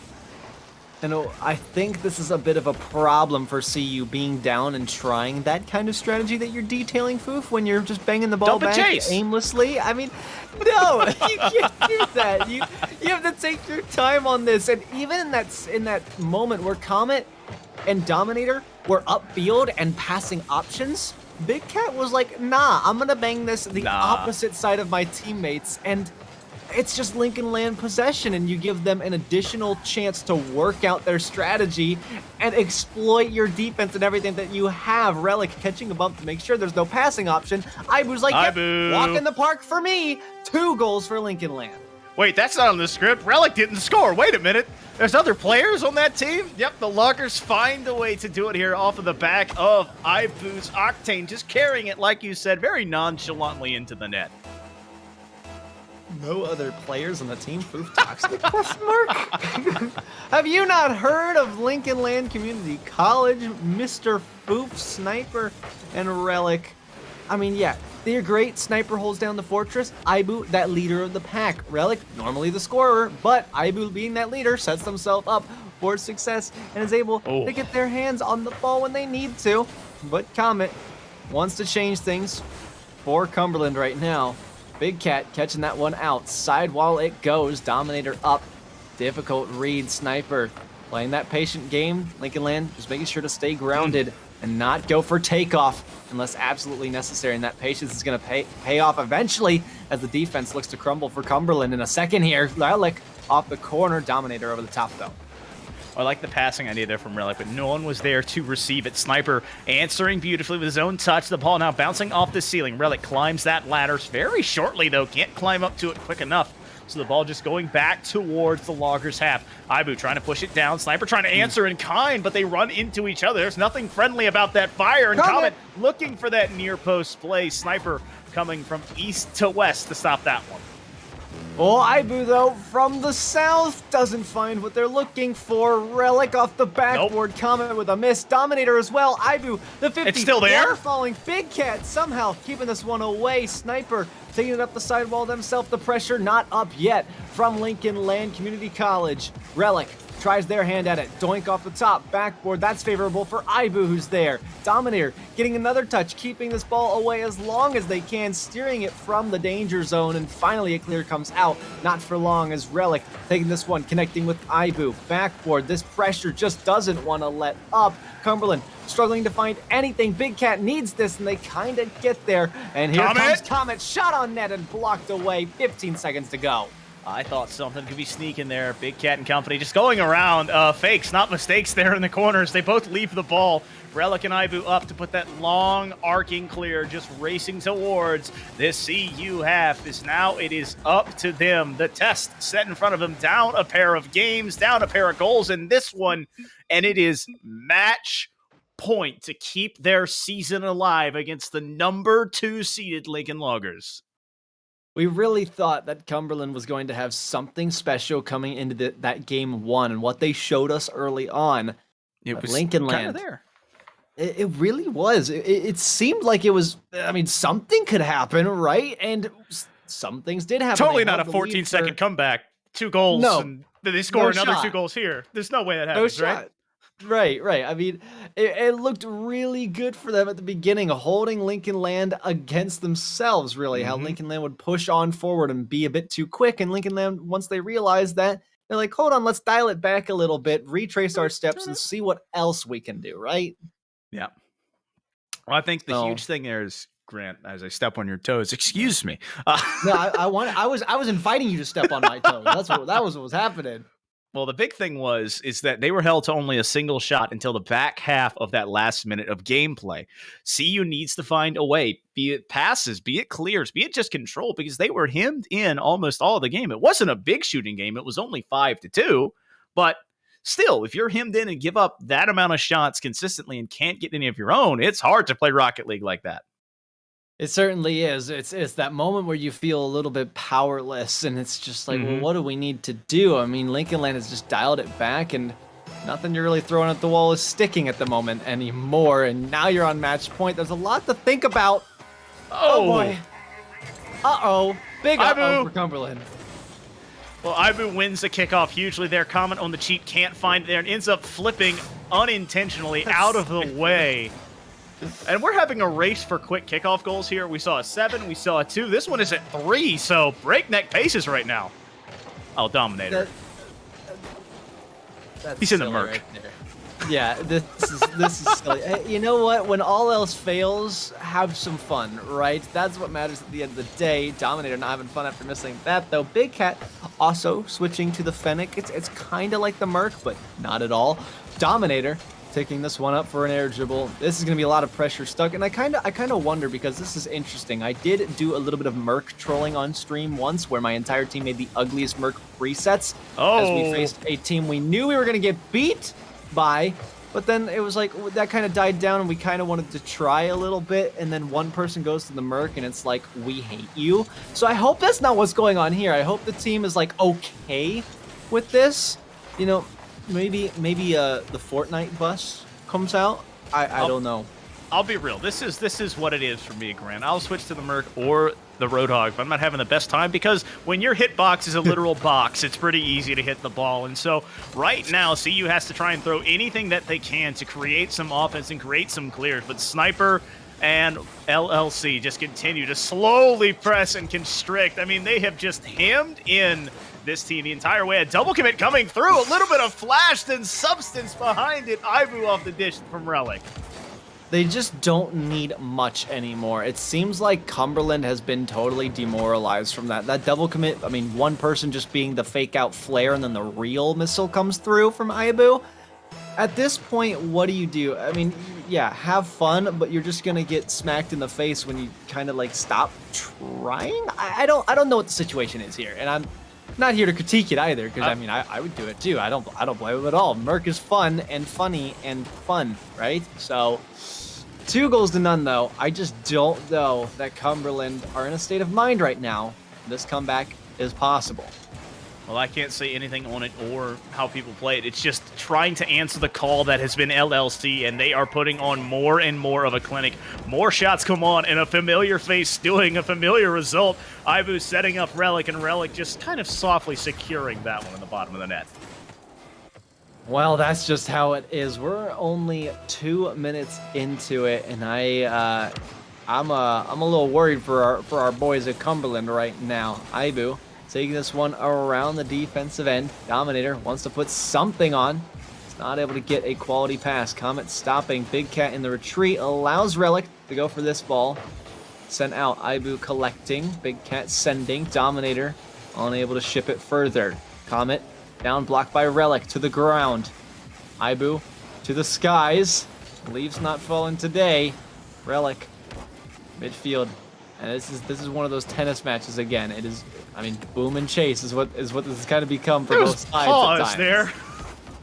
And I think this is a bit of a problem for CU being down and trying that kind of strategy that you're detailing, Foof, when you're just banging the ball Dump and back chase. aimlessly. I mean, no, you can't do that. You have to take your time on this. And even in that moment where Comet and Dominator were upfield and passing options, Big Cat was like, nah, I'm gonna bang this the opposite side of my teammates, and it's just Lincoln Land possession, and you give them an additional chance to work out their strategy and exploit your defense and everything that you have. Relic catching a bump to make sure there's no passing option. Ibu's like, yep, Ibu. walk in the park for me. 2 goals for Lincoln Land. Wait, that's not on the script. Relic didn't score. Wait a minute. There's other players on that team? Yep, the Loggers find a way to do it here off of the back of Ibu's Octane, just carrying it, like you said, very nonchalantly into the net. No other players on the team? Foof toxic? Question mark? Have you not heard of Lincoln Land Community College, Mr. Foof, Sniper, and Relic? I mean, yeah, they're great. Sniper holds down the fortress. Ibu, that leader of the pack. Relic, normally the scorer, but Ibu being that leader sets themselves up for success and is able to get their hands on the ball when they need to. But Comet wants to change things for Cumberland right now. Big Cat catching that one out. Sidewall it goes. Dominator up. Difficult read. Sniper playing that patient game. Lincoln Land just making sure to stay grounded and not go for takeoff unless absolutely necessary. And that patience is going to pay off eventually as the defense looks to crumble for Cumberland in a second here. Relic off the corner. Dominator over the top though. I like the passing idea there from Relic, but no one was there to receive it. Sniper answering beautifully with his own touch. The ball now bouncing off the ceiling. Relic climbs that ladder very shortly, though. Can't climb up to it quick enough. So the ball just going back towards the Loggers' half. Ibu trying to push it down. Sniper trying to answer in kind, but they run into each other. There's nothing friendly about that fire. And Comet looking for that near post play. Sniper coming from east to west to stop that one. Oh, Ibu, though, from the south, doesn't find what they're looking for. Relic off the backboard. Nope. Comet with a miss. Dominator as well. Ibu, the 50. It's still there? Falling. Big Cat somehow keeping this one away. Sniper taking it up the sidewall themselves. The pressure not up yet from Lincoln Land Community College. Relic tries their hand at it. Doink off the top, backboard. That's favorable for Ibu, who's there. Dominator getting another touch, keeping this ball away as long as they can, steering it from the danger zone, and finally a clear comes out. Not for long as Relic taking this one, connecting with Ibu. Backboard, this pressure just doesn't want to let up. Cumberland struggling to find anything. Big Cat needs this, and they kind of get there. And here comes Comet, shot on net and blocked away. 15 seconds to go. I thought something could be sneaking there. Big Cat and company just going around. Fakes, not mistakes there in the corners. They both leave the ball. Relic and Ibu up to put that long arcing clear, just racing towards this CU half. Now it is up to them. The test set in front of them, down a pair of games, down a pair of goals in this one, and it is match point to keep their season alive against the number 2 seeded Lincoln Loggers. We really thought that Cumberland was going to have something special coming into that game 1, and what they showed us early on. It was Lincoln kind Land. of there. It really was. It seemed like it was. I mean, something could happen, right? And some things did happen. Totally They not a held the lead 14-second comeback. 2 goals, No. and they score No another shot. 2 goals here. There's no way that No happens, shot. right? Right. I mean, it looked really good for them at the beginning, holding Lincoln Land against themselves, really. How Lincoln Land would push on forward and be a bit too quick. And Lincoln Land, once they realized that, they're like, hold on, let's dial it back a little bit, retrace our steps, and see what else we can do, right? Yeah. Well, I think the So- huge thing there is, Grant, as I step on your toes, excuse me. No, I was inviting you to step on my toes. That was what was happening. Well, the big thing is that they were held to only a single shot until the back half of that last minute of gameplay. CU needs to find a way, be it passes, be it clears, be it just control, because they were hemmed in almost all of the game. It wasn't a big shooting game. It was only 5-2, but still, if you're hemmed in and give up that amount of shots consistently and can't get any of your own, it's hard to play Rocket League like that. It certainly is. It's that moment where you feel a little bit powerless, and it's just like, well, what do we need to do? I mean, Lincoln Land has just dialed it back, and nothing you're really throwing at the wall is sticking at the moment anymore. And now you're on match point. There's a lot to think about. Oh boy. Uh-oh. Big uh-oh for Cumberland. Well, Ibu wins the kickoff hugely there. Comment on the cheat, can't find it there, and ends up flipping unintentionally out of the way. And we're having a race for quick kickoff goals here. We saw a 7, we saw a 2. This one is at 3, so breakneck paces right now. Oh, Dominator. He's in the murk. Right there. Yeah, this is silly. Hey, you know what? When all else fails, have some fun, right? That's what matters at the end of the day. Dominator not having fun after missing that, though. Big Cat also switching to the Fennec. It's kind of like the Merc, but not at all. Dominator taking this one up for an air dribble. This is going to be a lot of pressure stuck, and I kind of wonder, because this is interesting. I did do a little bit of Merc trolling on stream once, where my entire team made the ugliest Merc presets as we faced a team we knew we were going to get beat by, but then it was like that kind of died down, and we kind of wanted to try a little bit, and then one person goes to the Merc, and it's like, we hate you. So I hope that's not what's going on here. I hope the team is like okay with this. You know, maybe the Fortnite bus comes out. I don't know. I'll be real. This is what it is for me, Grant. I'll switch to the Merc or the Roadhog, but I'm not having the best time, because when your hitbox is a literal box, it's pretty easy to hit the ball. And so right now, CU has to try and throw anything that they can to create some offense and create some clears. But Sniper and LLC just continue to slowly press and constrict. I mean, they have just hemmed in this team the entire way. A double commit coming through. A little bit of flash, then substance behind it. Ibu off the dish from Relic. They just don't need much anymore. It seems like Cumberland has been totally demoralized from that. That double commit, I mean, one person just being the fake out flare, and then the real missile comes through from Ibu. At this point, what do? I mean, yeah, have fun, but you're just gonna get smacked in the face when you kind of like stop trying. I don't know what the situation is here, and I'm not here to critique it either, because I mean, I would do it too. I don't blame him at all. Merc is fun and funny and fun, right? So 2 goals to none, though. I just don't know that Cumberland are in a state of mind right now. This comeback is possible. Well, I can't say anything on it or how people play it. It's just trying to answer the call that has been LLC, and they are putting on more and more of a clinic. More shots come on, and a familiar face doing a familiar result. Ibu setting up Relic, and Relic just kind of softly securing that one in the bottom of the net. Well, that's just how it is. We're only 2 minutes into it, and I'm a little worried for our boys at Cumberland right now. Ibu taking this one around the defensive end. Dominator wants to put something on. He's not able to get a quality pass. Comet stopping. Big Cat in the retreat allows Relic to go for this ball. Sent out. Ibu collecting. Big Cat sending. Dominator unable to ship it further. Comet down, blocked by Relic to the ground. Ibu to the skies. Leaves not falling today. Relic midfield, and this is one of those tennis matches again. It is, I mean, boom and chase is what this has kind of become for both sides. Pause there.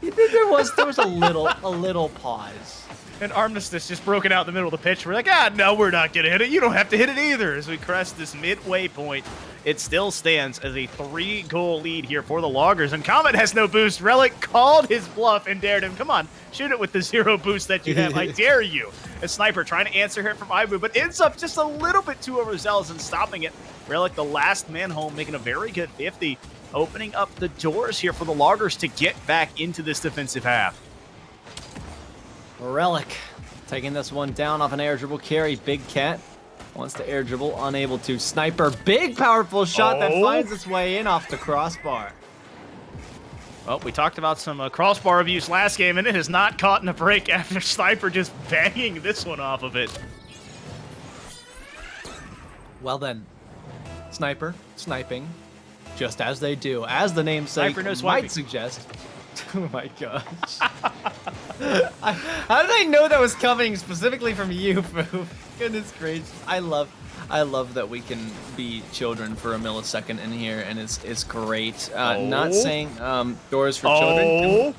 There was a little pause. And Armistice just broken out in the middle of the pitch. We're like, no, we're not going to hit it. You don't have to hit it either. As we crest this midway point, it still stands as a 3-goal lead here for the Loggers. And Comet has no boost. Relic called his bluff and dared him. Come on, shoot it with the 0 boost that you have. I dare you. A Sniper trying to answer here from Ibu, but ends up just a little bit too overzealous in stopping it. Relic, the last man home, making a very good 50. Opening up the doors here for the Loggers to get back into this defensive half. Relic taking this one down off an air dribble carry. Big Cat wants to air dribble, unable to. Sniper, big powerful shot that finds its way in off the crossbar. Well, we talked about some crossbar abuse last game, and it has not caught in a break after Sniper just banging this one off of it. Well then, Sniper sniping, just as they do, as the namesake might suggest. Oh my gosh. How did I know that was coming specifically from you, Foo? Goodness gracious. I love that we can be children for a millisecond in here, and it's great. Not saying doors for children.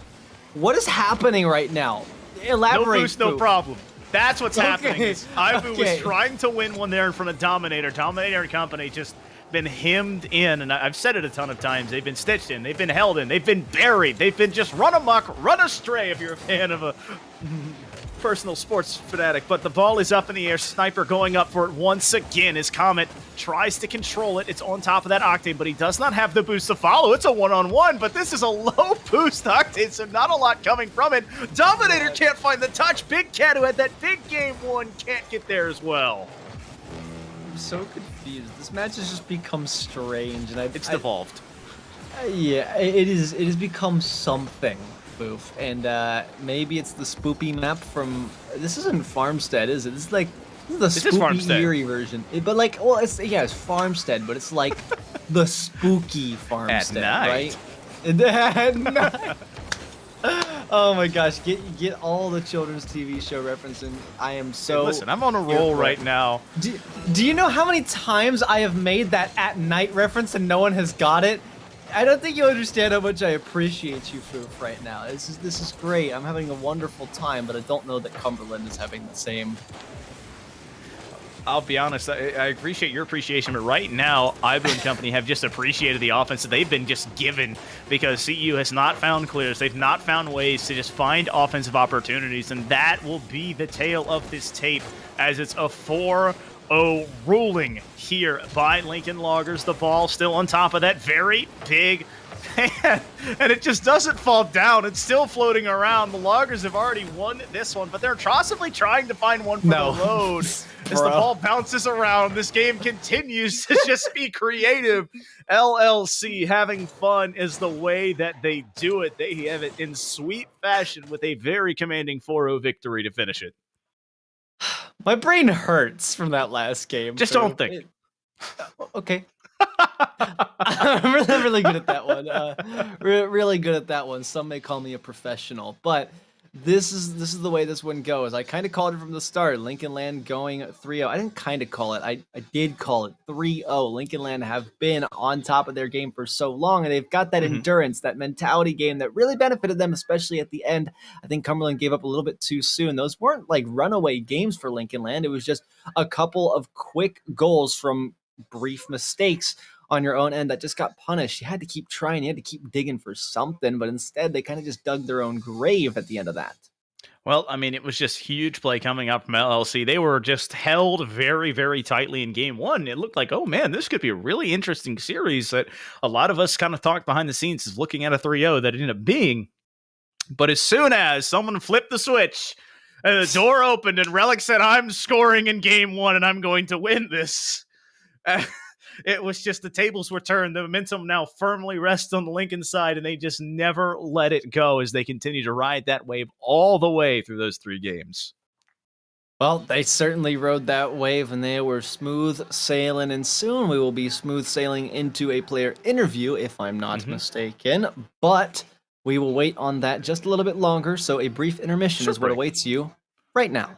What is happening right now? Elaborate. No boost, no problem. That's what's happening. Ibu was trying to win one there in front of Dominator. Dominator and company just been hemmed in, and I've said it a ton of times. They've been stitched in, they've been held in, they've been buried, they've been just run amok, run astray if you're a fan of a personal sports fanatic. But the ball is up in the air. Sniper going up for it once again as Comet tries to control it. It's on top of that Octane, but he does not have the boost to follow. It's a one-on-one, but this is a low boost Octane, so not a lot coming from it. Dominator can't find the touch. Big Cat, who had that big game one, can't get there as well. I'm so confused. This match has just become strange, and it's devolved. Yeah, it has become something, Boof. And maybe it's the spoopy map from. This isn't Farmstead, is it? This is like the spooky eerie version. But like, well, it's Farmstead, but it's like the spooky Farmstead, right? At night. Oh my gosh, get all the children's TV show referencing. I am so... Hey, listen, I'm on a roll right now. Do you know how many times I have made that at night reference and no one has got it? I don't think you understand how much I appreciate you, Foof, right now. This is great. I'm having a wonderful time, but I don't know that Cumberland is having the same. I'll be honest, I appreciate your appreciation, but right now, Ibu and company have just appreciated the offense that they've been just given because CU has not found clears. They've not found ways to just find offensive opportunities, and that will be the tale of this tape as it's a 4-0 ruling here by Lincoln Loggers. The ball still on top of that very big pan, and it just doesn't fall down. It's still floating around. The Loggers have already won this one, but they're possibly trying to find one for the load. As the ball bounces around, this game continues to just be creative. LLC having fun is the way that they do it. They have it in sweet fashion with a very commanding 4-0 victory to finish it. My brain hurts from that last game. Just don't think. Okay. I'm really good at that one. Really good at that one. Some may call me a professional, but this is the way this one goes. I kind of called it from the start. Lincoln Land going 3-0. I didn't kind of call it. I did call it 3-0. Lincoln Land have been on top of their game for so long, and they've got that endurance, that mentality game that really benefited them, especially at the end. I think Cumberland gave up a little bit too soon. Those weren't like runaway games for Lincoln Land. It was just a couple of quick goals from brief mistakes on your own end that just got punished. You had to keep trying, you had to keep digging for something, but instead they kind of just dug their own grave at the end of that. Well, I mean, it was just huge play coming up from LLC. They were just held very, very tightly in game one. It looked like, oh man, this could be a really interesting series that a lot of us kind of talked behind the scenes is looking at a 3-0 that it ended up being But as soon as someone flipped the switch, and the door opened, and Relic said, "I'm scoring in game 1, and I'm going to win this." It was just the tables were turned. The momentum now firmly rests on the Lincoln side, and they just never let it go as they continue to ride that wave all the way through those 3 games. Well, they certainly rode that wave, and they were smooth sailing, and soon we will be smooth sailing into a player interview, if I'm not mistaken. But we will wait on that just a little bit longer, so a brief intermission is what awaits you right now.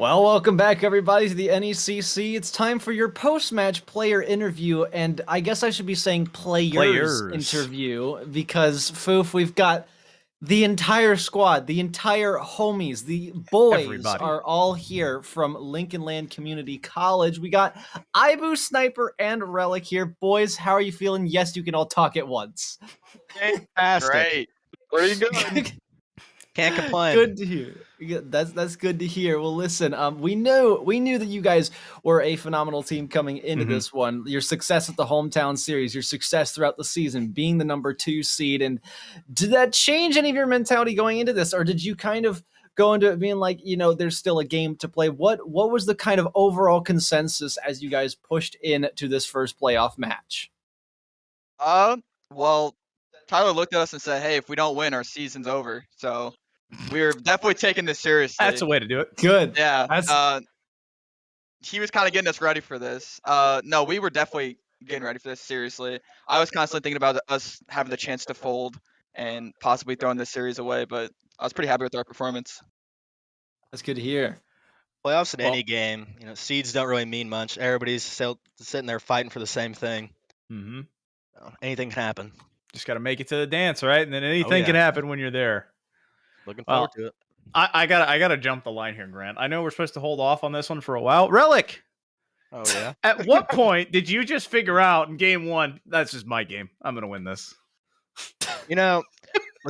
Well, welcome back, everybody, to the NECC. It's time for your post-match player interview, and I guess I should be saying players interview, because, Foof, we've got the entire squad, the entire homies, the boys Everybody. are all here from Lincoln Land Community College. We got Ibu, Sniper, and Relic here. Boys, how are you feeling? Yes, you can all talk at once. Fantastic. Great. Pretty good. Can't complain. Good to hear. Yeah, that's good to hear. Well, listen, we knew that you guys were a phenomenal team coming into this one. Your success at the hometown series, your success throughout the season, being the number 2 seed, and did that change any of your mentality going into this, or did you kind of go into it being like, there's still a game to play? What was the kind of overall consensus as you guys pushed into this first playoff match? Well, Tyler looked at us and said, "Hey, if we don't win, our season's over." So we're definitely taking this seriously. That's a way to do it. Good. Yeah. He was kind of getting us ready for this. No, we were definitely getting ready for this seriously. I was constantly thinking about us having the chance to fold and possibly throwing this series away, but I was pretty happy with our performance. That's good to hear. Playoffs in any game, seeds don't really mean much. Everybody's still sitting there fighting for the same thing. Mm-hmm. Anything can happen. Just got to make it to the dance, right? And then anything can happen when you're there. Looking forward to it. I gotta jump the line here, Grant. I know we're supposed to hold off on this one for a while. Relic. Oh yeah. At what point did you just figure out in game 1, that's just my game, I'm gonna win this? The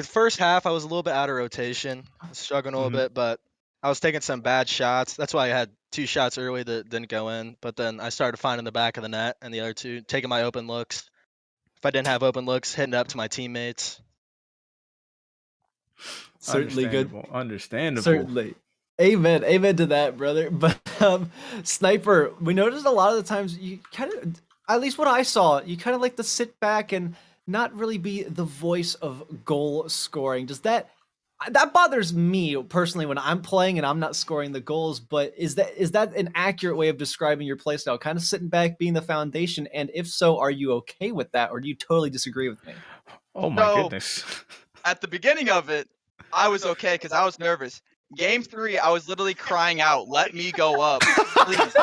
first half I was a little bit out of rotation. I was struggling a little bit, but I was taking some bad shots. That's why I had 2 shots early that didn't go in. But then I started finding the back of the net and the other 2, taking my open looks. If I didn't have open looks, hitting up to my teammates. Certainly good. Understandable. Certainly. Amen to that, brother. But Sniper, we noticed a lot of the times you kind of, at least what I saw, you kind of like to sit back and not really be the voice of goal scoring. Does that bothers me personally when I'm playing and I'm not scoring the goals? But is that an accurate way of describing your playstyle? Kind of sitting back, being the foundation, and if so, are you okay with that, or do you totally disagree with me? Oh my goodness. At the beginning of it, I was okay because I was nervous. Game 3, I was literally crying out, "Let me go up, please."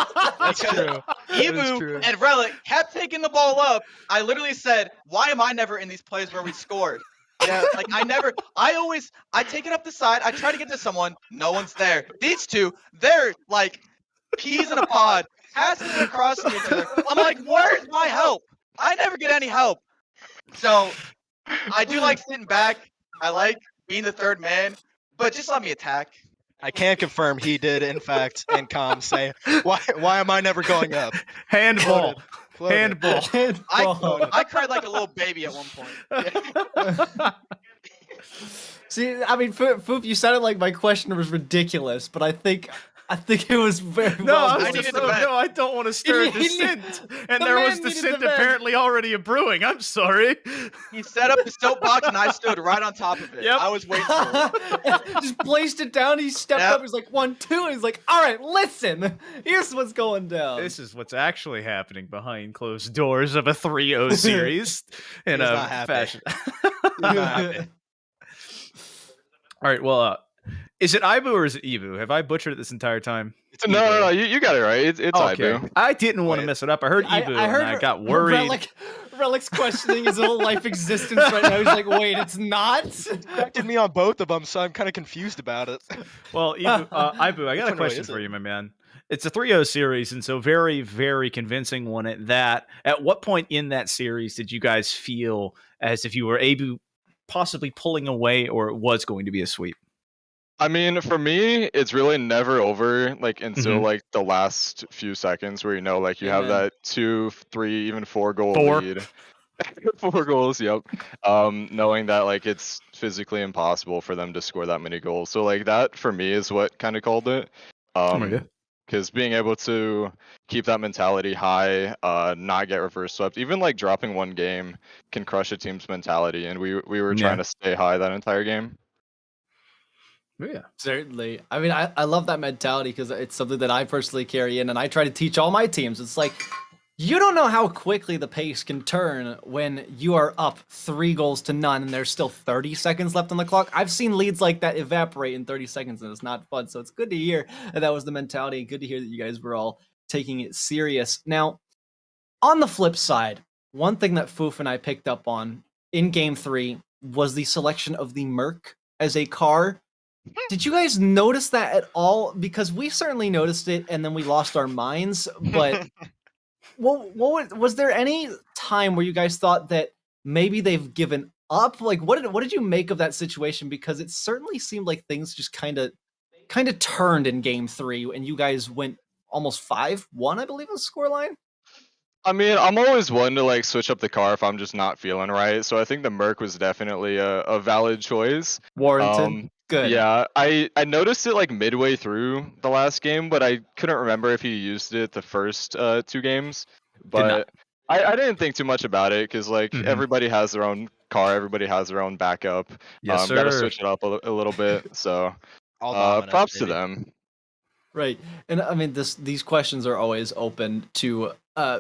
That's true. Ibu and Relic kept taking the ball up. I literally said, "Why am I never in these plays where we scored?" Yeah, like I take it up the side. I try to get to someone. No one's there. These two, they're like peas in a pod, passing it across to each other. I'm like, where's my help? I never get any help. So I do like sitting back. I like being the third man, but just let me attack. I can confirm he did, in fact, in comms say, why am I never going up? Handball. Quoted. Handball. I cried like a little baby at one point. See, I mean, Foop, you sounded like my question was ridiculous, but I think it was very well. I don't want to stir dissent. And there was dissent apparently already a brewing. I'm sorry. He set up the soapbox and I stood right on top of it. Yep. I was waiting for it. Just placed it down. He stepped up. He's like 1, 2. And he's like, "All right, listen. Here's what's going down." This is what's actually happening behind closed doors of a 3-0 series in a fashion. All right, well, is it Ibu or is it Evu? Have I butchered it this entire time? No, you got it right. It's okay. Ibu. I didn't want to mess it up. I heard Evu and I got worried. Relic's questioning his whole life existence right now. He's like, wait, it's not? Corrected me on both of them, so I'm kind of confused about it. Well, Ibu, I got a question for you, my man. It's a 3-0 series, and so very, very convincing one at that. At what point in that series did you guys feel as if you were Abu possibly pulling away or it was going to be a sweep? I mean, for me, it's really never over, like, until, like, the last few seconds where, like, you have that 2, 3, even 4 goal lead. 4 goals, yep. Knowing that, like, it's physically impossible for them to score that many goals. So, like, that, for me, is what kind of called it. Because being able to keep that mentality high, not get reverse swept, even, like, dropping one game can crush a team's mentality, and we were trying to stay high that entire game. Yeah, certainly. I mean, I love that mentality because it's something that I personally carry in, and I try to teach all my teams. It's like, You don't know how quickly the pace can turn when you are up 3-0 and there's still 30 seconds left on the clock. I've seen leads like that evaporate in 30 seconds, and it's not fun. So it's good to hear that was the mentality. Good to hear that you guys were all taking it serious. Now, on the flip side, one thing that Foof and I picked up on in Game 3 was the selection of the Merc as a car. Did you guys notice that at all? Because we certainly noticed it, and then we lost our minds, but... was there any time where you guys thought that maybe they've given up? Like, what did you make of that situation? Because it certainly seemed like things just kind of turned in Game 3, and you guys went almost 5-1, I believe, was the scoreline. I mean, I'm always one to like switch up the car if I'm just not feeling right. So I think the Merc was definitely a valid choice. Warranted. Good. Yeah, I noticed it like midway through the last game, but I couldn't remember if he used it the first 2 games. But I didn't think too much about it because like everybody has their own car, everybody has their own backup. Yes, Gotta sir. switch it up a little bit. So All dominance, props to baby. them. Right. And I mean, these questions are always open to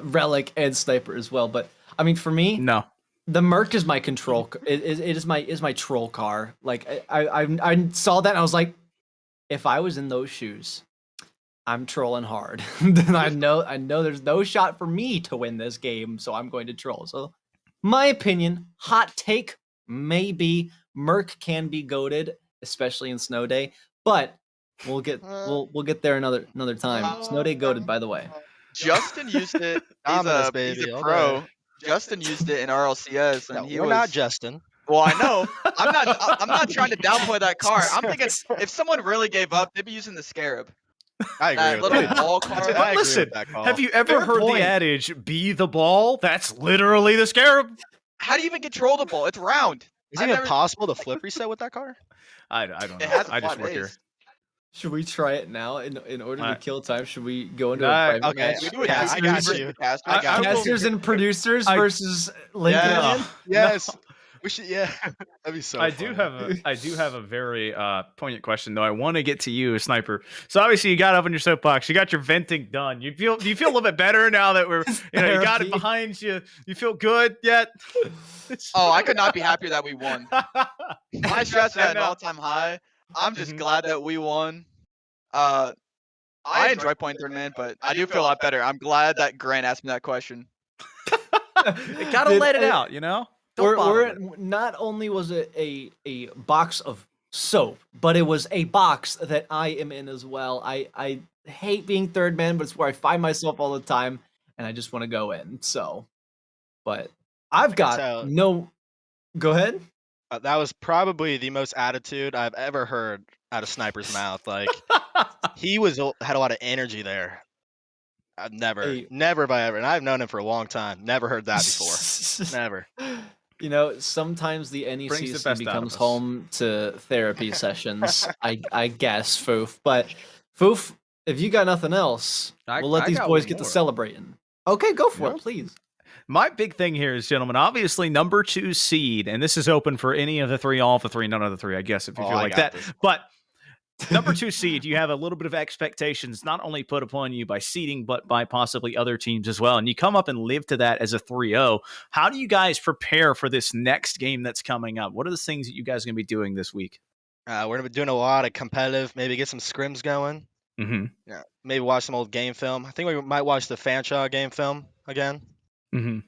Relic and Sniper as well. But I mean, for me, No. the Merc is my control. It is my troll car. Like I saw that and I was like, if I was in those shoes, I'm trolling hard. Then I know there's no shot for me to win this game, so I'm going to troll. So, my opinion, hot take, maybe Merc can be goated, especially in Snow Day, but we'll get there another time. Snow Day goated, by the way. Justin used it. Dominance, He's baby, a all pro. day. Justin used it in RLCS, and No, he we're was not Justin. Well, I know. I'm not trying to downplay that car. I'm thinking if someone really gave up, they'd be using the Scarab. I agree That with little that. ball car. I agree Listen, with that call. have you ever Fair heard point. the adage, be the ball? That's literally the Scarab. How do you even control the ball? It's round. Is it even possible to flip reset with that car? I don't know. It has a I just flat work here. base. Should we try it now in order to Alright. kill time? Should we go into Nah, a private okay. match? We do it. Yeah, I got Casters you. versus casters. I got you. Casters and producers I- versus Lincoln Yeah. Land? Yes. We should. Yeah. That'd be so. I fun. do have a very poignant question though. I want to get to you, Sniper. So obviously you got up on your soapbox, you got your venting done. Do you feel a little bit better now that we're you got it Therapy. behind you? You feel good yet? Oh, I could not be happier that we won. My stress is at an all-time high. I'm just glad that we won. I enjoy playing third man, but I do feel a lot better. I'm glad that Grant asked me that question. You gotta Did- let it out, you know? Don't We're, bottle we're, it. not only was it a box of soap, but it was a box that I am in as well. I hate being third man, but it's where I find myself all the time, and I just want to go in. So, but I've got tell. no. Go ahead. That was probably the most attitude I've ever heard out of Sniper's mouth. Like he had a lot of energy there. I've never have I ever, and I've known him for a long time. Never heard that before. Never. You know, sometimes the Brings the NECC best out of becomes us. home to therapy sessions. I guess, Foof. But Foof, if you got nothing else, we'll let I these got boys one get to more. celebrating. Okay, go for Yeah. it, please. My big thing here is, gentlemen, obviously number 2 seed, and this is open for any of the three, all of the three, none of the three, I guess, if you feel I like got that. this. But number 2 seed, you have a little bit of expectations, not only put upon you by seeding, but by possibly other teams as well. And you come up and live to that as a 3-0. How do you guys prepare for this next game that's coming up? What are the things that you guys are going to be doing this week? We're gonna be doing a lot of competitive. Maybe get some scrims going. Mm-hmm. Yeah. Maybe watch some old game film. I think we might watch the Fanshawe game film again. Mm-hmm.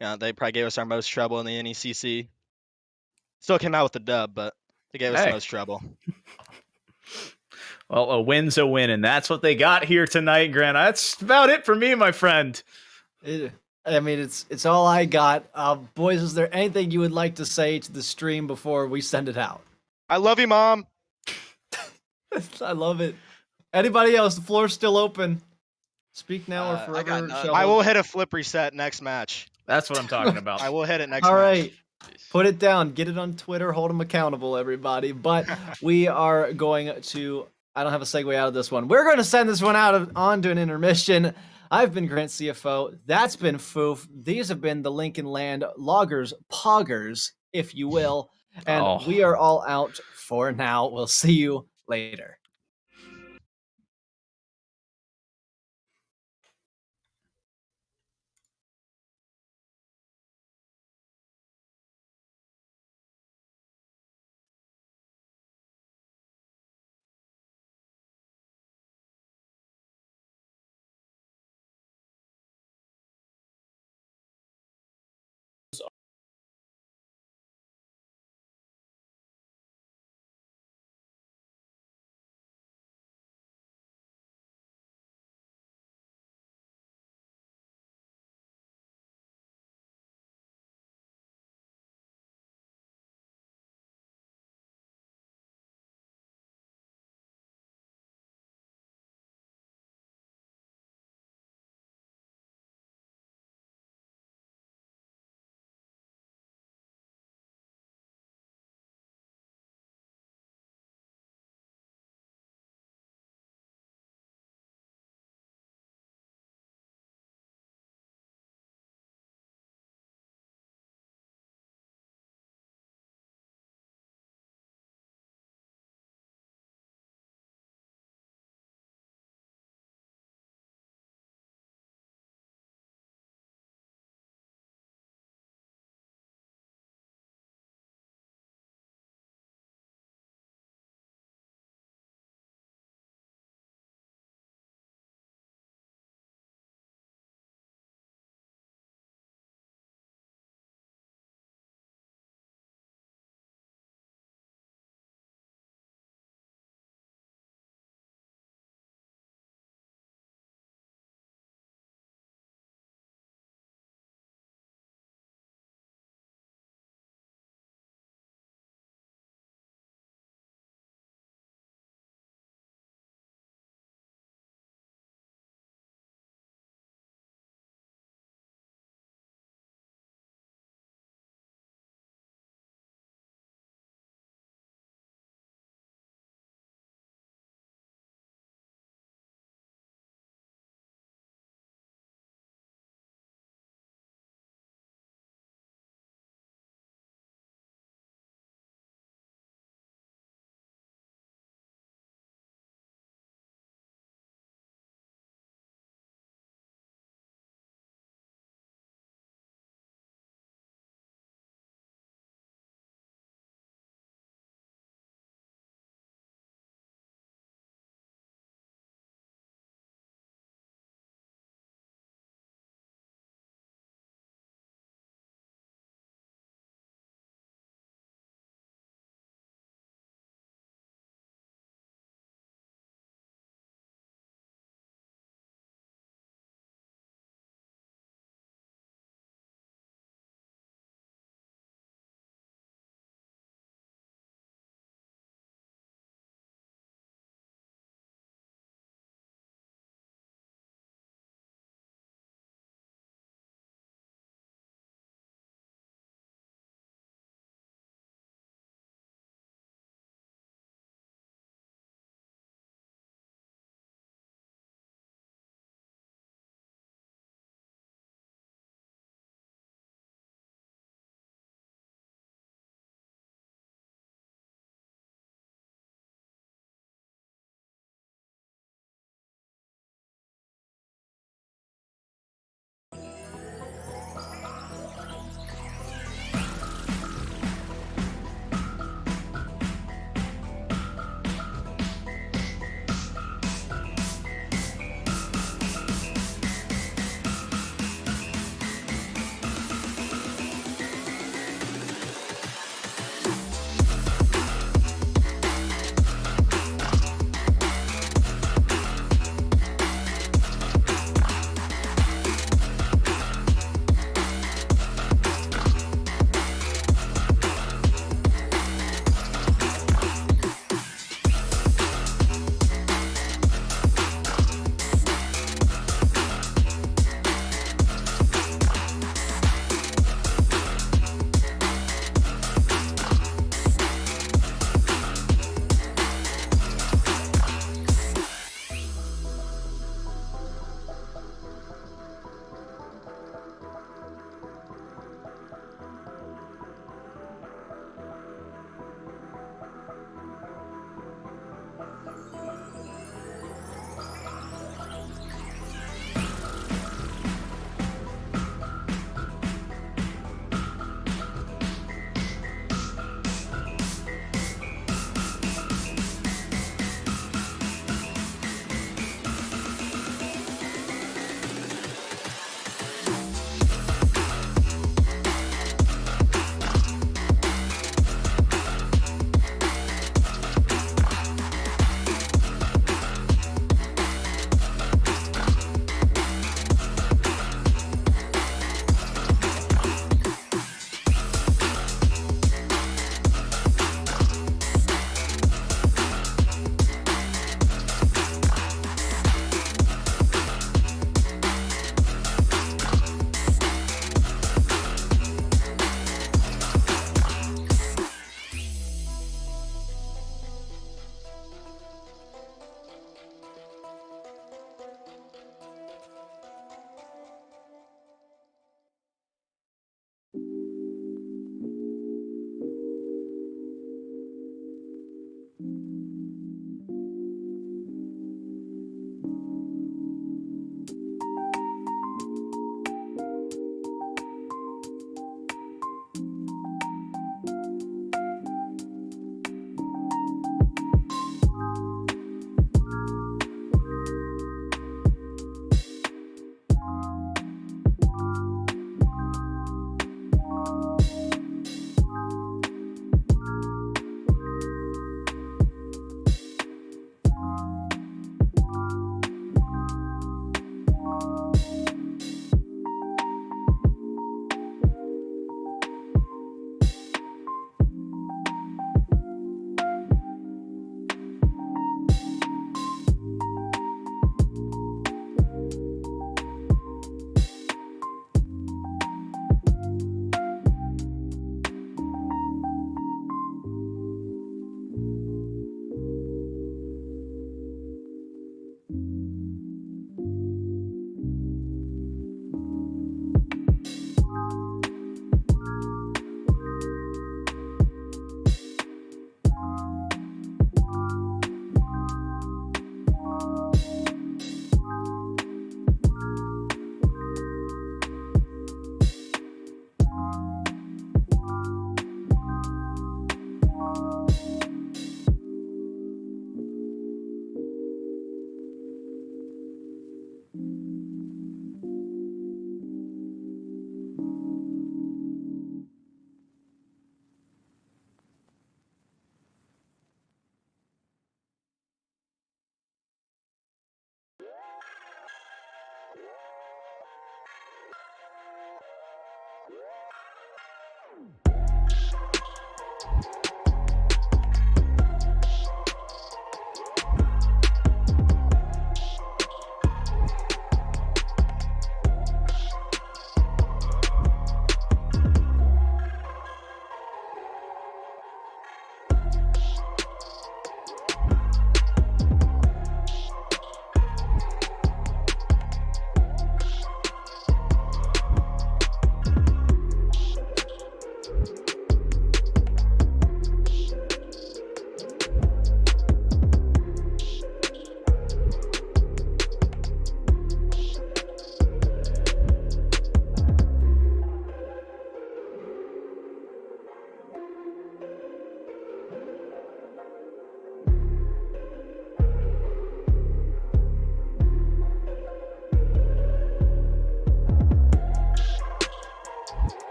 Yeah, they probably gave us our most trouble in the NECC. Still came out with the dub, but they gave us the Hey. most trouble. Well, a win's a win, and that's what they got here tonight, Grant. That's about it for me, my friend. I mean, it's all I got. Boys, is there anything you would like to say to the stream before we send it out? I love you, Mom. I love it. Anybody else? The floor's still open. Speak now or I forever. got none. shall I hold- will hit a flip reset next match. That's what I'm talking about. I will hit it next All match. right. Put it down. Get it on Twitter. Hold them accountable, everybody. But we are going to. I don't have a segue out of this one. We're going to send this one on to an intermission. I've been Grant CFO. That's been Foof. These have been the Lincoln Land loggers, poggers, if you will. And we are all out for now. We'll see you later.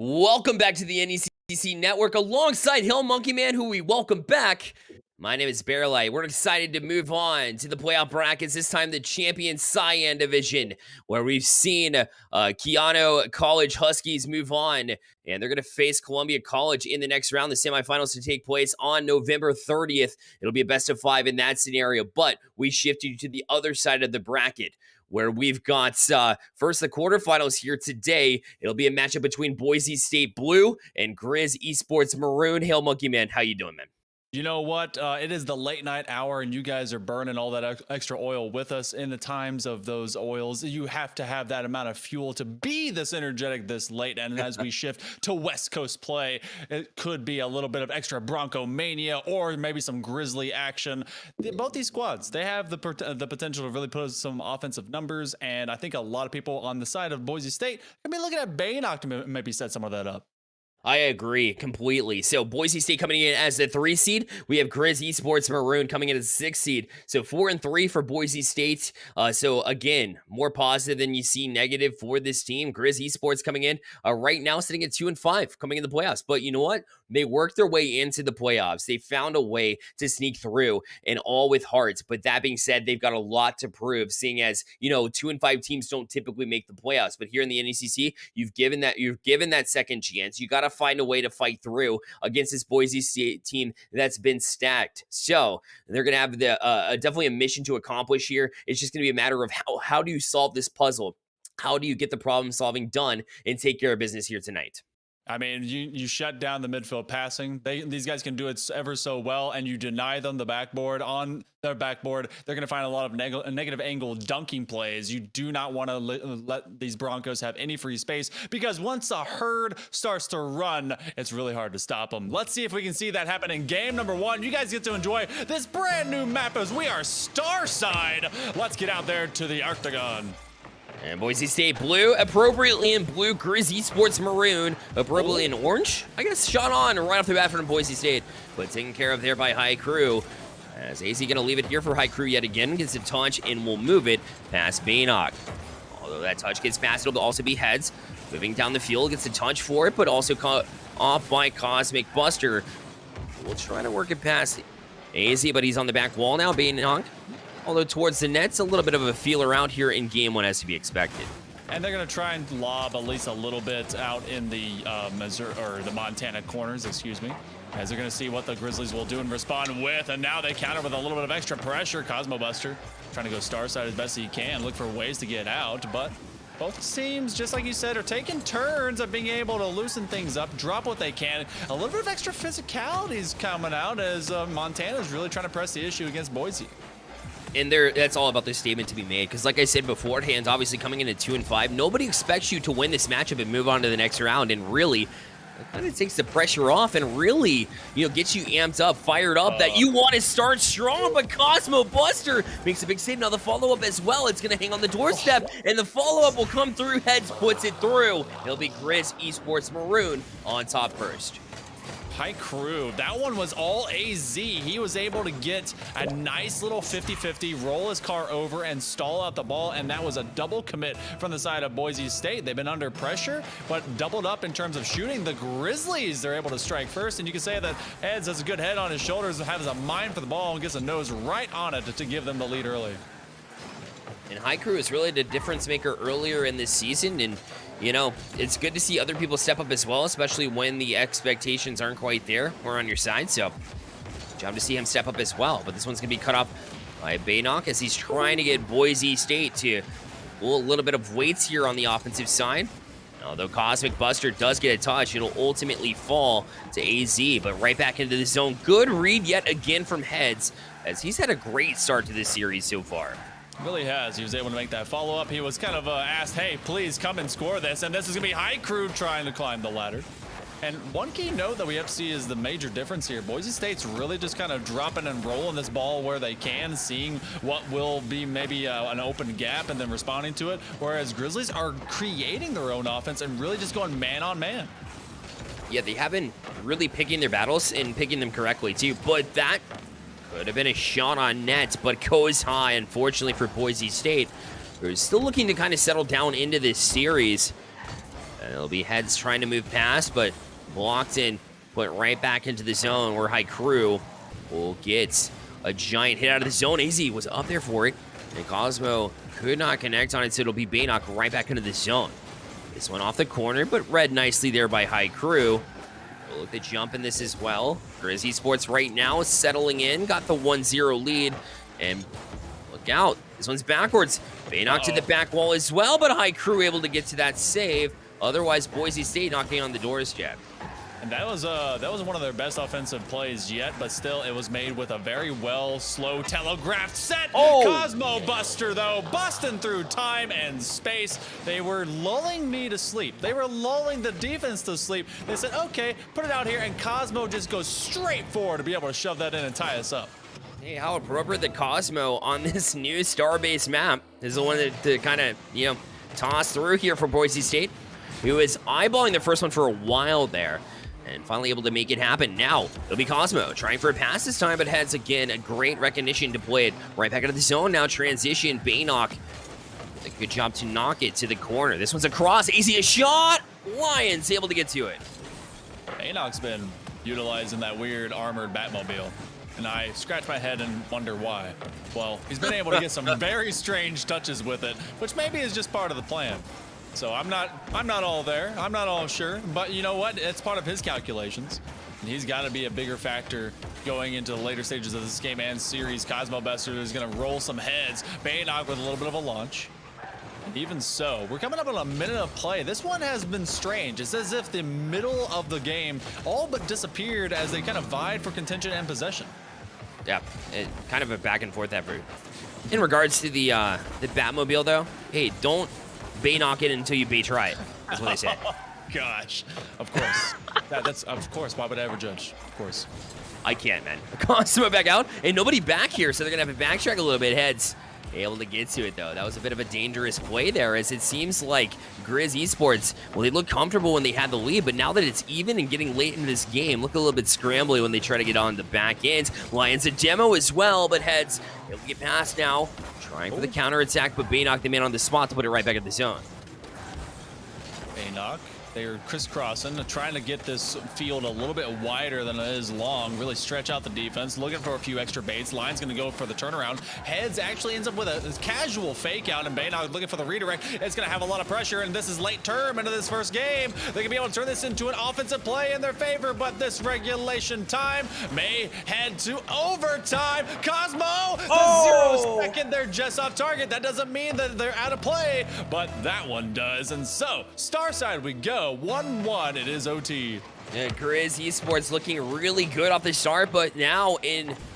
Welcome back to the NECC Network alongside Hill Monkey Man, who we welcome back. My name is Bearlight. We're excited to move on to the playoff brackets, this time the Champion Cyan Division, where we've seen Keanu College Huskies move on, and they're going to face Columbia College in the next round, the semifinals to take place on November 30th. It'll be a best of 5 in that scenario, but we shift you to the other side of the bracket, where we've got first the quarterfinals here today. It'll be a matchup between Boise State Blue and Grizz Esports Maroon. Hail Monkey Man, how you doing, man? You know what? It is the late night hour, and you guys are burning all that extra oil with us. In the times of those oils, you have to have that amount of fuel to be this energetic this late. And as we shift to West Coast play, it could be a little bit of extra Bronco mania or maybe some Grizzly action. Both these squads, they have the potential to really put us some offensive numbers, and I think a lot of people on the side of Boise State are looking at Baynock to maybe set some of that up. I agree completely. So Boise State coming in as the 3 seed. We have Grizz Esports Maroon coming in as the 6 seed. So 4-3 for Boise State. So again, more positive than you see negative for this team. Grizz Esports coming in right now sitting at 2-5 coming in the playoffs. But you know what? They worked their way into the playoffs. They found a way to sneak through, and all with heart. But that being said, they've got a lot to prove, seeing as, 2-5 teams don't typically make the playoffs. But here in the NECC, you've given that second chance. You got to find a way to fight through against this Boise State team that's been stacked. So they're going to have definitely a mission to accomplish here. It's just going to be a matter of how do you solve this puzzle? How do you get the problem solving done and take care of business here tonight? I mean, you shut down the midfield passing. These guys can do it ever so well, and you deny them the backboard. On their backboard, they're going to find a lot of negative angle dunking plays. You do not want to let these Broncos have any free space, because once a herd starts to run, it's really hard to stop them. Let's see if we can see that happen in game number 1. You guys get to enjoy this brand new map as we are Starside. Let's get out there to the Octagon. And Boise State Blue, appropriately in blue. Grizz Esports Maroon, appropriately in orange. I guess shot on right off the bat from Boise State, but taken care of there by High Crew. As AZ going to leave it here for High Crew yet again. Gets a touch and will move it past Baynock. Although that touch gets past, it'll also be heads. Moving down the field, gets a touch for it, but also caught off by Cosmic Buster. We'll try to work it past AZ, but he's on the back wall now, Baynock. Although towards the net's a little bit of a feeler out here in game 1 as to be expected. And they're going to try and lob at least a little bit out in the Missouri or the Montana corners, excuse me, as they're going to see what the Grizzlies will do and respond with. And now they counter with a little bit of extra pressure. Cosmo Buster trying to go star side as best he can, look for ways to get out, but both teams, just like you said, are taking turns of being able to loosen things up, drop what they can. A little bit of extra physicality is coming out as Montana's really trying to press the issue against Boise. And that's all about this statement to be made, because like I said beforehand, obviously coming in at 2-5, nobody expects you to win this matchup and move on to the next round, and really, it kind of takes the pressure off and really, gets you amped up, fired up, that you want to start strong. But Cosmo Buster makes a big save. Now the follow-up as well, it's going to hang on the doorstep, and the follow-up will come through. Heads puts it through. It'll be Grizz Esports Maroon on top first. High Crew, that one was all AZ. He was able to get a nice little 50-50, roll his car over and stall out the ball, and that was a double commit from the side of Boise State. They've been under pressure, but doubled up in terms of shooting. The Grizzlies, they're able to strike first, and you can say that Heads has a good head on his shoulders, has a mind for the ball, and gets a nose right on it to give them the lead early. And High Crew is really the difference maker earlier in this season, and it's good to see other people step up as well, especially when the expectations aren't quite there or on your side. So, job to see him step up as well. But this one's going to be cut off by Baynock as he's trying to get Boise State to pull a little bit of weights here on the offensive side. Although Cosmic Buster does get a touch, it'll ultimately fall to AZ, but right back into the zone. Good read yet again from Heads, as he's had a great start to this series so far. Really has. He was able to make that follow-up. He was kind of asked, hey, please come and score this. And this is going to be High Crew trying to climb the ladder. And one key note that we have to see is the major difference here. Boise State's really just kind of dropping and rolling this ball where they can, seeing what will be maybe an open gap and then responding to it. Whereas Grizzlies are creating their own offense and really just going man on man. Yeah, they have been really picking their battles and picking them correctly too. But that could have been a shot on net, but goes high, unfortunately, for Boise State, who's still looking to kind of settle down into this series. And it'll be Heads trying to move past, but blocked in, put right back into the zone where High Crew will get a giant hit out of the zone. AZ was up there for it, and Cosmo could not connect on it, so it'll be Baynock right back into the zone. This one off the corner, but read nicely there by High Crew. We'll look to jump in this as well. Grizz Esports right now is settling in, got the 1-0 lead, and look out. This one's backwards. Baynock to the back wall as well, but High Crew able to get to that save. Otherwise, Boise State knocking on the doors, Jeb. And that was one of their best offensive plays yet, but still it was made with a very slow telegraphed set. Cosmo Buster though, busting through time and space. They were lulling me to sleep. They were lulling the defense to sleep. They said, okay, put it out here, and Cosmo just goes straight forward to be able to shove that in and tie us up. Hey, how appropriate that Cosmo on this new star-based map is the one to kind of, toss through here for Boise State. He was eyeballing the first one for a while there, and finally able to make it happen. Now, it'll be Cosmo trying for a pass this time, but Heads again, a great recognition to play it right back into the zone. Now transition, Baynock with a good job to knock it to the corner. This one's across, easy a shot. Lions able to get to it. Baynock's been utilizing that weird armored Batmobile, and I scratch my head and wonder why. Well, he's been able to get some very strange touches with it, which maybe is just part of the plan. So I'm not all there. I'm not all sure, but you know what? It's part of his calculations. And he's got to be a bigger factor going into the later stages of this game and series. Cosmo Buster is going to roll some heads. Baynock with a little bit of a launch. And even so, we're coming up on a minute of play. This one has been strange. It's as if the middle of the game all but disappeared as they kind of vied for contention and possession. Yeah, kind of a back and forth effort. In regards to the Batmobile, though, hey, don't Baynock it until you try it. That's what they say. Gosh, of course. That's of course. Why would I ever judge? Of course. I can't, man. Cosmo back out, and nobody back here, so they're gonna have to backtrack a little bit. Heads able to get to it though. That was a bit of a dangerous play there, as it seems like Grizz Esports, well, they looked comfortable when they had the lead, but now that it's even and getting late in this game, look a little bit scrambly when they try to get on the back end. Lions a demo as well, but Heads able to get past now. Trying for the counterattack, but Baynock the man on the spot to put it right back in the zone. Baynock, they're crisscrossing, trying to get this field a little bit wider than it is long, really stretch out the defense, looking for a few extra baits. Line's going to go for the turnaround. Heads actually ends up with a casual fake out, and Baynock looking for the redirect. It's going to have a lot of pressure, and this is late term into this first game. They can be able to turn this into an offensive play in their favor, but this regulation time may head to overtime. Cosmo, the 0 second, they're just off target. That doesn't mean that they're out of play, but that one does. And so, star side we go. 1-1, it is OT. Yeah, Grizz Esports looking really good off the start, but now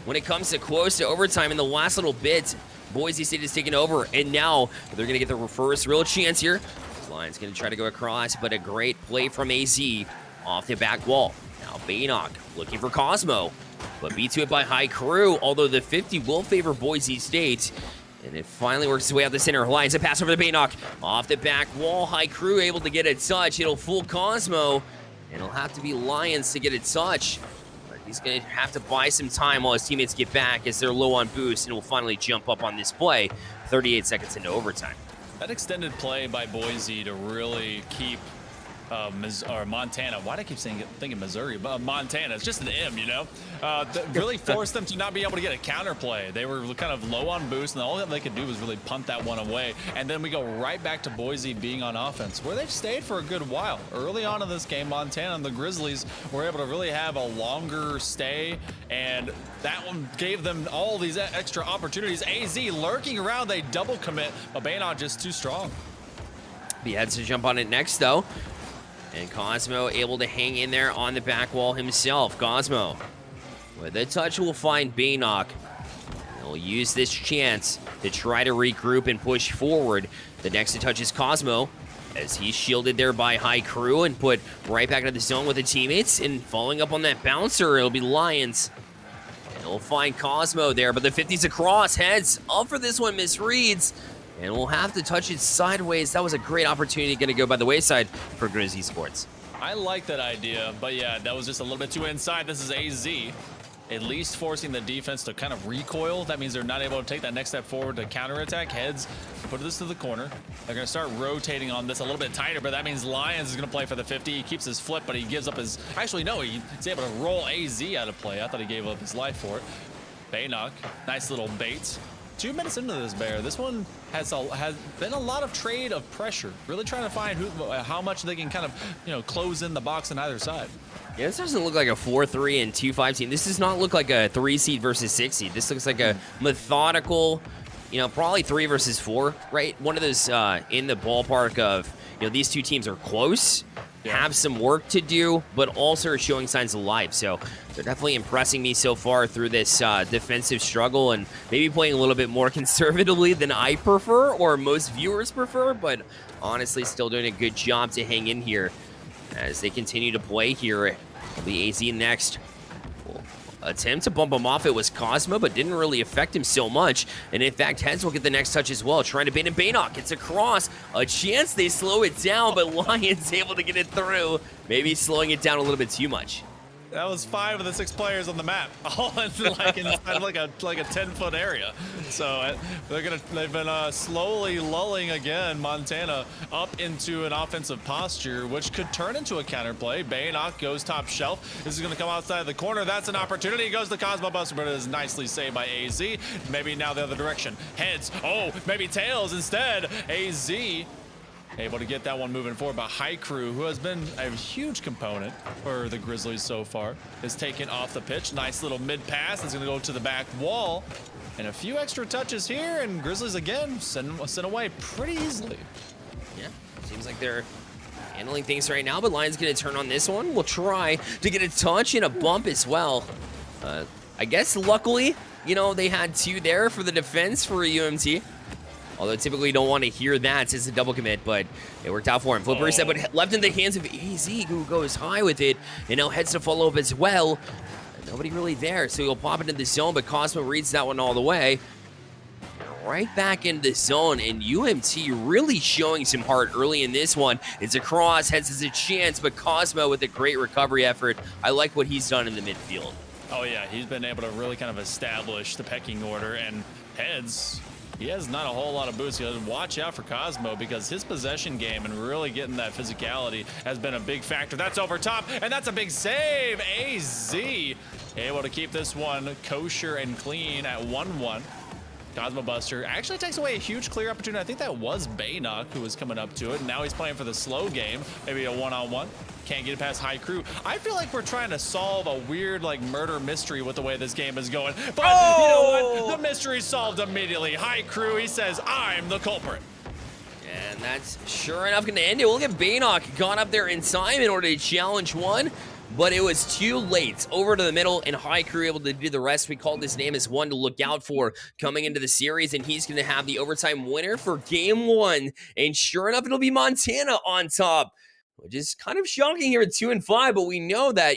when it comes to close to overtime in the last little bit, Boise State is taking over, and now they're going to get the first real chance here. Lions going to try to go across, but a great play from AZ off the back wall. Now Baynock looking for Cosmo, but beat to it by High Crew, although the 50 will favor Boise State. And it finally works its way out the center. Lions a pass over to Baynock. Off the back wall, High Crew able to get a touch. It'll fool Cosmo, and it'll have to be Lions to get a touch. But he's going to have to buy some time while his teammates get back as they're low on boost, and will finally jump up on this play 38 seconds into overtime. That extended play by Boise to really keep Montana. Why do I keep thinking Missouri? But Montana. It's just an M, you know? Really forced them to not be able to get a counterplay. They were kind of low on boost, and all they could do was really punt that one away. And then we go right back to Boise being on offense, where they've stayed for a good while. Early on in this game, Montana and the Grizzlies were able to really have a longer stay, and that one gave them all these extra opportunities. AZ lurking around, they double commit, but Baynock just too strong. He heads to jump on it next, though. And Cosmo able to hang in there on the back wall himself. Cosmo with a touch will find Baynock. He'll use this chance to try to regroup and push forward. The next to touch is Cosmo, as he's shielded there by High Crew and put right back into the zone with the teammates. And following up on that bouncer, it'll be Lions. And he'll find Cosmo there, but the 50's across. Heads up for this one, misreads. And we'll have to touch it sideways. That was a great opportunity going to go by the wayside for Grizz Esports. I like that idea, but yeah, that was just a little bit too inside. This is AZ. at least forcing the defense to kind of recoil. That means they're not able to take that next step forward to counterattack. Heads put this to the corner. They're going to start rotating on this a little bit tighter, but that means Lions is going to play for the 50. He keeps his flip, but he gives up his... Actually, no, he's able to roll AZ out of play. I thought he gave up his life for it. Baynock, nice little bait. 2 minutes into this, Bear. This one has been a lot of trade of pressure. Really trying to find how much they can kind of, close in the box on either side. Yeah, this doesn't look like a 4-3 and 2-5 team. This does not look like a 3 seed versus 6 seed. This looks like a methodical, probably 3 versus 4, right? One of those in the ballpark of, these two teams are close, have some work to do, but also are showing signs of life. So they're definitely impressing me so far through this defensive struggle, and maybe playing a little bit more conservatively than I prefer or most viewers prefer, but honestly still doing a good job to hang in here as they continue to play here. It'll be AZ next. Attempt to bump him off. It was Cosmo, but didn't really affect him so much. And in fact, Heads will get the next touch as well. Trying to bait him. Baynock gets across. A chance they slow it down, but Lions able to get it through. Maybe slowing it down a little bit too much. That was 5 of the 6 players on the map, all inside of like a 10-foot area. So they've been slowly lulling again Montana up into an offensive posture, which could turn into a counterplay. Baynock goes top shelf. This is going to come outside the corner. That's an opportunity. Goes to Cosmo Buster, but it is nicely saved by AZ. Maybe now the other direction. Heads. Oh, maybe tails instead. AZ able to get that one moving forward, but High Crew, who has been a huge component for the Grizzlies so far, is taken off the pitch. Nice little mid pass. It's going to go to the back wall. And a few extra touches here, and Grizzlies again send away pretty easily. Yeah, seems like they're handling things right now, but Lions going to turn on this one. We'll try to get a touch and a bump as well. I guess luckily, they had 2 there for the defense for UMT. Although typically you don't want to hear that as a double commit, but it worked out for him. Flipper reset, but left in the hands of AZ, who goes high with it, and now heads to follow up as well. Nobody really there, so he'll pop into the zone, but Cosmo reads that one all the way. Right back in the zone, and UMT really showing some heart early in this one. It's a cross, Heads has a chance, but Cosmo with a great recovery effort. I like what he's done in the midfield. Oh yeah, he's been able to really kind of establish the pecking order, and Heads, he has not a whole lot of boosts. Watch out for Cosmo, because his possession game and really getting that physicality has been a big factor. That's over top, and that's a big save. AZ able to keep this one kosher and clean at 1-1. Cosmo Buster actually takes away a huge clear opportunity. I think that was Baynock who was coming up to it, and now he's playing for the slow game. Maybe a one-on-one. Can't get it past High Crew. I feel like we're trying to solve a weird murder mystery with the way this game is going. But you know what? The mystery's solved immediately. High Crew, he says, I'm the culprit. And that's sure enough going to end it. We'll get Baynock gone up there in time in order to challenge one, but it was too late. Over to the middle, and High Crew able to do the rest. We called his name as one to look out for coming into the series, and he's going to have the overtime winner for game 1. And sure enough, it'll be Montana on top, which is kind of shocking here at 2-5, but we know that,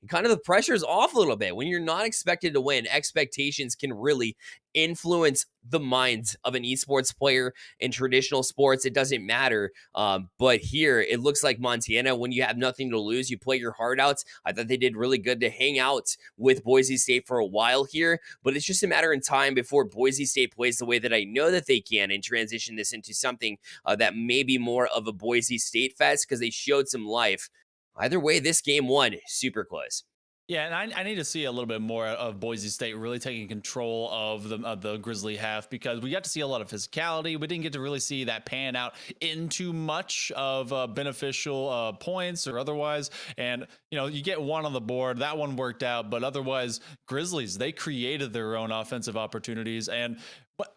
kind of the pressure is off a little bit. When you're not expected to win, expectations can really influence the minds of an esports player. In traditional sports, it doesn't matter. But here, it looks like Montana, when you have nothing to lose, you play your heart out. I thought they did really good to hang out with Boise State for a while here, but it's just a matter of time before Boise State plays the way that I know that they can and transition this into something that may be more of a Boise State fest, because they showed some life. Either way, this game 1, super close. Yeah, and I need to see a little bit more of Boise State really taking control of the Grizzly half, because we got to see a lot of physicality. We didn't get to really see that pan out into much of beneficial points or otherwise. And, you get one on the board. That one worked out. But otherwise, Grizzlies, they created their own offensive opportunities. And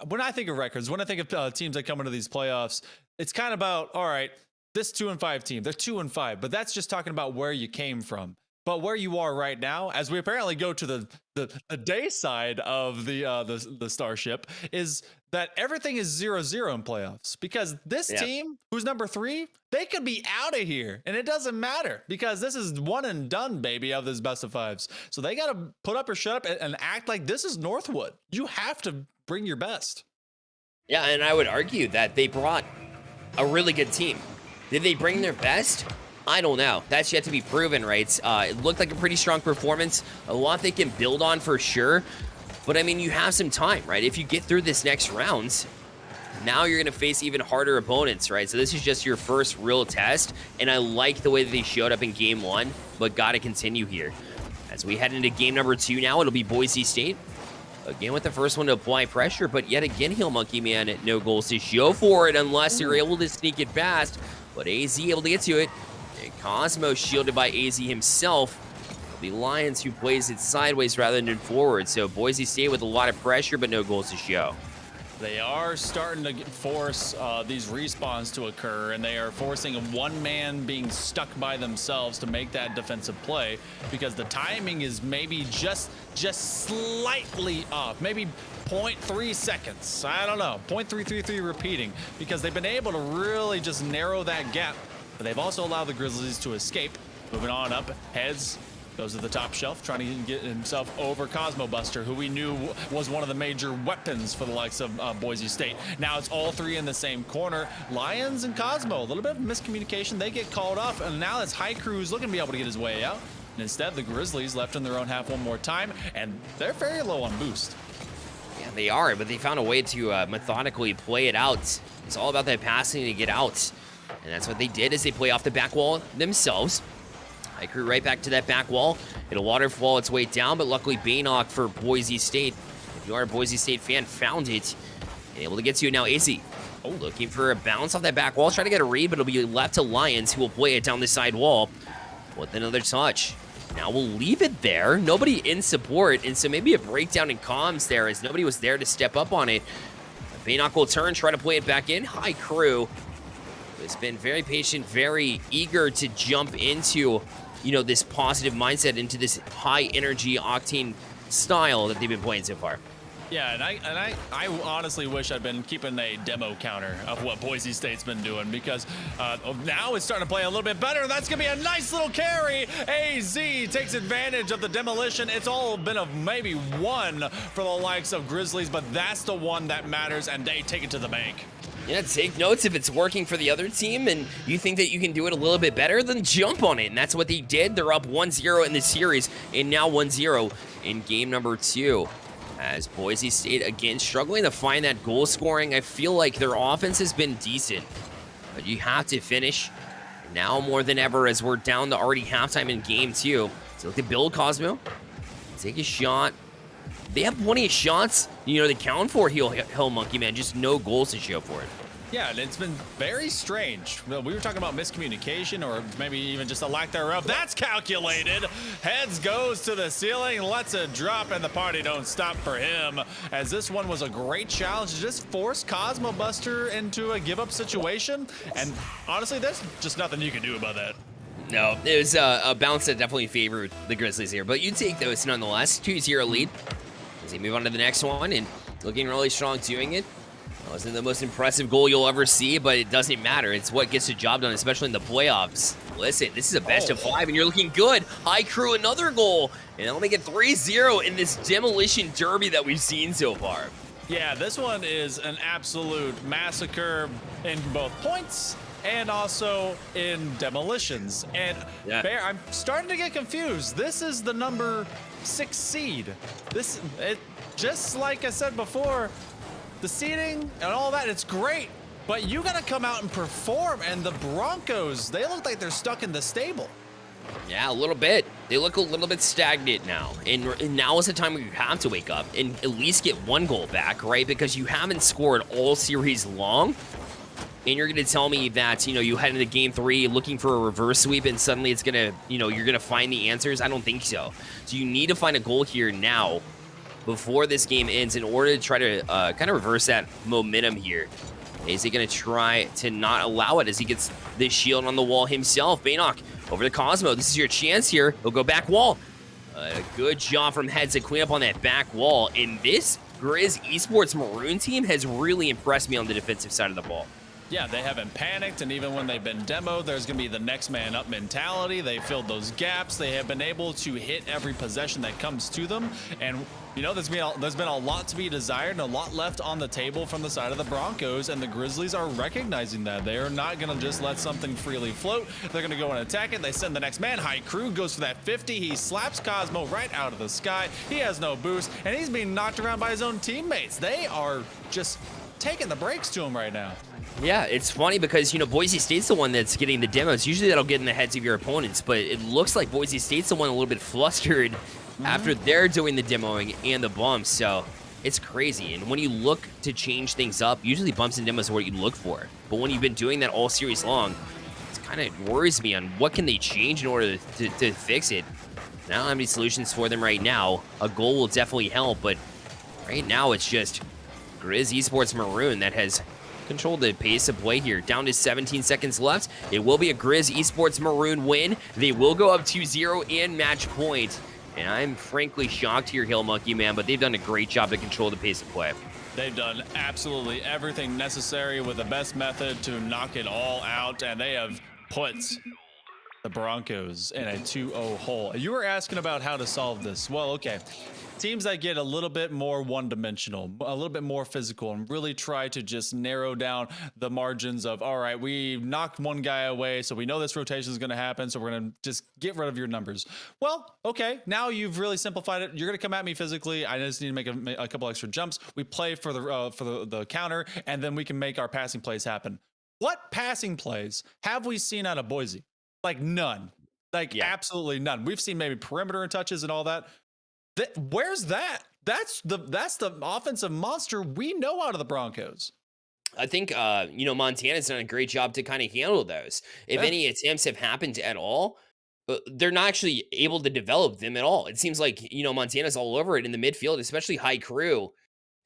when I think of records, when I think of teams that come into these playoffs, it's kind of about, all right, this 2-5 team, they're 2-5. But that's just talking about where you came from. But where you are right now, as we apparently go to the day side of the starship, is that everything is 0-0 in playoffs. Because this team, who's number 3, they could be out of here, and it doesn't matter, because this is one and done, baby, of this best of 5s. So they got to put up or shut up and act like this is Northwood. You have to bring your best. Yeah, and I would argue that they brought a really good team. Did they bring their best? I don't know. That's yet to be proven, right? It looked like a pretty strong performance. A lot they can build on for sure. But, I mean, you have some time, right? If you get through this next round, now you're going to face even harder opponents, right? So this is just your first real test. And I like the way that they showed up in game 1, but got to continue here. As we head into game number 2 now, it'll be Boise State. Again with the first one to apply pressure, but yet again, Heel Monkey Man, no goals to show for it unless you're able to sneak it past. But AZ able to get to it. And Cosmo shielded by AZ himself. The Lions who plays it sideways rather than forward. So Boise State with a lot of pressure, but no goals to show. They are starting to force these respawns to occur, and they are forcing one man being stuck by themselves to make that defensive play, because the timing is maybe just slightly off, maybe 0.3 seconds. I don't know, 0.333 repeating, because they've been able to really just narrow that gap, but they've also allowed the Grizzlies to escape. Moving on up, Heads goes to the top shelf, trying to get himself over Cosmo Buster, who we knew was one of the major weapons for the likes of Boise State. Now it's all three in the same corner. Lions and Cosmo, a little bit of miscommunication. They get called off, and now it's High Crew's looking to be able to get his way out. And instead, the Grizzlies left in their own half one more time, and they're very low on boost. Yeah, they are, but they found a way to methodically play it out. It's all about that passing to get out. And that's what they did, as they play off the back wall themselves. High Crew right back to that back wall. It'll waterfall its way down, but luckily Baynock for Boise State. If you are a Boise State fan, found it. And able to get to it now, AC. Oh, looking for a bounce off that back wall. Trying to get a read, but it'll be left to Lions, who will play it down the side wall with another touch. Now we'll leave it there. Nobody in support, and so maybe a breakdown in comms there, as nobody was there to step up on it. Baynock will turn, try to play it back in. High Crew has been very patient, very eager to jump into, you know, this positive mindset, into this high energy octane style that they've been playing so far. Yeah, and I honestly wish I'd been keeping a demo counter of what Boise State's been doing, because now it's starting to play a little bit better. That's going to be a nice little carry. AZ takes advantage of the demolition. It's all been of maybe one for the likes of Grizzlies, but that's the one that matters, and they take it to the bank. Yeah, take notes. If it's working for the other team and you think that you can do it a little bit better, then jump on it. And that's what they did. They're up 1-0 in the series, and now 1-0 in game number 2. As Boise State, again, struggling to find that goal scoring. I feel like their offense has been decent, but you have to finish now more than ever, as we're down to already halftime in game 2. So look at Bill Cosmo. Take a shot. They have plenty of shots, you know, to count for Heel Monkey Man, just no goals to show for it. Yeah, and it's been very strange. We were talking about miscommunication, or maybe even just a lack thereof. That's calculated. Heads goes to the ceiling, lets it drop, and the party don't stop for him, as this one was a great challenge to just force Cosmo Buster into a give-up situation. And honestly, there's just nothing you can do about that. No, it was a bounce that definitely favored the Grizzlies here, but you take those nonetheless. 2-0 lead as they move on to the next one, and looking really strong doing it. It wasn't the most impressive goal you'll ever see, but it doesn't matter. It's what gets the job done, especially in the playoffs. Listen, this is a best of 5, and you're looking good. High Crew, another goal, and that'll make it 3-0 in this demolition derby that we've seen so far. Yeah, this one is an absolute massacre in both points and also in demolitions. And yeah. Bear, I'm starting to get confused. This is the number 6 seed. Just like I said before, the seeding and all that, it's great, but you gotta come out and perform. And the Broncos, they look like they're stuck in the stable. Yeah, a little bit. They look a little bit stagnant now. And now is the time where you have to wake up and at least get one goal back, right? Because you haven't scored all series long. And you're going to tell me that, you know, you head into game 3 looking for a reverse sweep and suddenly it's going to, you know, you're going to find the answers? I don't think so. So you need to find a goal here now before this game ends in order to try to kind of reverse that momentum here. Is he going to try to not allow it as he gets this shield on the wall himself? Baynock over to Cosmo. This is your chance here. He'll go back wall. A good job from Heads to clean up on that back wall. And this Grizz Esports Maroon team has really impressed me on the defensive side of the ball. Yeah, they haven't panicked, and even when they've been demoed, there's going to be the next man up mentality. They filled those gaps. They have been able to hit every possession that comes to them, and you know, there's been a lot to be desired and a lot left on the table from the side of the Broncos, and the Grizzlies are recognizing that. They are not going to just let something freely float. They're going to go and attack it. They send the next man. High Crew goes for that 50. He slaps Cosmo right out of the sky. He has no boost, and he's being knocked around by his own teammates. They are just taking the breaks to him right now. Yeah, it's funny because, you know, Boise State's the one that's getting the demos. Usually that'll get in the heads of your opponents, but it looks like Boise State's the one a little bit flustered after they're doing the demoing and the bumps, so it's crazy. And when you look to change things up, usually bumps and demos are what you look for. But when you've been doing that all series long, it kind of worries me on what can they change in order to fix it. I don't have any solutions for them right now. A goal will definitely help, but right now it's just Grizz Esports Maroon that has controlled the pace of play here. Down to 17 seconds left. It will be a Grizz Esports Maroon win. They will go up 2-0 in match point. And I'm frankly shocked here, Hill Monkey Man, but they've done a great job to control the pace of play. They've done absolutely everything necessary with the best method to knock it all out, and they have put the Broncos in a 2-0 hole. You were asking about how to solve this. Well, okay. Teams that get a little bit more one-dimensional, a little bit more physical, and really try to just narrow down the margins of, all right, we knocked one guy away, so we know this rotation is going to happen, so we're going to just get rid of your numbers. Well, okay, now you've really simplified it. You're going to come at me physically. I just need to make a couple extra jumps. We play for the counter, and then we can make our passing plays happen. What passing plays have we seen out of Boise? Like none. Like absolutely none. We've seen maybe perimeter and touches and all that. Where's that? That's the offensive monster we know out of the Broncos. I think, you know, Montana's done a great job to kind of handle those. If any attempts have happened at all, they're not actually able to develop them at all. It seems like, you know, Montana's all over it in the midfield, especially High Crew.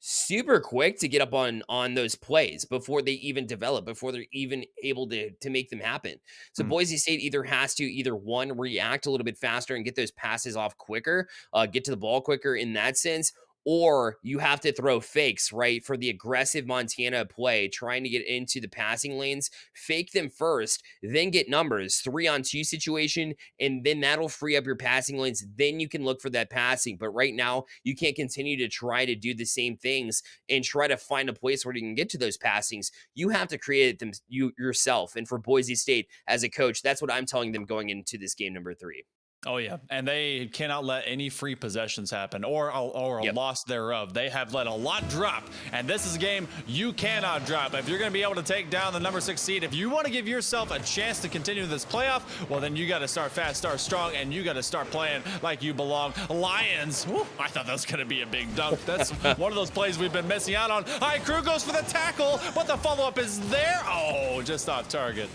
Super quick to get up on those plays before they even develop, before they're even able to make them happen. So Boise State either has to one, react a little bit faster and get those passes off quicker, get to the ball quicker in that sense, or you have to throw fakes, right, for the aggressive Montana play, trying to get into the passing lanes, fake them first, then get numbers, 3-on-2 situation, and then that'll free up your passing lanes. Then you can look for that passing. But right now, you can't continue to try to do the same things and try to find a place where you can get to those passings. You have to create them yourself. And for Boise State, as a coach, that's what I'm telling them going into this game number 3. Oh, yeah. And they cannot let any free possessions happen or a loss thereof. They have let a lot drop. And this is a game you cannot drop. If you're going to be able to take down the number 6 seed, if you want to give yourself a chance to continue this playoff, well, then you got to start fast, start strong, and you got to start playing like you belong. Lions. Woo, I thought that was going to be a big dunk. That's one of those plays we've been missing out on. High Crew goes for the tackle, but the follow-up is there. Oh, just off target.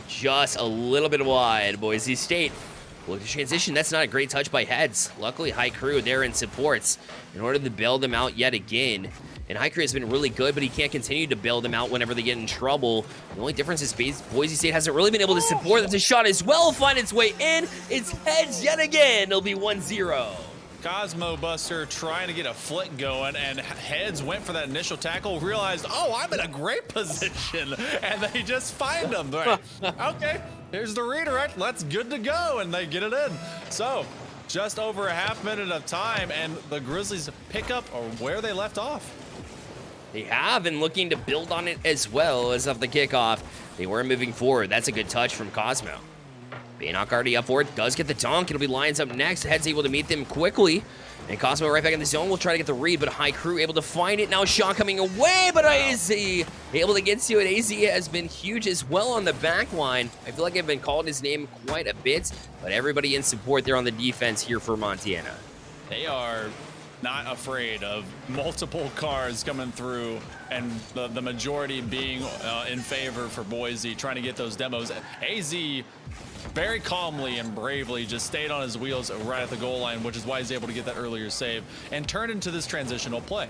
Just a little bit wide, Boise State. Look at the transition. That's not a great touch by Heads. Luckily, High Crew there in supports in order to bail them out yet again. And High Crew has been really good, but he can't continue to bail them out whenever they get in trouble. The only difference is Boise State hasn't really been able to support that. The shot as well find its way in. It's Heads yet again. It'll be 1-0. Cosmo Buster trying to get a flick going, and Heads went for that initial tackle, realized, oh, I'm in a great position, and they just find him. Right. Okay, here's the redirect. Let's good to go, and they get it in. So, just over a half minute of time, and the Grizzlies pick up where they left off. They have, and looking to build on it as well as of the kickoff. They were moving forward. That's a good touch from Cosmo. Baynock already up for it, does get the dunk. It'll be Lions up next. Head's able to meet them quickly. And Cosmo right back in the zone. We'll try to get the read, but High Crew able to find it. Now a shot coming away, but AZ able to get to it. AZ has been huge as well on the back line. I feel like I've been called his name quite a bit, but everybody in support there on the defense here for Montana. They are not afraid of multiple cars coming through, and the majority being in favor for Boise, trying to get those demos. AZ very calmly and bravely just stayed on his wheels right at the goal line, which is why he's able to get that earlier save and turn into this transitional play.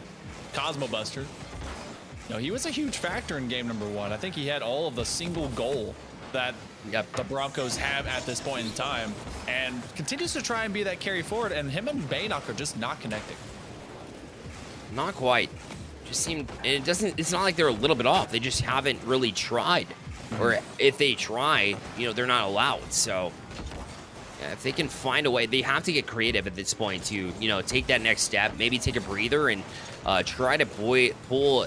Cosmo Buster, you know, he was a huge factor in game number 1. I think he had all of the single goal that the Broncos have at this point in time, and continues to try and be that carry forward, and him and Baynock are just not connecting. Not quite. just seem, and it's not like they're a little bit off. They just haven't really tried. Or if they try, you know, they're not allowed. So yeah, if they can find a way, they have to get creative at this point to, you know, take that next step, maybe take a breather and try to pull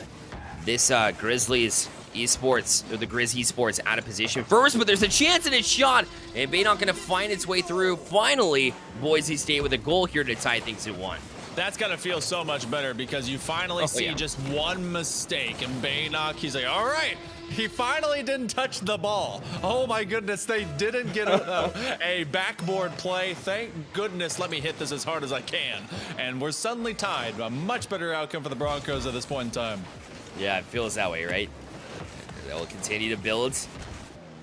this Grizzlies Esports, or the Grizz Esports, out of position first, but there's a chance and it's shot, and Baynock gonna find its way through. Finally, Boise State with a goal here to tie things at 1. That's gotta feel so much better because you finally see just one mistake, and Baynock, he's like, all right, he finally didn't touch the ball. Oh my goodness, they didn't get a backboard play. Thank goodness, let me hit this as hard as I can. And we're suddenly tied. A much better outcome for the Broncos at this point in time. Yeah, it feels that way, right? They'll continue to build.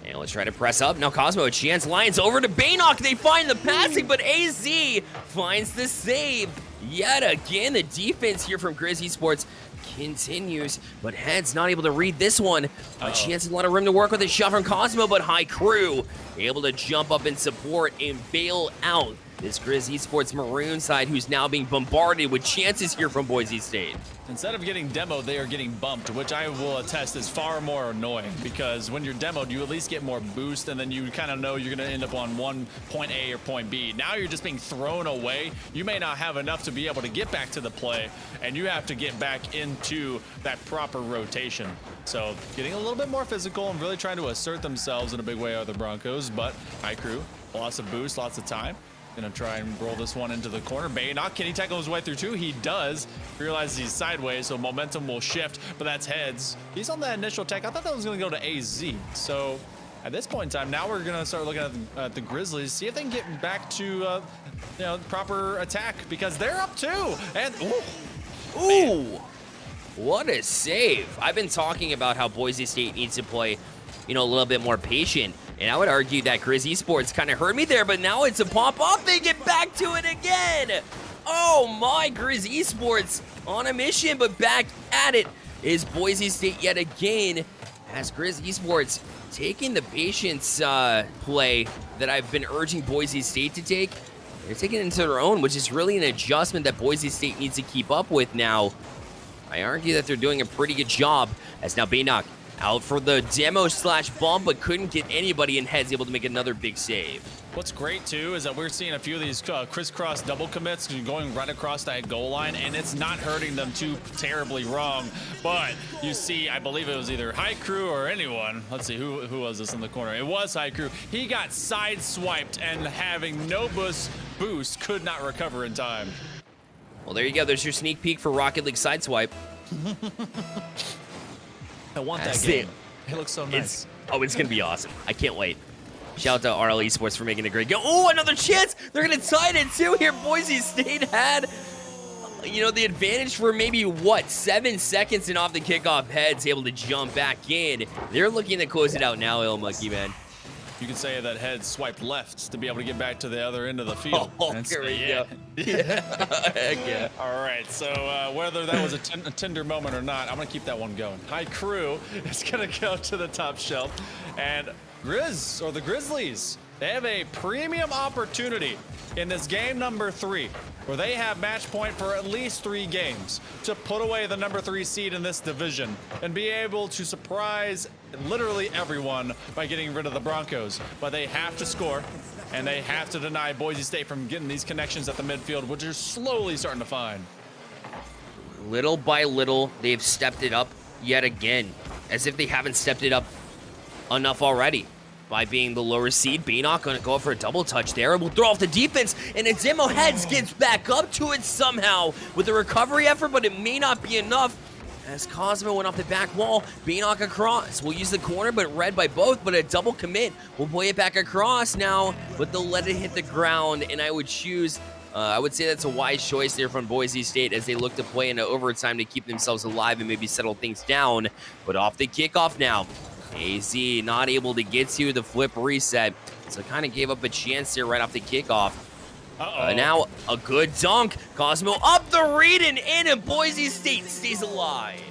And let's try to press up. Now Cosmo, a chance. Lions over to Baynock. They find the passing, but AZ finds the save. Yet again, the defense here from Grizz Esports continues, but Head's not able to read this one. A chance and a lot of room to work with. A shot from Cosmo, but High Crew able to jump up and support and bail out this Grizz Esports Maroon side, who's now being bombarded with chances here from Boise State. Instead of getting demoed, they are getting bumped, which I will attest is far more annoying, because when you're demoed, you at least get more boost, and then you kind of know you're going to end up on one point A or point B. Now you're just being thrown away. You may not have enough to be able to get back to the play, and you have to get back into that proper rotation. So getting a little bit more physical and really trying to assert themselves in a big way are the Broncos, but High Crew, lots of boost, lots of time. Gonna try and roll this one into the corner. Baynock, can he tackle his way through too? He does. Realizes he's sideways, so momentum will shift, but that's Heads. He's on that initial tech. I thought that was gonna go to AZ. So at this point in time, now we're gonna start looking at the Grizzlies, see if they can get back to you know, proper attack, because they're up too. And ooh, what a save. I've been talking about how Boise State needs to play, you know, a little bit more patient. And I would argue that Grizz Esports kind of hurt me there, but now it's a pop-up. They get back to it again. Oh my, Grizz Esports on a mission, but back at it is Boise State yet again, as Grizz Esports taking the patience play that I've been urging Boise State to take. They're taking it into their own, which is really an adjustment that Boise State needs to keep up with now. I argue that they're doing a pretty good job, as now Baynock out for the demo slash bump, but couldn't get anybody, and Head's able to make another big save. what's great too is that we're seeing a few of these crisscross double commits going right across that goal line, and it's not hurting them too terribly wrong. But you see, I believe it was either High Crew or anyone. Let's see, who was this in the corner? It was High Crew. He got sideswiped, and having no boost could not recover in time. Well, there you go. There's your sneak peek for Rocket League Sideswipe. I want that game. It looks so nice. It's going to be awesome. I can't wait. Shout out to RL Esports for making a great go. Oh, another chance. They're going to tie it in two here. Boise State had, the advantage for maybe, 7 seconds, and off the kickoff, Heads able to jump back in. They're looking to close it out now, Il Monkey Man. You could say that Head swiped left to be able to get back to the other end of the field. Oh, here we go. Heck yeah. All right, so whether that was a tender moment or not, I'm going to keep that one going. High Crew is going to go to the top shelf. And the Grizzlies, they have a premium opportunity in this game number 3, where they have match point for at least 3 games to put away the number 3 seed in this division and be able to surprise literally everyone by getting rid of the Broncos. But they have to score, and they have to deny Boise State from getting these connections at the midfield, which are slowly starting to find. Little by little, they've stepped it up yet again, as if they haven't stepped it up enough already. By being the lower seed, Baynock gonna go for a double touch there. We'll throw off the defense, and a demo Heads gets back up to it somehow with a recovery effort, but it may not be enough. As Cosmo went off the back wall, Baynock across. We'll use the corner, but read by both, but a double commit. We'll play it back across now, but they'll let it hit the ground, and I would say that's a wise choice there from Boise State as they look to play into overtime to keep themselves alive and maybe settle things down. But off the kickoff now, AZ not able to get to the flip reset, so kind of gave up a chance there right off the kickoff. Now a good dunk. Cosmo up the read and in, and Boise State stays alive.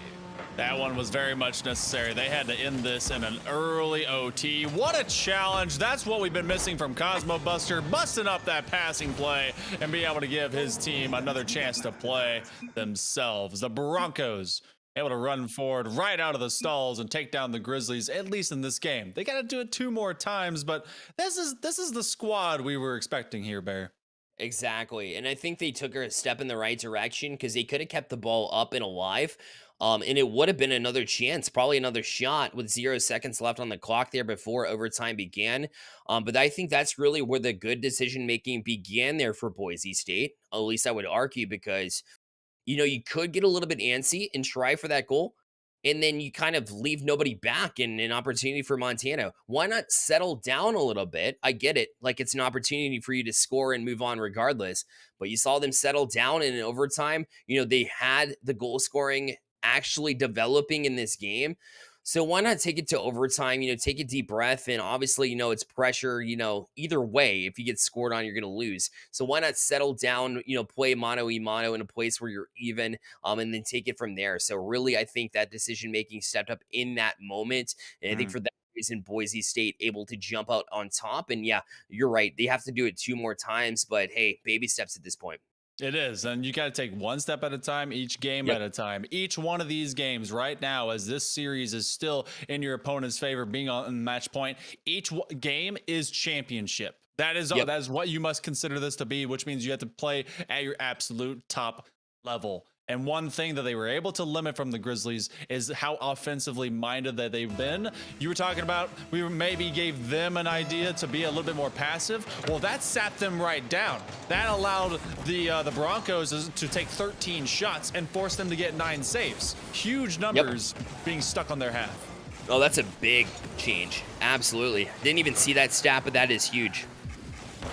That one was very much necessary. They had to end this in an early OT. What a challenge. That's what we've been missing from Cosmo Buster, busting up that passing play and being able to give his team another chance to play themselves. The Broncos able to run forward right out of the stalls and take down the Grizzlies, at least in this game. They got to do it 2 more times, but this is the squad we were expecting here, Bear. Exactly. And I think they took a step in the right direction because they could have kept the ball up and alive. And it would have been another chance, probably another shot with 0 seconds left on the clock there before overtime began. But I think that's really where the good decision making began there for Boise State. At least I would argue, because, you know, you could get a little bit antsy and try for that goal, and then you kind of leave nobody back in an opportunity for Montana. Why not settle down a little bit? I get it. Like, it's an opportunity for you to score and move on regardless. But you saw them settle down in overtime. You know, they had the goal scoring actually developing in this game. So why not take it to overtime? You know, take a deep breath. And obviously, you know, it's pressure, you know, either way. If you get scored on, you're going to lose. So why not settle down, you know, play mano-a-mano in a place where you're even, and then take it from there. So really, I think that decision-making stepped up in that moment. And I think for that reason, Boise State able to jump out on top. And yeah, you're right. They have to do it 2 more times. But hey, baby steps at this point. It is, and you got to take one step at a time, each game at a time. Each one of these games right now, as this series is still in your opponent's favor, being on match point, each game is championship. That is that is what you must consider this to be, which means you have to play at your absolute top level. And one thing that they were able to limit from the Grizzlies is how offensively minded that they've been. You were talking about we maybe gave them an idea to be a little bit more passive. Well, that sat them right down. That allowed the Broncos to take 13 shots and force them to get 9 saves. Huge numbers being stuck on their half. Oh, that's a big change. Absolutely. Didn't even see that stat, but that is huge.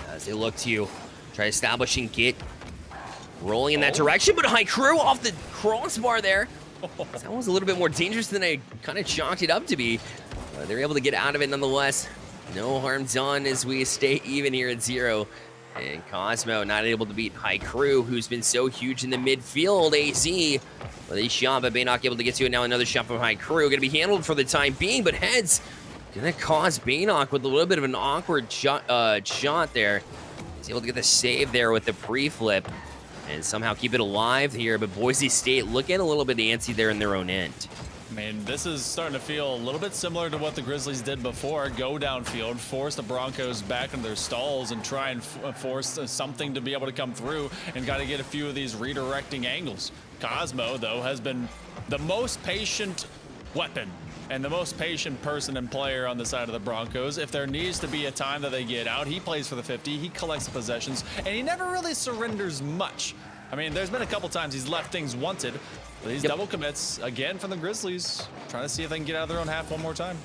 As they look to try establishing get rolling in that direction, but high crew off the crossbar there. That was a little bit more dangerous than I kind of chalked it up to be. They're able to get out of it nonetheless. No harm done as we stay even here at 0. And Cosmo not able to beat high crew, who's been so huge in the midfield. AZ, well, they shot, but Baynock able to get to it. Now another shot from high crew. Going to be handled for the time being, but heads going to cause Baynock with a little bit of an awkward shot there. He's able to get the save there with the pre-flip and somehow keep it alive here, but Boise State looking a little bit antsy there in their own end. I mean, this is starting to feel a little bit similar to what the Grizzlies did before. Go downfield, force the Broncos back into their stalls, and try and force something to be able to come through, and got to get a few of these redirecting angles. Cosmo, though, has been the most patient weapon and the most patient person and player on the side of the Broncos. If there needs to be a time that they get out, he plays for the 50, he collects the possessions, and he never really surrenders much. I mean, there's been a couple times he's left things wanted, but these double commits, again, from the Grizzlies, trying to see if they can get out of their own half one more time.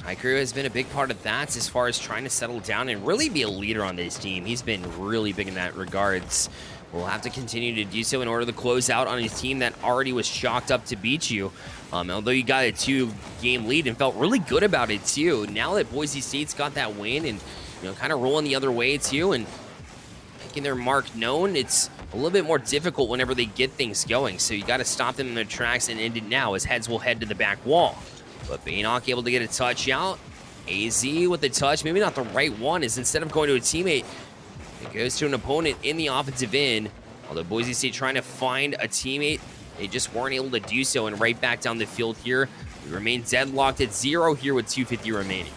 High crew has been a big part of that as far as trying to settle down and really be a leader on this team. He's been really big in that regards. We'll have to continue to do so in order to close out on a team that already was chalked up to beat you. Although you got a 2-game lead and felt really good about it too. Now that Boise State's got that win and, you know, kind of rolling the other way too and making their mark known, it's a little bit more difficult whenever they get things going. So you got to stop them in their tracks and end it now, as heads will head to the back wall. But Baynock able to get a touch out. AZ with the touch, maybe not the right one, is instead of going to a teammate, it goes to an opponent in the offensive end. Although Boise State trying to find a teammate, they just weren't able to do so, and right back down the field here. We remain deadlocked at 0 here with 2:50 remaining.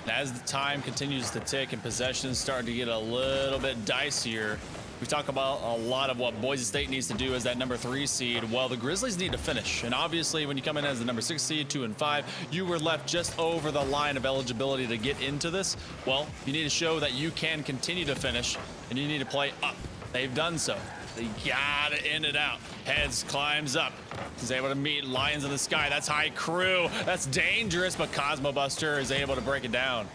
As the time continues to tick and possessions starting to get a little bit dicier, we talk about a lot of what Boise State needs to do as that number 3 seed. Well, the Grizzlies need to finish. And obviously, when you come in as the number 6 seed, 2 and 5, you were left just over the line of eligibility to get into this. Well, you need to show that you can continue to finish, and you need to play up. They've done so. They gotta end it out. Heads climbs up. He's able to meet Lions in the sky. That's high crew. That's dangerous, but Cosmo Buster is able to break it down.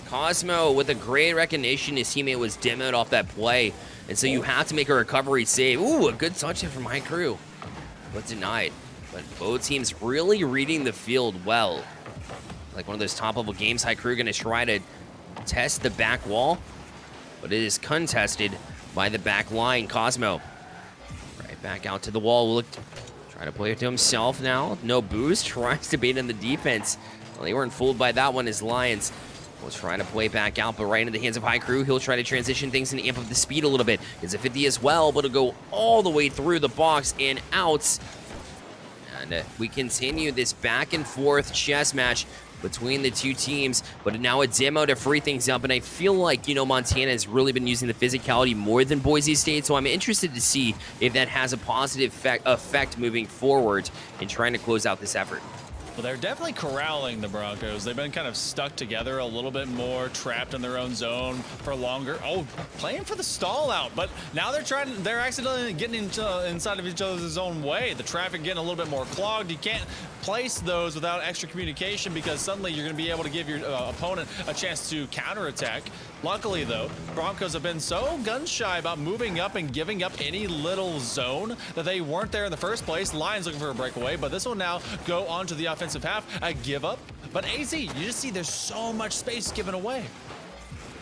Cosmo with a great recognition. His teammate was demoed off that play. And so you have to make a recovery save. Ooh, a good touch from high crew, but denied. But both teams really reading the field well. Like one of those top-level games, high crew going to try to test the back wall, but it is contested by the back line. Cosmo right back out to the wall. We'll Trying to play it to himself now. No boost. Tries to bait in the defense. Well, they weren't fooled by that one as Lions will try to play back out, but right into the hands of High Crew. He'll try to transition things and amp up the speed a little bit. It's a 50 as well, but it'll go all the way through the box and out. And we continue this back and forth chess match between the two teams, but now a demo to free things up. And I feel like, Montana has really been using the physicality more than Boise State, so I'm interested to see if that has a positive effect moving forward in trying to close out this effort. Well, they're definitely corralling the Broncos. They've been kind of stuck together a little bit more, trapped in their own zone for longer. Oh, playing for the stall out, but now they're accidentally getting inside of each other's own way. The traffic getting a little bit more clogged. You can't place those without extra communication because suddenly you're going to be able to give your opponent a chance to counterattack. Luckily, though, Broncos have been so gun-shy about moving up and giving up any little zone that they weren't there in the first place. Lions looking for a breakaway, but this will now go on to the offensive half. A give up, but AZ, you just see there's so much space given away.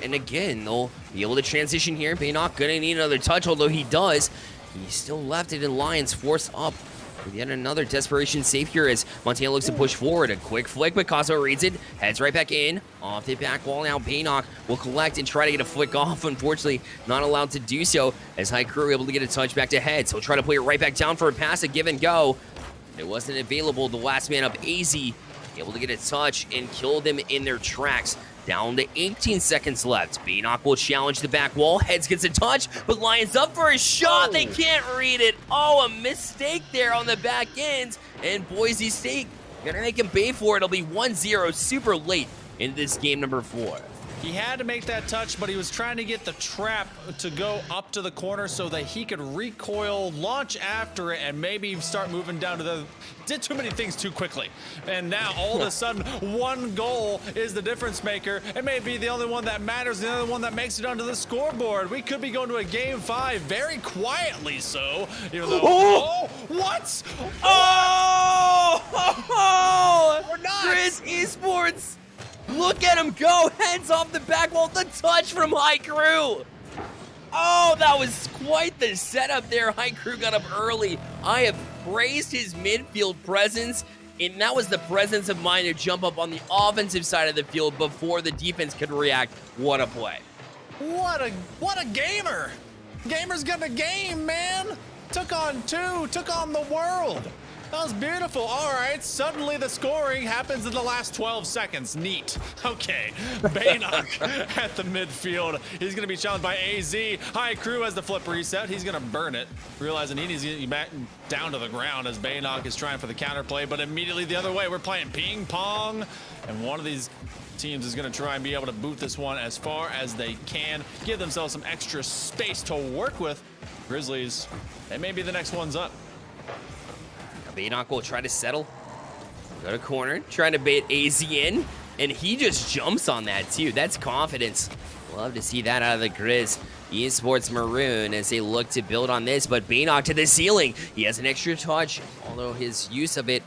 And again, they'll be able to transition here. Baynock gonna need another touch, although he does. He still left it in Lions forced up. With yet another desperation save here as Montana looks to push forward. A quick flick, but Cosmo reads it. Heads right back in. Off the back wall now. Baynock will collect and try to get a flick off. Unfortunately, not allowed to do so as High Crew able to get a touch back to Heads. He'll try to play it right back down for a pass, a give and go. It wasn't available. The last man up, AZ, able to get a touch and kill them in their tracks. Down to 18 seconds left. Baynock will challenge the back wall. Heads gets a touch, but Lions up for a shot. They can't read it. Oh, a mistake there on the back end. And Boise State gonna make him pay for it. It'll be 1-0 super late in this game number 4. He had to make that touch, but he was trying to get the trap to go up to the corner so that he could recoil, launch after it, and maybe start moving down to the... Did too many things too quickly. And now, all of a sudden, one goal is the difference maker. It may be the only one that matters, the only one that makes it onto the scoreboard. We could be going to a game 5 very quietly so. Even though... Oh! What? Oh! We're not! Grizz Esports! Look at him go! Heads off the back wall. The touch from High Crew! Oh, that was quite the setup there. High Crew got up early. I have praised his midfield presence, and that was the presence of mind to jump up on the offensive side of the field before the defense could react. What a play. What a gamer! Gamer's got a game, man! Took on 2, took on the world. That was beautiful. All right, suddenly the scoring happens in the last 12 seconds. Neat. Okay, Baynock at the midfield. He's going to be challenged by AZ. High Crew has the flip reset. He's going to burn it, realizing he needs to get back down to the ground as Baynock is trying for the counterplay, but immediately the other way. We're playing ping pong, and one of these teams is going to try and be able to boot this one as far as they can, give themselves some extra space to work with. Grizzlies, they may be the next ones up. Baynock will try to settle. Go to corner, trying to bait AZ in, and he just jumps on that too. That's confidence. Love to see that out of the Grizz Esports Maroon as they look to build on this, but Baynock to the ceiling. He has an extra touch, although his use of it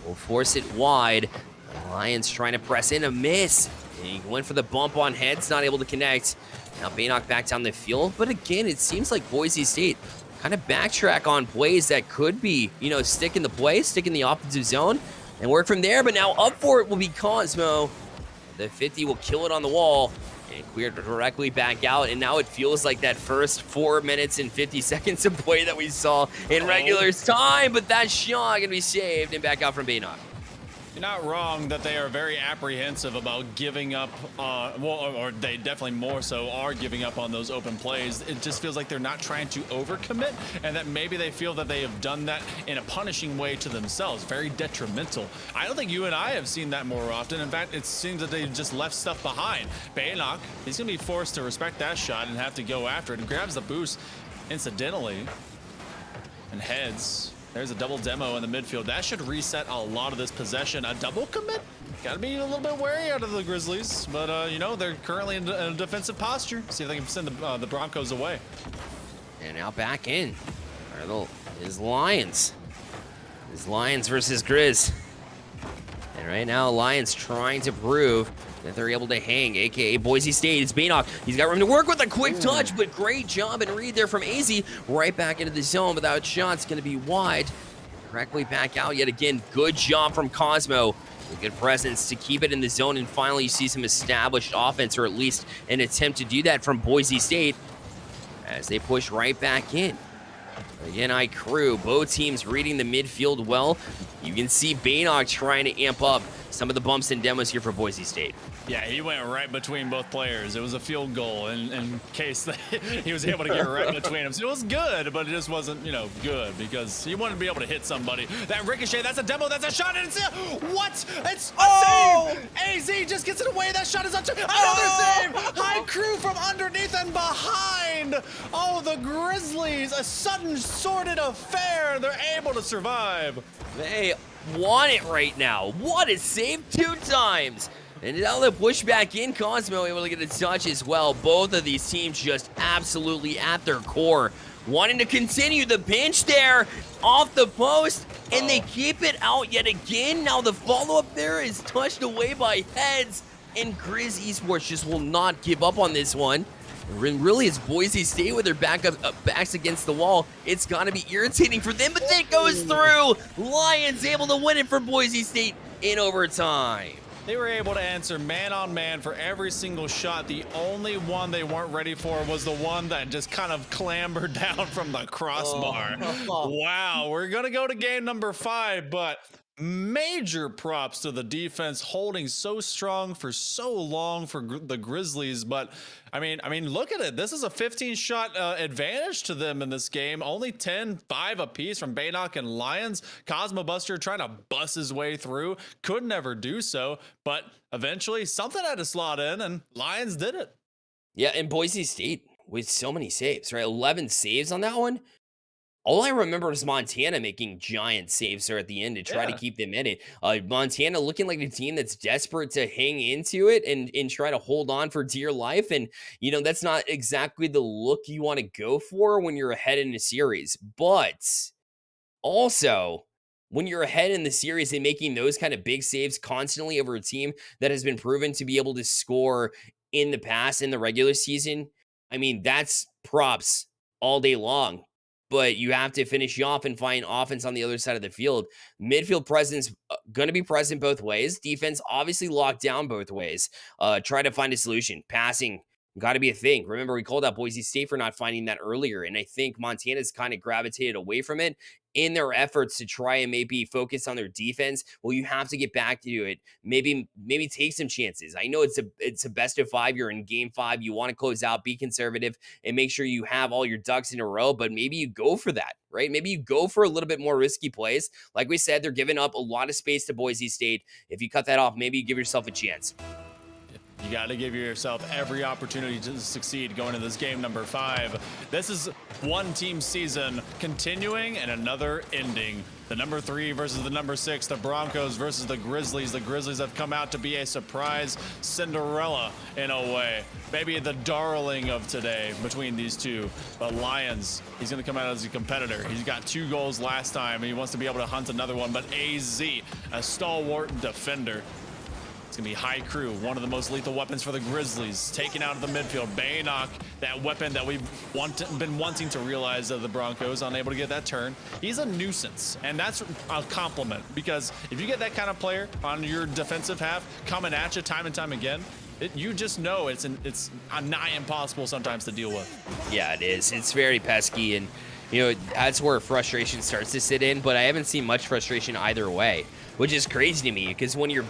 will force it wide. The Lions trying to press in, a miss. And he went for the bump on Heads, not able to connect. Now Baynock back down the field, but again, it seems like Boise State kind of backtrack on plays that could be, stick in the play, stick in the offensive zone, and work from there. But now up for it will be Cosmo. The 50 will kill it on the wall and clear directly back out. And now it feels like that first 4 minutes and 50 seconds of play that we saw in regular time. But that shot going to be saved and back out from Baynock. You're not wrong that they are very apprehensive about giving up, or they definitely more so are giving up on those open plays. It just feels like they're not trying to overcommit, and that maybe they feel that they have done that in a punishing way to themselves, very detrimental. I don't think you and I have seen that more often. In fact, it seems that they've just left stuff behind. Baynock, he's going to be forced to respect that shot and have to go after it, and grabs the boost incidentally, and Heads. There's a double demo in the midfield. That should reset a lot of this possession. A double commit? Gotta be a little bit wary out of the Grizzlies. But, they're currently in a defensive posture. See if they can send the Broncos away. And now back in. Is Lions. Is Lions versus Grizz. And right now, Lions trying to prove that they're able to hang, a.k.a. Boise State. It's Baynock. He's got room to work with a quick touch, but great job and read there from AZ. Right back into the zone without shots. Going to be wide. directly back out yet again. Good job from Cosmo. A good presence to keep it in the zone, and finally you see some established offense, or at least an attempt to do that from Boise State as they push right back in. Again, iCrew, both teams reading the midfield well. You can see Baynock trying to amp up some of the bumps and demos here for Boise State. Yeah, he went right between both players. It was a field goal in case he was able to get right between them. So it was good, but it just wasn't, good because he wanted to be able to hit somebody. That ricochet, that's a demo, that's a shot, and it's what? It's a save! AZ just gets it away. That shot is up to another save! High crew from underneath and behind. Oh, the Grizzlies, a sudden sordid affair. They're able to survive. They want it right now. What a save 2 times. And now the push back in, Cosmo able to get a touch as well. Both of these teams just absolutely at their core, wanting to continue the pinch there off the post, and they keep it out yet again. Now the follow-up there is touched away by Heads, and Grizz Esports just will not give up on this one. And really, it's Boise State with their backs against the wall. It's got to be irritating for them, but that goes through. Lions able to win it for Boise State in overtime. They were able to answer man on man for every single shot. The only one they weren't ready for was the one that just kind of clambered down from the crossbar. Wow, we're going to go to game number 5, but major props to the defense holding so strong for so long for the Grizzlies. But I mean, look at it. This is a 15-shot advantage to them in this game. Only 5 apiece from Baynock and Lions. Cosmo Buster trying to bust his way through. Could never do so, but eventually something had to slot in, and Lions did it. Yeah, and Boise State with so many saves, right? 11 saves on that one. All I remember is Montana making giant saves there at the end to try to keep them in it. Montana looking like a team that's desperate to hang into it and try to hold on for dear life. And, that's not exactly the look you want to go for when you're ahead in a series. But also, when you're ahead in the series and making those kind of big saves constantly over a team that has been proven to be able to score in the past in the regular season, I mean, that's props all day long. But you have to finish you off and find offense on the other side of the field. Midfield presence going to be present both ways. Defense obviously locked down both ways. Try to find a solution. Passing got to be a thing. Remember, we called out Boise State for not finding that earlier, and I think Montana's kind of gravitated away from it in their efforts to try and maybe focus on their defense. Well, you have to get back to it. Maybe take some chances. I know it's a best of 5. You're in game 5. You want to close out, be conservative, and make sure you have all your ducks in a row, but maybe you go for that, right? Maybe you go for a little bit more risky plays. Like we said, they're giving up a lot of space to Boise State. If you cut that off, maybe you give yourself a chance. You got to give yourself every opportunity to succeed going into this game number 5. This is one team season continuing and another ending. The number 3 versus the number 6, the Broncos versus the Grizzlies. The Grizzlies have come out to be a surprise Cinderella in a way. Maybe the darling of today between these two. But Lions, he's going to come out as a competitor. He's got 2 goals last time, and he wants to be able to hunt another one. But AZ, a stalwart defender. It's going to be High Crew, one of the most lethal weapons for the Grizzlies, taken out of the midfield. Baynock, that weapon that we've been wanting to realize of the Broncos, unable to get that turn. He's a nuisance, and that's a compliment, because if you get that kind of player on your defensive half coming at you time and time again, you just know it's nigh impossible sometimes to deal with. Yeah, it is. It's very pesky, and that's where frustration starts to sit in, but I haven't seen much frustration either way, which is crazy to me, because when you're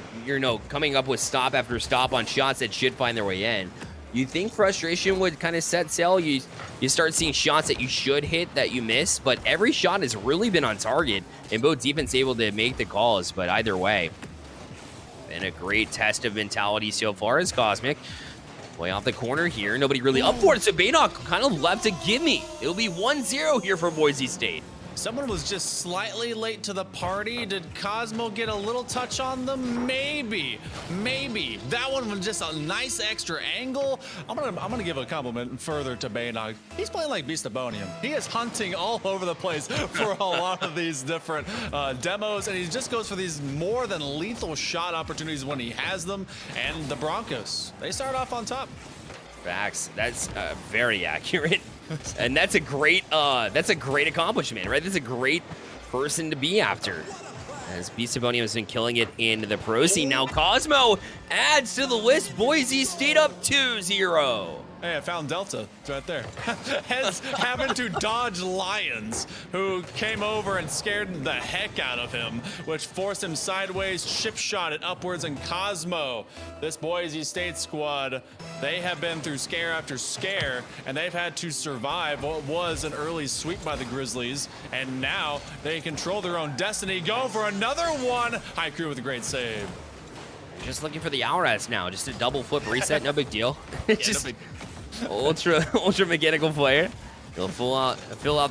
coming up with stop after stop on shots that should find their way in, you think frustration would kind of set sail. You start seeing shots that you should hit that you miss, but every shot has really been on target, and both defense able to make the calls. But either way, been a great test of mentality so far as Cosmic. Way off the corner here. Nobody really up for it. So Baynock kind of left to gimme. It'll be 1-0 here for Boise State. Someone was just slightly late to the party. Did Cosmo get a little touch on them? Maybe. That one was just a nice extra angle. I'm gonna give a compliment further to Baynock. He's playing like Beastabonium. He is hunting all over the place for a lot of these different demos, and he just goes for these more than lethal shot opportunities when he has them. And the Broncos, they start off on top. Facts. That's very accurate. And that's a great accomplishment, right? That's a great person to be after. As Beastabonium has been killing it in the pro scene. Now Cosmo adds to the list. Boise State up 2-0. Hey, I found Delta. It's right there. Has happened to dodge Lions, who came over and scared the heck out of him, which forced him sideways, chip shot it upwards, and Cosmo. This Boise State squad, they have been through scare after scare, and they've had to survive what was an early sweep by the Grizzlies, and now they control their own destiny. Go for another one. High Crew with a great save. Just looking for the Alras now. Just a double flip reset, no big deal. Just ultra mechanical player. He'll fill out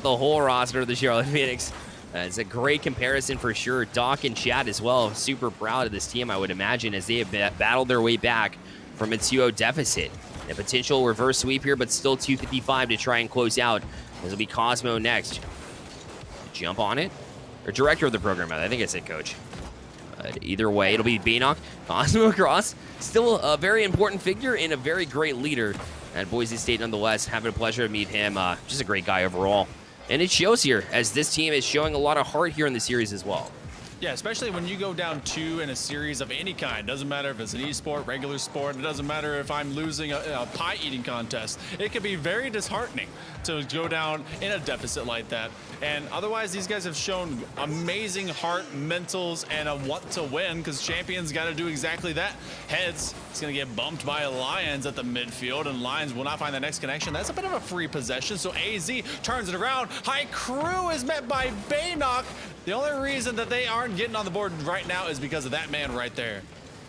the whole roster of the Charlotte Phoenix. It's a great comparison for sure. Doc and Chad as well. Super proud of this team, I would imagine, as they have battled their way back from a 2-0 deficit. A potential reverse sweep here, but still 255 to try and close out. This will be Cosmo next. Jump on it. Or director of the program, I think I said coach. But either way, it'll be Bannock. Cosmo across. Still a very important figure and a very great leader at Boise State nonetheless. Having a pleasure to meet him. Just a great guy overall. And it shows here, as this team is showing a lot of heart here in the series as well. Yeah, especially when you go down 2 in a series of any kind. Doesn't matter if it's an esport, regular sport. It doesn't matter if I'm losing a pie eating contest. It can be very disheartening to go down in a deficit like that. And otherwise, these guys have shown amazing heart, mentals, and a want to win, because champions got to do exactly that. Heads, it's going to get bumped by Lions at the midfield, and Lions will not find the next connection. That's a bit of a free possession, so AZ turns it around. High Crew is met by Baynock. The only reason that they aren't getting on the board right now is because of that man right there.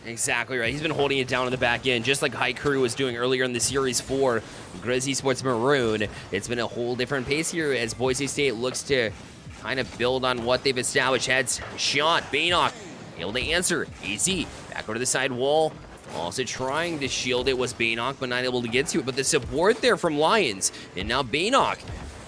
Exactly right. He's been holding it down on the back end, just like High Crew was doing earlier in the series for Grizz Esports Maroon. It's been a whole different pace here as Boise State looks to kind of build on what they've established. Heads shot, Baynock able to answer. AZ back over to the side wall. Also trying to shield it was Baynock, but not able to get to it. But the support there from Lions. And now Baynock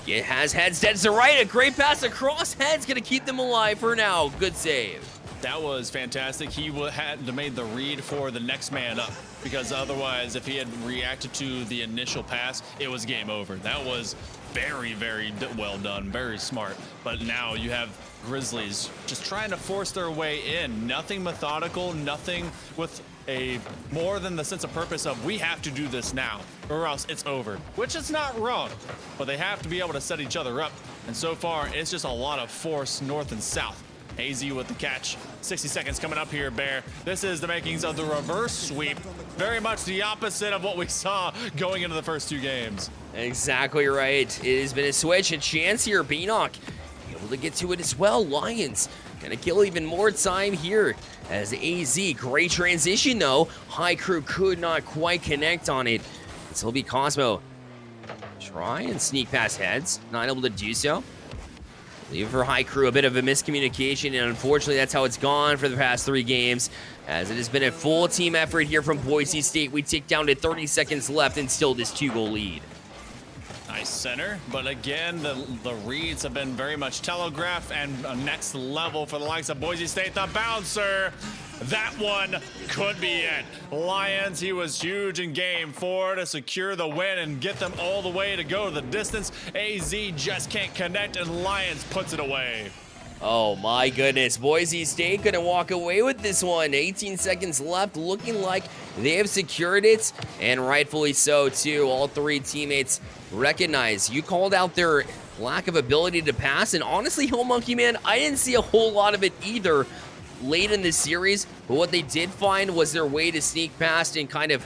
has Heads dead to right. A great pass across. Heads going to keep them alive for now. Good save. That was fantastic. He had to made the read for the next man up, because otherwise, if he had reacted to the initial pass, it was game over. That was very, very well done, very smart. But now you have Grizzlies just trying to force their way in. Nothing methodical, nothing with a more than the sense of purpose of we have to do this now or else it's over, which is not wrong, but they have to be able to set each other up. And so far, it's just a lot of force north and south. AZ with the catch. 60 seconds coming up here, Bear. This is the makings of the reverse sweep. Very much the opposite of what we saw going into the first 2 games. Exactly right. It has been a switch, a chance here. Baynock able to get to it as well. Lions gonna kill even more time here as AZ. Great transition though. High Crew could not quite connect on it. So it'll be Cosmo. Try and sneak past Heads. Not able to do so. Leave for High Crew, a bit of a miscommunication, and unfortunately that's how it's gone for the past 3 games, as it has been a full team effort here from Boise State. We tick down to 30 seconds left and still this 2-goal lead. Nice center, but again, the reads have been very much telegraphed and a next level for the likes of Boise State. The bouncer, that one could be it. Lions, he was huge in game 4 to secure the win and get them all the way to go the distance. AZ just can't connect, and Lions puts it away. Oh my goodness, Boise State gonna walk away with this one. 18 seconds left, looking like they have secured it, and rightfully so too. All 3 teammates recognize. You called out their lack of ability to pass, and honestly, Hill Monkey Man, I didn't see a whole lot of it either late in this series, but what they did find was their way to sneak past and kind of,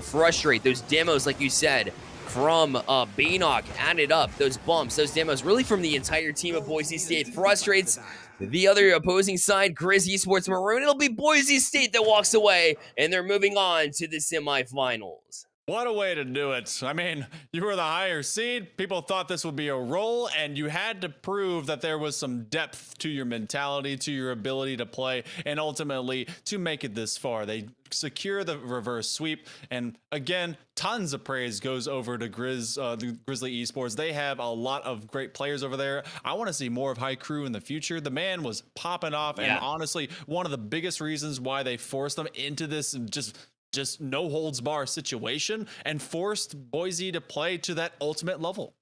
frustrate those demos, like you said, from Baynock added up. Those bumps, those demos, really from the entire team of Boise State frustrates the other opposing side, Grizz Esports Maroon. It'll be Boise State that walks away, and they're moving on to the semifinals. What a way to do it. I mean, you were the higher seed. People thought this would be a roll, and you had to prove that there was some depth to your mentality, to your ability to play, and ultimately to make it this far. They secure the reverse sweep, and again, tons of praise goes over to the Grizzly Esports. They have a lot of great players over there. I want to see more of High Crew in the future. The man was popping off, and honestly, one of the biggest reasons why they forced them into this just no holds bar situation and forced Boise to play to that ultimate level.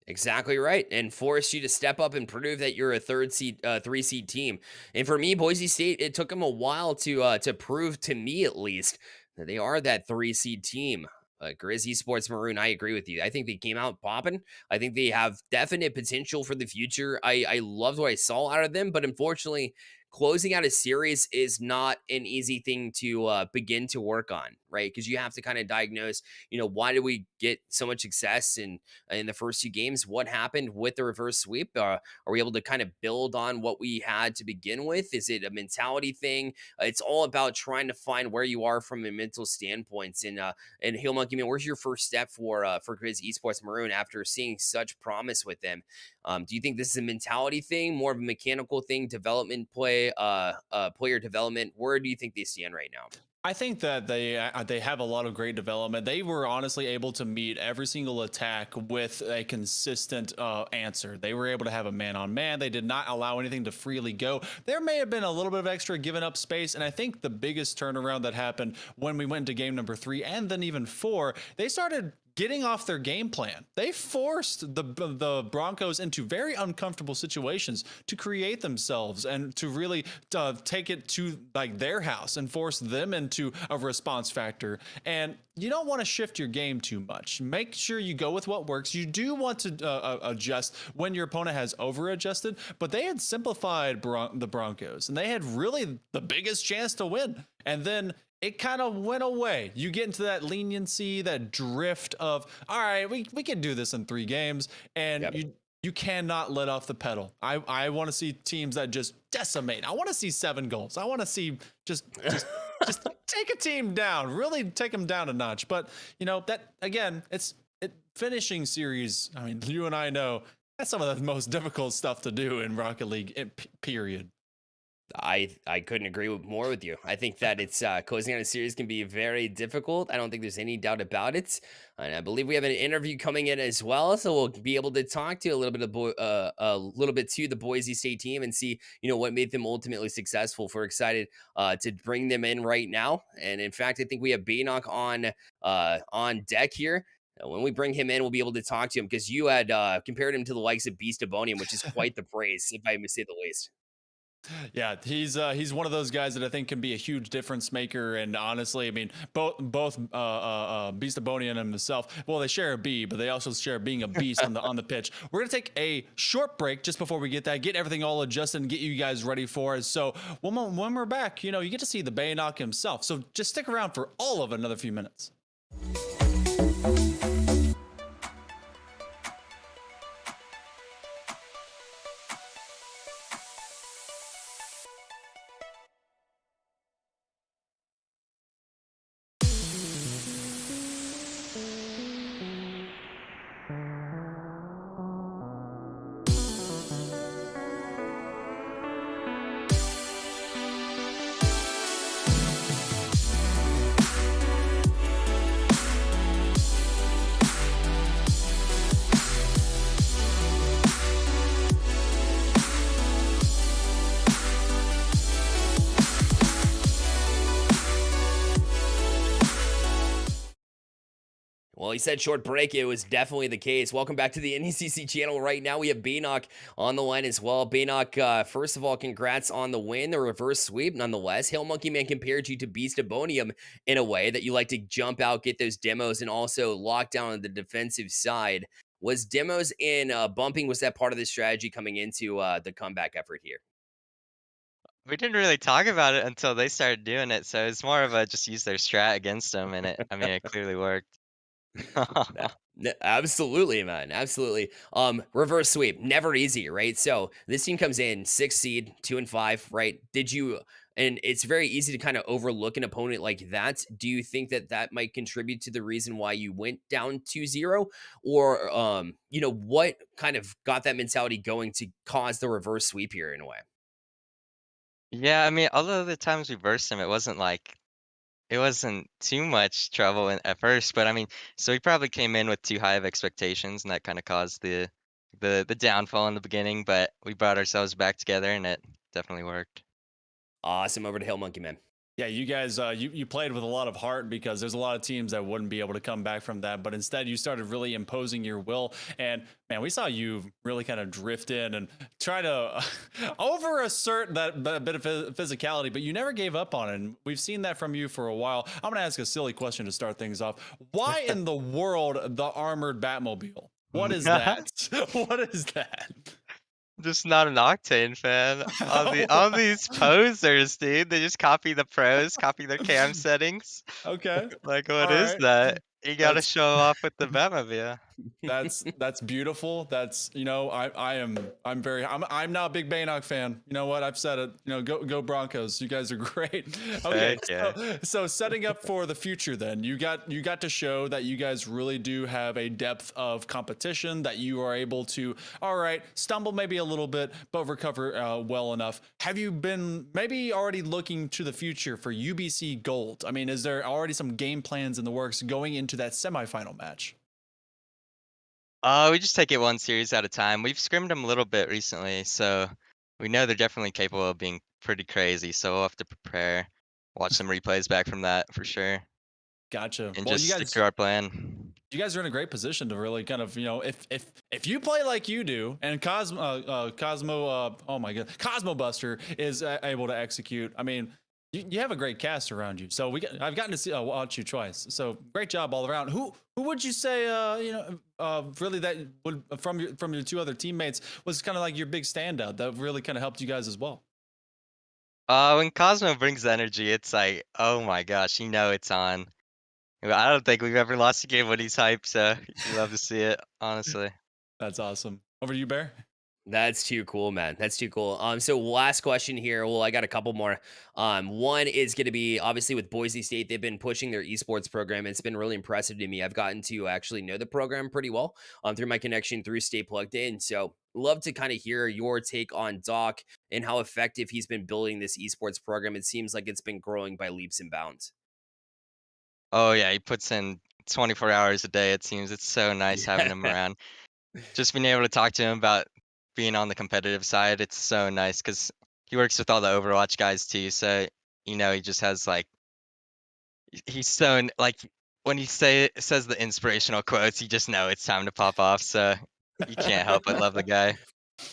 Exactly right, and force you to step up and prove that you're a 3 seed team. And for me, Boise State, it took them a while to prove to me at least that they are that 3 seed team. Grizz Esports Maroon, I agree with you. I think they came out popping. I think they have definite potential for the future. I loved what I saw out of them, but unfortunately, closing out a series is not an easy thing to begin to work on, right? Because you have to kind of diagnose, why did we get so much success in the first 2 games? What happened with the reverse sweep? Are we able to kind of build on what we had to begin with? Is it a mentality thing? It's all about trying to find where you are from a mental standpoint. And Hill Monkey Man, where's your first step for Grizz Esports Maroon after seeing such promise with them? Do you think this is a mentality thing, more of a mechanical thing, development play, player development? Where do you think they stand right now? I think that they have a lot of great development. They were honestly able to meet every single attack with a consistent answer. They were able to have a man-on-man. They did not allow anything to freely go. There may have been a little bit of extra given up space, and I think the biggest turnaround that happened when we went to game number 3 and then even 4, they started getting off their game plan. They forced the Broncos into very uncomfortable situations to create themselves and to really take it to like their house and force them into a response factor. And you don't want to shift your game too much. Make sure you go with what works. You do want to adjust when your opponent has over adjusted, but they had simplified the Broncos and they had really the biggest chance to win. And then it kind of went away. You get into that leniency, that drift of, all right, we can do this in 3 games, and you cannot let off the pedal. I want to see teams that just decimate. I want to see 7 goals. I want to see just take a team down, really take them down a notch. But that again, finishing series. I mean, you and I know that's some of the most difficult stuff to do in Rocket League. Period. I couldn't agree more with you. I think that it's closing out a series can be very difficult. I don't think there's any doubt about it. And I believe we have an interview coming in as well, so we'll be able to talk to a little bit to the Boise State team and see what made them ultimately successful. We're excited to bring them in right now. And in fact, I think we have Baynock on deck here. When we bring him in, we'll be able to talk to him because you had compared him to the likes of Beastabonium, which is quite the praise, if I may say the least. Yeah, he's one of those guys that I think can be a huge difference maker. And honestly, I mean, both Beastabonian and himself, well, they share a B, but they also share being a beast on the pitch. We're gonna take a short break just before we get everything all adjusted and get you guys ready for it. So when we're back, you get to see the Baynock himself. So just stick around for all of another few minutes. Well, he said short break. It was definitely the case. Welcome back to the NECC channel. Right now, we have Baynock on the line as well. Baynock, first of all, congrats on the win, the reverse sweep, nonetheless. Hail Monkey Man compared you to Beastabonium in a way that you like to jump out, get those demos, and also lock down on the defensive side. Was demos and bumping, was that part of the strategy coming into the comeback effort here? We didn't really talk about it until they started doing it, so it's more of a just use their strat against them, and it clearly worked. Absolutely, man. Absolutely. Reverse sweep, never easy, right? So this team comes in 6 seed, 2 and 5, right? And it's very easy to kind of overlook an opponent like that. Do you think that might contribute to the reason why you went down 2-0? Or, what kind of got that mentality going to cause the reverse sweep here in a way? Yeah, I mean, although the times we versed them, it wasn't too much trouble at first, but I mean, so we probably came in with too high of expectations, and that kind of caused the downfall in the beginning. But we brought ourselves back together, and it definitely worked. Awesome. Over to Hill Monkey Man. Yeah, you guys, you played with a lot of heart because there's a lot of teams that wouldn't be able to come back from that. But instead, you started really imposing your will. And man, we saw you really kind of drift in and try to over assert that bit of physicality, but you never gave up on it. And we've seen that from you for a while. I'm going to ask a silly question to start things off. Why in the world the armored Batmobile? What is that? What is that? Just not an Octane fan. All these posers, dude. They just copy the pros, copy their cam settings. Okay. Like, what All is right. that? You gotta That's- show off with the Batmobile. That's beautiful. That's, you know, I'm now a big Baynock fan. You know what? I've said it. You know, go Broncos. You guys are great. Okay. Heck yeah. So setting up for the future then. You got to show that you guys really do have a depth of competition, that you are able to, all right, stumble maybe a little bit, but recover well enough. Have you been maybe already looking to the future for UBC Gold? I mean, is there already some game plans in the works going into that semifinal match? We just take it one series at a time. We've scrimmed them a little bit recently, so we know they're definitely capable of being pretty crazy. So we'll have to prepare, watch some replays back from that for sure, Gotcha. and Well, just you stick guys, to our plan. you guys are in a great position to really kind of, you know, if you play like you do, and Cosmo, oh my god, Cosmo Buster is able to execute. I mean, you have a great cast around you. So I've gotten to see watch you twice. So great job all around. Who would you say, really that would from your two other teammates was kind of like your big standout that really kind of helped you guys as well? When Cosmo brings energy, it's like, oh my gosh, you know it's on. I don't think we've ever lost a game when he's hyped, so you love to see it, honestly. That's awesome. Over to you, Bear. That's too cool, man. That's too cool. So last question here. Well, I got a couple more. One is going to be obviously with Boise State. They've been pushing their esports program. It's been really impressive to me. I've gotten to actually know the program pretty well through my connection through Stay Plugged In. So love to kind of hear your take on Doc and how effective he's been building this esports program. It seems like it's been growing by leaps and bounds. Oh yeah, he puts in 24 hours a day, it seems. It's so nice having him around. Just being able to talk to him about being on the competitive side, it's so nice because he works with all the Overwatch guys too. So, you know, he just has like, he's so, like, when he says the inspirational quotes, you just know it's time to pop off. So you can't help but love the guy.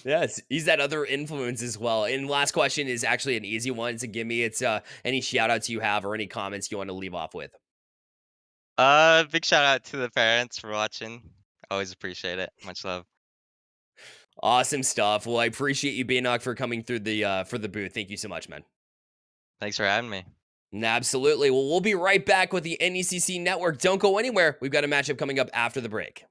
Yes, he's that other influence as well. And last question is actually an easy one to give me. It's any shout outs you have or any comments you want to leave off with. Big shout out to the parents for watching. Always appreciate it. Much love. Awesome stuff. Well, I appreciate you, Baynock, for coming through the for the booth. Thank you so much, man. Thanks for having me. Absolutely. Well, we'll be right back with the NECC Network. Don't go anywhere. We've got a matchup coming up after the break.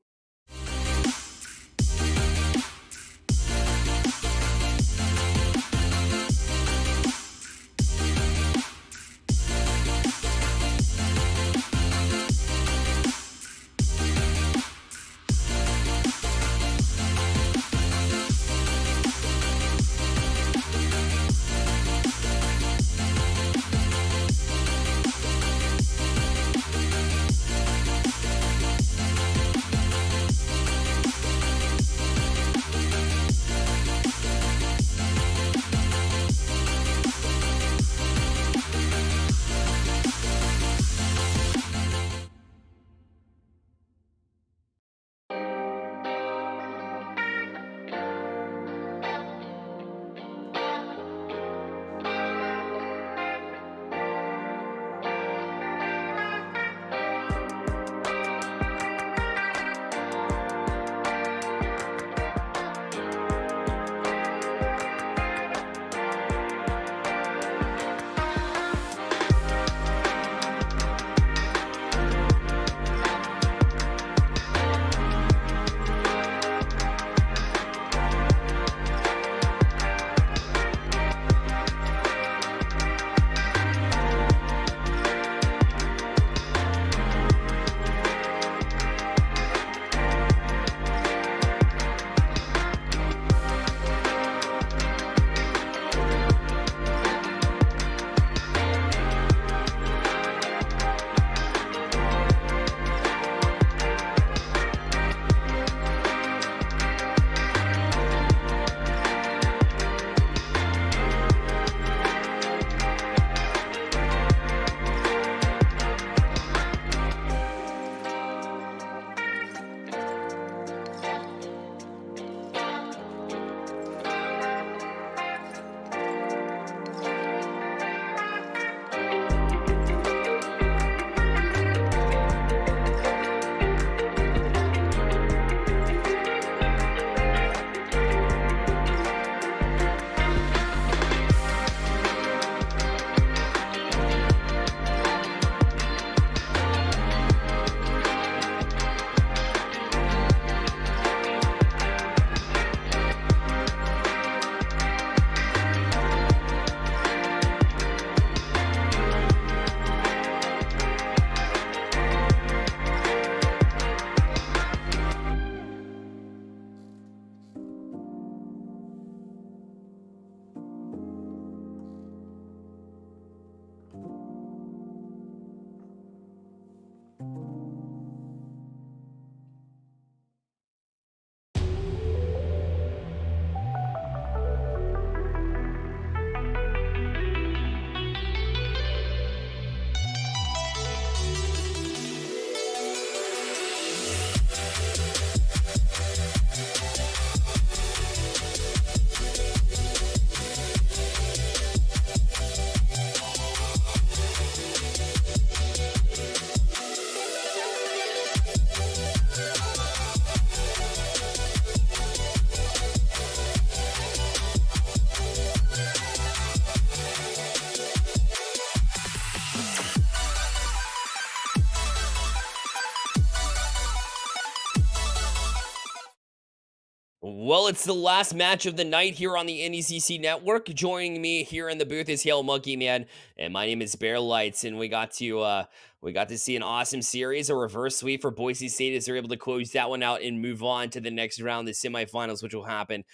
Well, it's the last match of the night here on the NECC network. Joining me here in the booth is Hail Monkey Man, and my name is Bear Lights, and we got to see an awesome series, a reverse sweep for Boise State as they're able to close that one out and move on to the next round, the semifinals, which will happen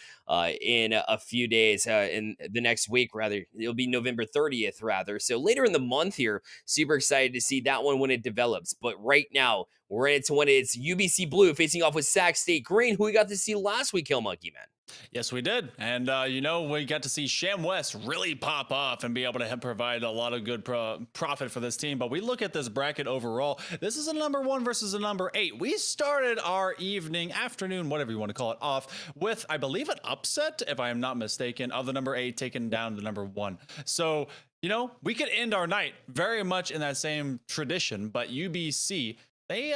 in a few days, in the next week, rather. It'll be November 30th, rather. So later in the month here, super excited to see that one when it develops. But right now, we're into when it's UBC Blue facing off with Sac State Green, who we got to see last week, Hail Monkey Man. Yes, we did. And, we got to see Sham West really pop off and be able to provide a lot of good profit for this team. But we look at this bracket overall. This is a number 1 versus a number 8. We started our evening, afternoon, whatever you want to call it, off with, I believe, an upset, if I am not mistaken, of the number 8 taking down the number 1. So, we could end our night very much in that same tradition, but UBC... They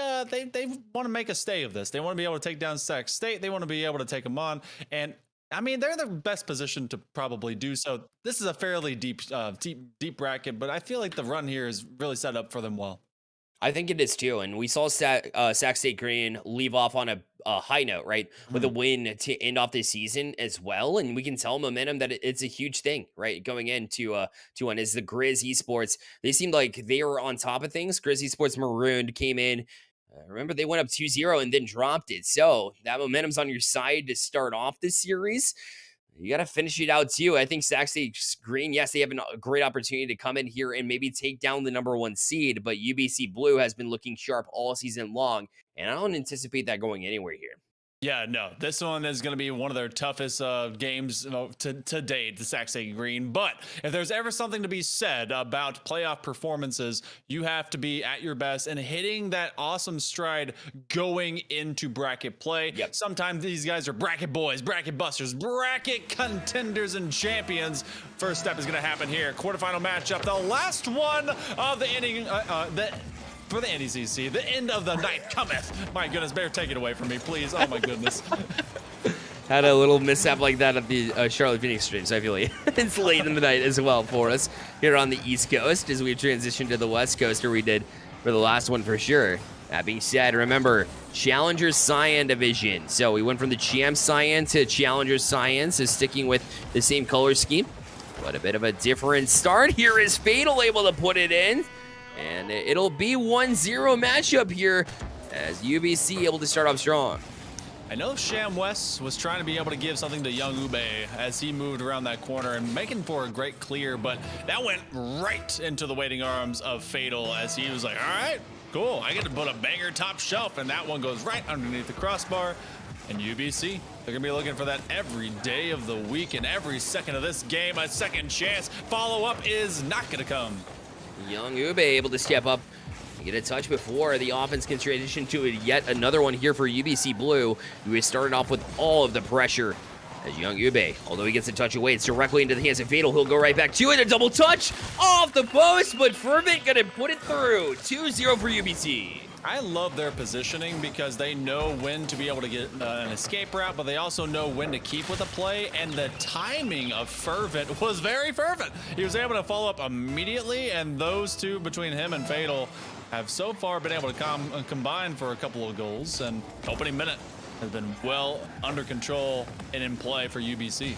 want to make a stay of this. They want to be able to take down Sac State. They want to be able to take them on. And I mean, they're the best position to probably do so. This is a fairly deep bracket, but I feel like the run here is really set up for them well. I think it is too, and we saw Sac State Green leave off on a high note, right, with a win to end off this season as well, and we can tell momentum that it's a huge thing, right, going into one is the Grizz Esports. They seemed like they were on top of things. Grizz Esports Marooned came in. Remember, they went up 2-0 and then dropped it, so that momentum's on your side to start off this series. You got to finish it out, too. I think Sac State Green, yes, they have a great opportunity to come in here and maybe take down the number 1 seed, but UBC Blue has been looking sharp all season long, and I don't anticipate that going anywhere here. Yeah, no, this one is going to be one of their toughest games to date, the Sac State Green. But if there's ever something to be said about playoff performances, you have to be at your best and hitting that awesome stride going into bracket play. Yep. Sometimes these guys are bracket boys, bracket busters, bracket contenders and champions. First step is going to happen here. Quarterfinal matchup, the last one of the inning, for the NECC, the end of the night cometh. My goodness, Bear, take it away from me, please. Oh my goodness. Had a little mishap like that at the Charlotte Phoenix stream, so I feel like it's late in the night as well for us here on the East Coast as we transition to the West Coast, or we did for the last one for sure. That being said, remember, Challengers Cyan Division. So we went from the Champ Cyan to Challengers Cyan, so sticking with the same color scheme, but a bit of a different start. Here is Fatal able to put it in. And it'll be 1-0 matchup here as UBC able to start off strong. I know Sham West was trying to be able to give something to young Ube as he moved around that corner and making for a great clear, but that went right into the waiting arms of Fatal as he was like, all right, cool, I get to put a banger top shelf, and that one goes right underneath the crossbar. And UBC, they're going to be looking for that every day of the week and every second of this game, a second chance. Follow-up is not going to come. Young Ube able to step up and get a touch before the offense can transition to it. Yet another one here for UBC Blue, who has started off with all of the pressure. As Young Ube, although he gets a touch away, it's directly into the hands of Fatal. He'll go right back to it. A double touch off the post, but Fervent going to put it through. 2-0 for UBC. I love their positioning because they know when to be able to get an escape route, but they also know when to keep with a play, and the timing of Fervent was very fervent. He was able to follow up immediately, and those two between him and Fatal have so far been able to combine for a couple of goals, and opening minute has been well under control and in play for UBC.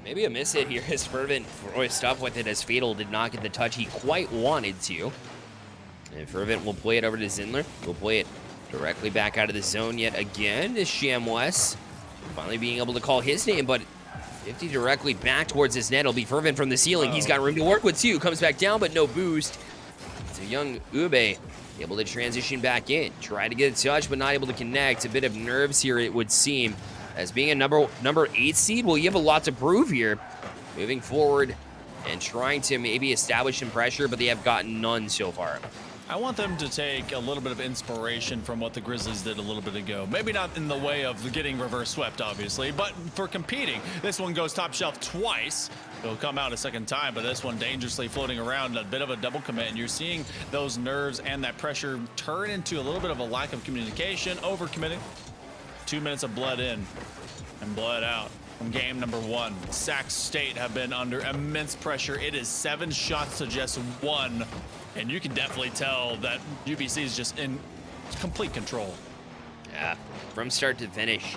Maybe a miss hit here as Fervent voiced up with it as Fatal did not get the touch he quite wanted to. And Fervent will play it over to Zindler. He'll play it directly back out of the zone yet again to Sham West. Finally being able to call his name, but 50 directly back towards his net. It'll be Fervent from the ceiling. He's got room to work with too. Comes back down, but no boost. So Young Ube able to transition back in. Try to get a touch, but not able to connect. A bit of nerves here, it would seem. As being a number 8 seed, well, you have a lot to prove here. Moving forward and trying to maybe establish some pressure, but they have gotten none so far. I want them to take a little bit of inspiration from what the Grizzlies did a little bit ago. Maybe not in the way of getting reverse swept, obviously, but for competing. This one goes top shelf twice. It'll come out a second time, but this one dangerously floating around, a bit of a double commit. And you're seeing those nerves and that pressure turn into a little bit of a lack of communication, overcommitting. 2 minutes of blood in and blood out from game number 1. Sac State have been under immense pressure. It is 7 shots to just 1. And you can definitely tell that UBC is just in complete control. Yeah, from start to finish.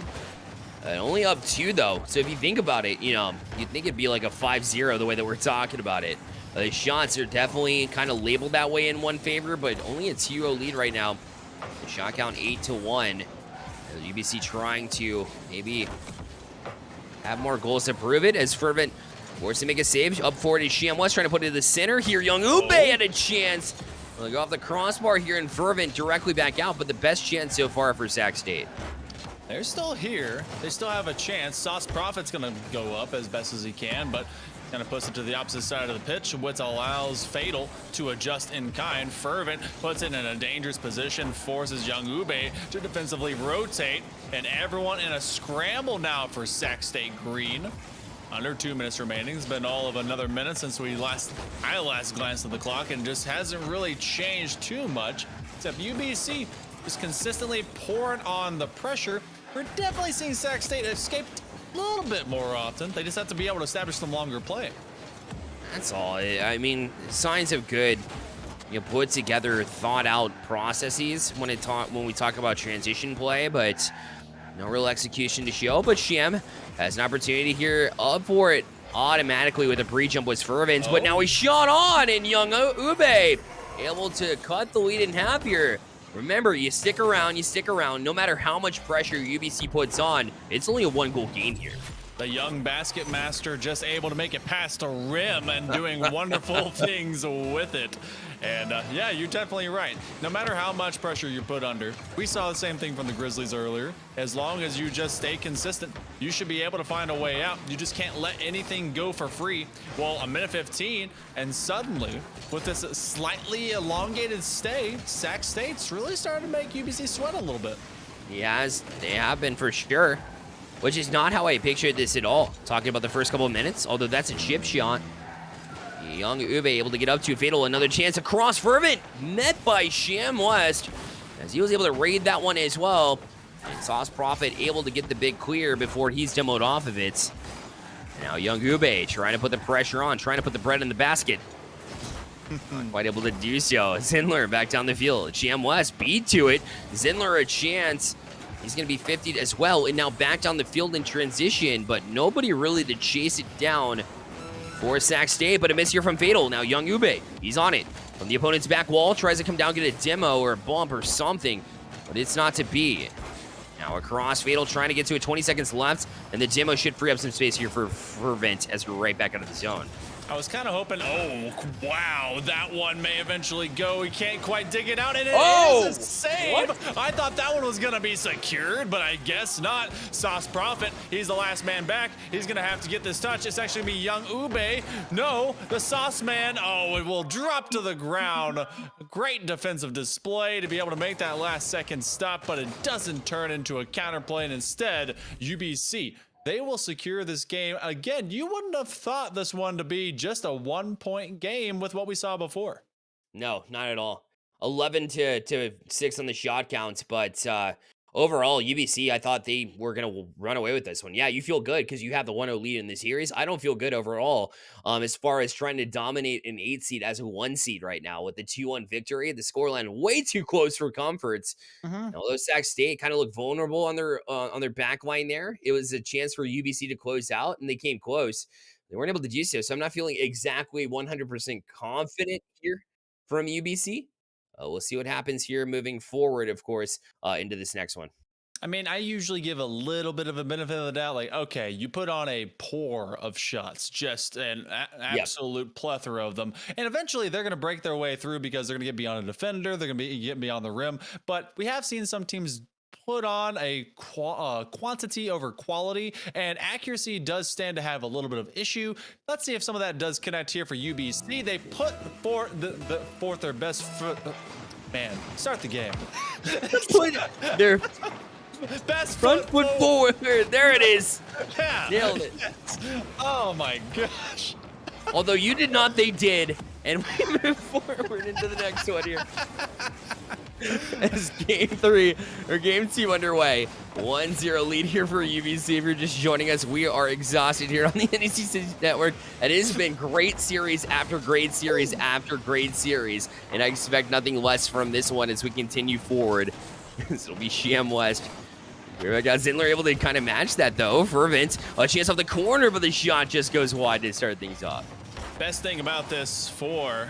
Only up 2, though. So if you think about it, you know, you'd think it'd be like a 5-0 the way that we're talking about it. The shots are definitely kind of labeled that way in one favor, but only a 2-0 lead right now. The shot count 8-1. UBC trying to maybe have more goals to prove it as Fervent forced to make a save. Up forward is Sham West trying to put it to the center. Here, Young Ube had a chance. They'll go off the crossbar here, and Fervent directly back out, but the best chance so far for Sac State. They're still here. They still have a chance. Sauce Prophet's going to go up as best as he can, but kind of puts it to the opposite side of the pitch, which allows Fatal to adjust in kind. Fervent puts it in a dangerous position, forces Young Ube to defensively rotate, and everyone in a scramble now for Sac State Green. Under 2 minutes remaining. It's been all of another minute since I last glanced at the clock, and just hasn't really changed too much, except UBC is consistently pouring on the pressure. We're definitely seeing Sac State escape a little bit more often. They just have to be able to establish some longer play. That's all. I mean, signs of good, you know, put together, thought out processes when we talk about transition play, but no real execution to show. But Sham has an opportunity here, up for it automatically with a pre-jump was Fervent, but now he shot on, and Young Ube able to cut the lead in half here. Remember, you stick around, no matter how much pressure UBC puts on, it's only a 1-goal game here. The young basket master just able to make it past the rim and doing wonderful things with it. And yeah, you're definitely right. No matter how much pressure you put under, we saw the same thing from the Grizzlies earlier. As long as you just stay consistent, you should be able to find a way out. You just can't let anything go for free. Well, a minute 15, and suddenly, with this slightly elongated stay, Sac State's really starting to make UBC sweat a little bit. Yes, they have been for sure. Which is not how I pictured this at all. Talking about the first couple of minutes, although that's a chip shot. Young Ube able to get up to Fatal. Another chance across Fervent. Met by Sham West, as he was able to raid that one as well. And Sauce Prophet able to get the big clear before he's demoed off of it. Now Young Ube trying to put the pressure on, trying to put the bread in the basket. Not quite able to do so. Zindler back down the field. Sham West beat to it. Zindler a chance. He's going to be 50'd as well, and now back down the field in transition, but nobody really to chase it down for Sac State, but a miss here from Fatal. Now Young Ube, he's on it. From the opponent's back wall, tries to come down, get a demo or a bump or something, but it's not to be. Now across, Fatal trying to get to it, 20 seconds left, and the demo should free up some space here for Fervent as we're right back out of the zone. I was kind of hoping, oh, wow, that one may eventually go. He can't quite dig it out, and it is a save. What? I thought that one was going to be secured, but I guess not. Sauce Prophet, he's the last man back. He's going to have to get this touch. It's actually going to be Young Ube. No, the Sauce man, oh, it will drop to the ground. Great defensive display to be able to make that last second stop, but it doesn't turn into a counterplay, and instead, UBC, they will secure this game. Again, you wouldn't have thought this one to be just a 1-point game with what we saw before. No, not at all. 11-6 on the shot counts, but overall, UBC, I thought they were going to run away with this one. Yeah, you feel good because you have the 1-0 lead in the series. I don't feel good overall as far as trying to dominate an 8 seed as a 1 seed right now with the 2-1 victory. The scoreline way too close for comforts. Although Sac State kind of looked vulnerable on their back line there, it was a chance for UBC to close out, and they came close. They weren't able to do so, so I'm not feeling exactly 100% confident here from UBC. We'll see what happens here moving forward, of course, into this next one. I mean, I usually give a little bit of a benefit of the doubt. Like, okay, you put on a pour of shots, just an absolute plethora of them. And eventually they're going to break their way through because they're going to get beyond a defender. They're going to get beyond the rim. But we have seen some teams put on a quantity over quality, and accuracy does stand to have a little bit of issue. Let's see if some of that does connect here for UBC. They put forth their best foot. Man, start the game. Their best front foot forward. There it is. Yeah. Nailed it. Oh my gosh. Although you did not, they did. And we move forward into the next one here. As game 2 underway. 1-0 lead here for UBC. If you're just joining us, we are exhausted here on the NECC Network. It has been great series after great series after great series. And I expect nothing less from this one as we continue forward This will be Sham West. Here we got Zindler able to kind of match that though. Fervent, a chance off the corner, but the shot just goes wide to start things off. Best thing about this for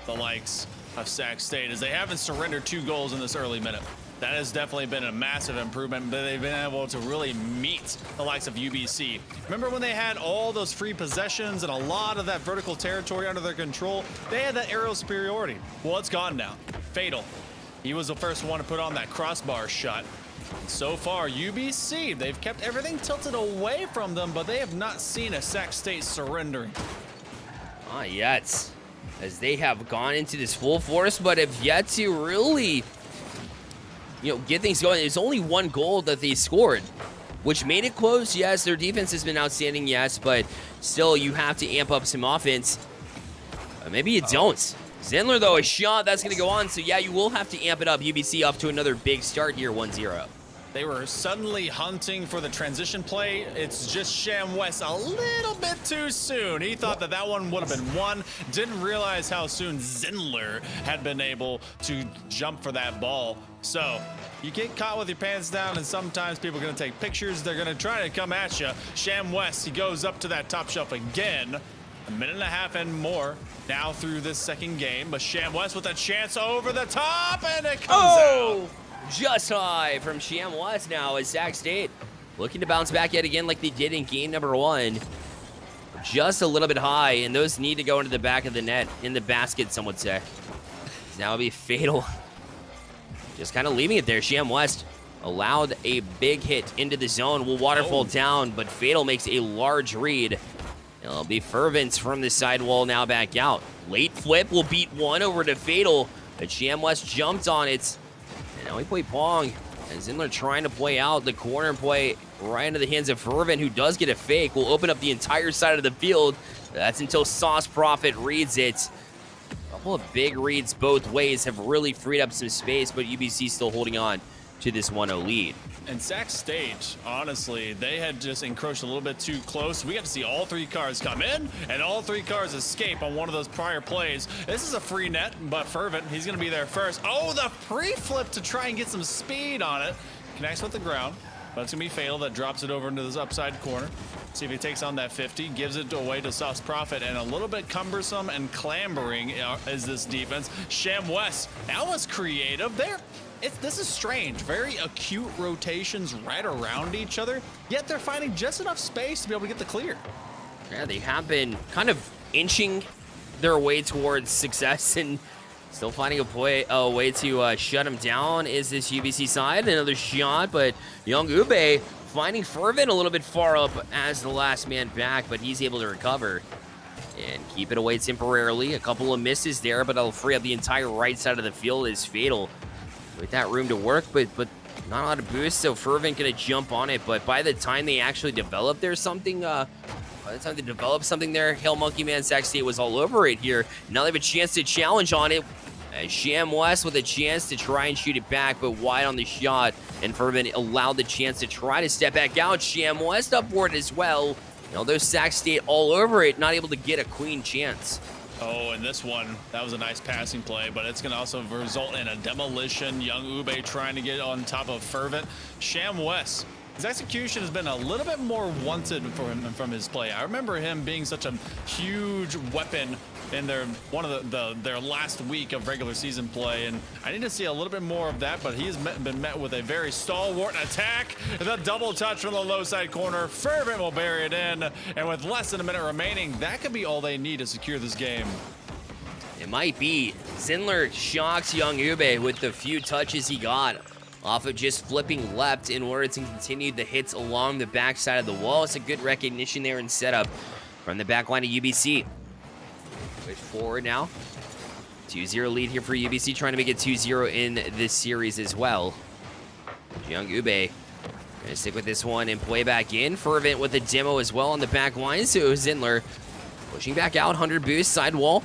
the likes of Sac State is they haven't surrendered 2 goals in this early minute. That has definitely been a massive improvement, but they've been able to really meet the likes of UBC. Remember when they had all those free possessions and a lot of that vertical territory under their control? They had that aerial superiority. Well, it's gone now. Fatal. He was the first one to put on that crossbar shot. So far, UBC, they've kept everything tilted away from them, but they have not seen a Sac State surrendering. Not yet, as they have gone into this full force, but have yet to really, get things going. There's only 1 goal that they scored, which made it close. Yes, their defense has been outstanding, yes, but still, you have to amp up some offense. Maybe you don't. Zindler, though, a shot that's going to go on, so yeah, you will have to amp it up. UBC off to another big start here, 1-0. They were suddenly hunting for the transition play. It's just Sham West a little bit too soon. He thought that one would have been won. Didn't realize how soon Zindler had been able to jump for that ball. So you get caught with your pants down, and sometimes people are going to take pictures. They're going to try to come at you. Sham West, he goes up to that top shelf again. 1.5 minutes and more now through this second game. But Sham West with a chance over the top, and it comes out. Just high from Sham West now as Sac State looking to bounce back yet again like they did in game number 1. Just a little bit high, and those need to go into the back of the net, in the basket, some would say. Now it'll be Fatal. Just kind of leaving it there. Sham West allowed a big hit into the zone. Will waterfall down, but Fatal makes a large read. It'll be Fervent from the sidewall now back out. Late flip will beat one over to Fatal, but Sham West jumped on it. And now we play Pong. And Zindler trying to play out the corner play right into the hands of Fervent, who does get a fake. Will open up the entire side of the field. That's until Sauce Prophet reads it. A couple of big reads both ways have really freed up some space, but UBC still holding on to this 1-0 lead. And Sac State, honestly, they had just encroached a little bit too close. We got to see all 3 cars come in and all 3 cars escape on one of those prior plays. This is a free net, but Fervent, he's going to be there first. Oh, the pre-flip to try and get some speed on it. Connects with the ground, but it's going to be Fatal that drops it over into this upside corner. See if he takes on that 50, gives it away to Sauce Prophet, and a little bit cumbersome and clambering is this defense. Sham West, that was creative there. This is strange. Very acute rotations right around each other, yet they're finding just enough space to be able to get the clear. Yeah, they have been kind of inching their way towards success and still finding a way to shut them down is this UBC side. Another shot, but Young Ube finding Fervent a little bit far up as the last man back, but he's able to recover and keep it away temporarily. A couple of misses there, but it'll free up the entire right side of the field as Fatal with that room to work, but not a lot of boost, so Fervent gonna jump on it. But by the time they actually develop there, Hail Monkey Man Sac State was all over it here. Now they have a chance to challenge on it. Sham West with a chance to try and shoot it back, but wide on the shot, and Fervent allowed the chance to try to step back out. Sham West up for it as well. Although Sac State all over it, not able to get a clean chance. Oh, and this one, that was a nice passing play, but it's going to also result in a demolition. Young Ube trying to get on top of Fervent. Sham West, his execution has been a little bit more wanted for him from his play. I remember him being such a huge weapon in their last week of regular season play, and I need to see a little bit more of that, but he's been met with a very stalwart attack. The double touch from the low side corner. Fervent will bury it in, and with less than a minute remaining, that could be all they need to secure this game. It might be. Zindler shocks Young Ube with the few touches he got off of just flipping left in order to continue the hits along the backside of the wall. It's a good recognition there and setup from the back line of UBC. Push forward now. 2-0 lead here for UBC, trying to make it 2-0 in this series as well. Young Ube gonna stick with this one and play back in. Fervent with a demo as well on the back line. So Zindler pushing back out, 100 boost, sidewall.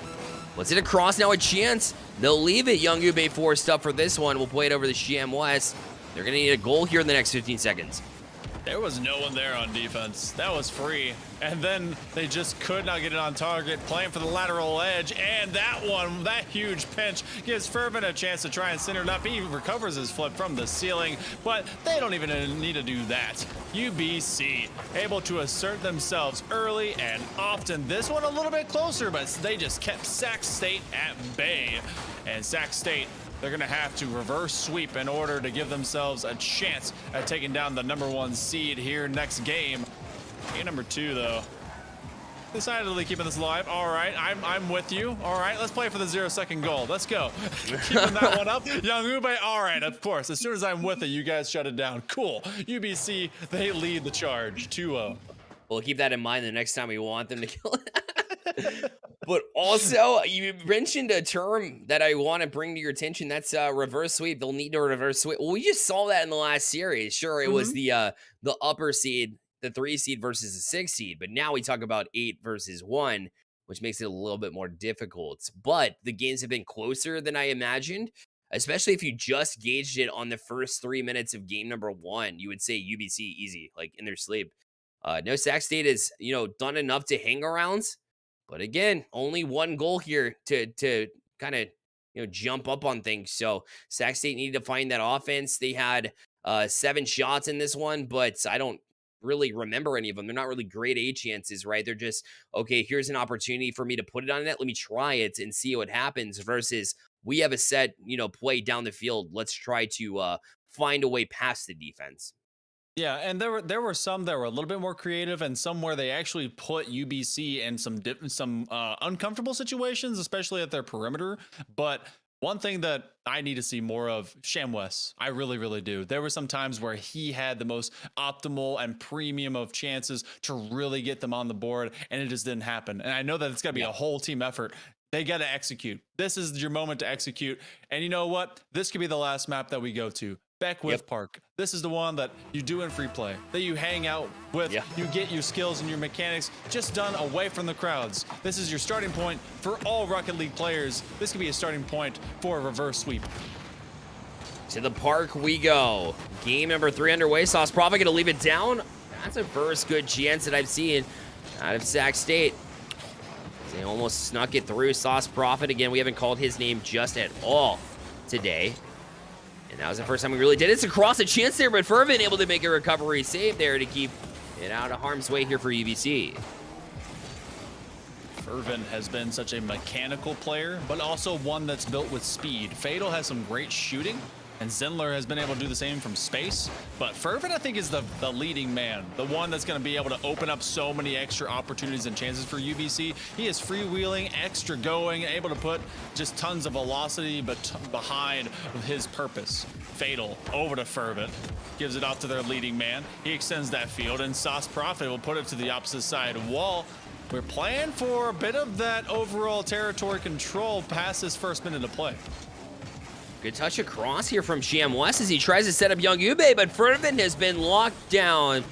Let's hit across now, a chance. They'll leave it. Young Ube forced up for this one. We'll play it over to Sham West. They're gonna need a goal here in the next 15 seconds. There was no one there on defense. That was free. And then they just could not get it on target, playing for the lateral edge. And that huge pinch gives Fervent a chance to try and center it up. He recovers his flip from the ceiling, but they don't even need to do that. UBC able to assert themselves early and often. This one a little bit closer, but they just kept Sac State at bay. And Sac State, they're going to have to reverse sweep in order to give themselves a chance at taking down the #1 seed here next game. Game number 2, though. Decidedly keeping this alive. All right, I'm with you. All right, let's play for the 0-second goal. Let's go. Keeping that one up. Young Ube, all right, of course. As soon as I'm with it, you guys shut it down. Cool. UBC, they lead the charge. 2-0. We'll keep that in mind the next time we want them to kill it. But also, you mentioned a term that I want to bring to your attention. That's reverse sweep. They'll need to reverse sweep. Well, we just saw that in the last series. Sure, it was the upper seed, the 3 seed versus the 6 seed. But now we talk about 8 versus 1, which makes it a little bit more difficult. But the games have been closer than I imagined, especially if you just gauged it on the first 3 minutes of game number 1. You would say UBC easy, like in their sleep. No, Sac State has, done enough to hang around. But again, only 1 goal here to kind of, jump up on things. So Sac State needed to find that offense. They had 7 shots in this one, but I don't really remember any of them. They're not really grade A chances, right? They're just, okay, here's an opportunity for me to put it on net. Let me try it and see what happens versus we have a set, play down the field. Let's try to find a way past the defense. Yeah, and there were some that were a little bit more creative, and some where they actually put UBC in some uncomfortable situations, especially at their perimeter. But one thing that I need to see more of, ShamWest, I really, really do. There were some times where he had the most optimal and premium of chances to really get them on the board, and it just didn't happen. And I know that it's got to be a whole team effort. They got to execute. This is your moment to execute. And you know what? This could be the last map that we go to. Beckwith Park. This is the one that you do in free play, that you hang out with. You get your skills and your mechanics just done away from the crowds. This is your starting point for all Rocket League players. This could be a starting point for a reverse sweep. To the park we go. Game number 3 underway. Sauce Prophet going to leave it down. That's a first good chance that I've seen out of Sac State. They almost snuck it through. Sauce Prophet, again, we haven't called his name just at all today. And that was the first time we really did it. It's across a chance there, but Fervent able to make a recovery save there to keep it out of harm's way here for UBC. Fervent has been such a mechanical player, but also one that's built with speed. Fatal has some great shooting, and Zindler has been able to do the same from space. But Fervent, I think, is the leading man, the one that's going to be able to open up so many extra opportunities and chances for UBC. He is freewheeling, extra going, able to put just tons of velocity behind his purpose. Fatal over to Fervent, gives it off to their leading man. He extends that field, and Sauce Prophet will put it to the opposite side wall. We're playing for a bit of that overall territory control past this first minute of play. Good touch across here from ShamWest as he tries to set up Young Ube, but Fervent has been locked down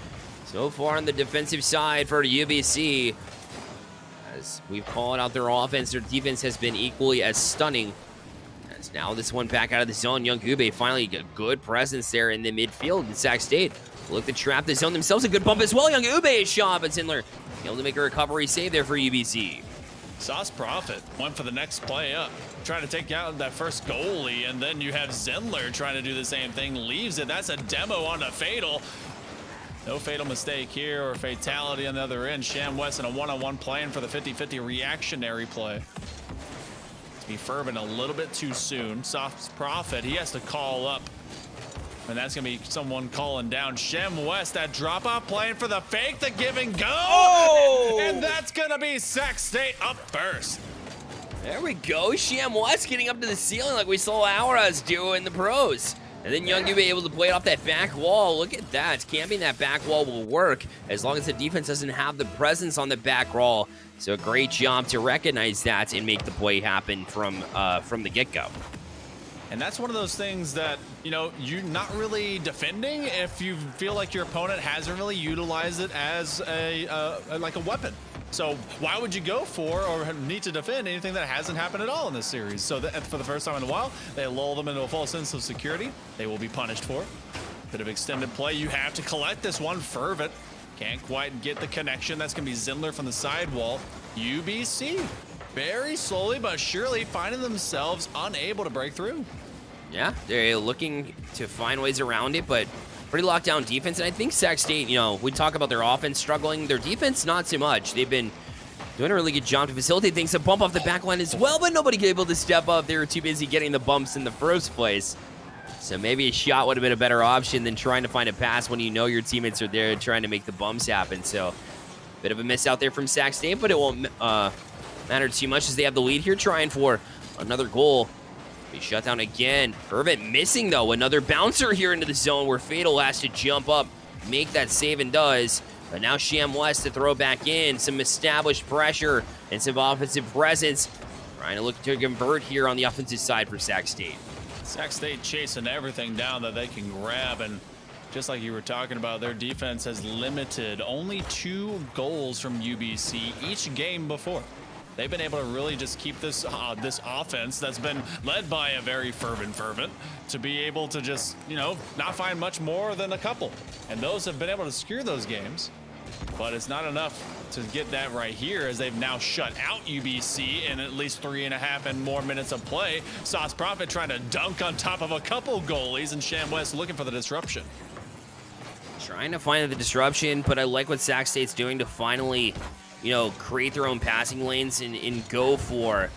so far on the defensive side for UBC. As we've called out their offense, their defense has been equally as stunning. As now this one back out of the zone, Young Ube finally a good presence there in the midfield in Sac State. Look to trap the zone themselves, a good bump as well. Young Ube shot, but Zindler able to make a recovery save there for UBC. Sauce Prophet went for the next play up, trying to take out that first goalie, and then you have Zindler trying to do the same thing, leaves it. That's a demo on a Fatal. No fatal mistake here or fatality on the other end. ShamWest in a one-on-one playing for the 50-50 reactionary play. To be Fervent a little bit too soon. Sauce Prophet, he has to call up. And that's going to be someone calling down ShamWest. That drop-off playing for the fake, the give and go. Oh! And that's going to be Sac State up first. There we go. ShamWest getting up to the ceiling like we saw Auras do in the pros. And then Young Ube able to play it off that back wall. Look at that. Camping that back wall will work as long as the defense doesn't have the presence on the back wall. So a great job to recognize that and make the play happen from the get-go. And that's one of those things that, you're not really defending if you feel like your opponent hasn't really utilized it as like a weapon. So why would you go for or need to defend anything that hasn't happened at all in this series? So for the first time in a while, they lull them into a false sense of security. They will be punished for it. Bit of extended play. You have to collect this one. Fervent can't quite get the connection. That's going to be Zindler from the sidewall. UBC very slowly but surely finding themselves unable to break through. Yeah, they're looking to find ways around it, but pretty locked down defense. And I think Sac State, you know, we talk about their offense struggling. Their defense, not so much. They've been doing a really good job to facilitate things. A bump off the back line as well, but nobody able to step up. They were too busy getting the bumps in the first place. So maybe a shot would have been a better option than trying to find a pass when you know your teammates are there trying to make the bumps happen. So bit of a miss out there from Sac State, but it won't matter too much as they have the lead here, trying for another goal. Be shut down again. Fervent missing, though. Another bouncer here into the zone where Fatal has to jump up, make that save, and does. But now Sham West to throw back in. Some established pressure and some offensive presence. Trying to look to convert here on the offensive side for Sac State. Sac State chasing everything down that they can grab, and just like you were talking about, their defense has limited only 2 goals from UBC each game before. They've been able to really just keep this this offense that's been led by a very fervent to be able to just, you know, not find much more than a couple. And those have been able to secure those games, but it's not enough to get that right here, as they've now shut out UBC in at least 3.5 and more minutes of play. Sauce Prophet trying to dunk on top of a couple goalies, and Sham West looking for the disruption. Trying to find the disruption, but I like what Sac State's doing to finally, you know, create their own passing lanes and go for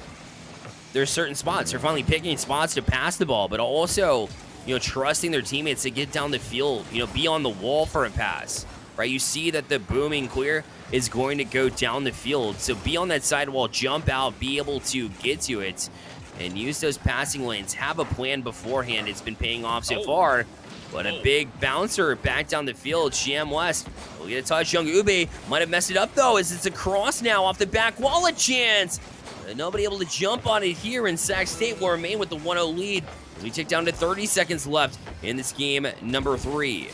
there's certain spots. They're finally picking spots to pass the ball, but also, you know, trusting their teammates to get down the field, you know, be on the wall for a pass, right? You see that the booming clear is going to go down the field. So be on that sidewall, jump out, be able to get to it, and use those passing lanes. Have a plan beforehand. It's been paying off so far. But a big bouncer back down the field. Sham West will get a touch. Young Ube might have messed it up, though, as it's a cross now off the back wall. A chance. Nobody able to jump on it here, in Sac State will remain with the 1-0 lead. We tick down to 30 seconds left in this game number 3.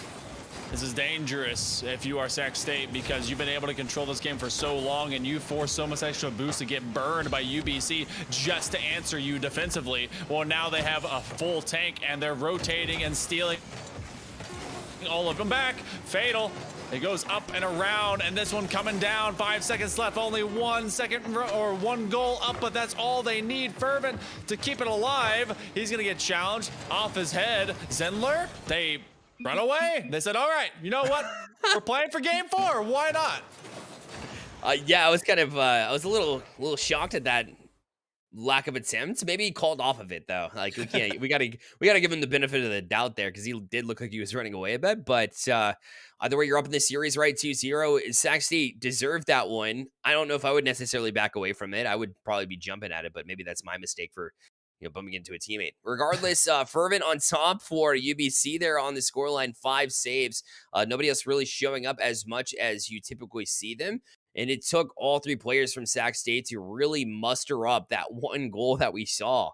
This is dangerous if you are Sac State, because you've been able to control this game for so long and you force so much extra boost to get burned by UBC just to answer you defensively. Well, now they have a full tank and they're rotating and stealing all of them back. Fatal. It goes up and around, and this one coming down. 5 seconds left. Only 1 second or 1 goal up, but that's all they need. Fervent to keep it alive. He's going to get challenged off his head. Zendler, they run away. They said, all right, you know what? We're playing for game 4. Why not? Yeah, I was kind of, I was a little shocked at that lack of attempts. Maybe he called off of it, though. Like, we gotta give him the benefit of the doubt there, because he did look like he was running away a bit. But either way, you're up in this series, right? 2-0. Sac State deserved that one. I don't know if I would necessarily back away from it. I would probably be jumping at it, but maybe that's my mistake for, you know, bumping into a teammate. Regardless, Fervent on top for UBC there on the scoreline, 5 saves. Nobody else really showing up as much as you typically see them. And it took all 3 players from Sac State to really muster up that 1 goal that we saw,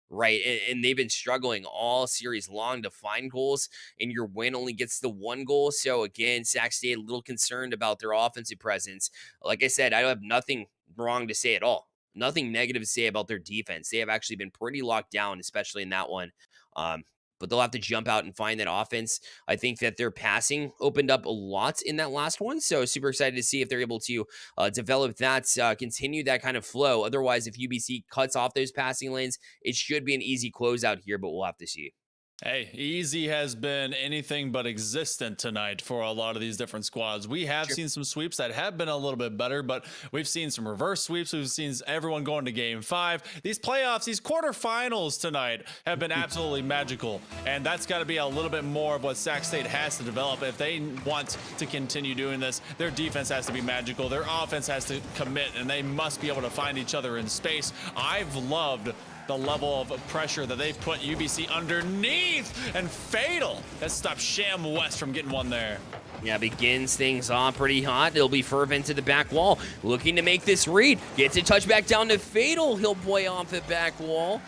right? And they've been struggling all series long to find goals, and your win only gets the 1 goal. So again, Sac State a little concerned about their offensive presence. Like I said, I have nothing wrong to say at all. Nothing negative to say about their defense. They have actually been pretty locked down, especially in that one. But they'll have to jump out and find that offense. I think that their passing opened up a lot in that last one. So super excited to see if they're able to develop that, continue that kind of flow. Otherwise, if UBC cuts off those passing lanes, it should be an easy closeout here, but we'll have to see. Hey, easy has been anything but existent tonight for a lot of these different squads. We have seen some sweeps that have been a little bit better, but we've seen some reverse sweeps. We've seen everyone going to game 5. These playoffs, these quarterfinals tonight have been absolutely magical, and that's got to be a little bit more of what Sac State has to develop. If they want to continue doing this, their defense has to be magical. Their offense has to commit, and they must be able to find each other in space. I've loved the level of pressure that they've put UBC underneath, and Fatal has stopped Sham West from getting one there. Yeah, begins things off pretty hot. It'll be Fervent to the back wall, looking to make this read. Gets a touch back down to Fatal. He'll boy off the back wall.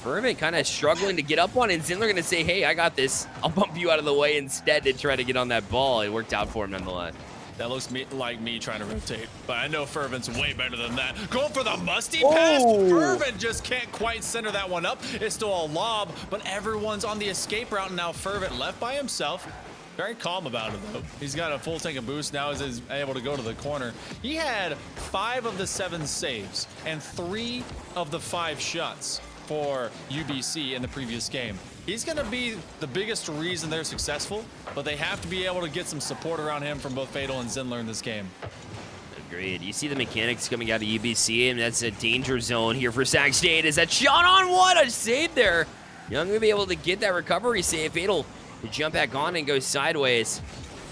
Fervent kind of struggling to get up on it. And Zindler going to say, hey, I got this. I'll bump you out of the way instead to try to get on that ball. It worked out for him nonetheless. That looks like me trying to rotate, but I know Fervent's way better than that. Going for the musty pass. Fervent just can't quite center that one up. It's still a lob, but everyone's on the escape route, and now Fervent left by himself. Very calm about it, though. He's got a full tank of boost now as he's able to go to the corner. He had 5 of the 7 saves and 3 of the 5 shots for UBC in the previous game. He's going to be the biggest reason they're successful, but they have to be able to get some support around him from both Fatal and Zinler in this game. Agreed. You see the mechanics coming out of UBC, and that's a danger zone here for Sac State. Is that shot on one? A save there. Young will be able to get that recovery save. Fatal to jump back on and go sideways.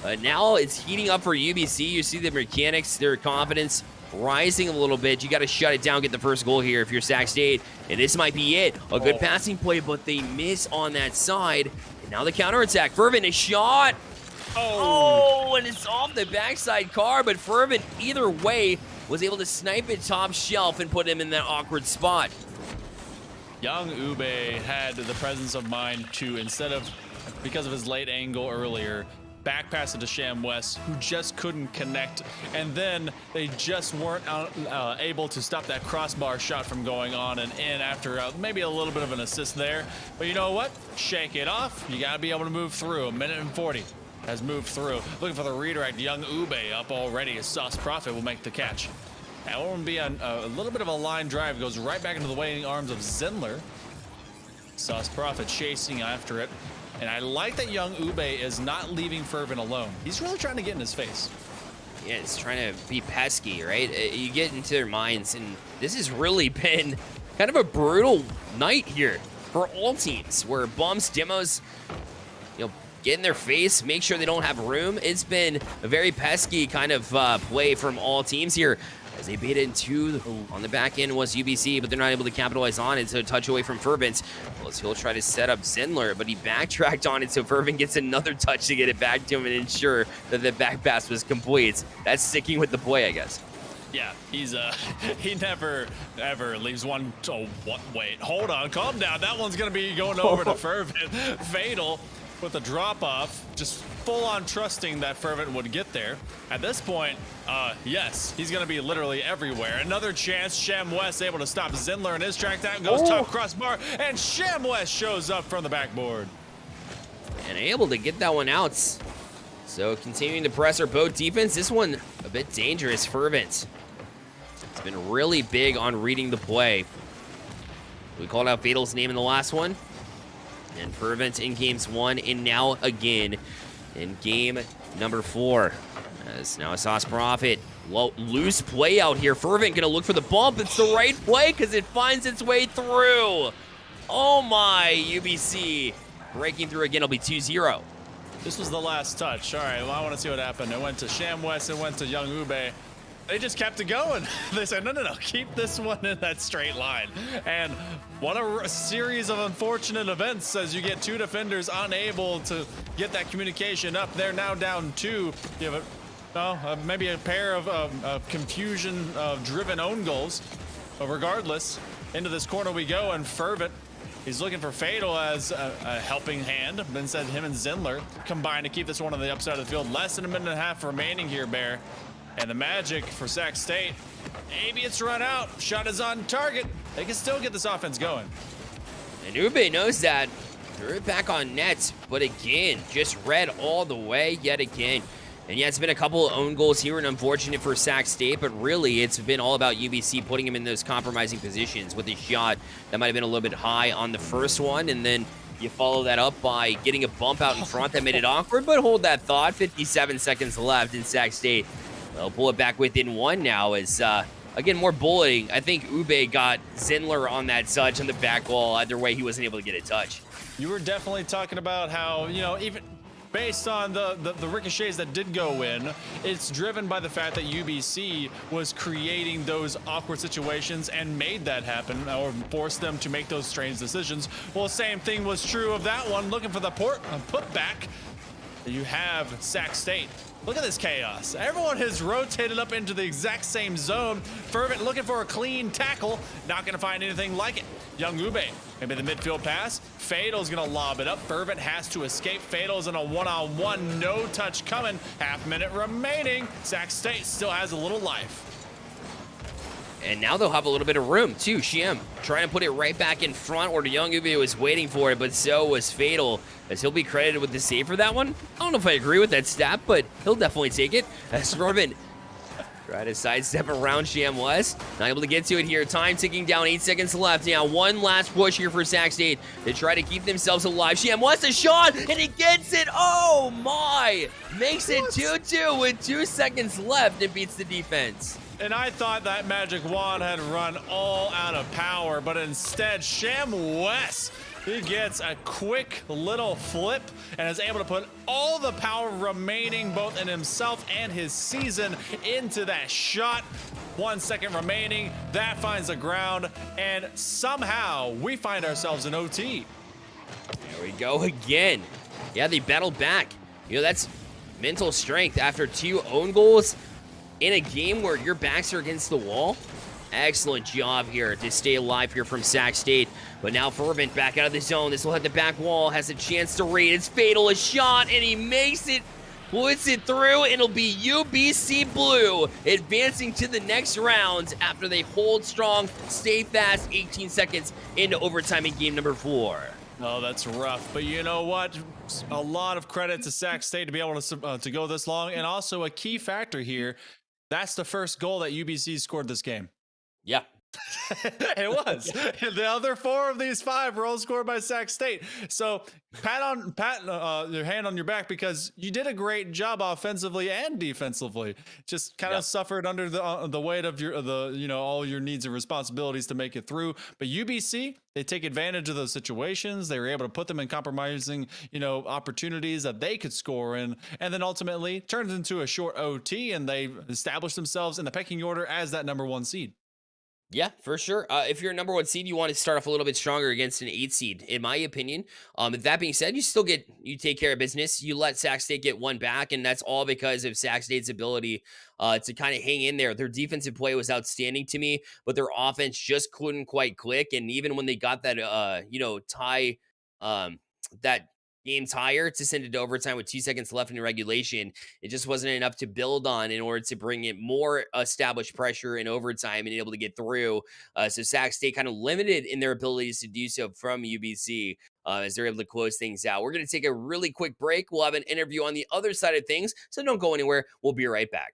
But now it's heating up for UBC. You see the mechanics, their confidence rising a little bit. You got to shut it down, get the first goal here if you're Sac State. And this might be it. A good passing play, but they miss on that side. And now the counterattack. Fervent, a shot. Oh, and it's off the backside car, but Fervent, either way, was able to snipe it top shelf and put him in that awkward spot. Young Ube had the presence of mind to, instead of, because of his late angle earlier, back pass it to Sham West, who just couldn't connect, and then they just weren't able to stop that crossbar shot from going on and in after maybe a little bit of an assist there. But you know what? Shake it off. You got to be able to move through. 1:40 has moved through. Looking for the redirect. Young Ube up already. Sauce Prophet will make the catch. That one will be a little bit of a line drive. Goes right back into the waiting arms of Zinler. Sauce Prophet chasing after it. And I like that Young Ube is not leaving Fervent alone. He's really trying to get in his face. Yeah, it's trying to be pesky, right? You get into their minds, and this has really been kind of a brutal night here for all teams, where bumps, demos, get in their face, make sure they don't have room. It's been a very pesky kind of play from all teams here. As they beat into on the back end was UBC, but they're not able to capitalize on it. So a touch away from Fervent. Well, he'll try to set up Zinler, but he backtracked on it, so Fervent gets another touch to get it back to him and ensure that the back pass was complete. That's sticking with the play, I guess. Yeah, he's he never ever leaves one. Oh, what? Wait, hold on, calm down. That one's gonna be going over to Fervent. Fatal with a drop off, just full on trusting that Fervent would get there. At this point, yes, he's gonna be literally everywhere. Another chance. Sham West able to stop Zinler in his track down, goes top crossbar, and Sham West shows up from the backboard. And able to get that one out. So continuing to press our boat defense. This one a bit dangerous. Fervent. It's been really big on reading the play. We called out Fatal's name in the last one. And Fervent in games 1 and now again in game number 4. As now a Sauce Prophet. Loose play out here. Fervent gonna look for the bump. It's the right play because it finds its way through. Oh my, UBC. Breaking through again, it'll be 2-0. This was the last touch. All right, well, I want to see what happened. It went to Sham West, it went to Young Ube. They just kept it going. They said, no, keep this one in that straight line. And what a series of unfortunate events as you get 2 defenders unable to get that communication up. They're now down 2. You have maybe a pair of confusion-driven own goals. But regardless, into this corner we go, and Fervent, he's looking for Fatal as a helping hand. But instead, him and Zinler combine to keep this one on the upside of the field. Less than a minute and a half remaining here, Bear. And the magic for Sac State, maybe it's run out. Shot is on target. They can still get this offense going. And Ube knows that. Threw it back on net, but again, just red all the way yet again. And yeah, it's been a couple of own goals here and unfortunate for Sac State, but really it's been all about UBC putting him in those compromising positions with a shot that might have been a little bit high on the first one, and then you follow that up by getting a bump out in front that made it awkward, but hold that thought. 57 seconds left in Sac State. They'll pull it back within 1 now as, again, more bullying. I think Ube got Zinler on that touch on the back wall. Either way, he wasn't able to get a touch. You were definitely talking about how, even based on the ricochets that did go in, it's driven by the fact that UBC was creating those awkward situations and made that happen, or forced them to make those strange decisions. Well, same thing was true of that one. Looking for the putback. You have Sac State Look at this chaos. Everyone has rotated up into the exact same zone. Fervent looking for a clean tackle. Not going to find anything like it. Young Ube, maybe the midfield pass. Fatal's going to lob it up. Fervent has to escape. Fatal's in a one-on-one. No touch coming. Half minute remaining. Sac State still has a little life. And now they'll have a little bit of room, too. Shiem trying to put it right back in front where the Young Ube was waiting for it, but so was Fatal, as he'll be credited with the save for that one. I don't know if I agree with that stat, but he'll definitely take it. As Fervent try to sidestep around Shiem West. Not able to get to it here. Time ticking down, 8 seconds left. Now, one last push here for Sac State to try to keep themselves alive. Shiem West a shot, and he gets it. Oh, my. Makes it 2-2 with 2 seconds left and beats the defense. And I thought that magic wand had run all out of power, but instead, Shiem West, he gets a quick little flip and is able to put all the power remaining both in himself and his season into that shot. 1 second remaining, that finds the ground, and somehow we find ourselves in OT. There we go again. Yeah, they battled back. You know, that's mental strength after 2 own goals in a game where your backs are against the wall. Excellent job here to stay alive here from Sac State. But now Fervent back out of the zone. This will hit the back wall. Has a chance to raid. It's Fatal, a shot, and he makes it. Puts it through. It'll be UBC Blue advancing to the next round after they hold strong, stay fast, 18 seconds into overtime in game number 4. Oh, that's rough. But you know what? A lot of credit to Sac State to be able to go this long. And also a key factor here, that's the first goal that UBC scored this game. Yeah. It was. The other 4 of these 5 were all scored by Sac State. So pat your hand on your back, because you did a great job offensively and defensively. Just kind of suffered under the weight of all your needs and responsibilities to make it through. But UBC, they take advantage of those situations. They were able to put them in compromising, opportunities that they could score in, and then ultimately turned into a short OT, and they established themselves in the pecking order as that number 1 seed. Yeah, for sure. If you're a number 1 seed, you want to start off a little bit stronger against an 8 seed, in my opinion. That being said, you take care of business. You let Sac State get 1 back, and that's all because of Sac State's ability to kind of hang in there. Their defensive play was outstanding to me, but their offense just couldn't quite click. And even when they got that, tie, that game tire to send it to overtime with 2 seconds left in regulation, it just wasn't enough to build on in order to bring it more established pressure in overtime and able to get through. So Sac State kind of limited in their abilities to do so from UBC as they're able to close things out. We're going to take a really quick break. We'll have an interview on the other side of things, so don't go anywhere. We'll be right back.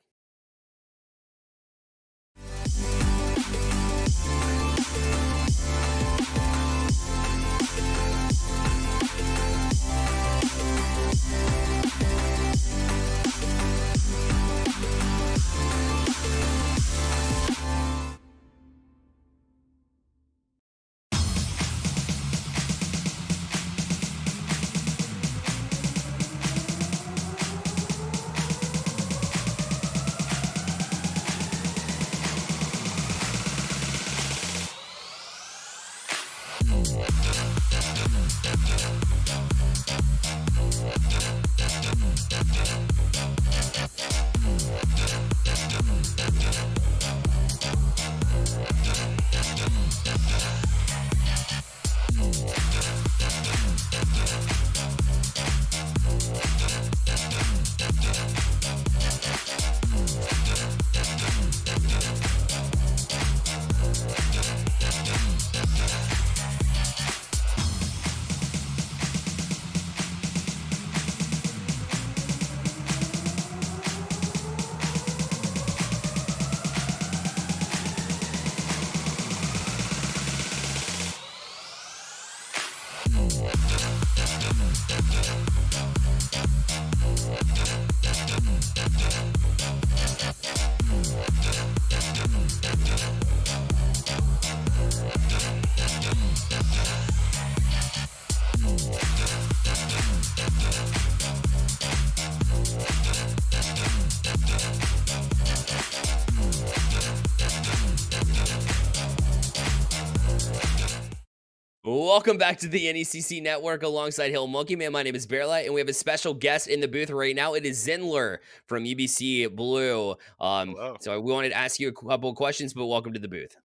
Welcome back to the NECC Network alongside Hill Monkey Man. My name is Bearlight, and we have a special guest in the booth right now. It is Zinler from UBC Blue. Hello. So we wanted to ask you a couple of questions, but welcome to the booth.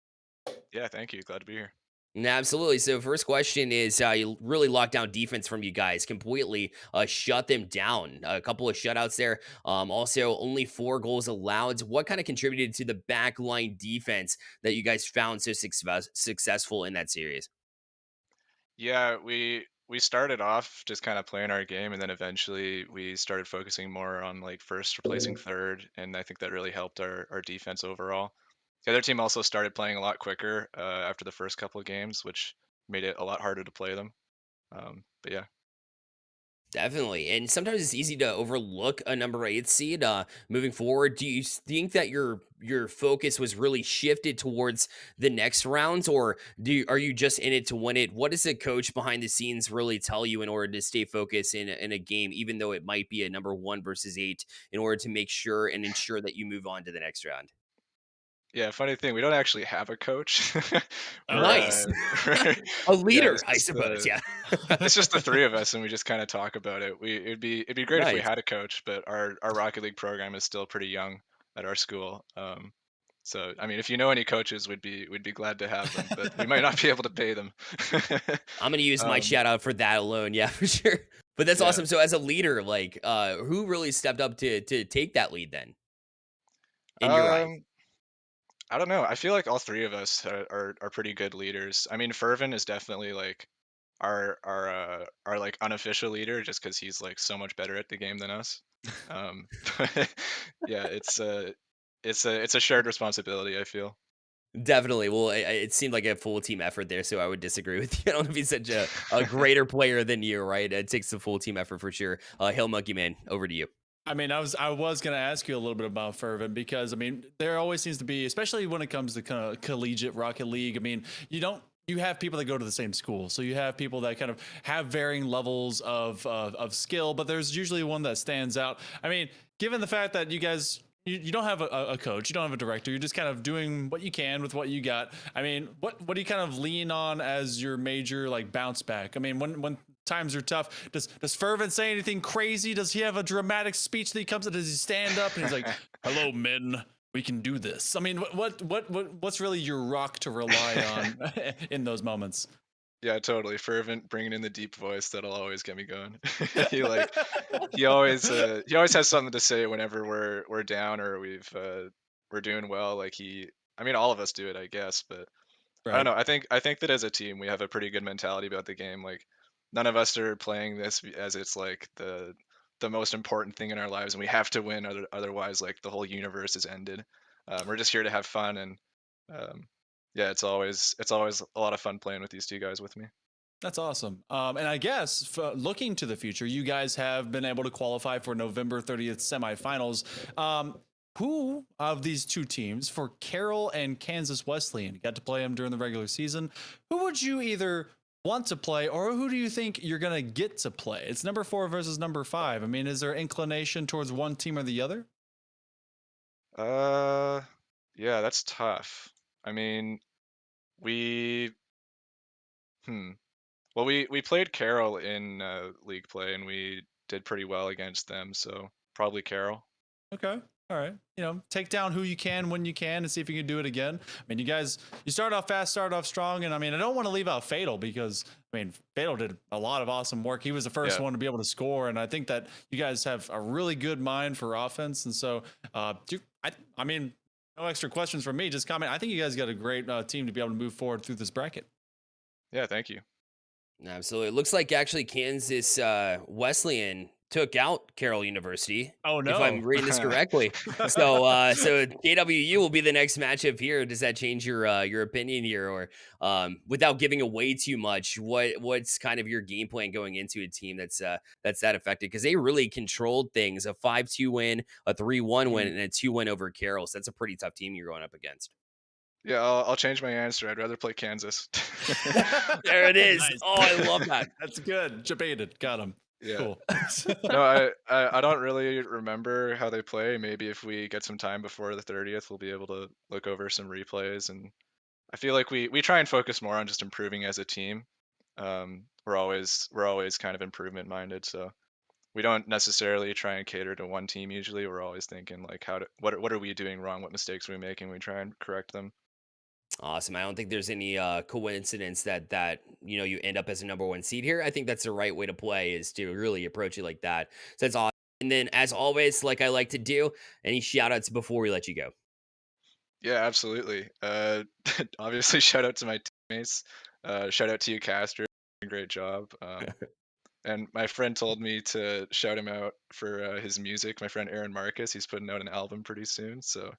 Yeah, thank you. Glad to be here. Absolutely. So first question is, you really locked down defense from you guys, completely shut them down. A couple of shutouts there. Also, only 4 goals allowed. What kind of contributed to the back line defense that you guys found so successful in that series? Yeah, we started off just kind of playing our game, and then eventually we started focusing more on like first replacing third, and I think that really helped our defense overall. The other team also started playing a lot quicker after the first couple of games, which made it a lot harder to play them. But yeah. Definitely. And sometimes it's easy to overlook a number 8 seed. Moving forward, do you think that your focus was really shifted towards the next rounds, or are you just in it to win it? What does the coach behind the scenes really tell you in order to stay focused in a game, even though it might be a number 1 versus 8, in order to make sure and ensure that you move on to the next round? Yeah, funny thing, we don't actually have a coach. Nice. A Yeah, leader, I suppose. Yeah. it's just the 3 of us, and we just kind of talk about it. It'd be great if we Nice. had a coach, but our Rocket League program is still pretty young at our school. So I mean, if you know any coaches, we'd be glad to have them, but we might not be able to pay them. I'm gonna use my Um, shout out for that alone. Yeah, for sure. But that's Yeah. awesome. So as a leader, like, who really stepped up to take that lead then? In your eyes. I don't know. I feel like all 3 of us are pretty good leaders. I mean, Fervin is definitely like our like unofficial leader, just because he's like so much better at the game than us. But yeah, it's a shared responsibility, I feel. Definitely. Well, it seemed like a full team effort there, so I would disagree with you. I don't know if he's such a greater player than you, right? It takes a full team effort for sure. Hill Monkey Man, over to you. I mean, I was going to ask you a little bit about Fervent because I mean, there always seems to be, especially when it comes to kind of collegiate Rocket League. I mean, you have people that go to the same school, so you have people that kind of have varying levels of skill, but there's usually one that stands out. I mean, given the fact that you guys. You don't have a coach, you don't have a director, you're just kind of doing what you can with what you got. I mean, what do you kind of lean on as your major like bounce back? I mean, when times are tough, does Fervent say anything crazy? Does he have a dramatic speech that he comes to? Does he stand up and he's like, "Hello, men, we can do this"? I mean, what's really your rock to rely on in those moments? Yeah, totally. Fervent, bringing in the deep voice, that'll always get me going. he like he always has something to say whenever we're down or we're doing well. Like I mean, all of us do it, I guess, but I don't know. I think that as a team, we have a pretty good mentality about the game. Like none of us are playing this as it's like the most important thing in our lives, and we have to win. Otherwise, like the whole universe is ended. We're just here to have fun, and um, yeah, it's always a lot of fun playing with these 2 guys with me. That's awesome. And I guess looking to the future, you guys have been able to qualify for November 30th semifinals. Who of these 2 teams, for Carroll and Kansas Wesleyan, got to play them during the regular season? Who would you either want to play, or who do you think you're going to get to play? It's number 4 versus number 5. I mean, is there inclination towards one team or the other? Yeah, that's tough. I mean, we well, we played Carroll in league play, and we did pretty well against them, so probably Carroll. Okay. All right. Take down who you can when you can and see if you can do it again. I mean, you start off fast, start off strong. And I mean, I don't want to leave out Fatal because, I mean, Fatal did a lot of awesome work. He was the first one to be able to score. And I think that you guys have a really good mind for offense. And so, I mean, no extra questions from me. Just comment. I think you guys got a great team to be able to move forward through this bracket. Yeah, thank you. Absolutely. It looks like actually Kansas Wesleyan took out Carroll University. Oh no! If I'm reading this correctly. So KWU will be the next matchup here. Does that change your opinion here, or without giving away too much? What's kind of your game plan going into a team that's that affected? Because they really controlled things: a 5-2 win, a 3-1 win, and a 2-win over Carroll. So that's a pretty tough team you're going up against. Yeah, I'll change my answer. I'd rather play Kansas. There it is. Nice. Oh, I love that. That's good. Debated. Got him. Yeah. Cool. No, I don't really remember how they play. Maybe if we get some time before the 30th, we'll be able to look over some replays. And I feel like we try and focus more on just improving as a team. we're always kind of improvement minded. So we don't necessarily try and cater to one team. Usually, we're always thinking like, what are we doing wrong? What mistakes are we making? We try and correct them. Awesome. I don't think there's any coincidence that you end up as a number 1 seed here. I think that's the right way to play, is to really approach it like that. So that's awesome. And then, as always, like I like to do, any shout outs before we let you go? Yeah, absolutely. Obviously, shout out to my teammates. Shout out to you, Caster. Great job. And my friend told me to shout him out for his music. My friend Aaron Marcus, he's putting out an album pretty soon, so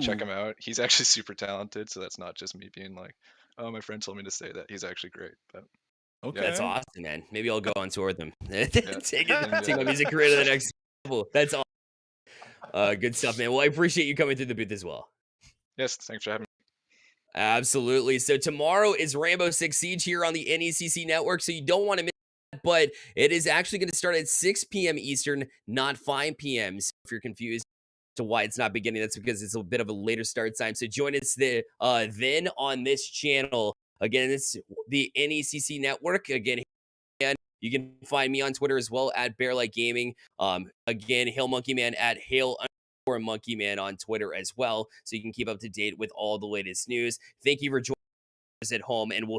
check him out. He's actually super talented, so that's not just me being like, oh, my friend told me to say that. He's actually great. But Okay. That's awesome, man. Maybe I'll go on tour with them. take And, my music career to the next level. That's awesome. Good stuff, man. Well, I appreciate you coming through the booth as well. Yes, thanks for having me. Absolutely. So tomorrow is Rainbow Six Siege here on the NECC network, so you don't want to miss that, but it is actually going to start at 6 p.m. Eastern, not 5 p.m. So if you're confused to why it's not beginning, that's because it's a bit of a later start time. So join us then on this channel. Again, it's the NECC network. Again, you can find me on Twitter as well at BearLike Gaming. Again, Hail Monkey Man at Hail_Monkey Man on Twitter as well, so you can keep up to date with all the latest news. Thank you for joining us at home, and we'll